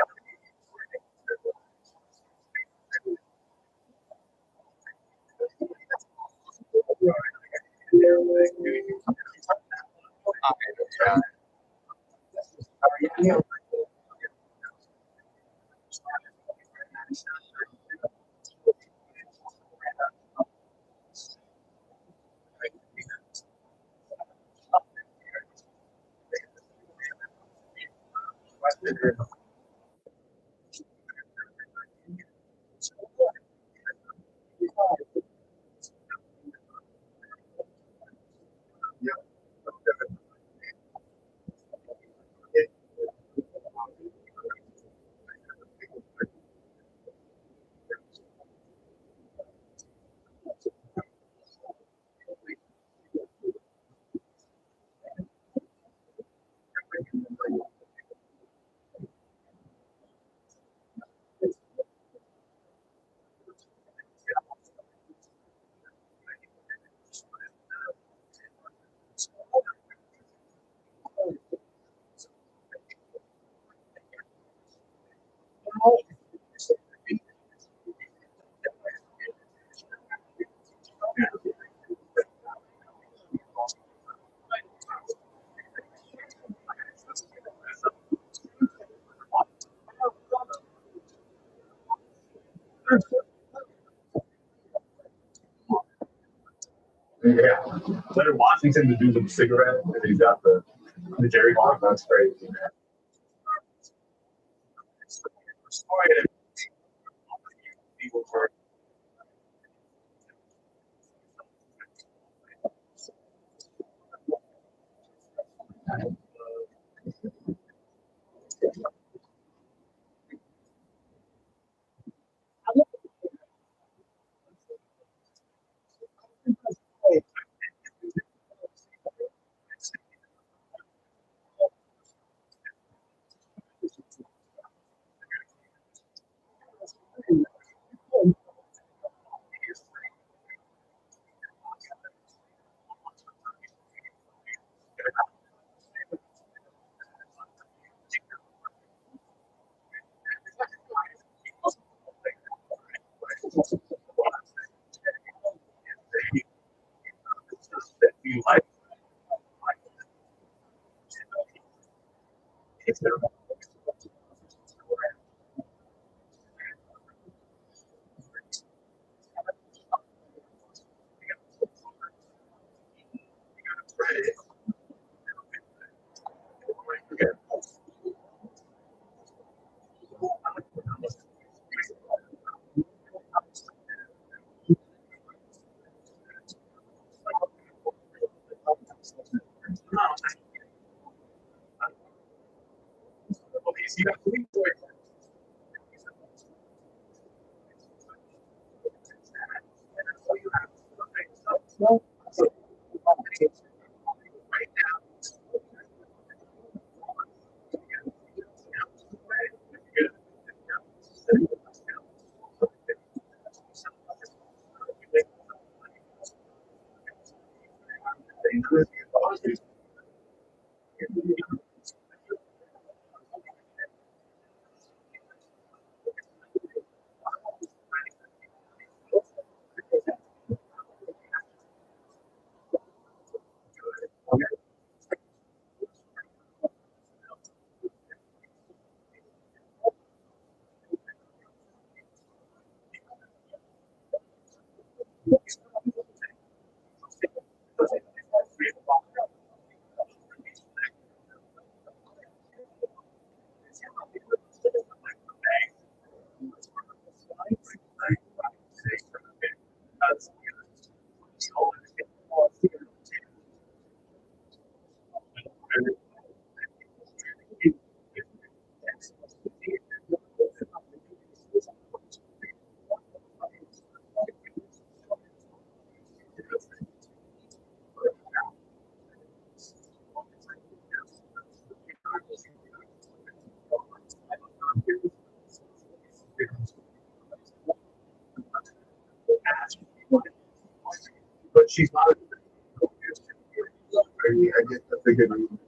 Yeah. Leonard Washington, the dude with the cigarette, and he's got the Jerry Bond. That's crazy, man. But she's not. I guess that's a good reason.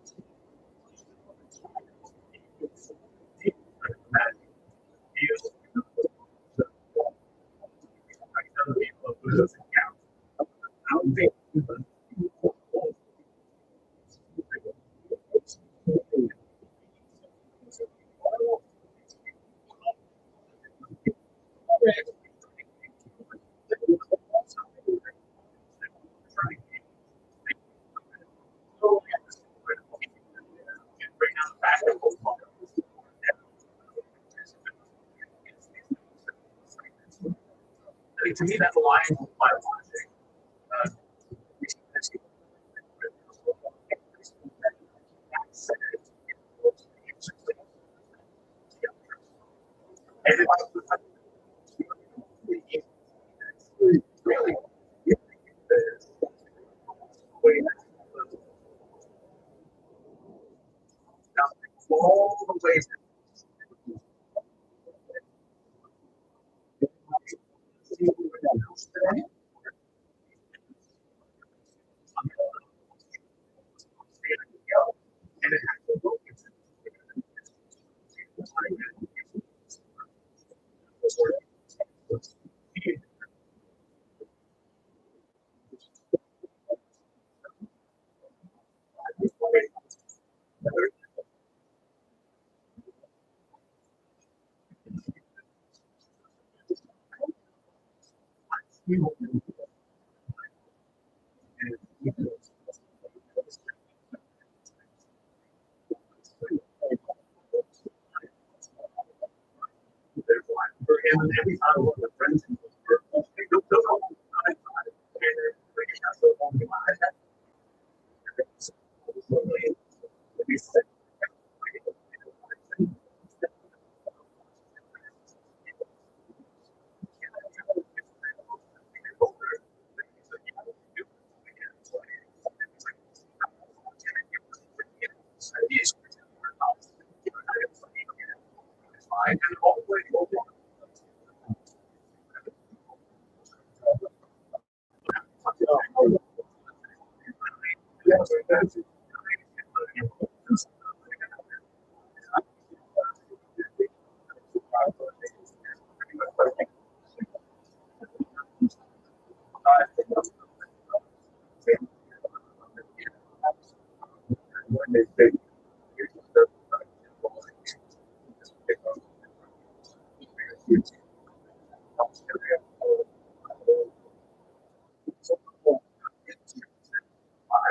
To me, that's a line by logic. Really, all the ways. I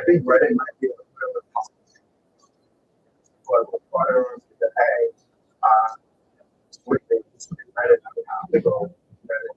think Reddit might be a little bit of a but the firearms that with the Reddit have to go Reddit.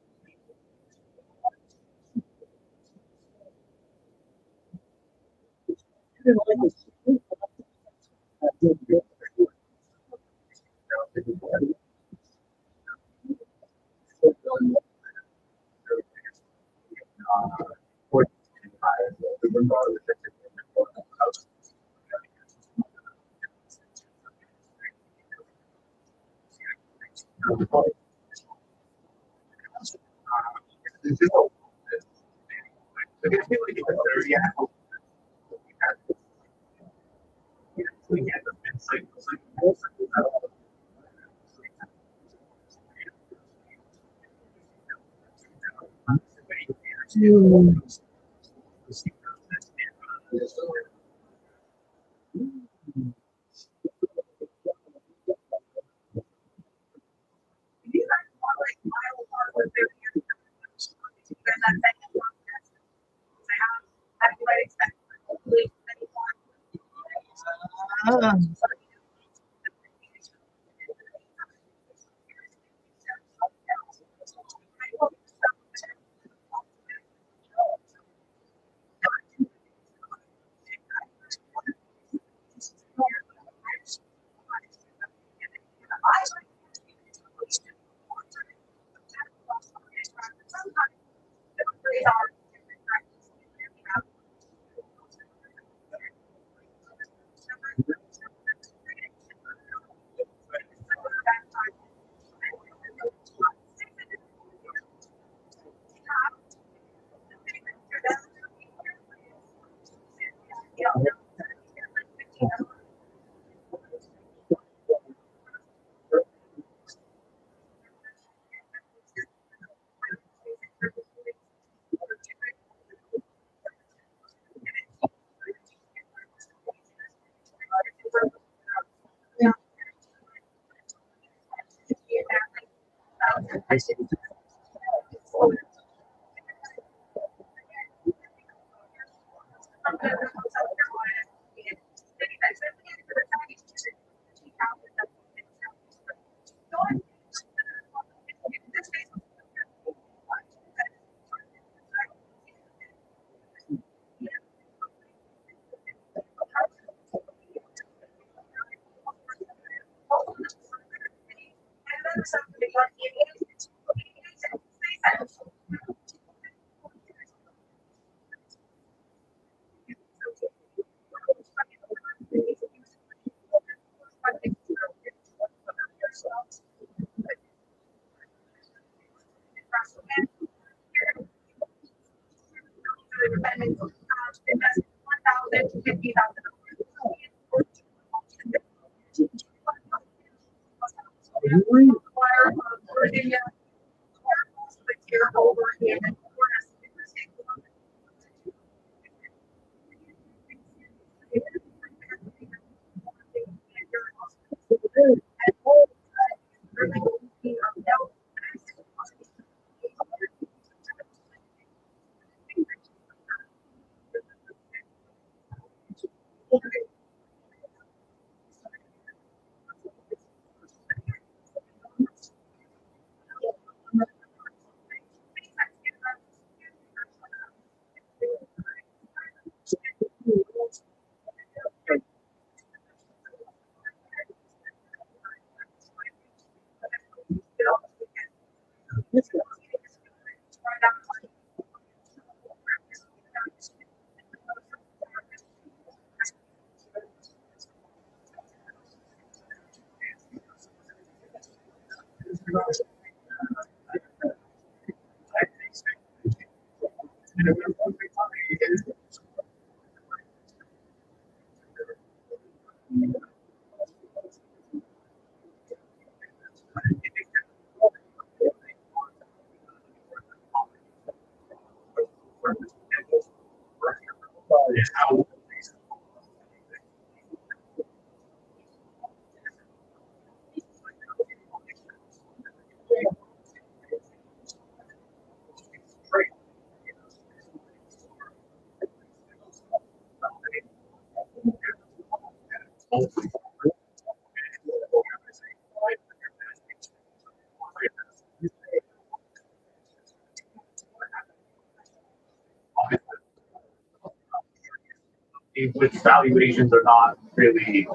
Which valuations are not really,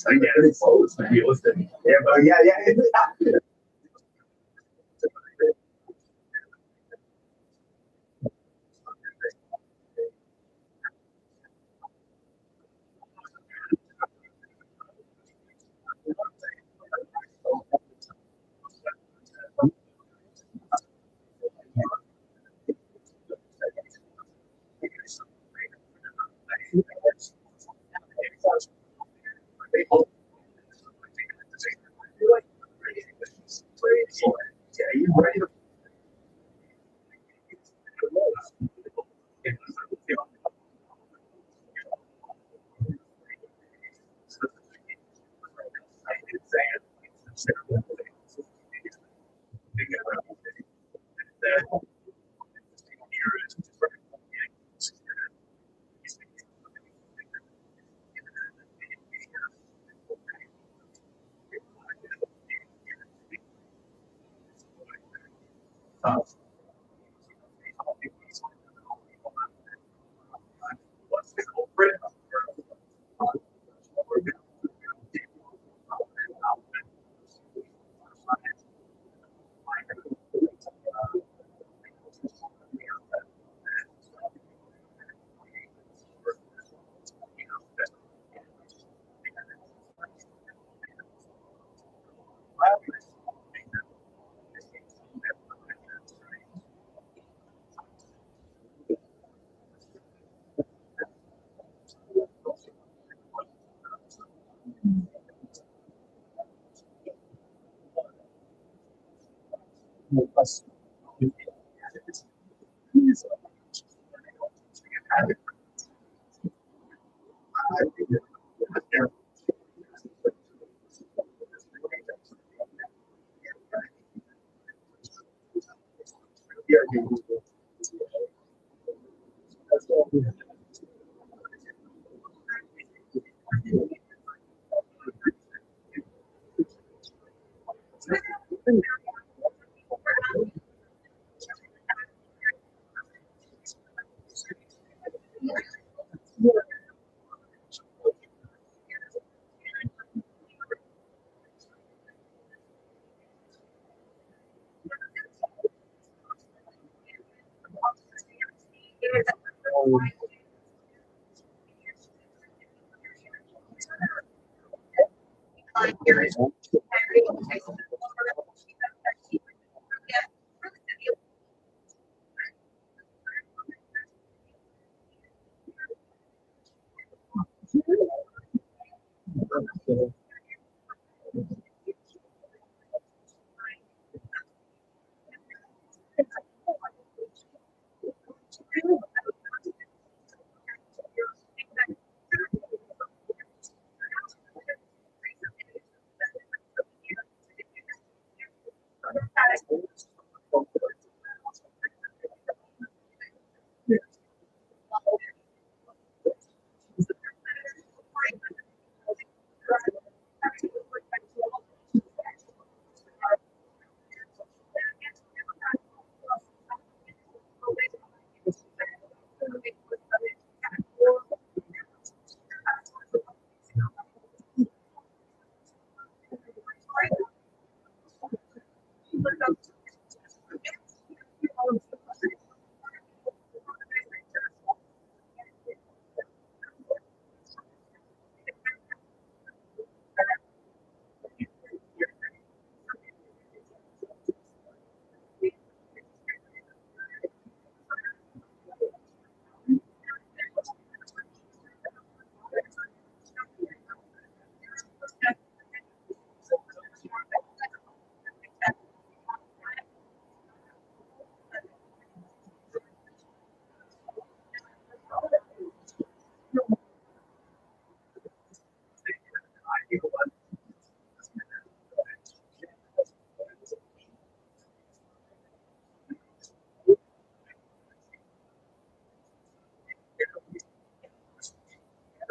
again, it's realistic. Yeah, but yeah.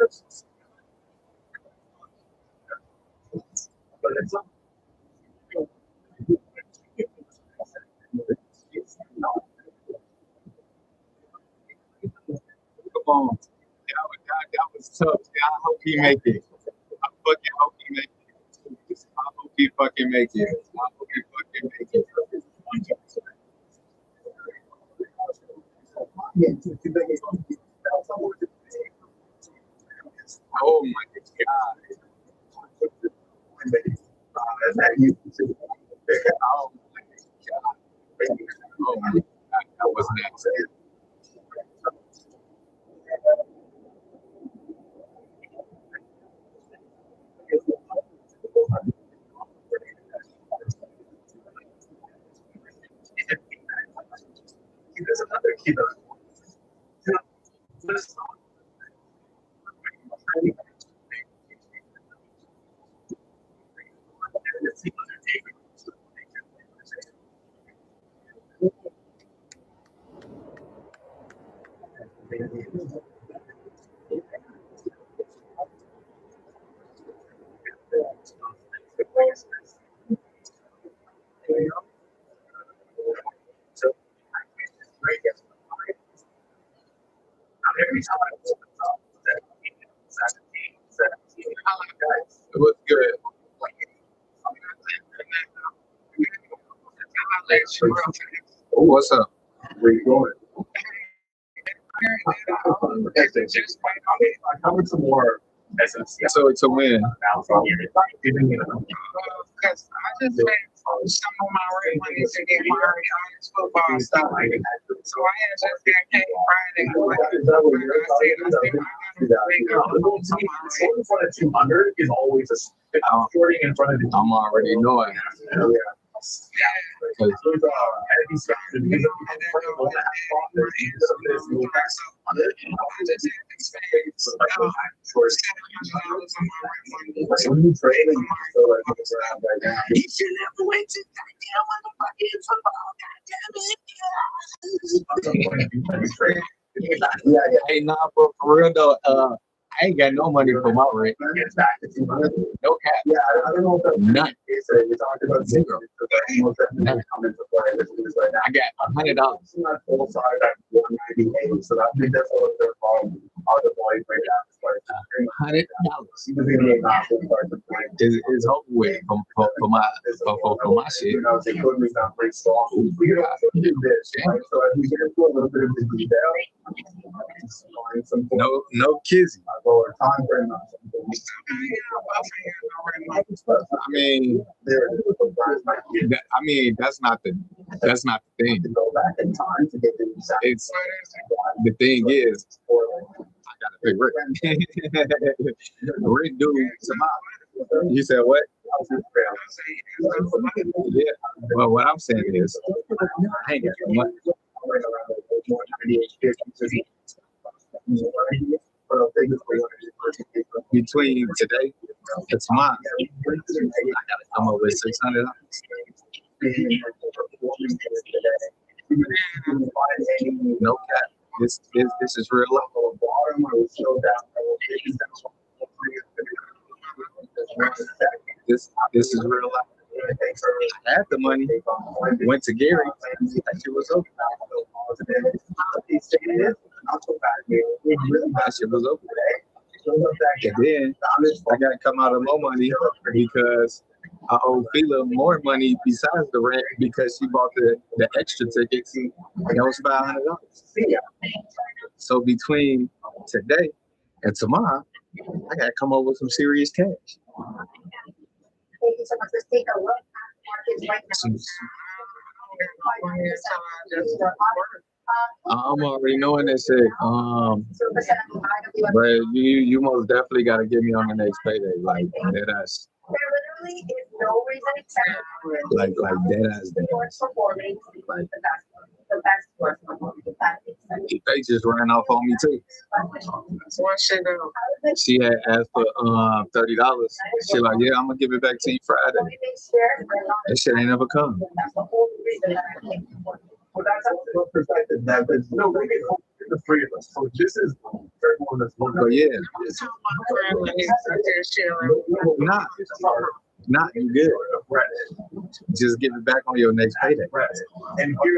But it's not. Come on. That was tough. Yeah, I hope he make it. I fucking hope he make it. I hope he fucking make it. I hope he fucking make it. Oh my God. Oh my God. Oh my God. That was nasty. There's another key that every time I It was good. Oh, what's up? Where you going? I covered some more SMC. So it's a win. Because I just spent some of my rent money to get my honest football stuff. So I had just got paid Friday. in front of 200 is always a shorting in front of the. I'm already knowing. When you trade and you feel like it's around right now. You should never wait to goddamn motherfucking Yeah, Hey, nah, but for real though, I ain't got no money for my rent. No cap. Yeah, I don't know if that's None. we talked about Zero. None. I got $100. Not full size at 198, so I think that's what they're called. All the boys right now. $100 is over with for my shit. You know, they could be not pretty strong. We could also do this, right? So as we get into a little bit of the detail, find some No kizzy. lower time frame on something. I mean, that's not the thing. Go back in time to get the It's the thing is, I gotta pay rent. Rent due tomorrow. You said what? Yeah. Well, what I'm saying is, I ain't got no money. Between today and tomorrow, I gotta come up with $600. No cap. This is real life. This is real life. I had the money. Went to Gary. That shit was over. That shit was over. And then I gotta come out of more money because I owe Phila more money besides the rent because she bought the extra tickets. That was $500. So between today and tomorrow, I gotta come up with some serious cash. Thank you so much. Let's take a look at markets right now. I'm already knowing that shit. But you most definitely gotta get me on the next payday. Like that's There literally is no reason except like dead ass. performing like the best sports performing. They just ran off on me too. She had asked for $30. She like, yeah, I'm gonna give it back to you Friday. That shit ain't never come. That's the whole reason that I think. Well, that's a perspective that there's no way the three of us. So this is But yeah, not you good. Just get it back on your next payday. And here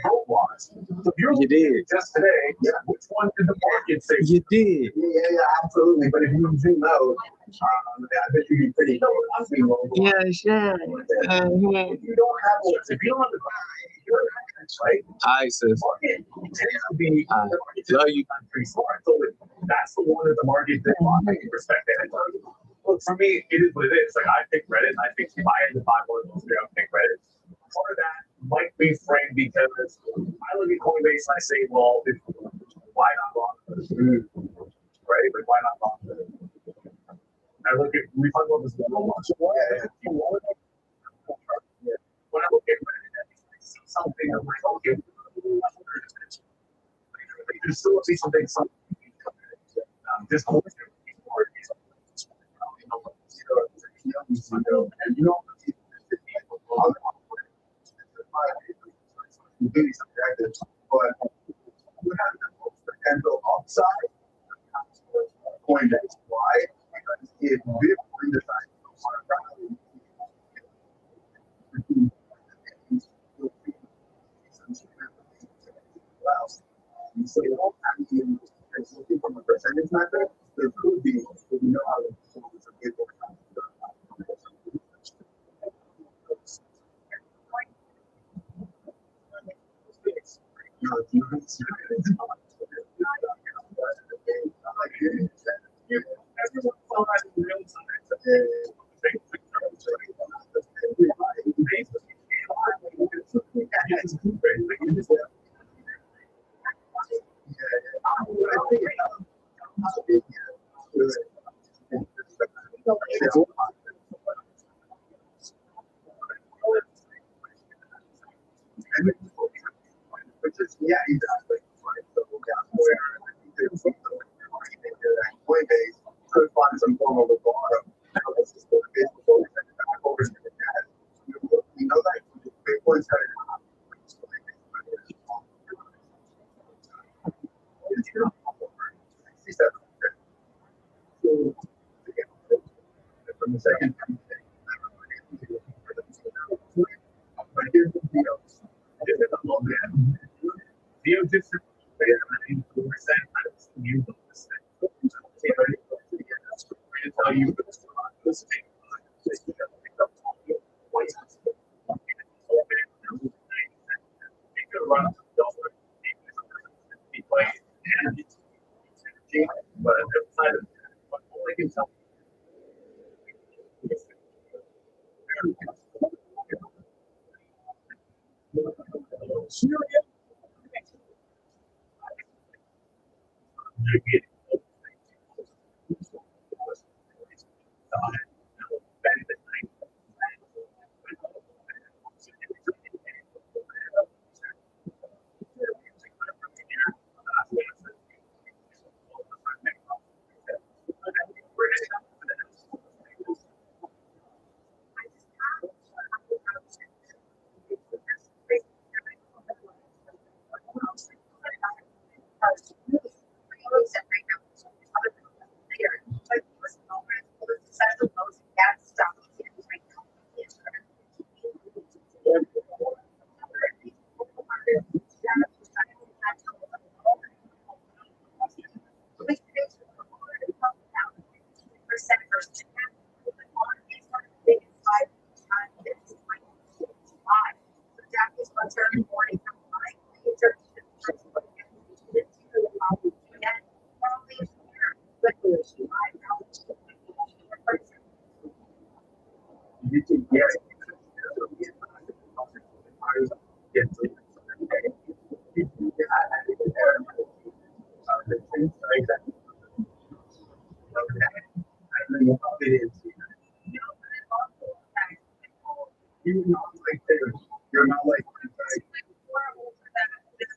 your was. So You did. Just today, which one did the market say? You did. Yeah, absolutely. But if you zoom out, I bet you'd be pretty. Yeah, sure. If you don't have the right? Hi, sis. Love you. So that's the one that the market did respect that. Look, for me, it is what it is. Like, I pick Reddit, and I think if I had to buy one of those three, I would pick Reddit. Part of that might be framed because I look at Coinbase and I say, well, why not Robinhood? Right? But why not Robinhood? I look at, we talk about this a lot. When I look at Reddit, I see something, I'm like, okay, there's still see something, this whole thing. And you know, but you have the potential upside. Coinbase, why? Because it will redesign so you don't have to be from a percentage method. There could be, if you know how to get yeah, exactly. Right. So that's where Coinbase could find some form of a bottom. We know that Bitcoin's had from the second but here's the deal. Theo just said 94% you don't tell you this but outside of that, all I can tell You're not like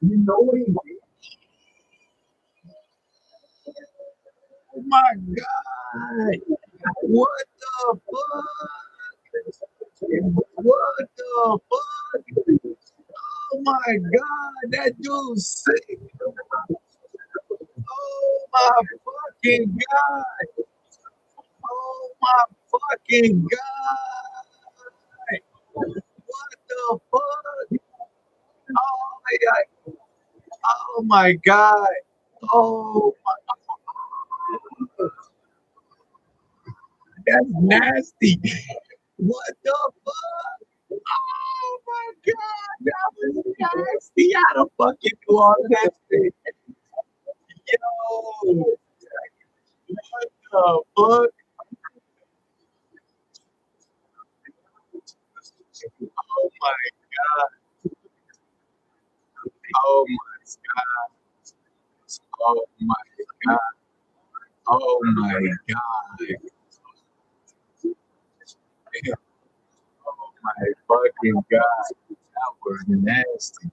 you know what he means. Oh my God. What the fuck? What the fuck? Oh my God, that dude's sick. Oh my fucking God. Oh my fucking God. What the fuck? Oh my God. Oh my God. Oh my. That's nasty. What the fuck? Oh my God. That was nasty. How the fuck you do all that shit? Yo. What the fuck? Oh my God. Oh my God. Oh my God. Oh my God. Oh my fucking God. That was nasty.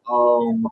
Oh my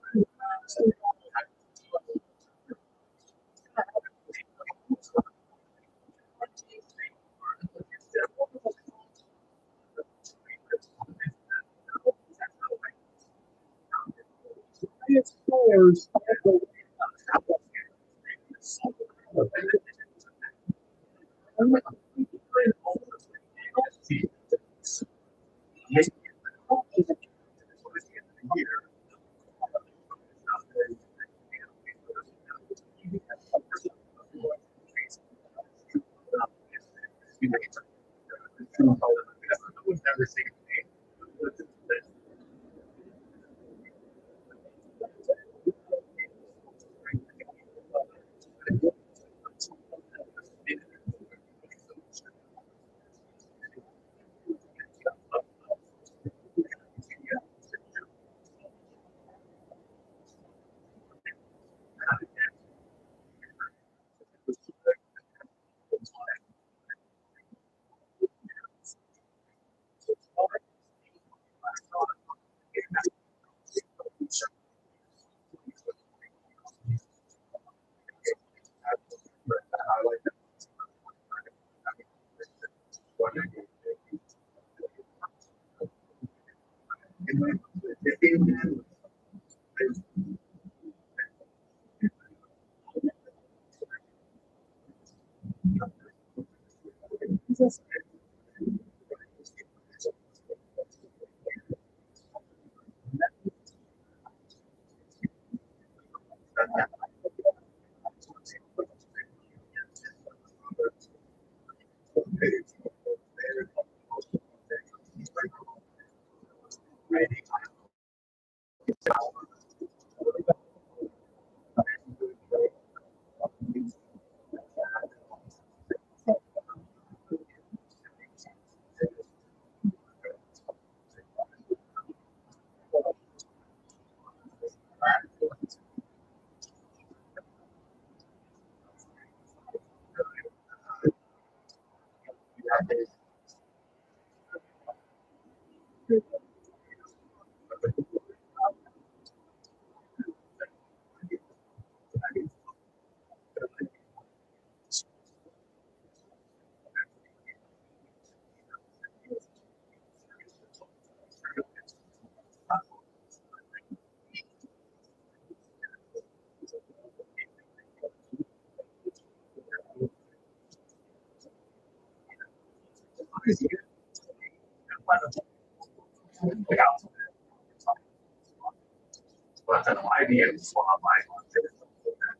But IBM is one of my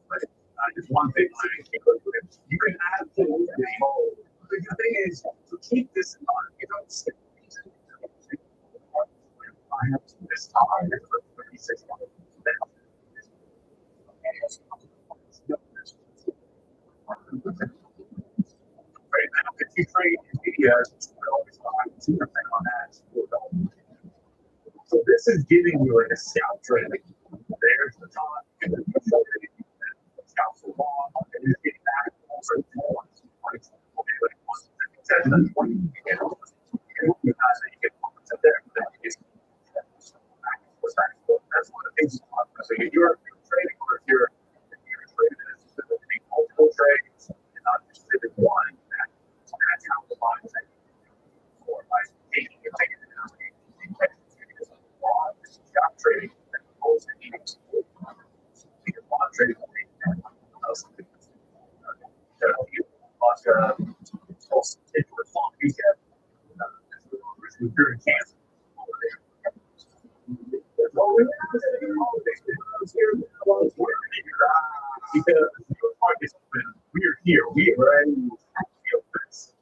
but it's one thing you can absolutely but the thing is to keep this in mind, you don't sit I have this time for 36 months. Right now, if you trade media, it's always 2% on that. So this is giving you like a scout trade. There's the top, and then you show it. Scouts are long, and it's getting back also to once. Says that 20, you get over. You guys that you get moments up there, then you get back. That's one of the things. So if you're trading, or if you're trading in multiple trades, and not just in one, that's how the bond is. Or by taking it out. to cure cancer. Because we're here, we are ready to feel this.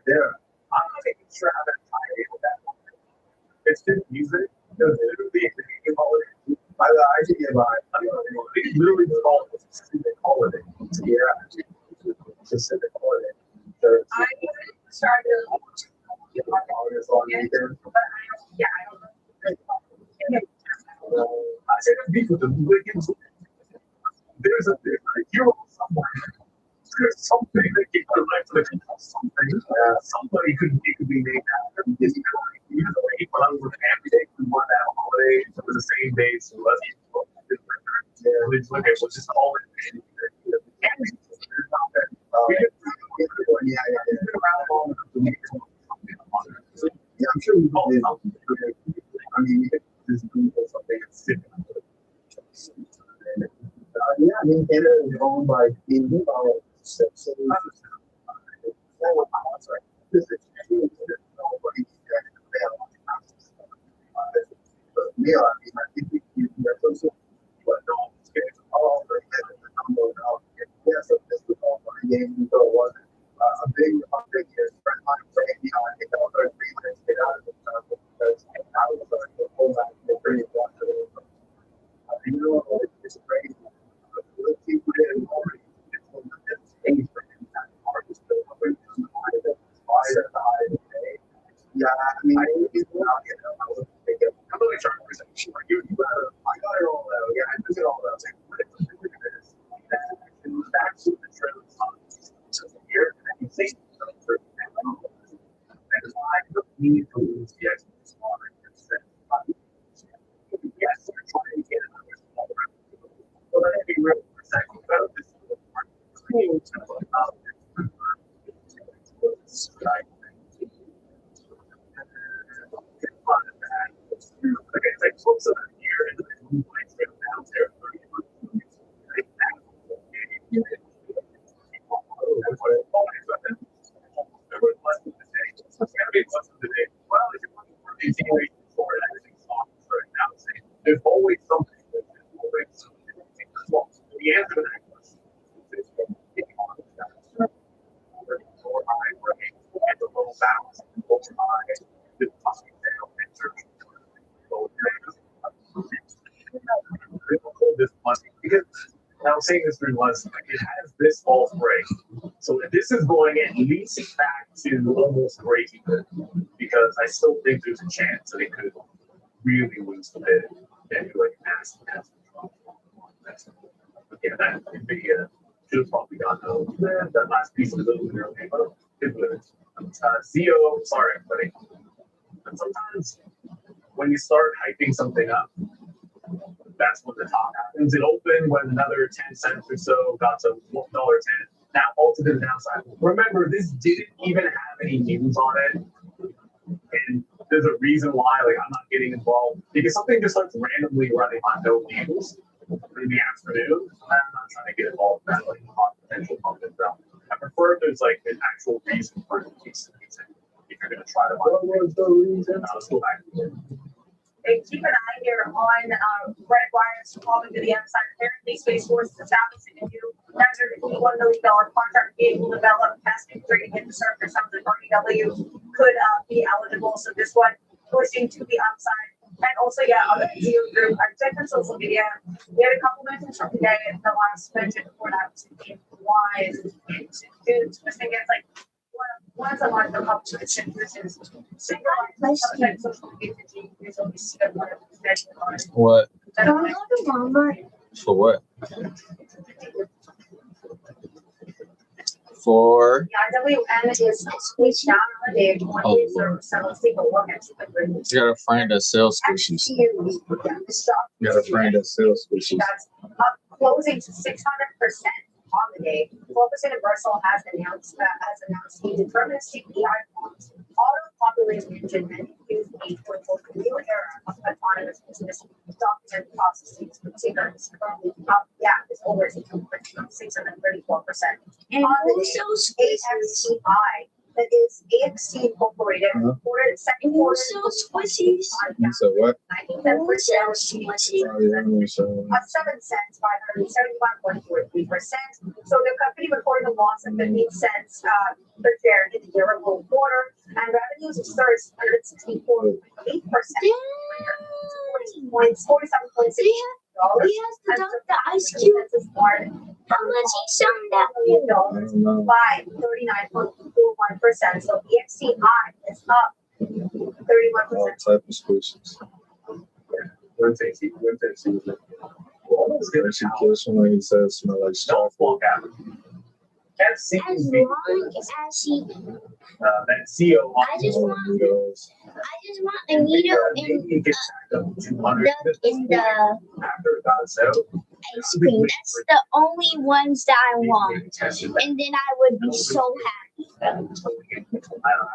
There, I'm not even sure how that ties in with that. It's just music. There's literally a Canadian holiday. I think about it. I don't know. They literally just call it a specific holiday. Yeah. Specific holiday. I started. Yeah, I said there's beef with the Wiccans. There's a hero somewhere. There's something that gave their life to the people. Something. Somebody could be named after. Usually, when I was with Happy Day, we wanted to have a holiday. It was the same day, so let's get we just look at what's just all in. Yeah, I'm sure we all something. I mean, we could just Google something and sit. Yeah, I mean, Canada is owned by BNP. So yeah, I mean, I think we but no, it's all the yeah, so this was all my game. So it wasn't a big friend line for me. I think I was going to 3 minutes to get out of the tunnel because I was starting to pull back the pretty much. You know, it's crazy. Let's see what it is already. It's age for him. That part is still over. Yeah, I mean, it's not getting out. I was thinking, I'm really trying to present you. I got it all out. Yeah, I took it all out. It was back to the trailer here, and you think and I don't need to lose the extra water. Yes, they're trying to get another small revenue. Well, that'd be real for a second. About this clean okay, it's like close to that year, and then we might go down there 30 there's always something. The answer to that question is a little balance over my this money because I'm saying this through once, it has this false break. So this is going at least back to almost breaking it because I still think there's a chance that it could really lose the bid and do like massive. Yeah, that Nvidia should have probably gotten that last piece of the early, but it was Zio. Sorry, everybody. And sometimes when you start hyping something up, that's when the top happens. It opened when another 10 cents or so got to $1.10. Now all to the downside. Remember, this didn't even have any news on it. And there's a reason why like I'm not getting involved. Because something just starts randomly running on no news in the afternoon. I'm not trying to get involved in that like potential pump and dump. I prefer if there's like an actual reason for it. If you're gonna try to what was the reason? Let's go back to it. Hey, keep an eye here on red wires falling to the outside. Apparently, Space Force is establishing a new $981 million contract vehicle developed, testing, trading infrastructure. Something REW could be eligible. So this one pushing to the upside. And also, yeah, on the Zio group, I checked on social media. We had a couple mentions from today, and the last mention before that was why it's twisting. It's like once a month, the competition, which is single social media. What? Don't go to Walmart. For what? For Yeah, WN is squeezed down on the day. One day, so let's take a look at you gotta find a sales species. You gotta find a sales species. That's up closing to 600% on the day. 12% Universal has announced a determined CPI bonds. Auto population engine and use a for a new era of autonomous business document processes for tickers currently up gap is over 634%. And also AXTI, that is AXT Incorporated, reported its second quarter. Squishies. You said what? 97% of 7 cents, 571.43%. So the company recorded a loss of 15 cents per share in the year-ago quarter, and revenues surged 164.8%, 47.6. He has to dump the ice cube. How much he selling that for? By 39.41%. So EXTI is up 31%. All type of squishes. When tasty was like, almost When she kills someone, he says smell like no straw. small cap. That As long as he, that CEO. I just want a needle and duck in the After it got so, ice cream. That's the only ones that I want. And then I would be so happy. I don't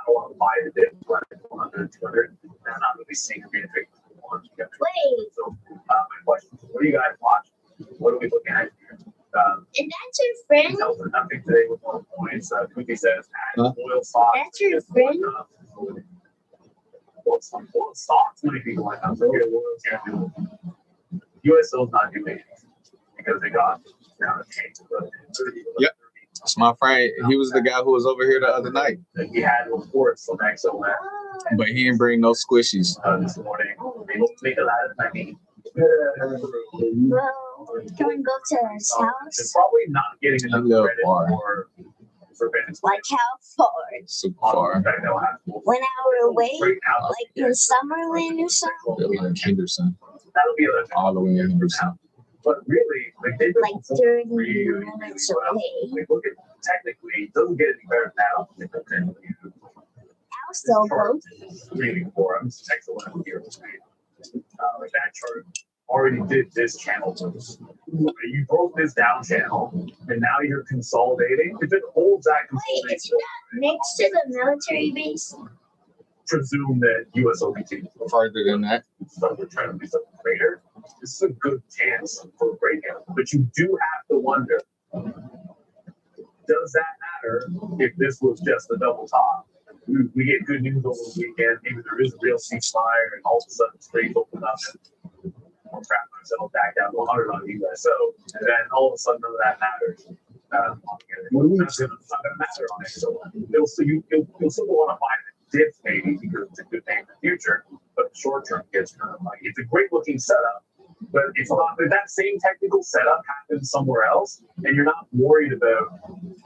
want to buy the dip, 100, 200. That's not really safe for me to drink. Wait. So, my question is, what do you guys watch? What are we looking at here? And that's your friend? Tells us nothing today with 1 points. Cookie says, oil stocks. That's your friend? Oil stocks might be going up. So here, USO's not doing anything because they got down a change. Yep. That's my friend. He was the guy who was over here the other night. He had reports from XOM But he didn't bring no squishies. This morning. They will make a lot of money. Well, can we go to his They're house? probably not getting A enough little credit far. for Venezuela. Like how far? Super far. 1 hour away? Like in Summerlin or something? Like Henderson. That'll be a All the way in Henderson. But really, like they've been Like performing 30 really minutes well. away. Like, look at technically, it doesn't get any better now. I'll still go. Reading forums, excellent here. Like that chart already did this channel moves. You broke this down channel, and now you're consolidating. If it holds that Wait, consolidation, is that next to the military base? presume that USOBT Farther than that. stuff we're trying to do something greater. This is a good chance for a breakout, but you do have to wonder: does that matter if this was just a double top? We get good news over the weekend. Maybe there is a real ceasefire, and all of a sudden trades open up, and we'll trap ourselves back down to 100 on USO, and then all of a sudden none of that matters. It's not gonna matter on it. So you'll still want to buy the dips maybe because it's a good thing in the future, but the short term gets kind of like it's a great looking setup, but it's not. If that same technical setup happens somewhere else, and you're not worried about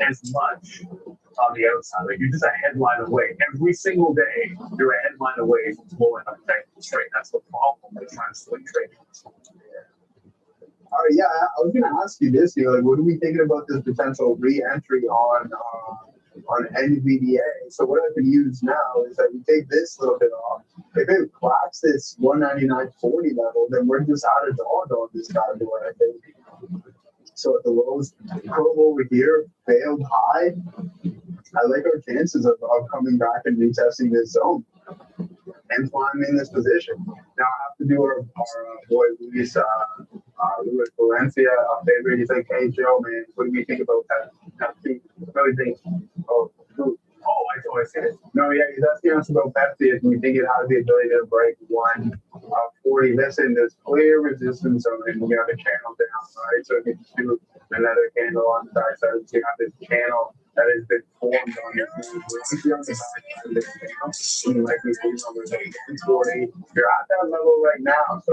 as much on the outside, like you're just a headline away. Every single day, you're a headline away from blowing up a technical trade. That's the problem with trying to swing trade. Yeah, I was gonna ask you this, like, what are we thinking about this potential re-entry on NVDA? So what I can use now is that we take this little bit off. If it cracks this 199.40 level, then we're just out of dodge on this guy, I think. So at the lowest curve over here, failed high. I like our chances of coming back and retesting this zone. Hence why I'm in this position. Now I have to do our boy Luis Valencia a favor. He's like, hey Joe, man, what do you think about that? What do you think? Oh, I see it. No, yeah, he's asking us about Pepsi. If we think it has the ability to break 140. Listen, there's clear resistance on it, and we have a channel down, right? So if you just do another candle on the backside, you have this channel that has been formed on this move. If you're on the backside of this channel, you likely see numbers like 140. You're at that level right now, so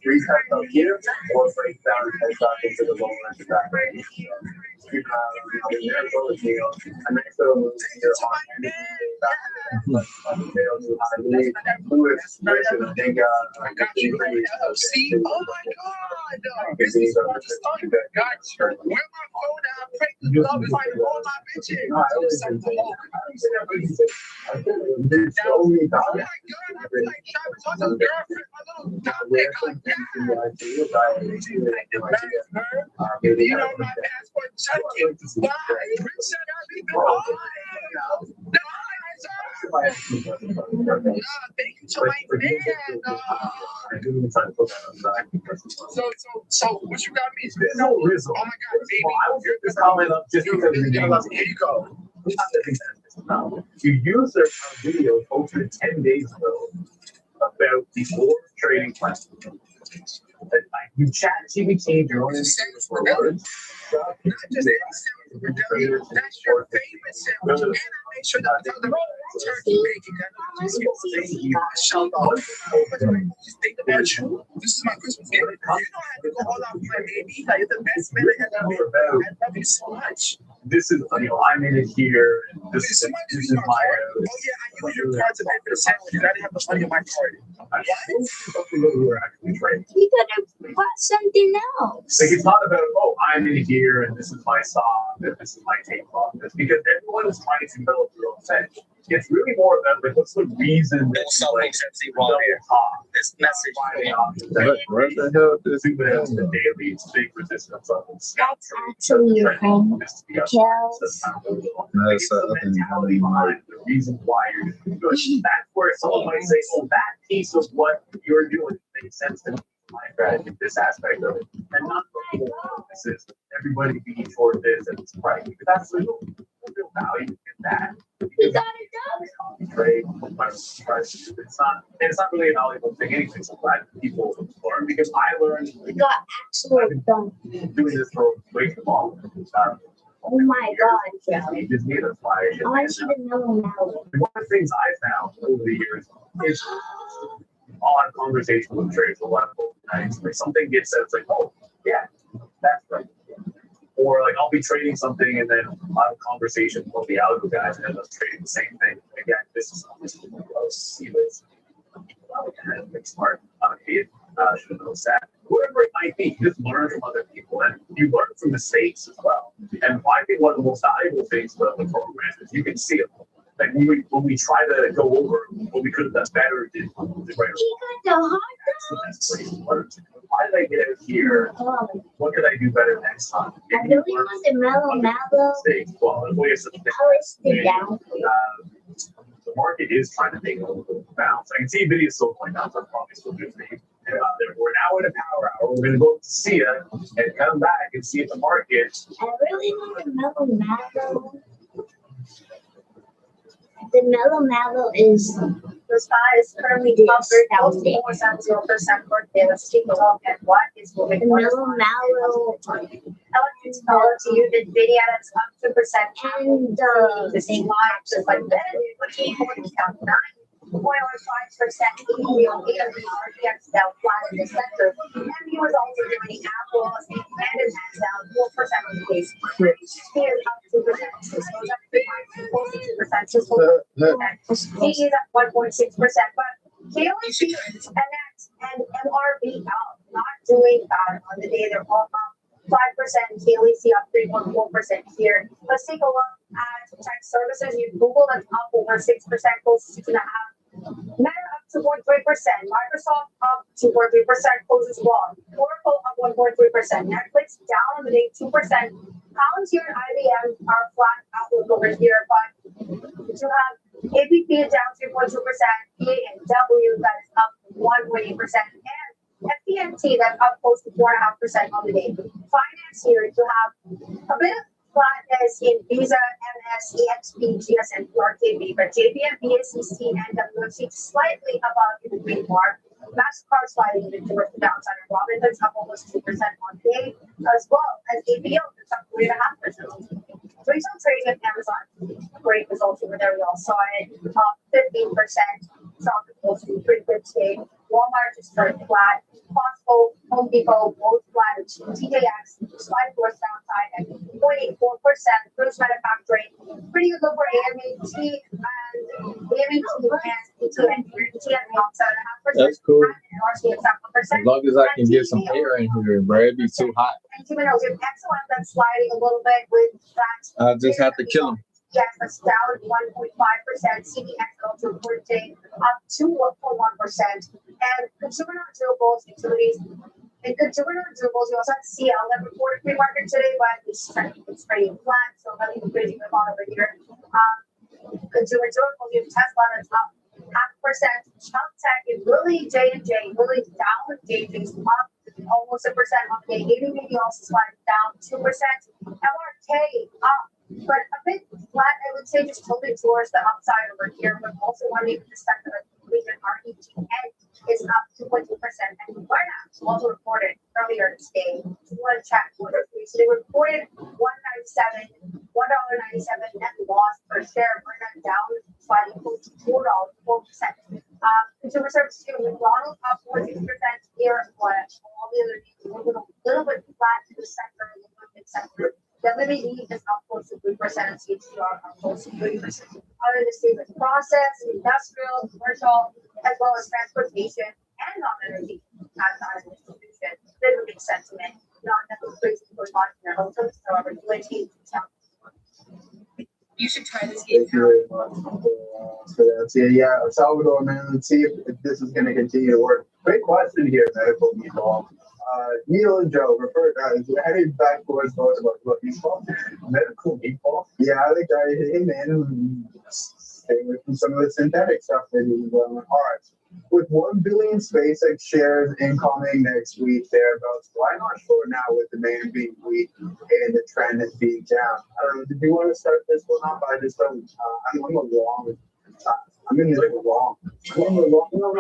retest up here or break down and head back into the lower end of that range. Keep an eye on the there goes Neil. And next little move here on Lewis, listen, I think I got you. See? Oh my God. This is what I'm got you. Where my phone at? I pray to God if I roll my bitches. Oh my God. I feel like Travis was a girlfriend. My little dumb nigga. You know my passport. Why? Shut up. thank you to my man. So what you got me? No Rizzo. Oh my God, baby. You're just calling up just because Here you go. you used a video posted 10 days ago about the four trading platforms. You chat GPT your own for words. Not just any sandwich for deli. That's your favorite sandwich. And I make sure that the turkey bacon. Shout out. Just think about you. This is my Christmas gift. You don't have to go all out for my baby. Like, you're the best man I ever met. I love you so much. This is, I'm in it here. This is my. Oh yeah, I use your card to pay for the sandwich. I didn't have the money on my card. Something that we were actually trading. You could have bought something else. Like it's not about I'm in here and this is my song and this is my take on this because everyone is trying to develop their own thing. It's really more about like what's the reason that you like wrong here. This message. What the hell is the daily big resistance levels? That's actually your friend, That's the mentality behind the reason why you're doing good. That's where someone might say, that piece of what you're doing makes sense to me. My strategy, this aspect of it, and not the whole emphasis everybody being toward this and it's right. Because that's the real value in that. You got it done. Trade, it's not really a valuable thing anyway. So glad people learn because I learned. You got absolutely done. Doing this for way too long. Oh my God, You just need a flyer. I want you to know now. One of the things I've found over the years is on conversation with traders a lot of times, like something gets said, it's like, oh yeah, that's right. Or like I'll be trading something and then I'll have a conversation with the algo guys and end up trading the same thing. Again, this is see this. Smart. Should have known that. Whoever it might be, you just learn from other people and you learn from mistakes as well. And I think one of the most valuable things about the program is you can see it. Like when we try to go over what we could have done better, did right. He got the hot Why did I get out here? What could I do better next time? I really want the mellow. Well, I was sit down. The market is trying to make a little bit of bounce. I can see video still going down, so it's probably still good for you. We're now in a power hour. We're going to go to see it and come back and see if the market. I really want the mellow. The mellow is the sky is currently covered 0.70% for the steep top and what is moving. The mellow. I want to tell to you that video that's up 2% and the same line just like that. Looking for the count 9.5% EV on RTX down flat in the center. MU was also doing Apple and hands down 4% on the case. Here up 2%. Cisco's up 3.6%. Cisco is at 1.6%. But KLC and NX and MRB out, not doing bad on the day. They're all up 5%. KLC up 3.4% here. Let's take a look at tech services. You Google that's up over 6%, close to 6.5%. Meta up 2.3%, Microsoft up 2.3%, closes well. Oracle up 1.3%, Netflix down on the day 2%. Palantir and IBM are flat outlook over here, but you have ABP down 3.2%, PAW that is up 1.8%, and FTMT that's up close to 4.5% on the day. Finance here, you have a bit of flatness in Visa, MS, EXP, GS, and RKB, but JPM, BACC, and WFC slightly above the green mark. MasterCard sliding into towards the downside, and Robinhood's up almost 2% on day, as well as ABO, that's up 3.5%. Retail trading at Amazon, great results over there. We all saw it, up 15%, stock close to 350. Walmart just started flat. Costco, Home Depot, both flat. TJX, slight force downside at 0.84%. Cruise manufacturing, pretty good look for AMAT and That's cool. As long as I can get some air in here, bro, it'd be too hot. Excellent, that's sliding a little bit with that. I just have to kill him. Yes, that's down 1.5%. CDX also reporting up to 1.1%. And consumer non-durables, utilities. In consumer non-durables, you also have CL that reported pre-market today, but it's trading flat, so nothing crazy going on over here. Consumer Durable give Tesla a top 0.5%. Chunk Tech is really J&J, really down. J&J's up almost 1% on the day. ABB also sliding down 2%. MRK up, but a bit flat, I would say, just tilted towards the upside over here, but also wanting to perspective of region REGN is up 2.2%. And Werner also reported earlier today. So you want to check what it is. So they reported $1.97 net loss per share. Werner down slightly close to $4, 4%. Consumer services too, McDonald's up 14% here, but all the other things a little bit flat to the sector, a little bit sector. WBE is up close to 3%, and CHCR up close to 3%. Other the statement process, industrial, commercial, as well as transportation and non-energy outside of distribution. Bit of a big sentiment, not necessarily crazy for their hotels, however, UNT You should try this Thank game. you very much for that. So, yeah, Salvador, man, let's see if this is going to continue to work. Great question here, Medical Meatball. Neil and Joe, heading back towards thoughts about what meatball? Medical Meatball? Yeah, I think hey, man, stay away from some of the synthetic stuff that is all right. With 1 billion SpaceX shares incoming next week, thereabouts, why not short now with demand being weak and the trend is being down? I don't know. Did you want to start this one off? I just don't. I'm a long. I'm in the wrong. I'm in the wrong. No,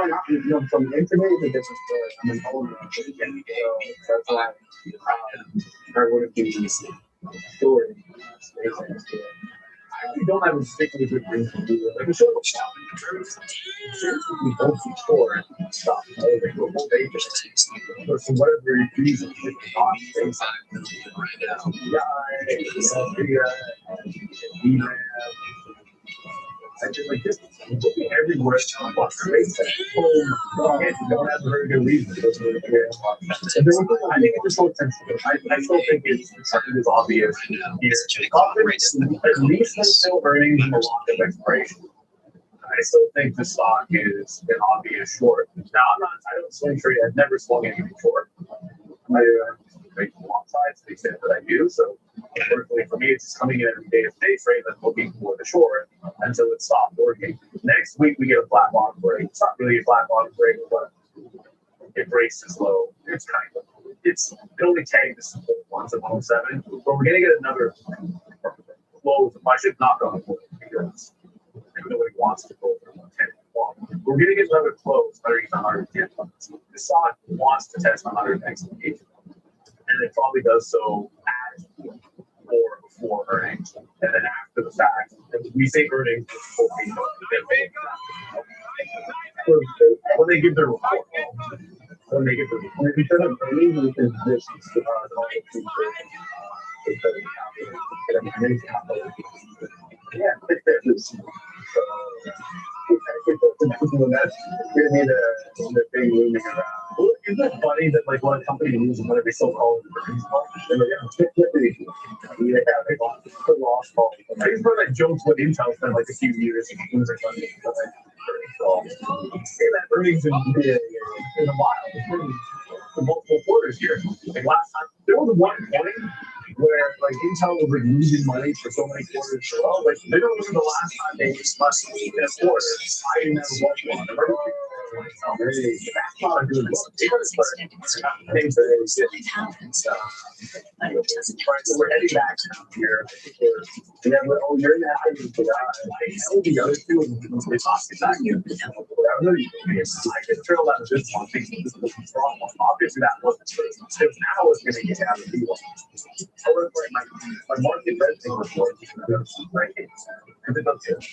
from intraday is a different story. I'm in whole so that's why I wouldn't be story. I actually don't have a particularly good reason to do it. Like, we should have we don't support stuff. They go whole day for some whatever reason. It's not based on I just like this looking everywhere on space and you don't have a very good reason. I think it just looks sensitive. I still think it's something that's obvious. At least there's still earnings in the long of expiration. I still think the stock is an obvious short. Now I don't swing trade. I've never swung anything short. I make long sides to the extent that I do. So unfortunately for me, it's just coming in every day of day trade and looking for the short until it stops working. Next week we get a flat bottom break. It's not really a flat bottom break, but it breaks this low. It only tagged this once at 107, but we're gonna get another low. I should knock on the wood because nobody wants to go for 110. We're gonna get another close underneath 110. The stock wants to test 100 next week. And it probably does so at or before earnings. And then after the fact, we say earnings when they give their report. When they give their report. Instead of earnings, we can Isn't it funny that like when a company loses whatever so-called earnings call, they're like, the loss call. I just heard that jokes when Intel spent like a few years losing money. Say that earnings in a while, for multiple quarters here. Like last time, there was one point where like Intel was like losing money for so many quarters in a row. Like they don't remember the last time they lost money in a quarter. I never watched one. That's not a good look. So we're heading back here. And then you're in that I know the other two they talked about you. I can trail out of this one thinking this was wrong. Obviously that wasn't true. Because now it's gonna get out of the deal. However, my market red thing report right here. Because it does it.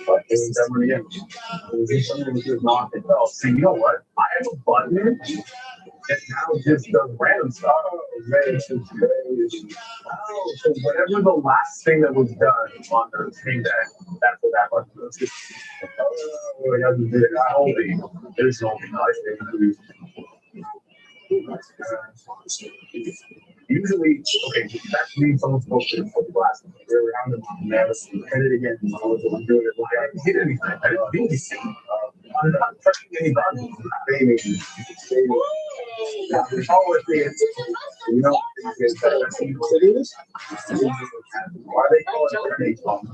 But it's done again. So you know what? I have a button that now just does random stuff. So whatever the last thing that was done on the thing that's what that button does. There's no nice. Usually, okay, that means someone's supposed to put the glass in the around and hit it again. I didn't hit anything. I didn't do anything. I'm not pressing any buttons. Baby. You know, why they call it turning point?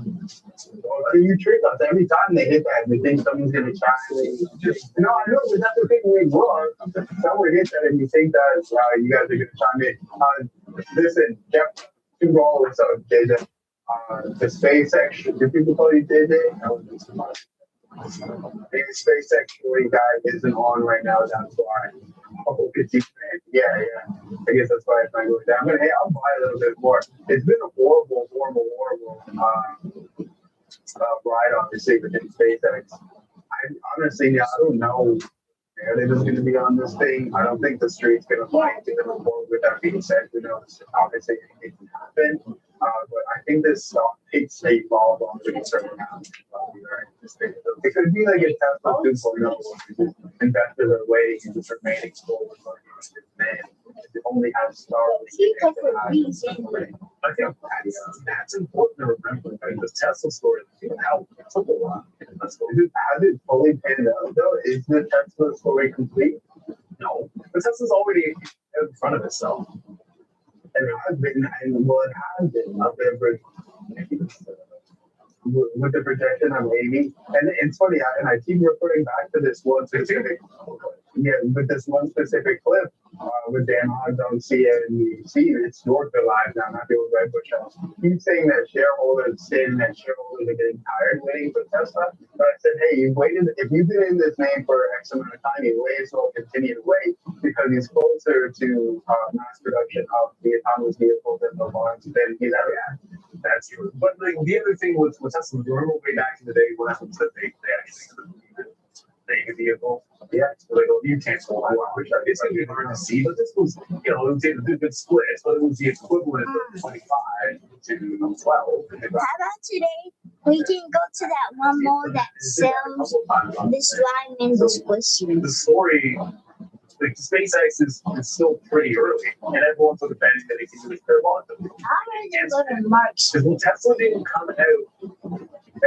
You trick us every time they hit that. We think someone's gonna try. No, I know, but that's the thing we were. Someone hit that, and you think that you guys are gonna chime in. Listen, Jeff, two roll. What's up, JJ? The SpaceX. Do people call you JJ? The SpaceX guy isn't on right now. That's why. Oh, 50 yeah. I guess that's why it's not going down. I'll buy a little bit more. It's been a horrible ride, obviously, within SpaceX. Honestly, I don't know. They're just going to be on this thing. I don't think the street's going to fight to them. With that being said, who knows? Obviously, anything can happen. But I think this stock takes a fall on a certain amount. It could be like a Tesla 2.0. Investors are waiting and just remaining forward. It only has Starlink. I think that's important to remember. The Tesla story took a while. Has it fully panned out though? Is the Tesla story complete? No. The Tesla's already in front of itself. And it has been, it has been up there with the projection of 80. And it's funny, I keep referring back to this one specific, with this one specific clip with Dan Hodge on CNBC. It's Yorkville Live now, not the old Red Bush House. He's saying that shareholders are getting tired waiting for Tesla. But I said, hey, you've waited. If you've been in this name for X amount of time, you may as well continue to wait because he's closer to mass production of the autonomous vehicles and the launch than he's ever had. That's true. But like the other thing with Tesla, remember way back in the day when that was the they actually make a vehicle. Yeah, so like, you can't hold on. It's going to be hard to see, but this was, it was a good split, but it was the equivalent of 25 to 12. How about today? We can go to that one mall that sells the slime and the squishy. The story, like SpaceX is still pretty early, and everyone's sort of betting that it can do it very well. I'm ready to go to March. Well, Tesla didn't come out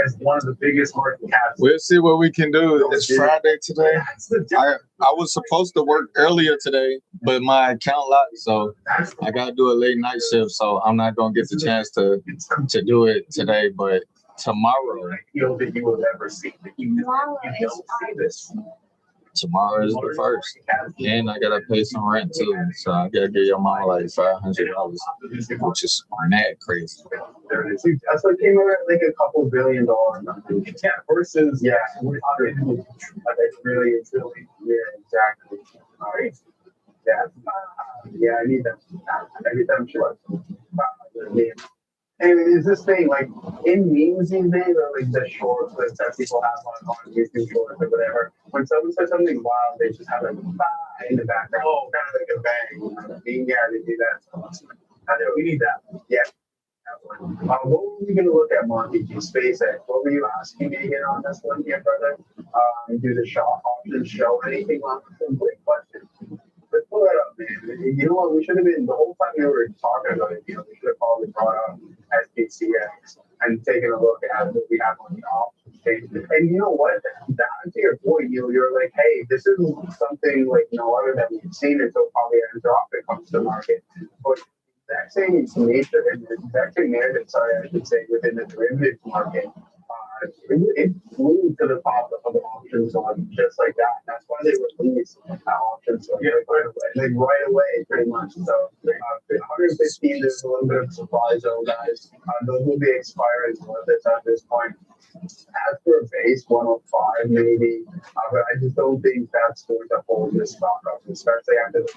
as one of the biggest market caps. We'll see what we can do. It's Friday today. I was supposed to work earlier today, but my account locked, so I got to do a late night shift, so I'm not going to get the chance to do it today, but tomorrow. That you will ever see. Tomorrow is this. Tomorrow is the first, and I gotta pay some rent too. So I gotta give your mama like $500, which is mad crazy. That's what came out at like a couple $1 billion. Yeah, versus 100. Really, exactly. All right. I need them. Every time sure. And is this thing like in memes these days, or like the short clips that people have on YouTube shorts or whatever? When someone says something wild, they just have like a in the background. Oh, kind of like a bang. They do that. We need that. Yeah. What were we going to look at, Monty G? SpaceX. What were you asking me again on this one here, brother? Do the shop options show anything on this one? Great question. Let's pull that up, man. You know what? We should have been, the whole time we were talking about it, we should have probably brought up SPCX and taken a look at what we have on the options page. And you know what? To your point, you're like, hey, this is something like no other that we've seen until probably Anthropic comes to market. But the exact same nature and the exact same narrative, I should say, within the derivatives market. It flew to the top of the options on just like that. That's why they released options right away, pretty much. So 115, there's a little bit of supply zone, guys. Those will be expiring at this point. As for a base 105, maybe, but I just don't think that's going to hold this stock up, especially after the.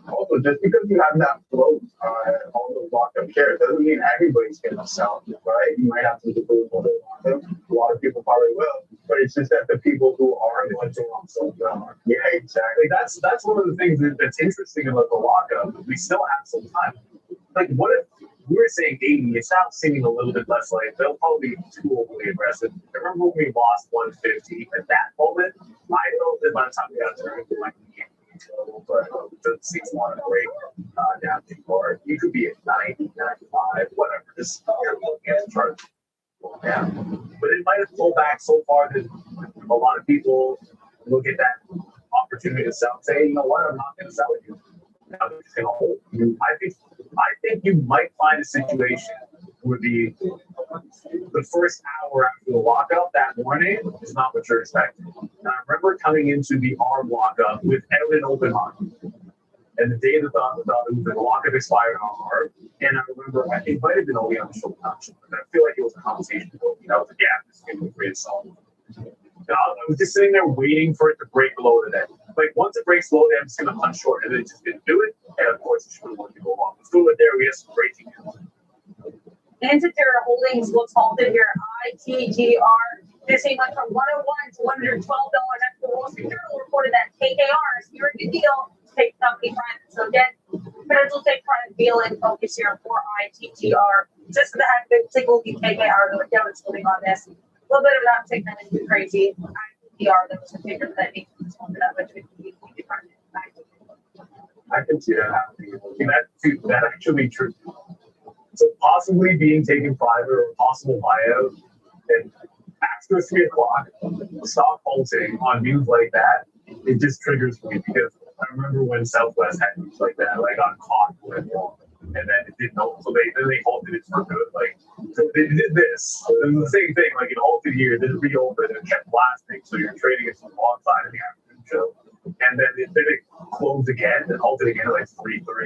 Also, just because you have that float, all those locked up shares doesn't mean everybody's going to sell, right? You might have some people who want them. A lot of people probably will, but it's just that the people who are going to want them. Yeah, exactly. That's one of the things that's interesting about the lockup. We still have some time. Like, what if we were saying 80? It's now seeming a little bit less like they'll probably be too overly aggressive. I remember when we lost 150 at that moment. I know that by the time we got turned, like. But the 6-1 break down before you could be at 90, 95, whatever. Just looking at the chart. Yeah. But it might have pulled back so far that a lot of people look at that opportunity to sell, say, you know what, I'm not going to sell it. Now they're just going to hold. I think you might find a situation where the first hour after the lockup that morning is not what you're expecting. And I remember coming into the arm lockup without an open arm. And the day that the lockup expired on arm, and I remember it might have been only on the shoulder touch, but I feel like it was a conversation. That was a gap. This game was great solid. I was just sitting there waiting for it to break below the net. Like once it breaks below, I'm just gonna punch short, and then it just didn't do it. And of course, it should have wanted to go long. Let's go with there. We have some breaking news. Antikythera Holdings looks halted here. ITGR. This thing went from 101 to $112. After the Wall Street Journal reported that KKR is here a good deal to take the company private. So again, potential take private deal in focus here for ITGR. Just for the heck of it, take a look at KKR. They're down swimming on this. A little bit of an uptick, nothing too crazy. ITGR, that was a figure that needs to be that much. I can see that happening. That actually true. So possibly being taken private or possible buyout, and after 3 o'clock, stock halting on news like that, it just triggers me because I remember when Southwest had news like that, I got caught with it, and then it didn't know. So they halted it for good. Like so they did this. It was the same thing. Like it halted here, then it reopened and kept blasting. So you're trading it from the wrong side of the afternoon show. And then it closed again and halted again at like 3:30 or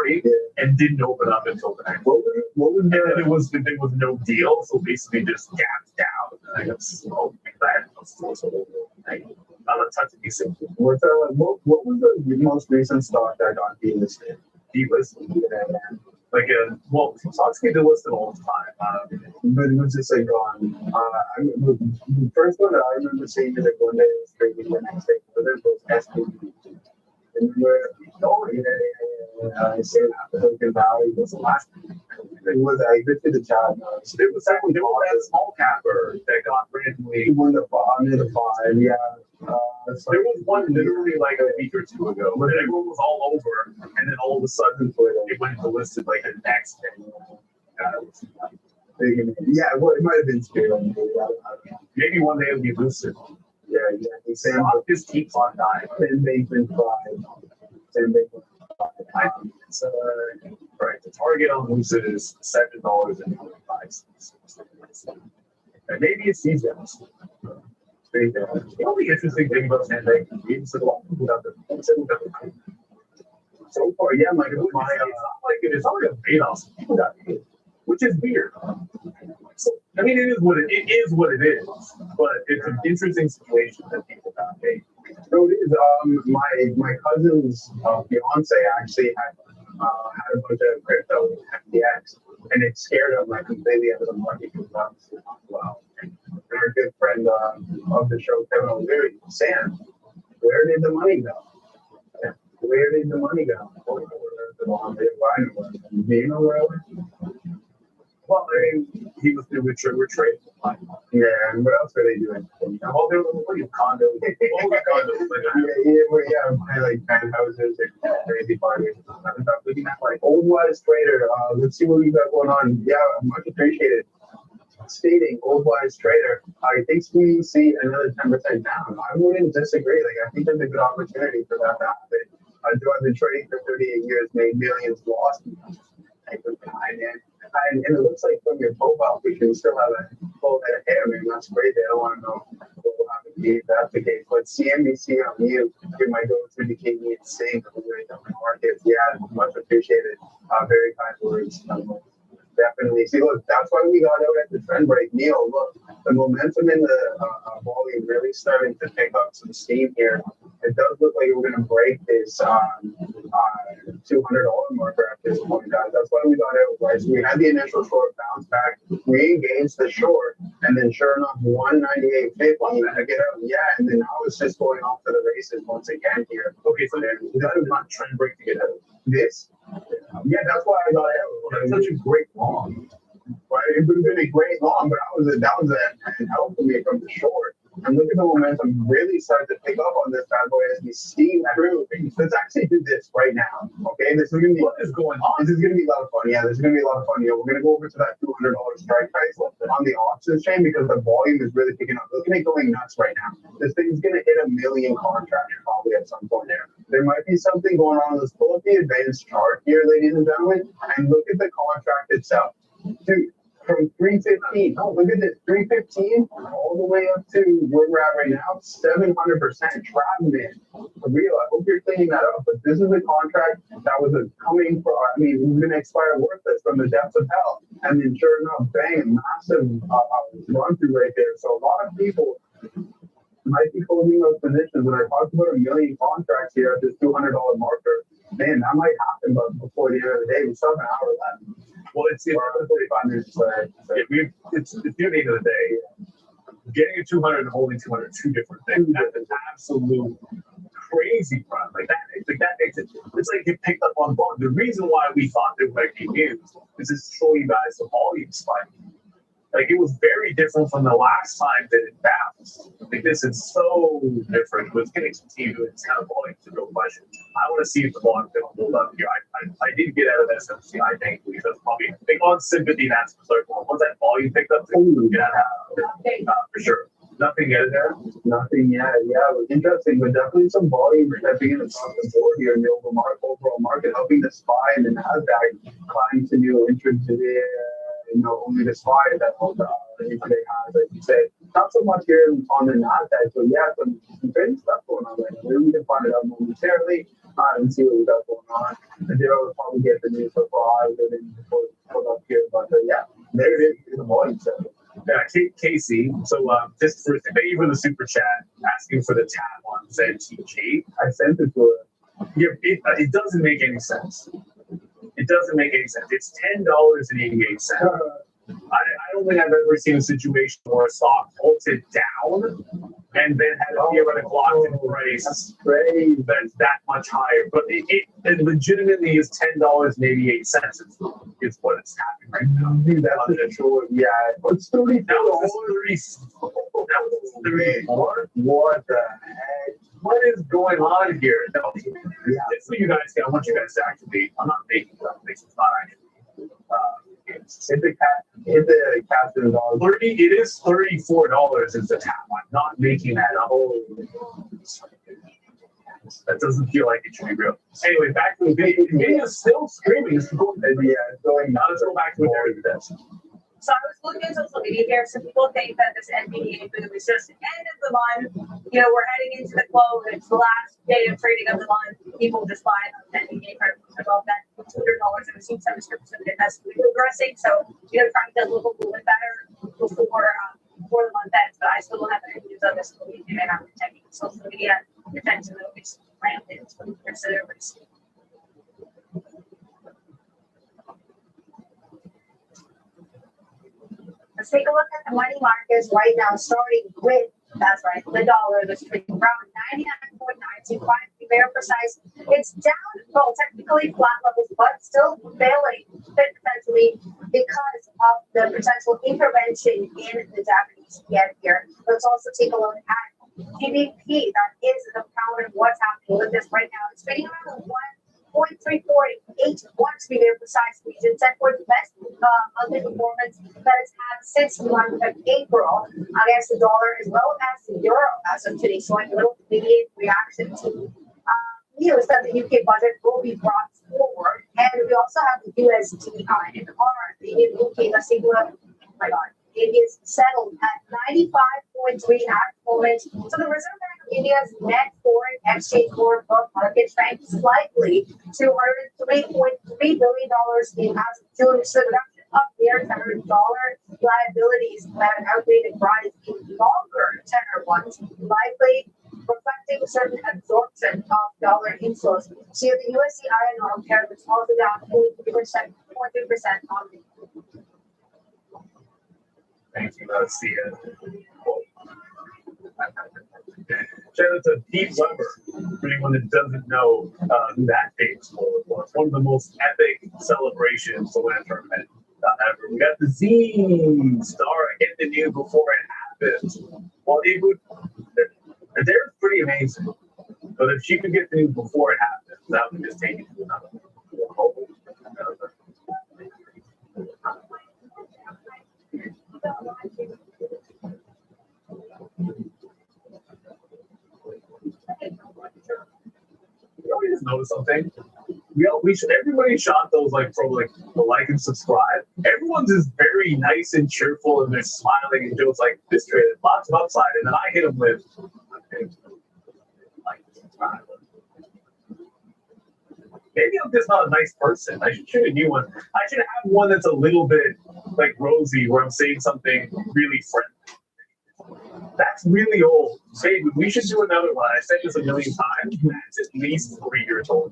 3:40 and didn't open up until the next. What was and then there was no deal, so basically just gapped down. And I got smoked. I'm not touching these things. What was the most recent stock that got delisted? Delisted? Like stocks get delisted all the time. But it was just like gone. The first one that I remember seeing is like one day it was trading, the next day it was SPB. I said Silicon Valley was the last. It was I drifted the chat. There was that small capper that got randomly under the 5. Yeah. There was one literally like a week or two ago where everyone was all over, and then all of a sudden it went to listed like the next day. Yeah, well, it might have been scale. Maybe one day it'll be lucid. Yeah. Stock just keeps on dying. 10 Bateman 5. 10 Bateman 5. It's right. The target on lucid is $7.25. And maybe it's these guys. The only interesting thing about Sandbank is that a lot of people have so far, yeah, like it's not like it's not like a bait off. People got paid, which is weird. So I mean, it is what it is, but it's an interesting situation that people got paid. So it is. My cousin's fiance actually had a bunch of crypto FTX, and it scared him like completely out of the market because wow. And our good friend of the show, Kevin O'Leary, Sam, where did the money go? Where did the money go? Do you know where it went? Well, I mean, he was doing trading. Yeah, and what else were they doing? Well, they were looking at condos. Yeah, like penthouses and crazy parties. Looking at like Old Wise Trader. Let's see what we got going on. Yeah, much appreciated. Stating Old Wise Trader, I think we see another 10% down. I wouldn't disagree. Like I think there's a good opportunity for that to happen. I've been trading for 38 years, made millions, lost. And it looks like from your profile picture, you still have a full head of hair. Man, that's great. I don't want to know what will happen if that's the case. But CNBC on you, you're my go-to to keep me in sync with the markets. Yeah, much appreciated. Very kind words. Definitely. See, look, that's why we got out at the trend break. Neil, look, the momentum in the volume really starting to pick up some steam here. It does look like we're going to break this $200 marker at this point, guys. That's why we got out, right? So we had the initial short bounce back. We engaged the short, and then sure enough, 198.50 to get out. Yeah, and then now it's just going off to the races once again here. Okay, so that is not trend break to get out. This? Yeah, that's why I got out. That's such a great long. Right? It would have been a great long, but that was a help for me from the short. And look at the momentum really start to pick up on this bad boy as we steam through. Let's actually do this right now. Okay, this is gonna be What is going on? this is gonna be a lot of fun. Yeah, this is gonna be a lot of fun. Yeah, we're gonna go over to that $200 strike price on the options chain because the volume is really picking up. Look at it going nuts right now. This thing's gonna hit 1 million contracts probably at some point there. There might be something going on. Let's pull up the advanced chart here, ladies and gentlemen, and look at the contract itself. Dude, from 315, oh, look at this, 315 all the way up to where we're at right now, 700% trapping it. For real, I hope you're cleaning that up, but this is a contract that was coming for, I mean, it was going to expire worthless from the depths of hell. And then sure enough, bang, massive run through right there. So a lot of people might be holding those positions. When I talked about 1 million contracts here at this $200 marker, man, that might happen, but before the end of the day, we still have an hour left. Well, it's 45 minutes left. it's the end of the day. Getting a 200 and holding 200 are two different things. That's an absolute crazy run. Like that makes it. It's like you picked up on ball. The reason why we thought there might be news is to show you guys the volume spike. Like it was very different from the last time that it bounced. Like this is so different. It's going to continue to its kind of volume to no question. I want to see if the volume can hold up here. I did get out of SMCI, thankfully. That's probably big on sympathy. That's once that volume picked up, get out for sure. Nothing yet there. Nothing yet. Yeah, it was interesting, but definitely some volume stepping in across the board here in the overall market, helping the SPY and the Nasdaq climb to new entrants to the. Only the SPY that holds today has, like you said, not so much here on the Nasdaq, but yeah, some crazy stuff going on right now. We can find it out momentarily and see what we got going on. And Daryl will probably get the news before I go in before put up here, but yeah, there it is. The volume set. Yeah, Casey. So just for thank you for the super chat asking for the tab on ZTG. I sent it to her. Yeah, it doesn't make any sense. It doesn't make any sense. It's $10.88. I don't think I've ever seen a situation where a stock holds it down and then had a theoretical locked-in price that's that much higher. But it legitimately is $10.88. It's what it's happening right now. Dude, that's a short. Yeah, it's 30. That was 34. What the heck? What is going on here? No, this is what you guys get. I want you guys to actually. I'm not making things. It's not actually. Hit the captain dog. It is $34 is the tap. I'm not making that up. That doesn't feel like it should be real. Anyway, back to the video. The video is still streaming. It's going. Yeah, it's going. Now let's go back to the So I was looking at social media here. Some people think that this NVDA boom is just the end of the month. We're heading into the close. It's the last day of trading of the month. People just buy the NVDA credit above that $200, and we've seen some description of it has been progressing. So trying to get a little bit better before the month ends. But I still don't have any news of this week, and I'm checking social media. The tension will be rampant considerably. Let's take a look at the money markets right now, starting with, that's right, the dollar, that's trading around 99.925 to be very precise. It's down, well, technically flat levels, but still failing potentially because of the potential intervention in the Japanese yen here. Let's also take a look at GDP, that is the pound of what's happening with this right now. It's trading around 1.3481 to be very precise. Region set for the best monthly performance that it's had since the month of April against the dollar as well as the euro as of today, showing a little immediate reaction to news that the UK budget will be brought forward. And we also have the USD in the UK. Let's see what, oh my God, it is settled at 95.3 at the moment. So the Reserve Bank of India's net foreign exchange forward book market shrank slightly to $103.3 billion in as of June. So the reduction of their $100 liabilities that an outdated rise in longer tenor ones, likely reflecting certain absorption of dollar inflows. So the USD INR pair was also down 0.3% on the. Thank you. Let's see it. Shout out to Pete Weber, for anyone that doesn't know who that famous bowler was. One of the most epic celebrations to win a tournament ever. We got the Z Star getting the news before it happened. Well, it would. They're pretty amazing. But if she could get the news before it happens, that would just take it to another level. You just notice something. We should. Everybody shot those like from like the like and subscribe. Everyone's just very nice and cheerful, and they're smiling and Joe's like this traded lots of upside, and then I hit him with like subscribe. Maybe I'm just not a nice person. I should shoot a new one. I should have one that's a little bit like rosy, where I'm saying something really friendly. That's really old. Say, we should do another one. I said this a million times. That's at least 3 years old.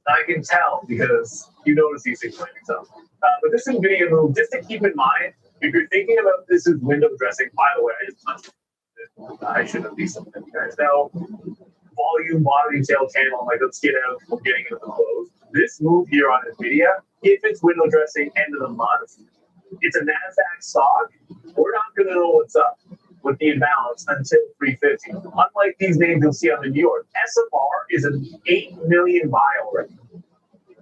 I can tell because you notice these things like yourself. But this NVIDIA move, just to keep in mind, if you're thinking about this as window dressing, by the way, I just touched it. I should at least let you guys know. Volume, bottom tail channel, like let's get out, we're getting into the close. This move here on NVIDIA, if it's window dressing end of the month, it's a NASDAQ stock, we're not going to know what's up with the imbalance until 350. Unlike these names you'll see on the New York, SMR is an 8 million buy already.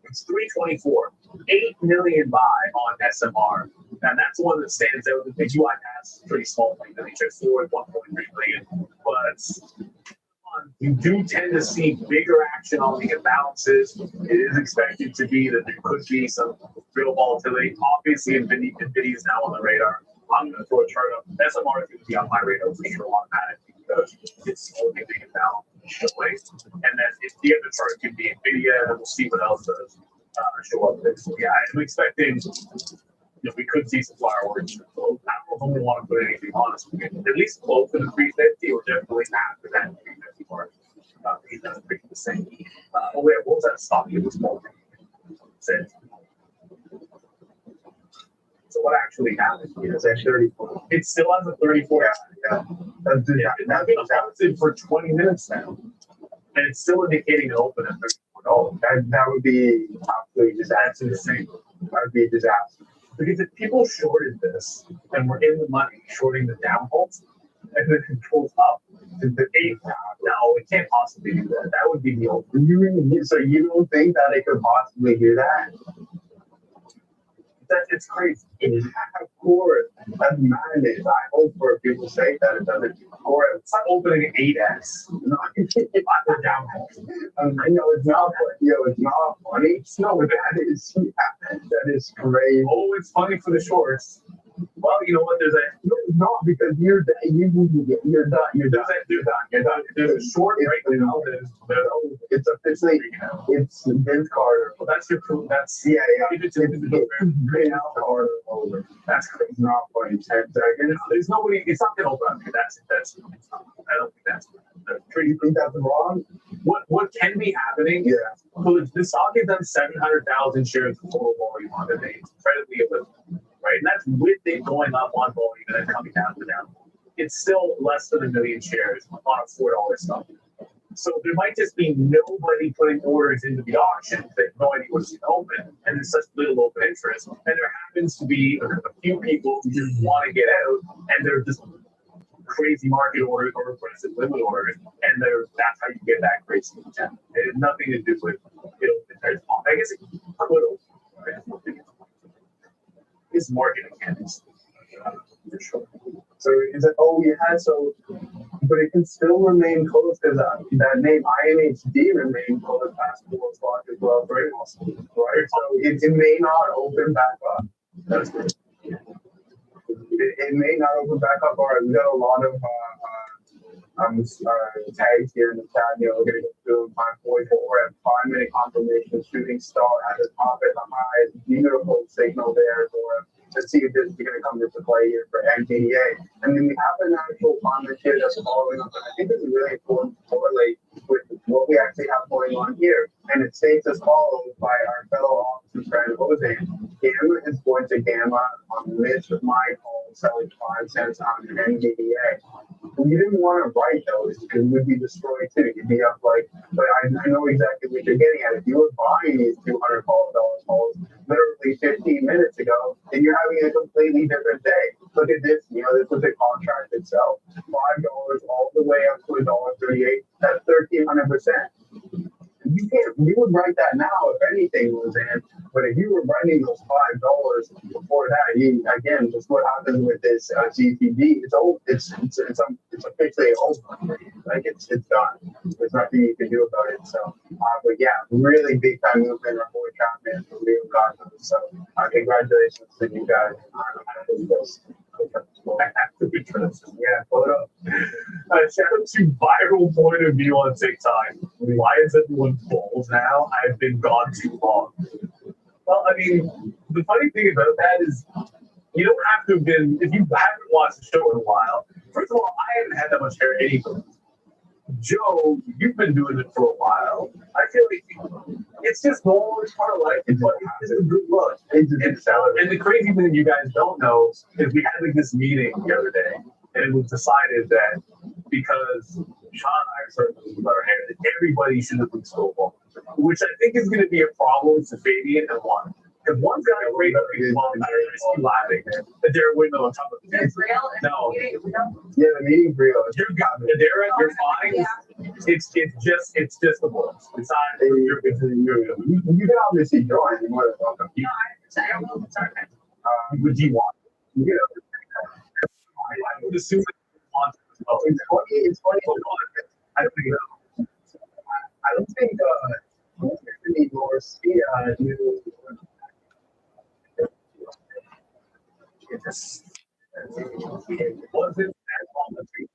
It's 324. 8 million buy on SMR. And that's the one that stands out. The big UI pass is pretty small, like the HX4 at 1.3 million. But you do tend to see bigger action on the imbalances. It is expected to be that there could be some real volatility. Obviously, NVIDIA is now on the radar. I'm going to throw a chart up. SMR is going to be on my radar for sure automatically because it's slowly being down in place. And then if the other chart could be NVIDIA, and we'll see what else does show up there. So yeah, I'm expecting we could see some fireworks. So I don't know if we want to put anything on us. At least close to the 350 or definitely after that 350 mark. That's pretty the same. Oh, wait, what was that stock? It was more. So what actually happened? It's at 34. It still has a 34. Yeah. That's been bouncing for 20 minutes now. And it's still indicating an open at $34. That would be absolutely disaster. That's insane. That would be a disaster. Because if people shorted this and were in the money shorting the downfalls, and then it pulls up to the 8, no, it can't possibly do that. That would be the open. So you don't think that it could possibly do that? It's crazy. Of course, that's madness. I hope for people's sake that it doesn't. Of course, it's not opening at 8x. No, I'm down. I know it's not, it's not funny. No, that is crazy. Oh, it's funny for the shorts. Well, you know what? No, it's not because you're done. You're done. There's a short right now. It's officially it's Vince Carter. Well, that's your proof. That's yeah. It's Vince Carter over. That's crazy. It's not funny. 10 seconds. There's nobody. It's not gonna open up here. That's. I don't think that's. You think that's wrong? What can be happening? Yeah. So the stock has done 700,000 shares of total volume on the day. It's incredibly illiquid. Right, and that's with it going up on volume and then coming down to down. It's still less than 1 million shares on a $4 stock. So there might just be nobody putting orders into the auction that no idea what's going to open, and there's such little open interest. And there happens to be a few people who just want to get out, and they're just crazy market orders or aggressive limit orders, and that's how you get that crazy intent. It has nothing to do with I guess it could open. Right? It's market mechanics for sure. So is it? Oh, yeah. So, but it can still remain closed because that name INHD remained closed past 4 o'clock as well, right? Right. So it may not open back up. That's good. It may not open back up. All right, we got a lot of tags here in the chat. We're gonna go through 544 at 5-minute confirmation. Shooting star at the top at the highest. Beautiful signal there for. Let's see if this is going to come into play here for NVDA. And then we have an actual comment here that's following up. And I think this is really important to correlate with what we actually have going on here. And it states as follows by our fellow officer friend Jose. Gamma is going to gamma on the midst of my call, selling 5 cents on an NVDA. You didn't want to write those because it would be destroyed too. You'd be up like, but I know exactly what you're getting at. If you were buying these $200 calls literally 15 minutes ago, then you're having a completely different day. look at this, this was a contract itself, $5 all the way up to $1.38, that's 1,300%. You would write that now if anything was in, but if you were writing those $5 before that, again, just what happens with this GTD, it's old, it's officially over. Like it's done. There's nothing you can do about it. So, but yeah, really big time movement. Our boy Chapman for real God. So, congratulations to you guys. Yeah, photo. Shout out to viral point of view on TikTok. Why is everyone bald now? I've been gone too long. Well, I mean, the funny thing about that is you don't have to have been, if you haven't watched the show in a while, first of all, I haven't had that much hair anyway. Joe, you've been doing it for a while. I feel like it's just normal, it's part of life, but it's a good look. And the crazy thing that you guys don't know is we had like this meeting the other day, and it was decided that because Sean and I are starting to lose our hair, that everybody should have been so long, which I think is going to be a problem to Fabian and Juan. Because one's got a great long hair, I see laughing that they're waiting on top of the fence. No. Yeah, the meeting's real. You're fine. Yeah. It's just the books. It's not You can obviously join. You're more than welcome. Would you want? You I would assume that you want to as well. It's funny. I don't think it. I don't think Anthony Garcia knew. It wasn't as long as we.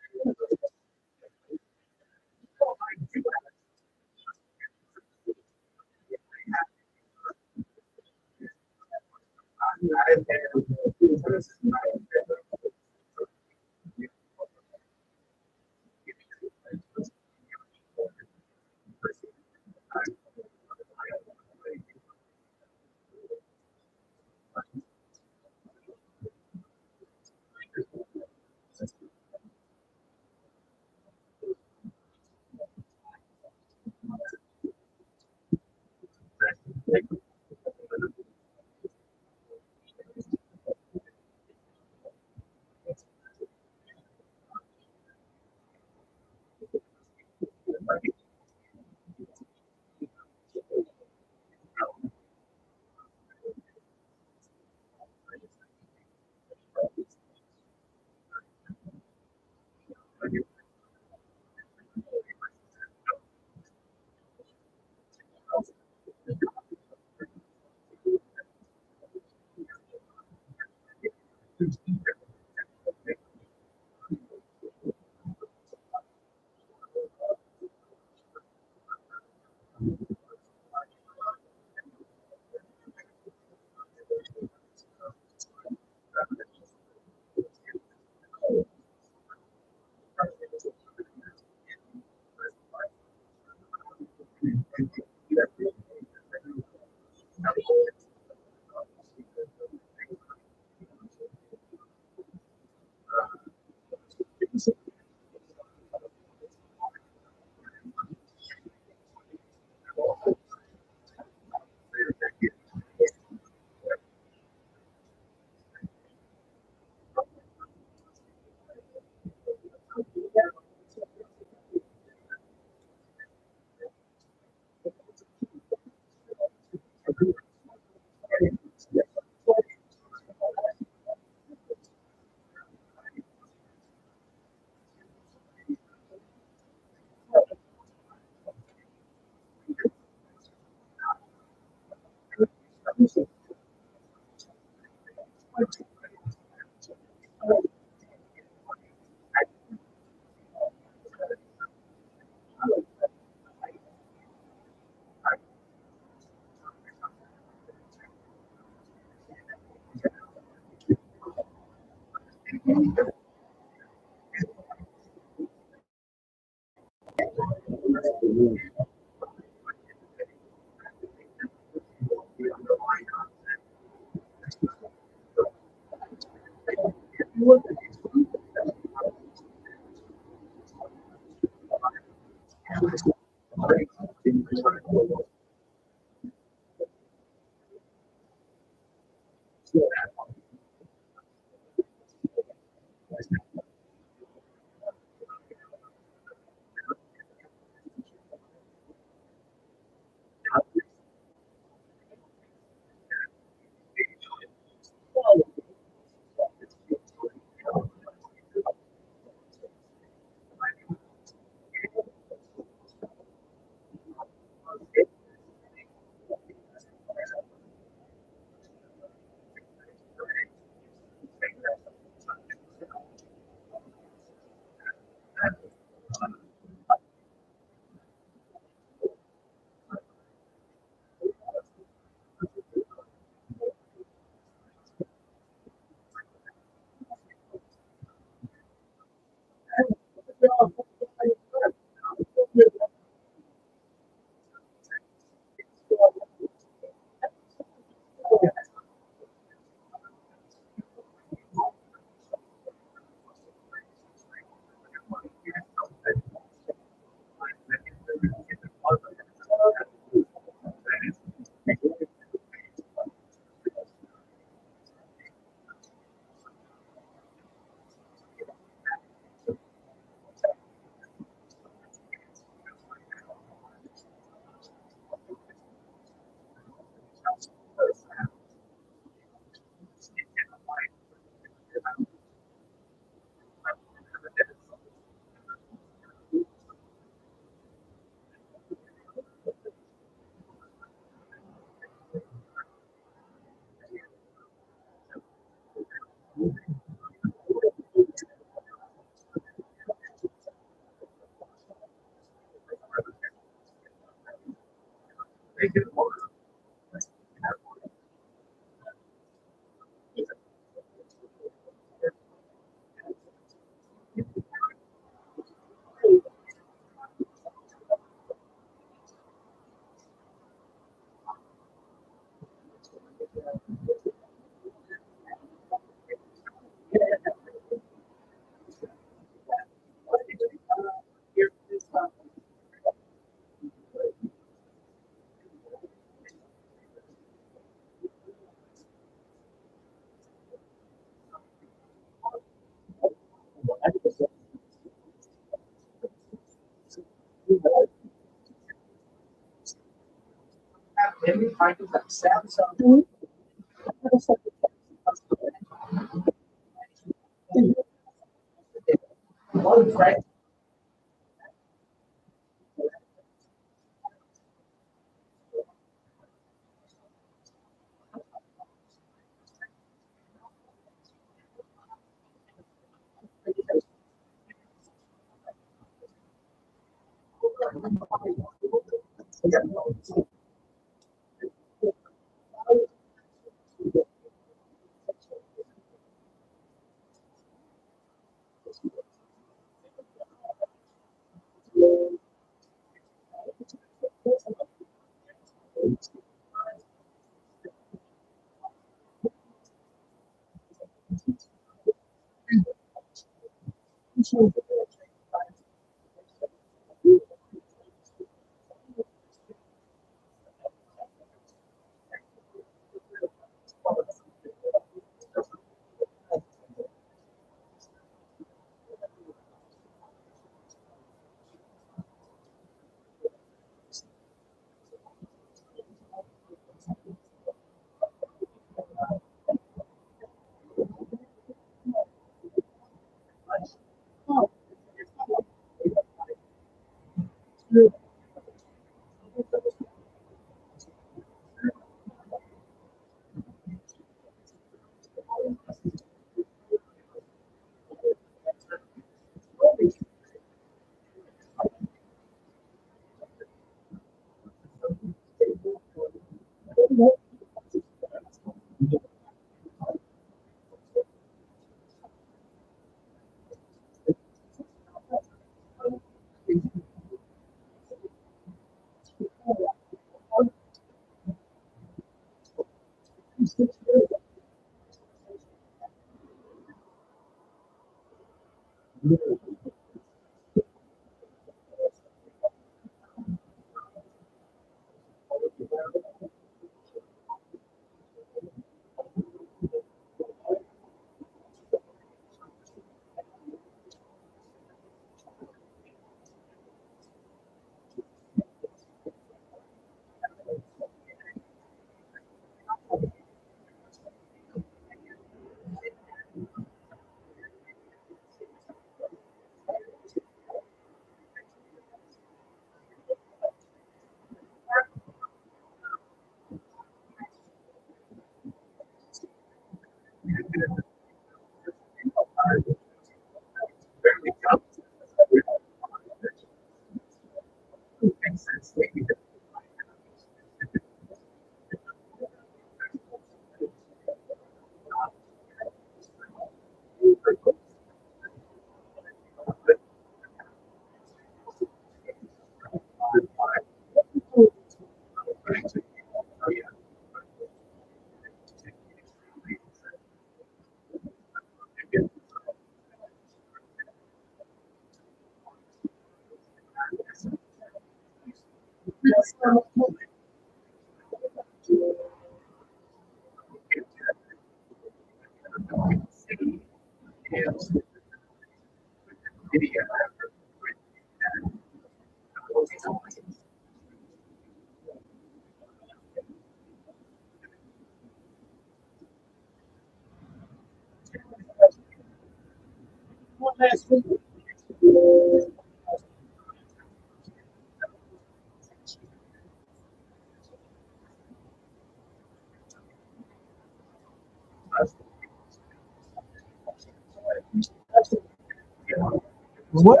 What?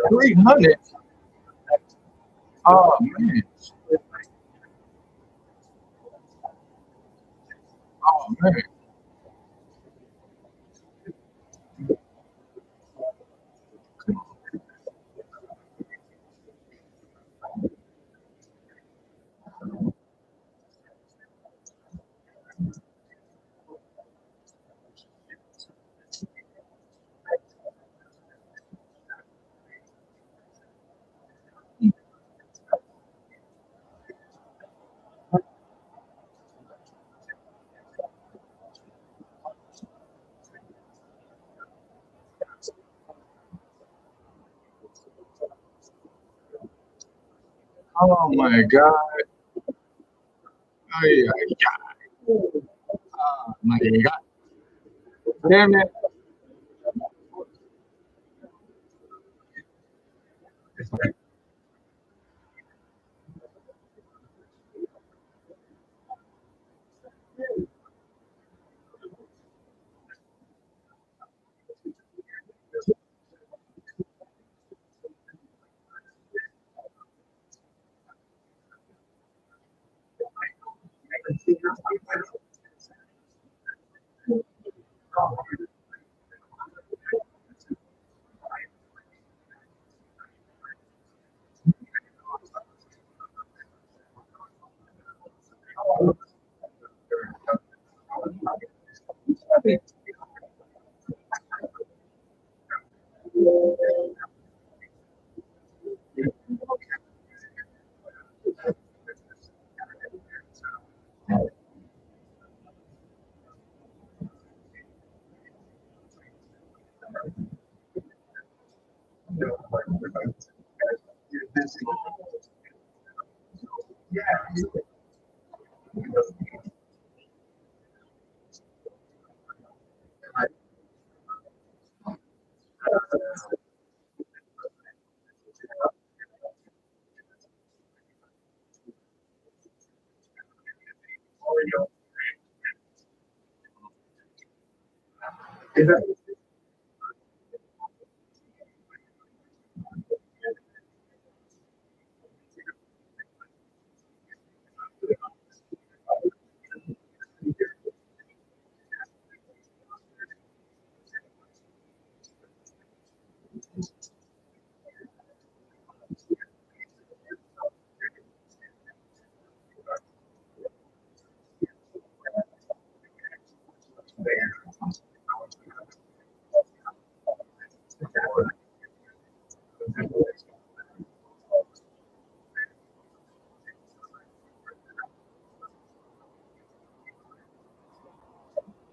300? Oh man. Oh man. Oh my God. Oh yeah. Oh my God. Damn it.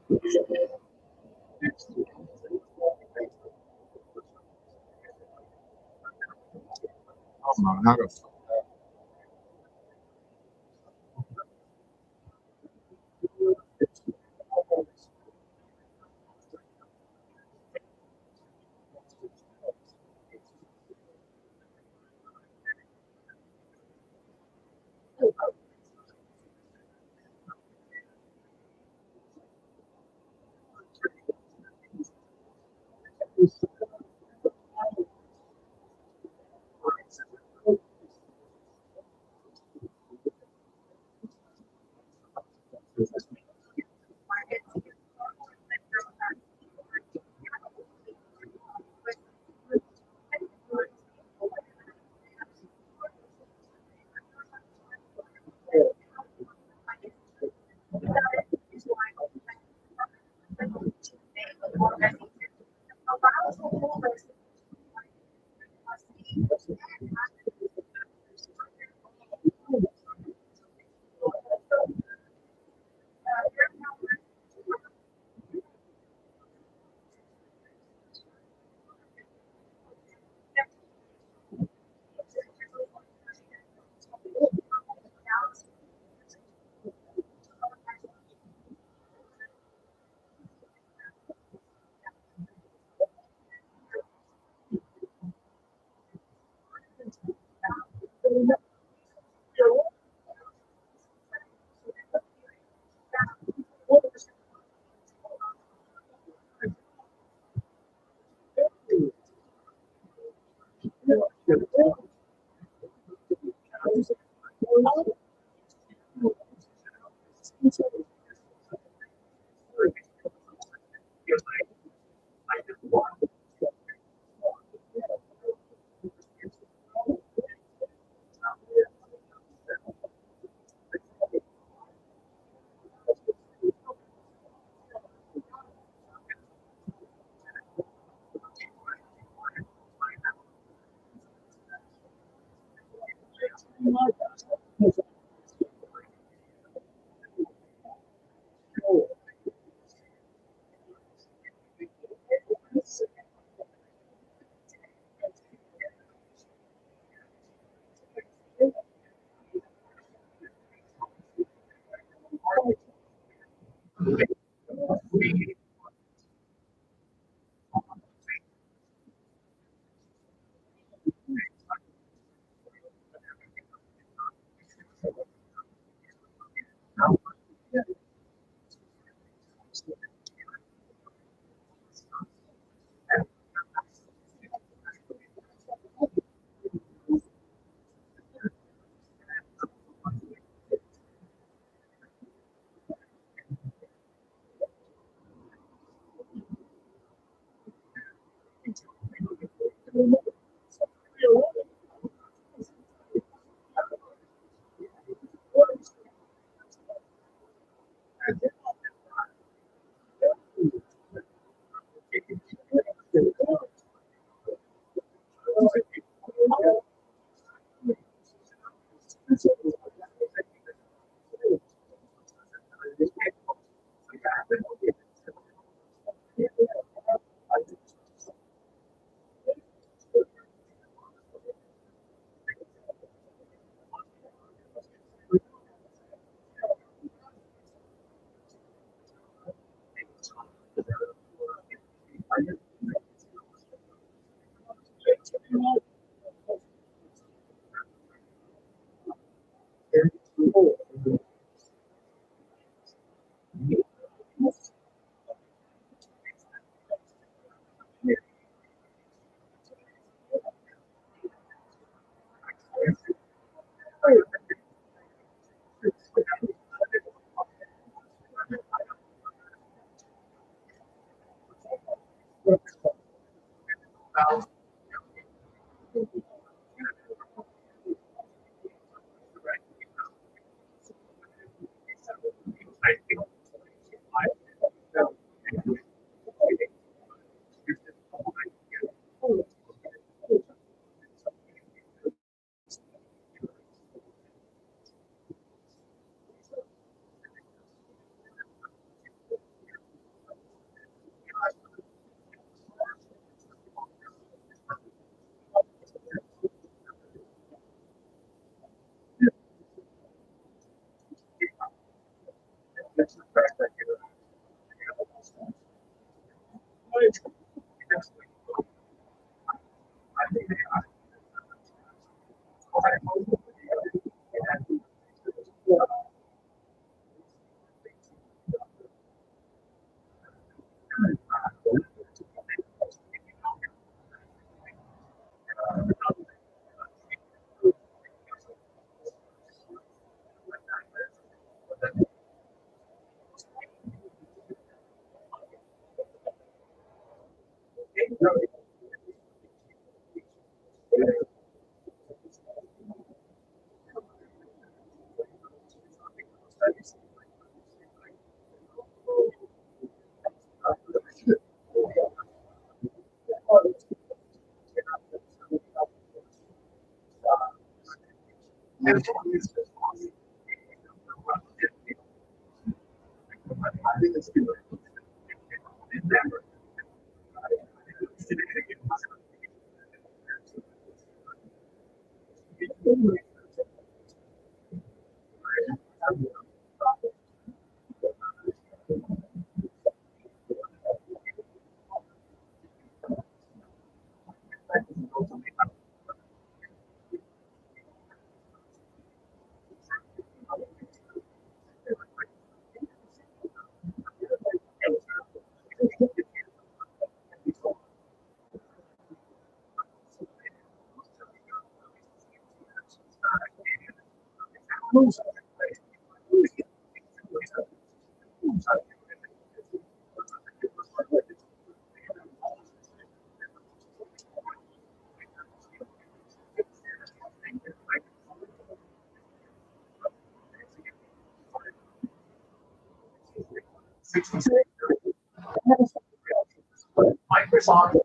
Come on, how the fuck? Microsoft.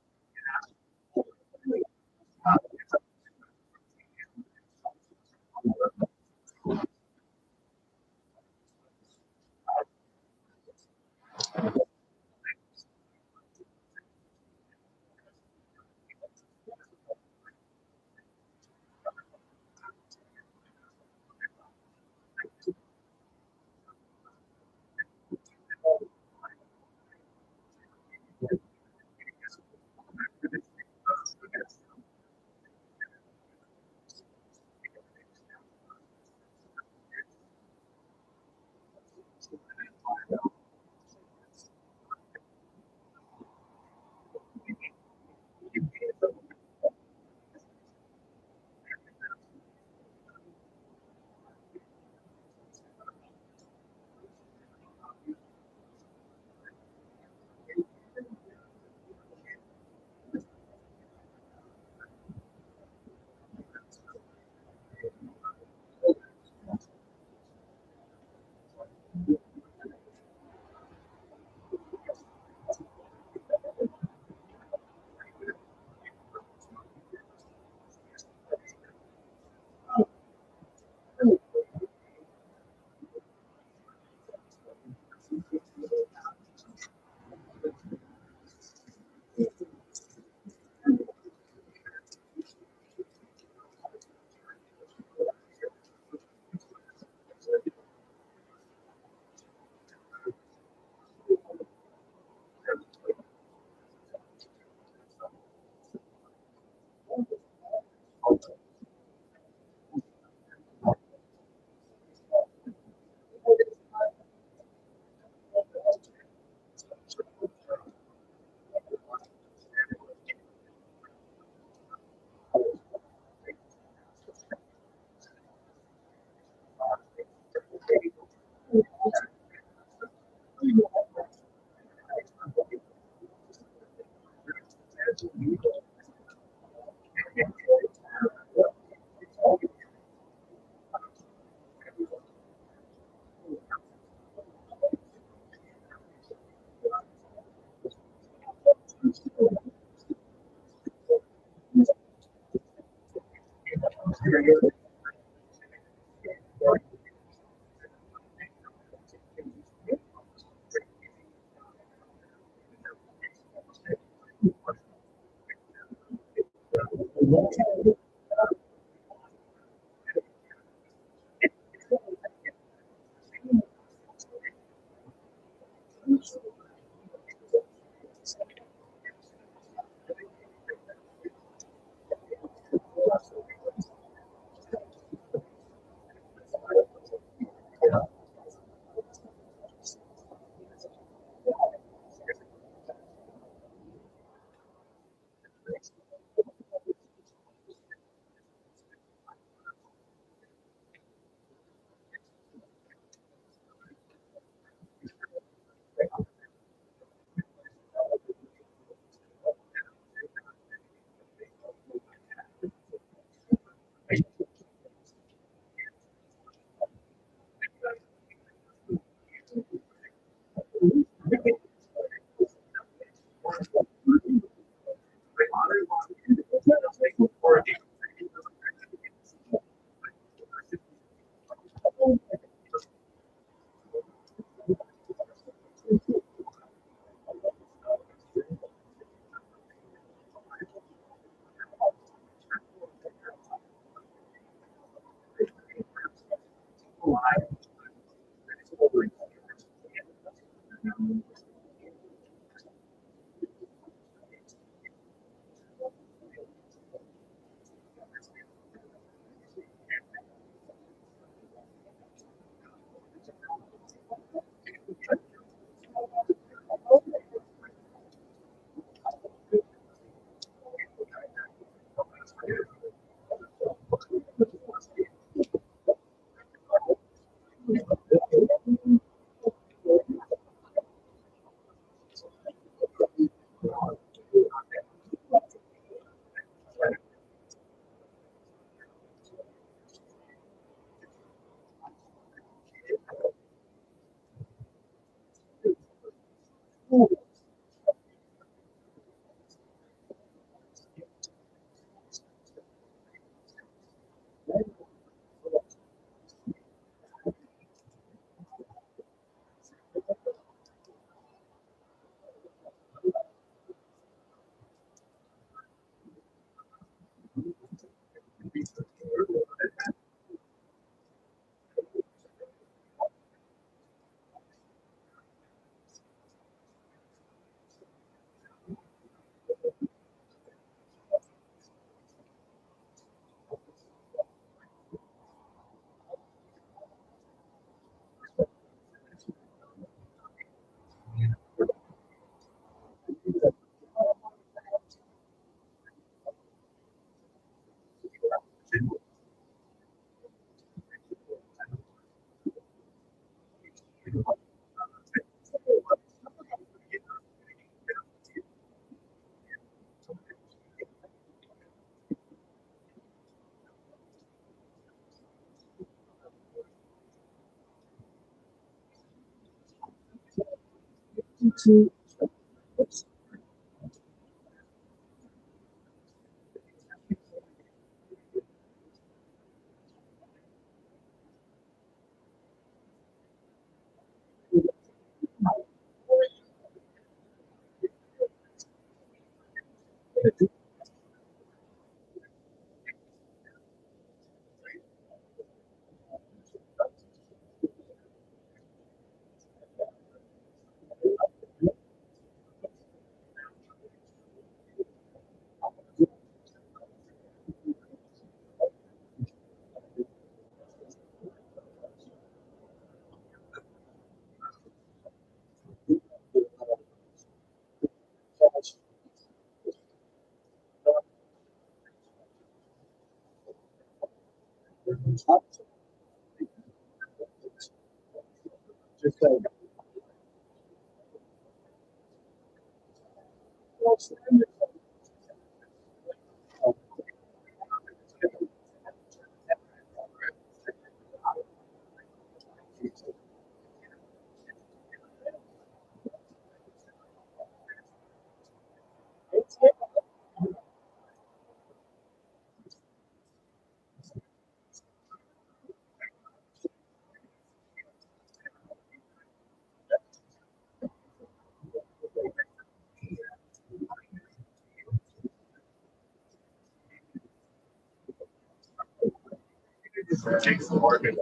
Takes the market.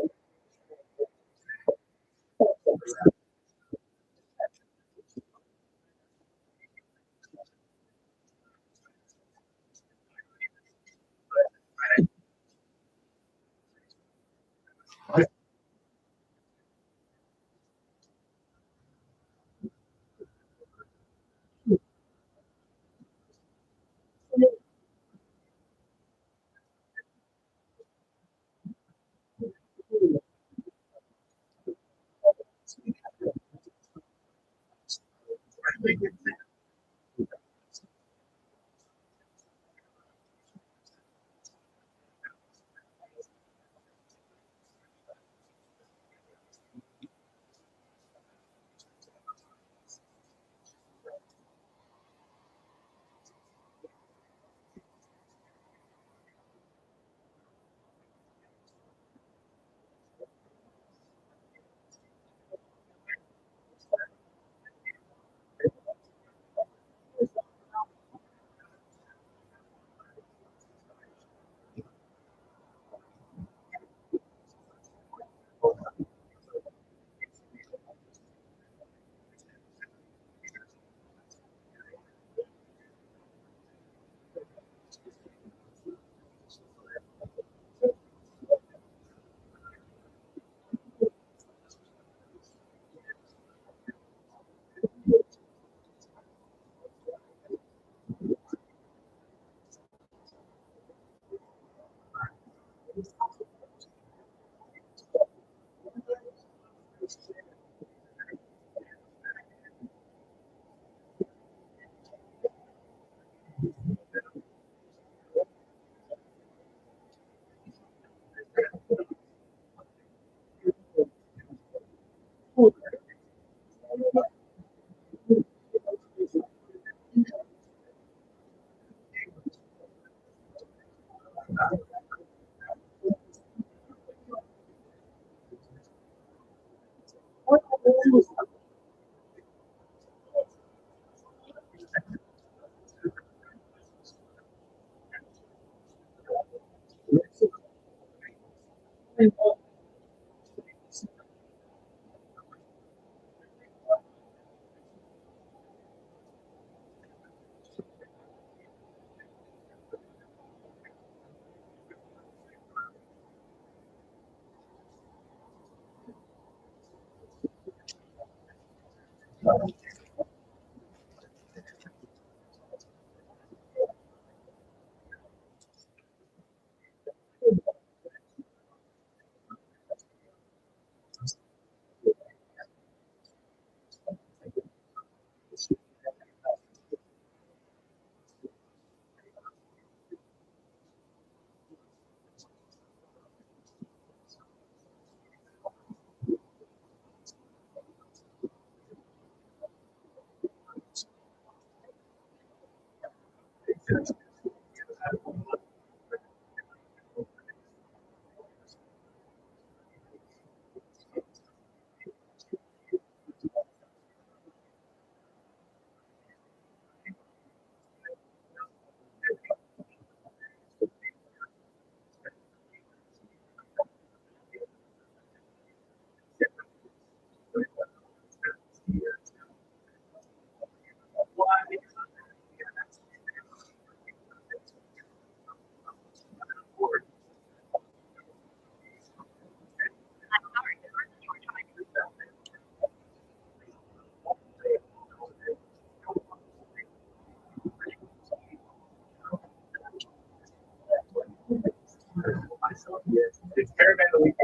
It's caravan elite.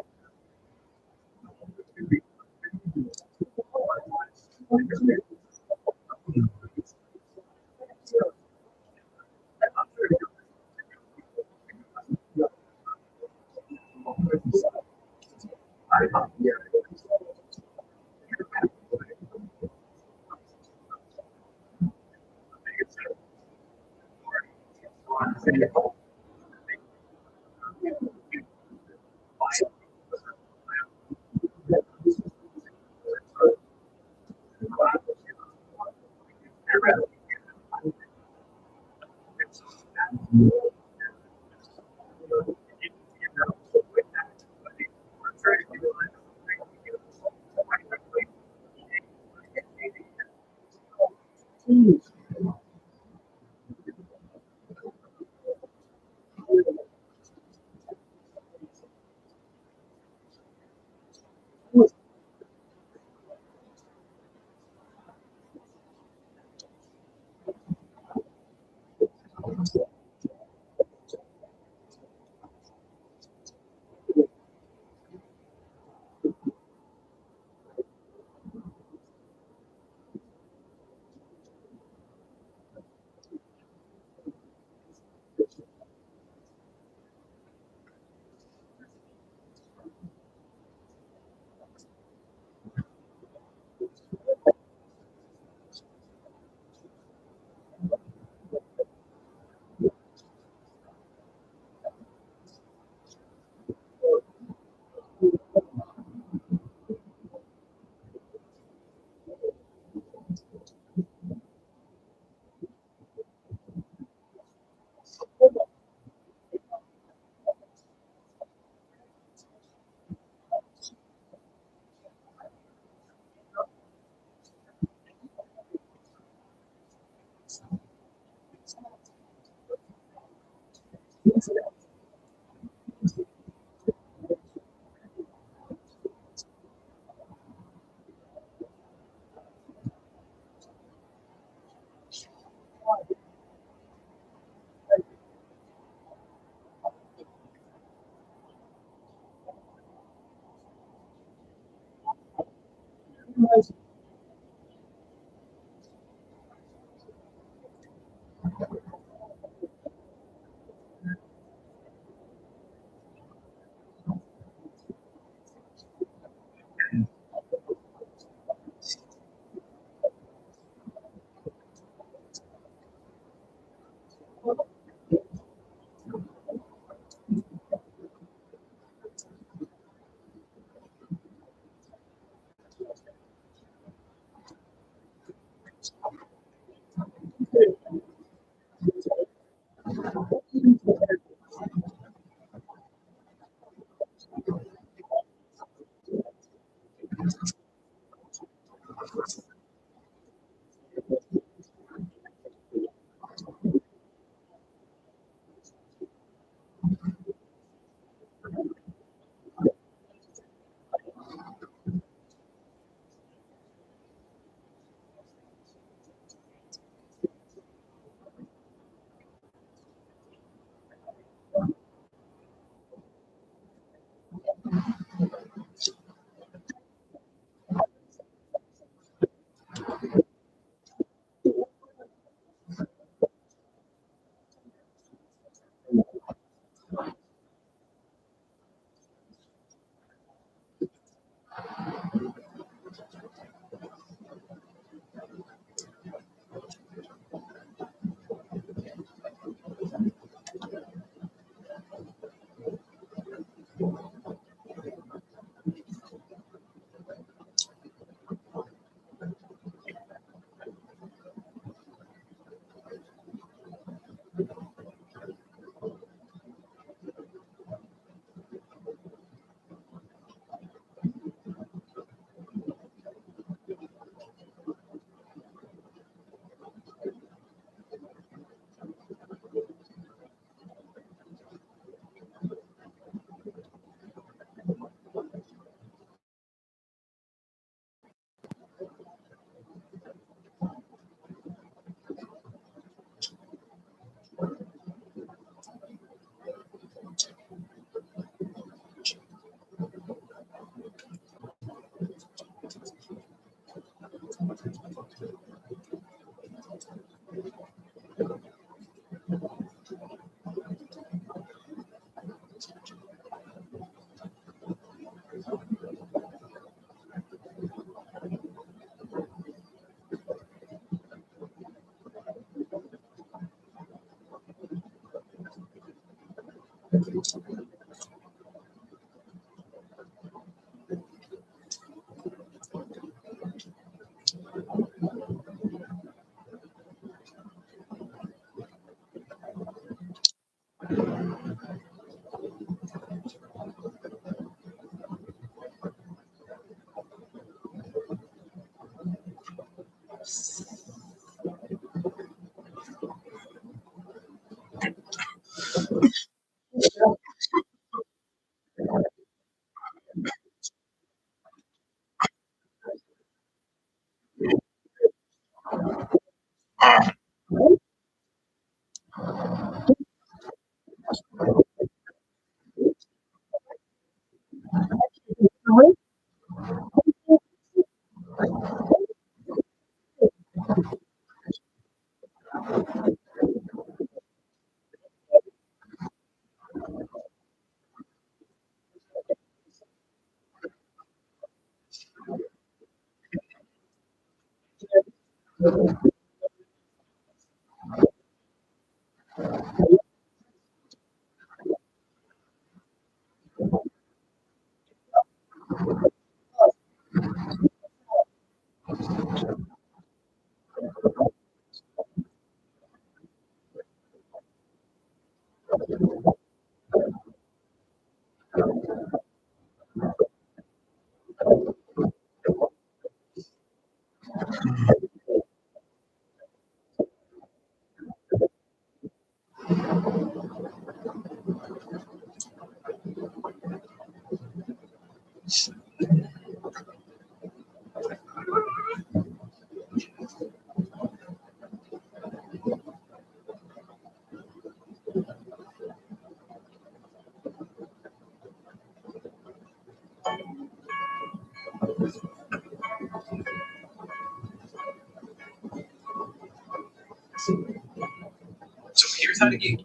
So here's how to get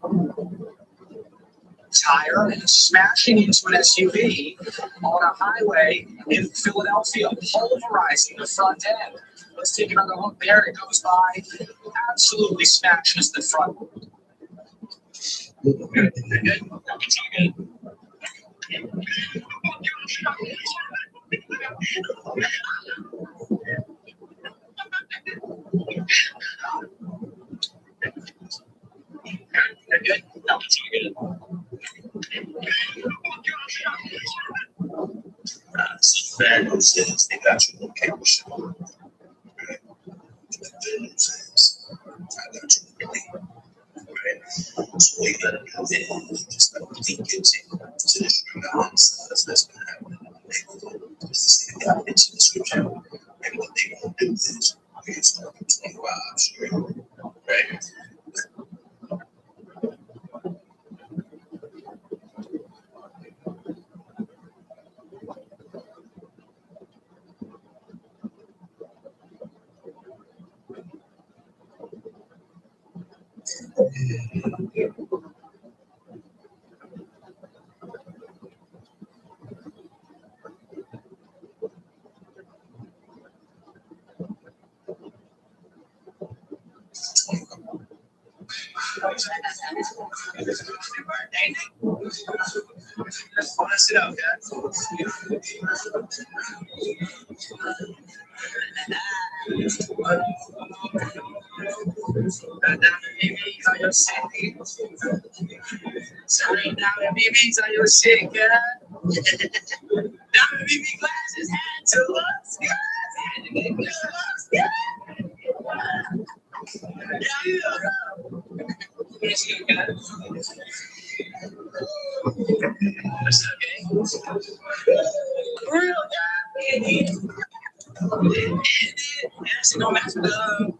tire and smashing into an SUV on a highway in Philadelphia, pulverizing the front end. Let's take another look there. It goes by, absolutely smashes the front. So the bad news is they got your location. Right? The good news is I got your name. Right? So what you gotta do is just like link it to the stream answers that's gonna happen in the neighborhood. Just to get into the description. And what they gonna do is they're just gonna put 25 straight. Right? Let's sit up, guys. BBs on your shit. Sorry, now BBs on your shit, girl. Now BB glasses had to us, guys. Had to get close, guys. Yes, you got it. What's up, gang? Real guy, Andy. That's no matter love.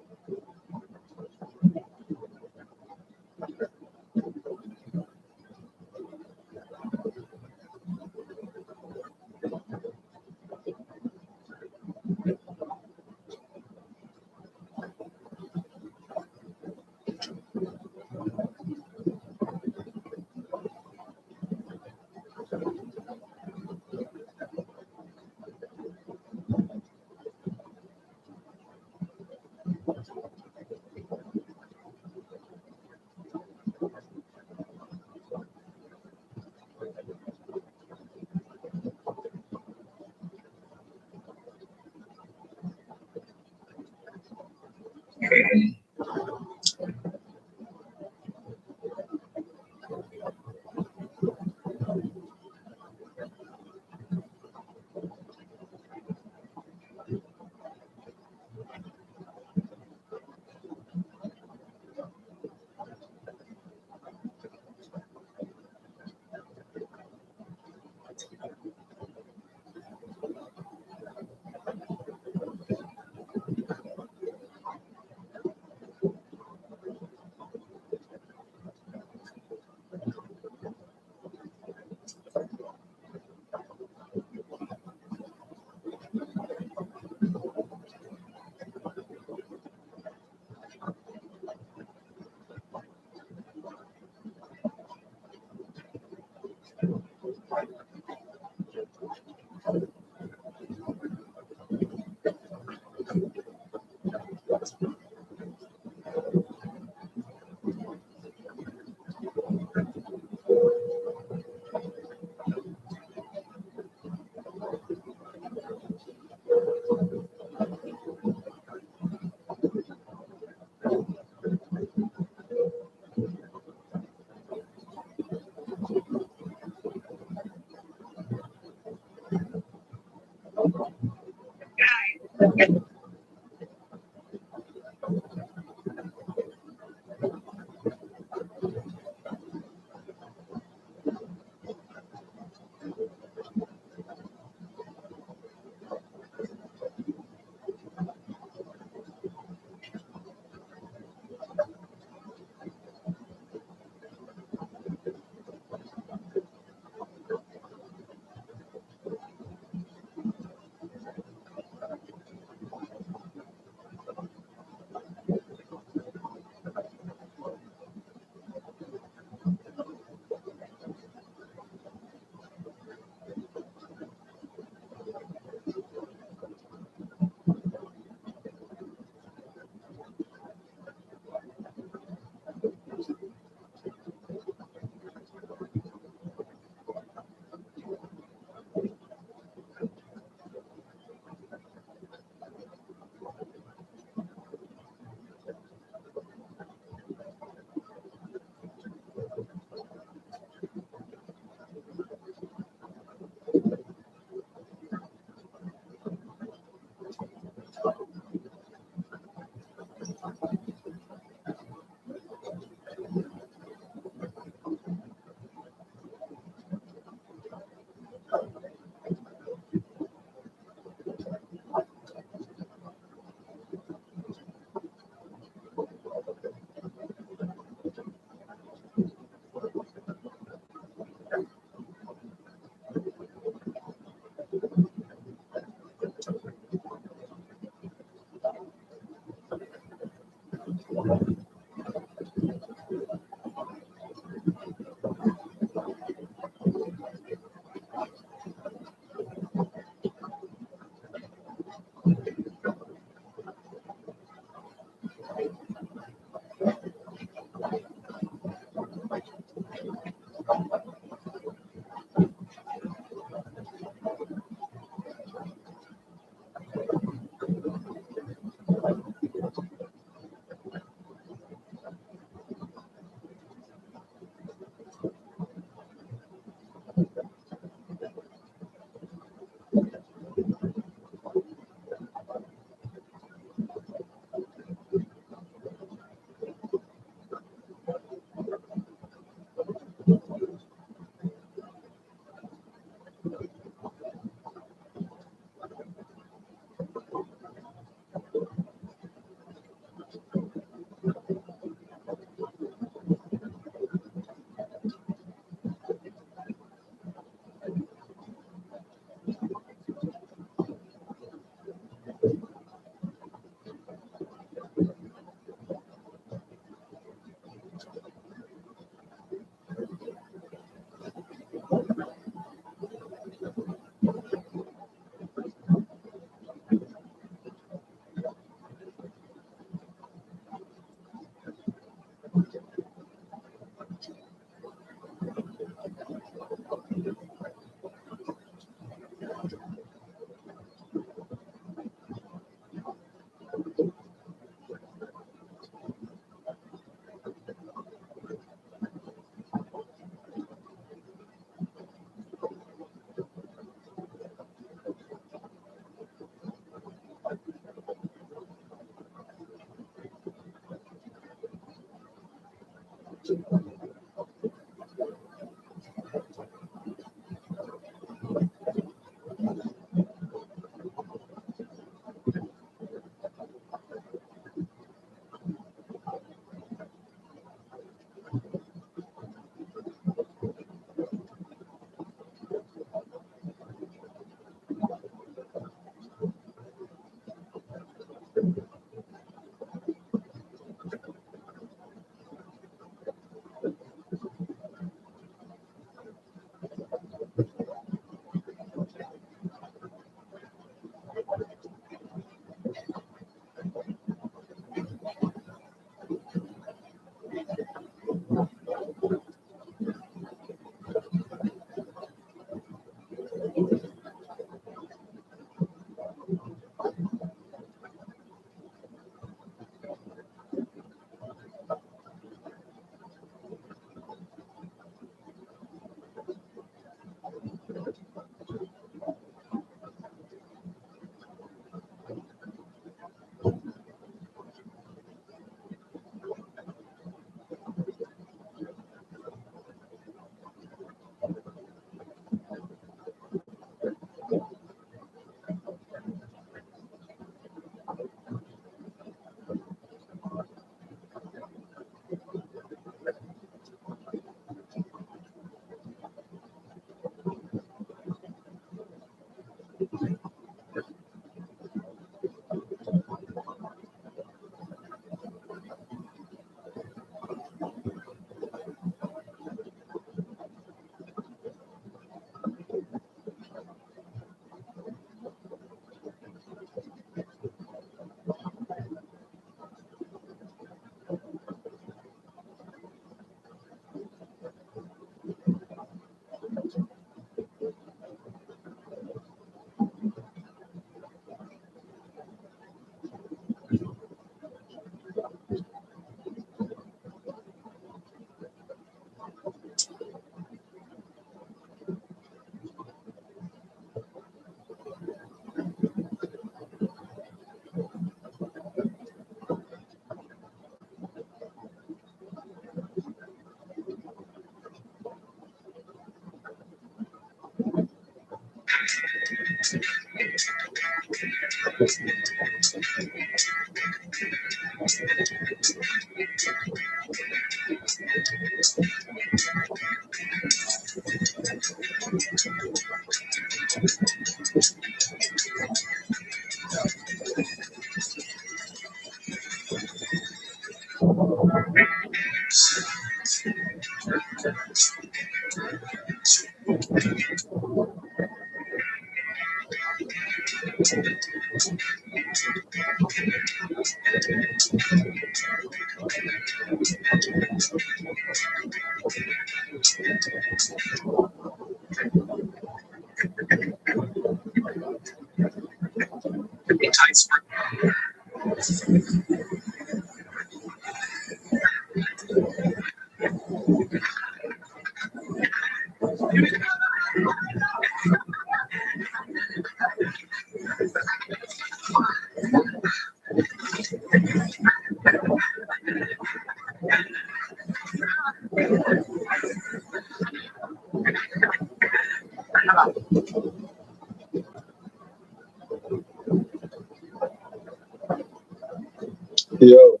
Yo,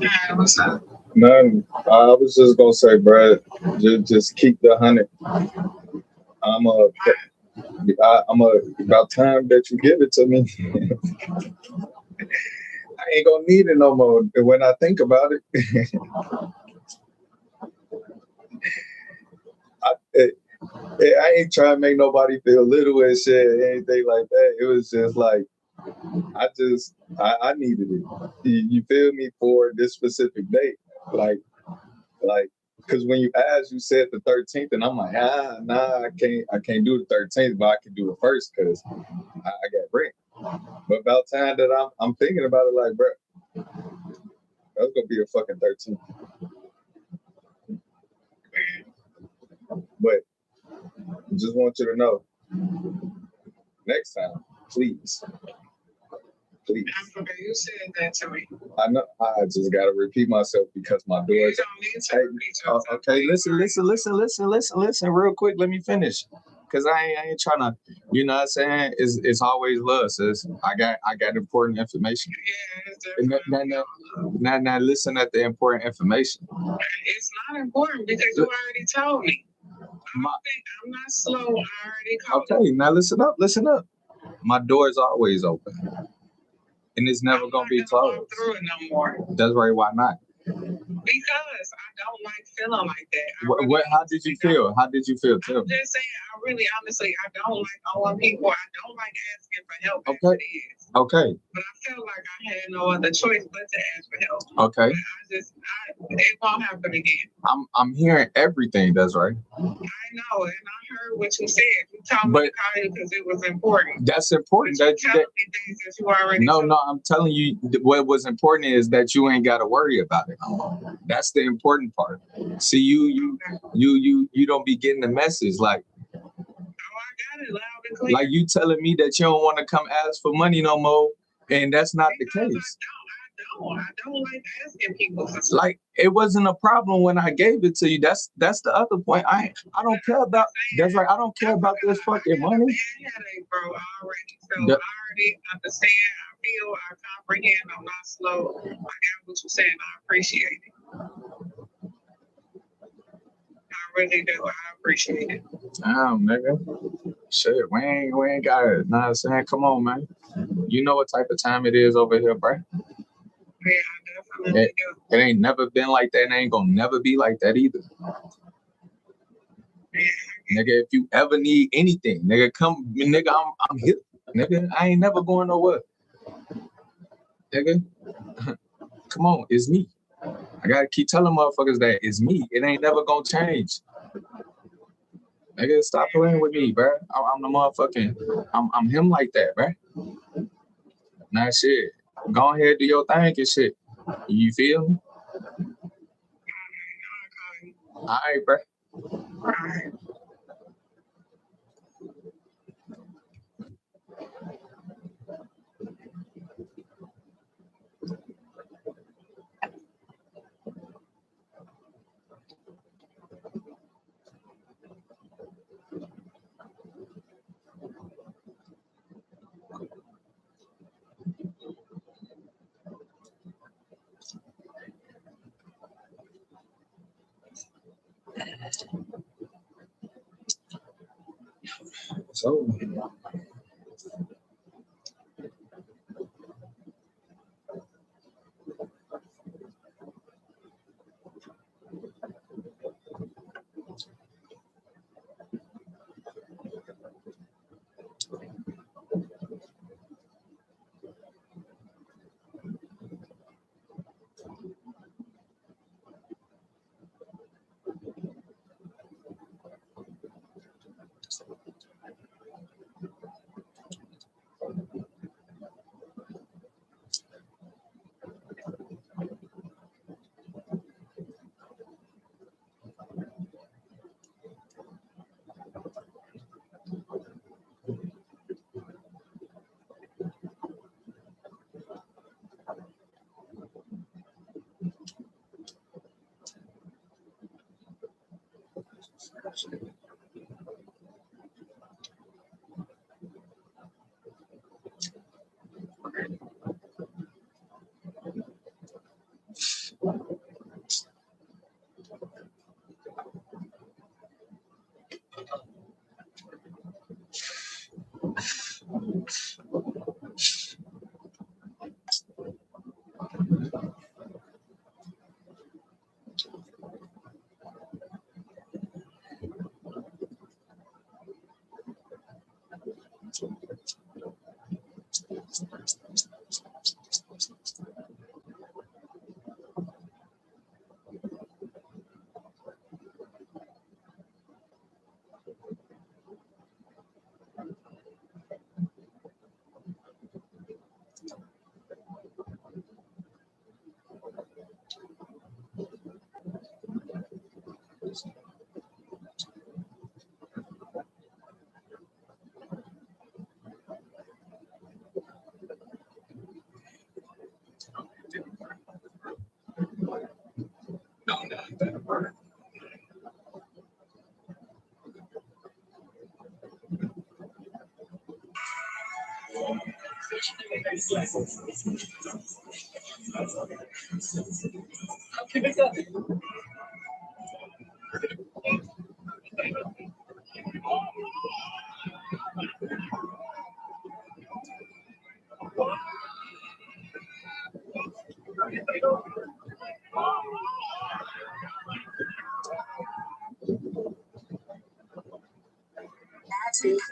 Yeah, what's up? none. I was just gonna say, Brad, just keep the 100. I'm about time that you give it to me. I ain't gonna need it no more. When I think about it, I ain't trying to make nobody feel little and shit, anything like that. It was just like I needed it. You feel me, for this specific date, like, because when you asked, you said the 13th, and I'm like, nah, I can't do the 13th, but I can do the first because I got rent. But about time that I'm thinking about it, like, bro, that's gonna be a fucking 13th. But I just want you to know, next time, please. Okay, you said that to me. I know. I just gotta repeat myself because my doors. Okay, listen, real quick. Let me finish, cause I ain't trying to. You know what I'm saying? It's always love, sis. I got important information. Yeah, Now listen at the important information. it's not important because you already told me. I'm not slow. I already called. Okay, now listen up. My door is always open. And it's never gonna be closed. Through it no more. That's right. Why not? Because I don't like feeling like that. What? How did you feel? Tell I'm me. just saying, honestly, I don't like owing people. I don't like asking for help. Okay. Okay. But I felt like I had no other choice but to ask for help. Okay. It won't happen again. I'm hearing everything. That's right. I know, and I heard what you said. You told me to call you because it was important. That's important. But you telling me things that you already No, I'm telling you what was important is that you ain't got to worry about it. That's the important part. See, you don't be getting the message like. Oh, I got it loud and clear. Like you telling me that you don't want to come ask for money no more, and that's not the case. I don't like asking people for stuff. Like it wasn't a problem when I gave it to you. That's the other point. I don't care about. That's right. I don't care about this fucking money. Headache, bro, already. So I already understand. I feel. I comprehend. I'm not slow. I got what you're saying. I appreciate it. I really do. I appreciate it. Damn, nigga. Shit, we ain't got it. Nah, I'm saying, come on, man. You know what type of time it is over here, bro. Yeah, I definitely do. It ain't never been like that, and ain't gonna never be like that either. Yeah. Nigga, if you ever need anything, nigga, come, nigga, I'm here. Nigga, I ain't never going nowhere. Nigga, come on, it's me. I gotta keep telling motherfuckers that it's me. It ain't never gonna change. Nigga, stop playing with me, bro. I'm the motherfucking, I'm him like that, bro. Nah, shit. Go ahead, do your thing and shit. You feel me? All right, bro. All right. So.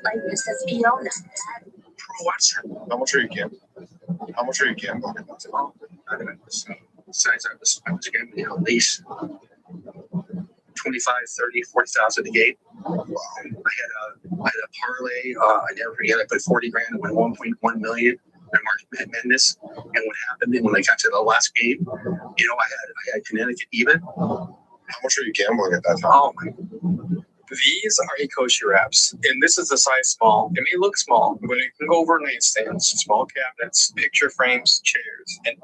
Like Mrs. Fiona. How much are you gambling? How much are you gambling? Besides, I was gambling at least 25, 30, 40,000 a game. I had a parlay. I never forget. I put 40 grand and won 1.1 million in March Madness. And what happened when I got to the last game, you know, I had Connecticut even. How much are you gambling at that time? Oh my. These are Ecosia wraps, and this is the size small. It may look small, but it can go over nightstands, small cabinets, picture frames, chairs, and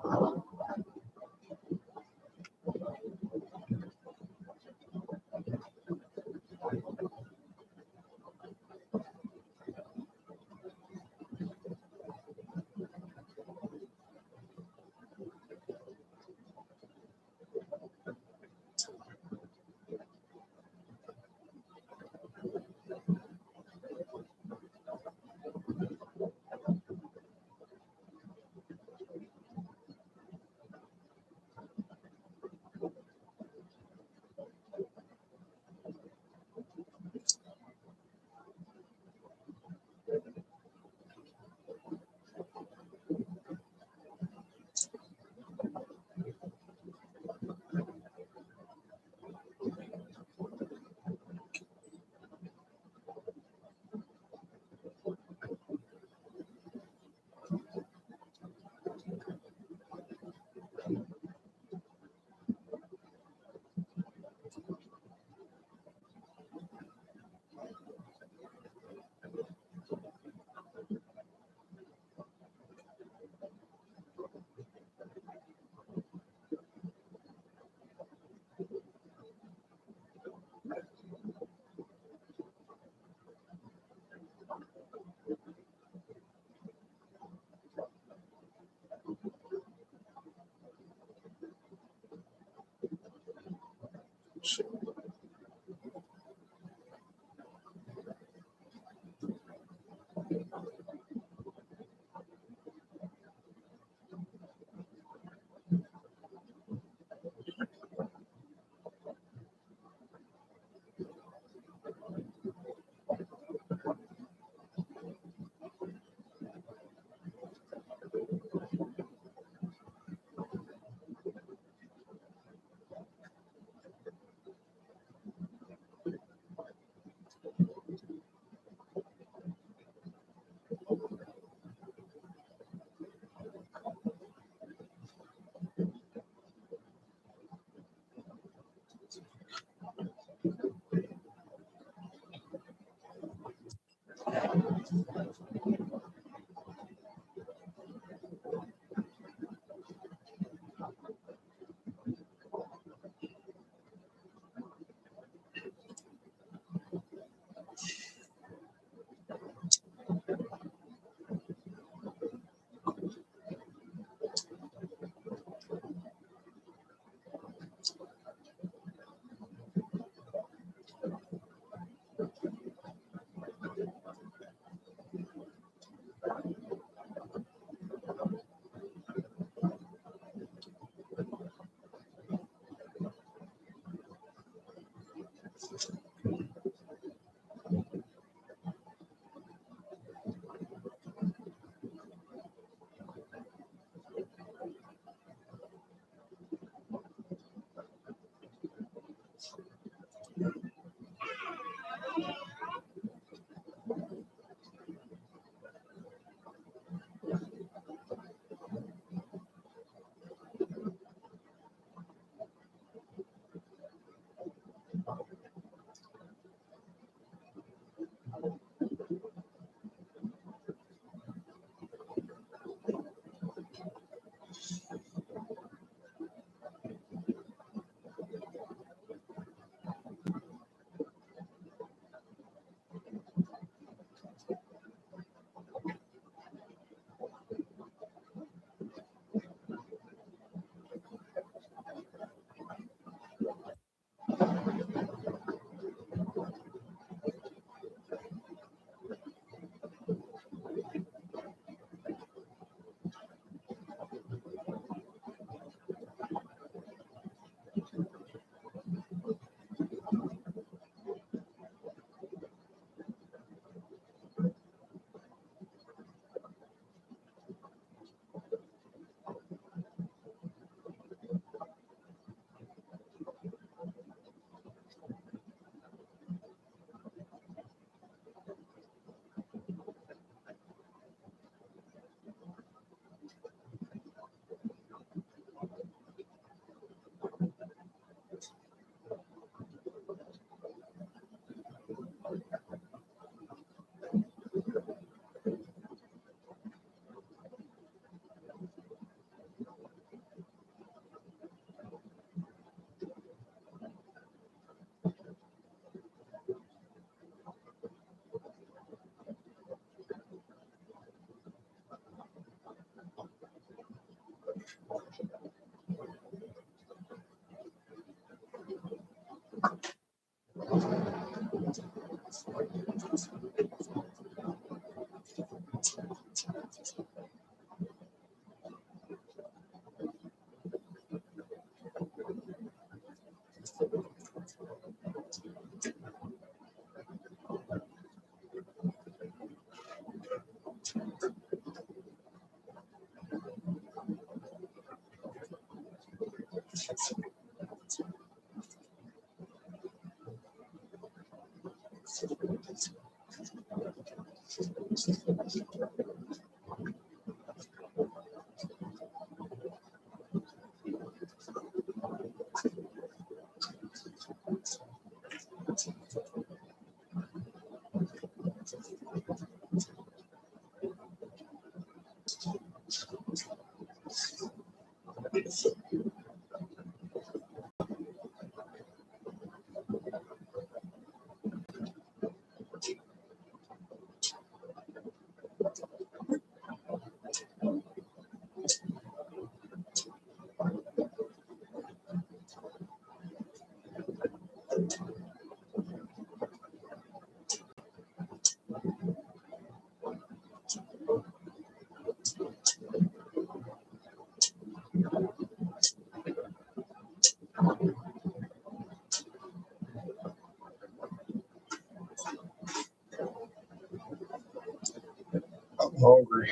I'm hungry.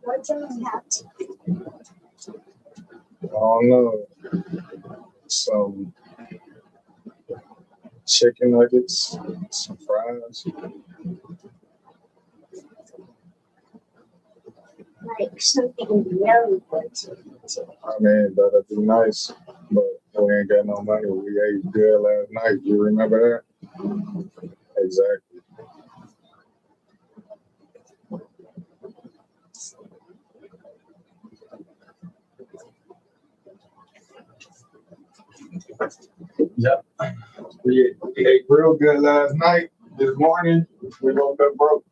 What do we have to I don't know. Some chicken nuggets, some fries. like something really good to eat? I mean, that'd be nice, but we ain't got no money. We ate good last night. You remember that? Exactly. Yep. We ate real good last night. This morning, we woke up broke.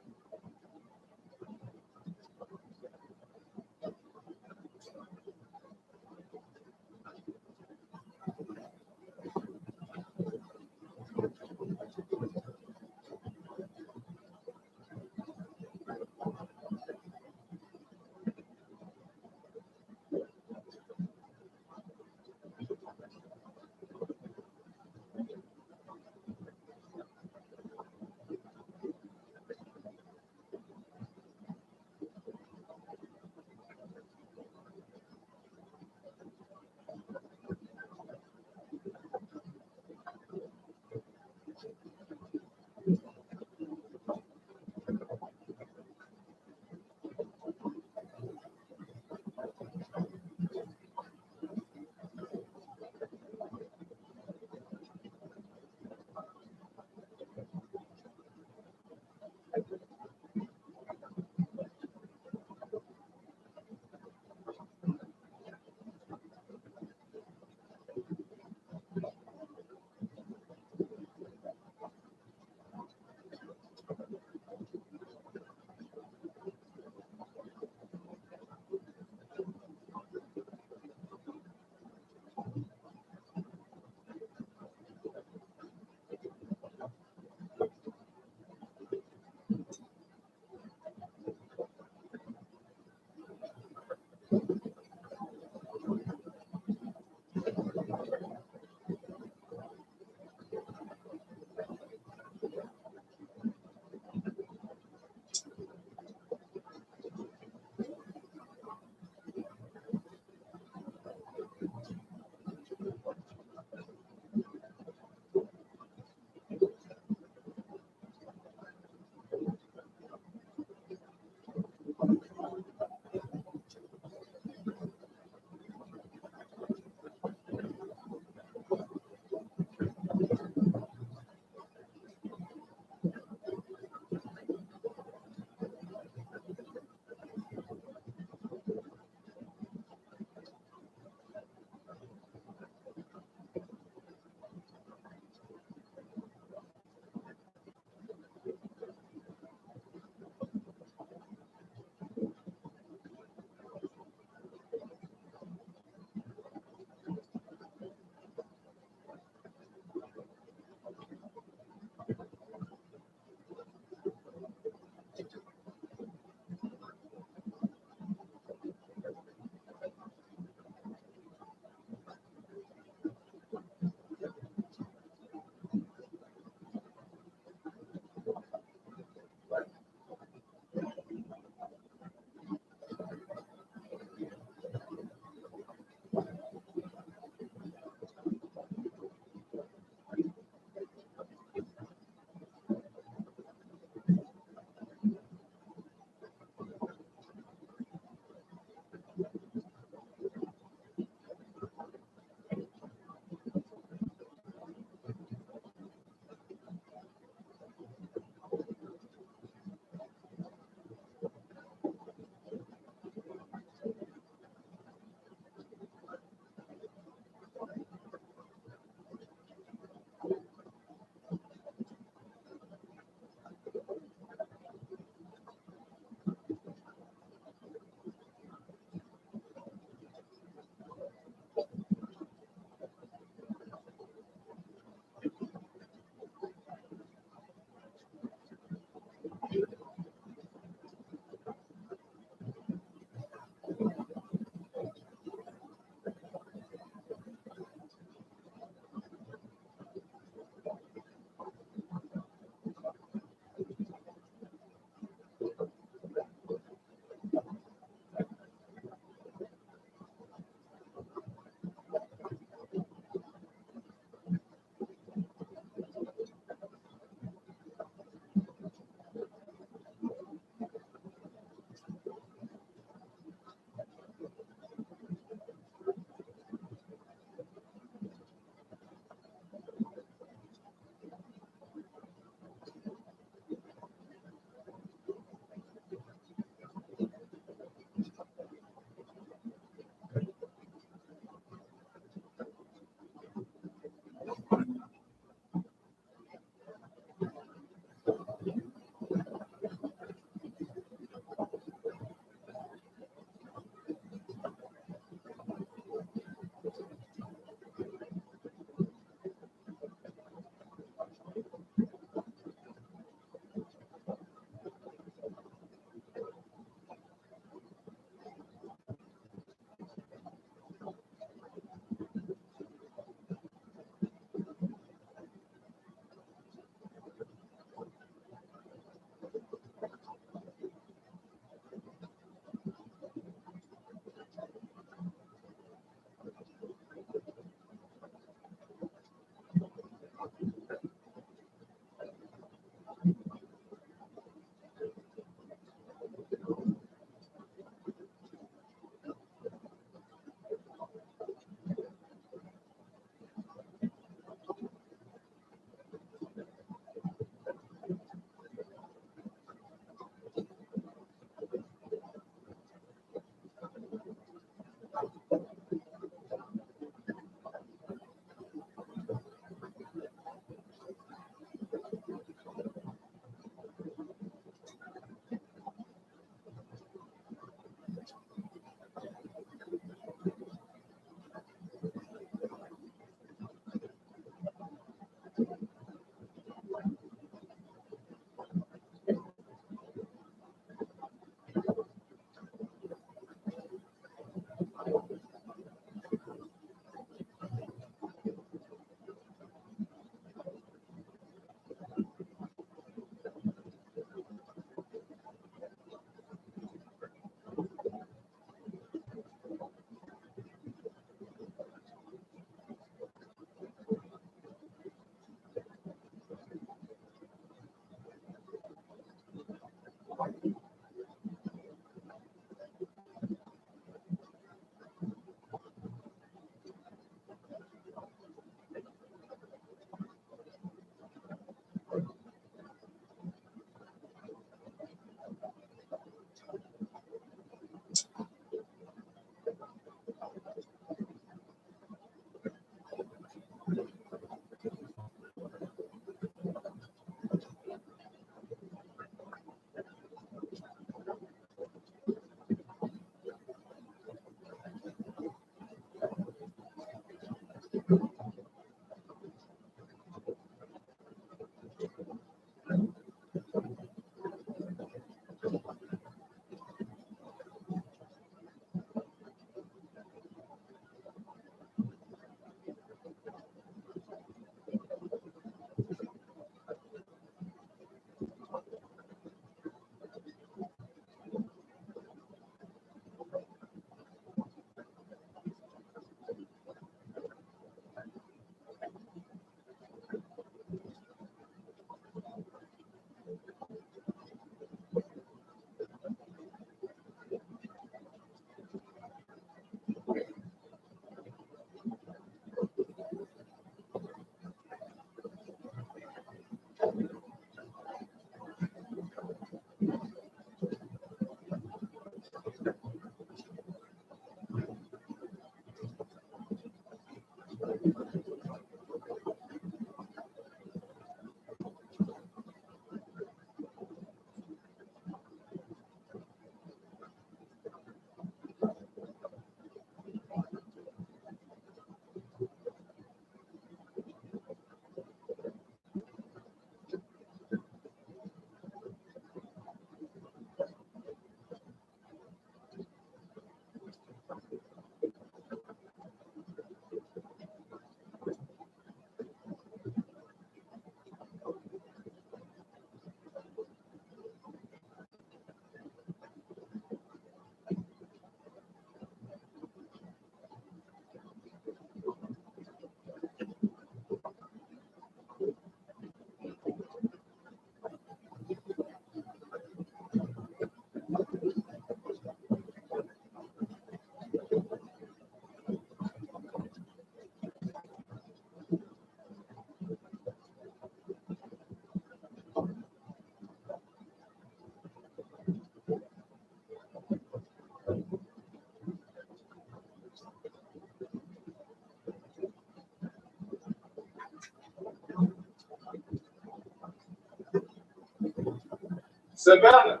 Savannah.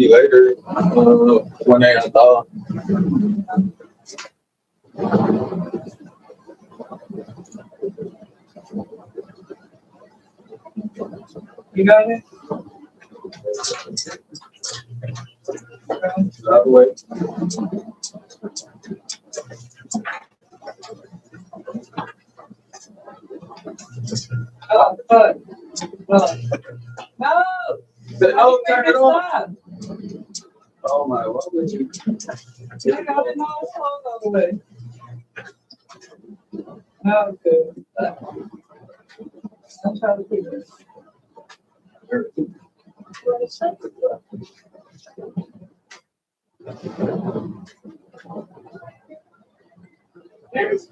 See you later. When they thaw. You got it? Out of the way. Oh, fuck. No. No, turn it on. Stop. Oh my, what would you? I got it all all the way. Okay. I'm trying to keep it. There's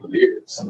Years.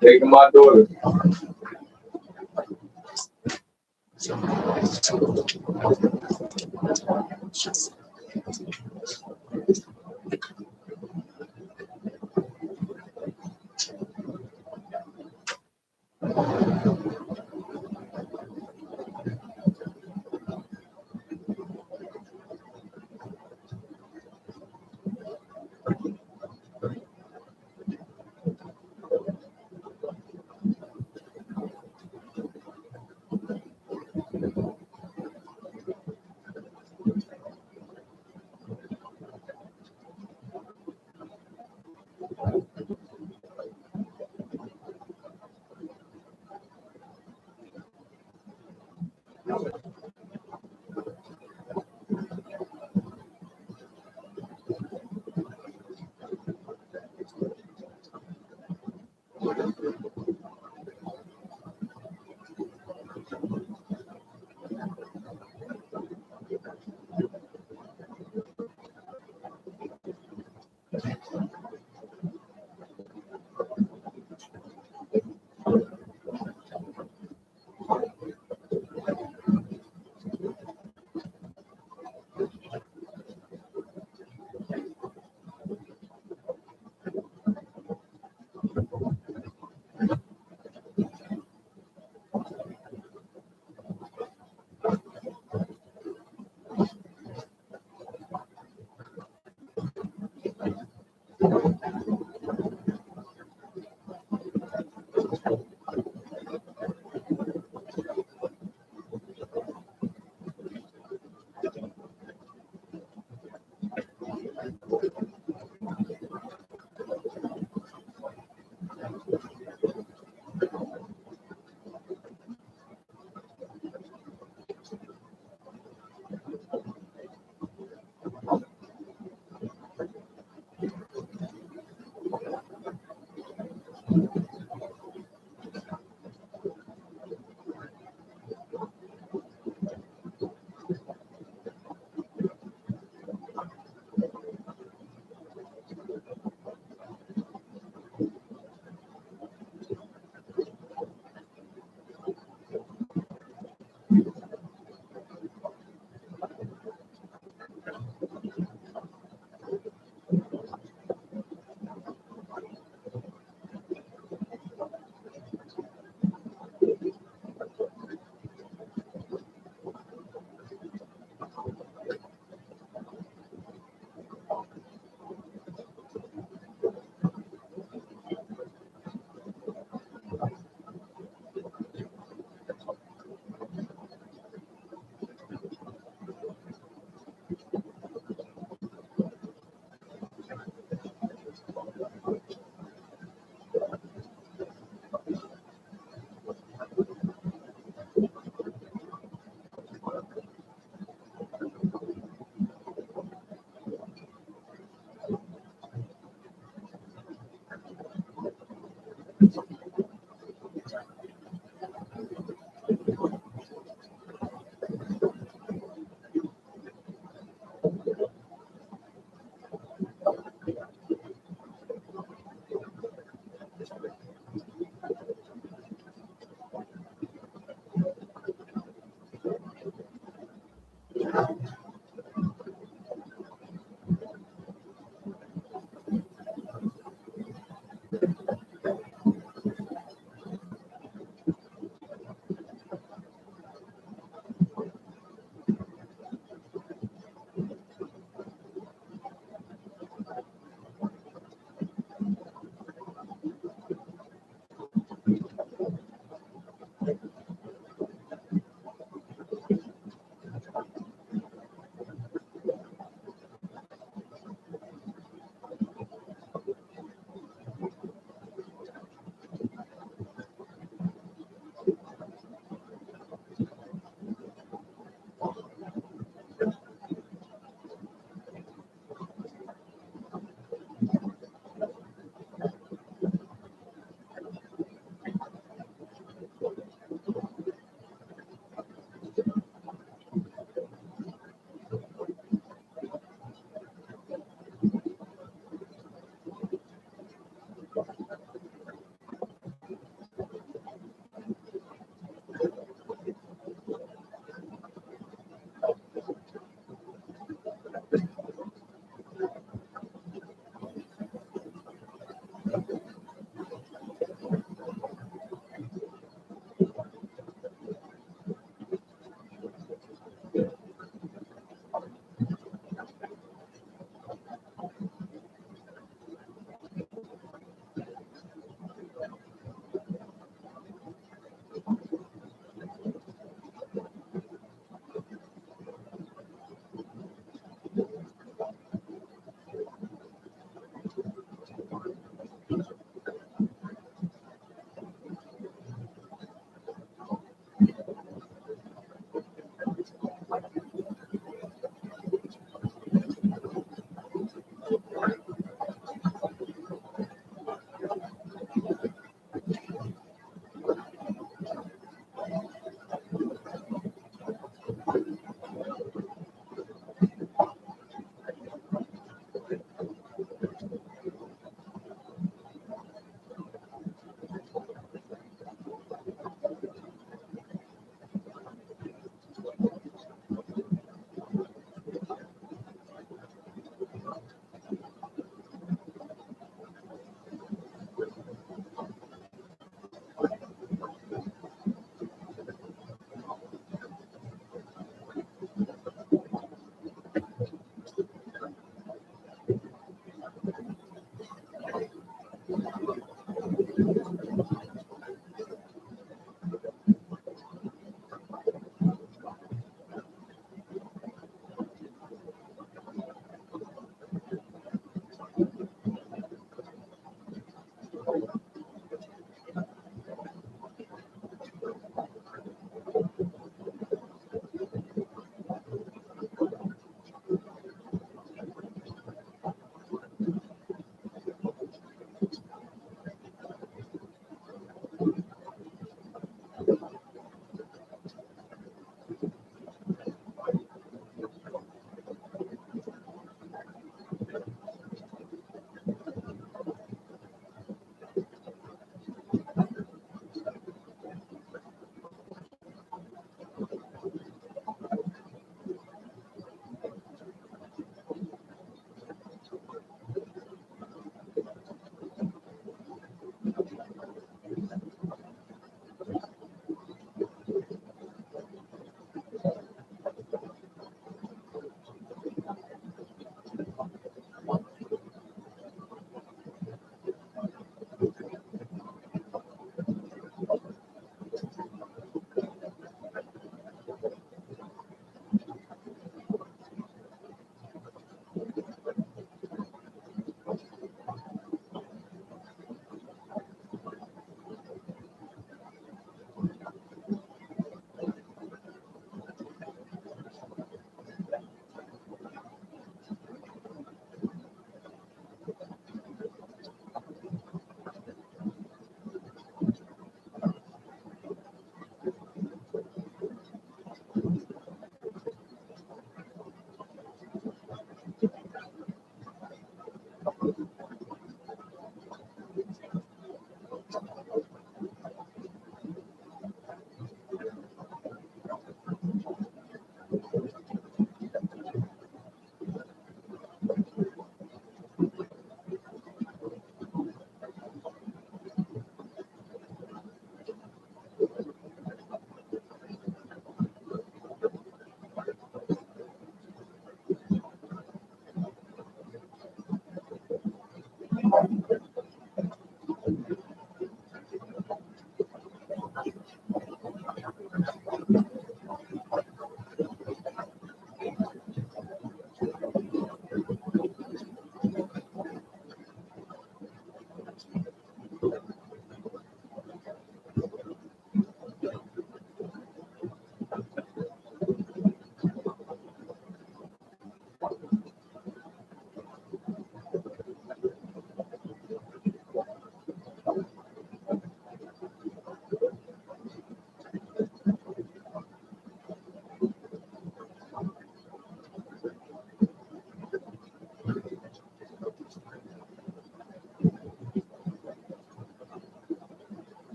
Taking my daughter.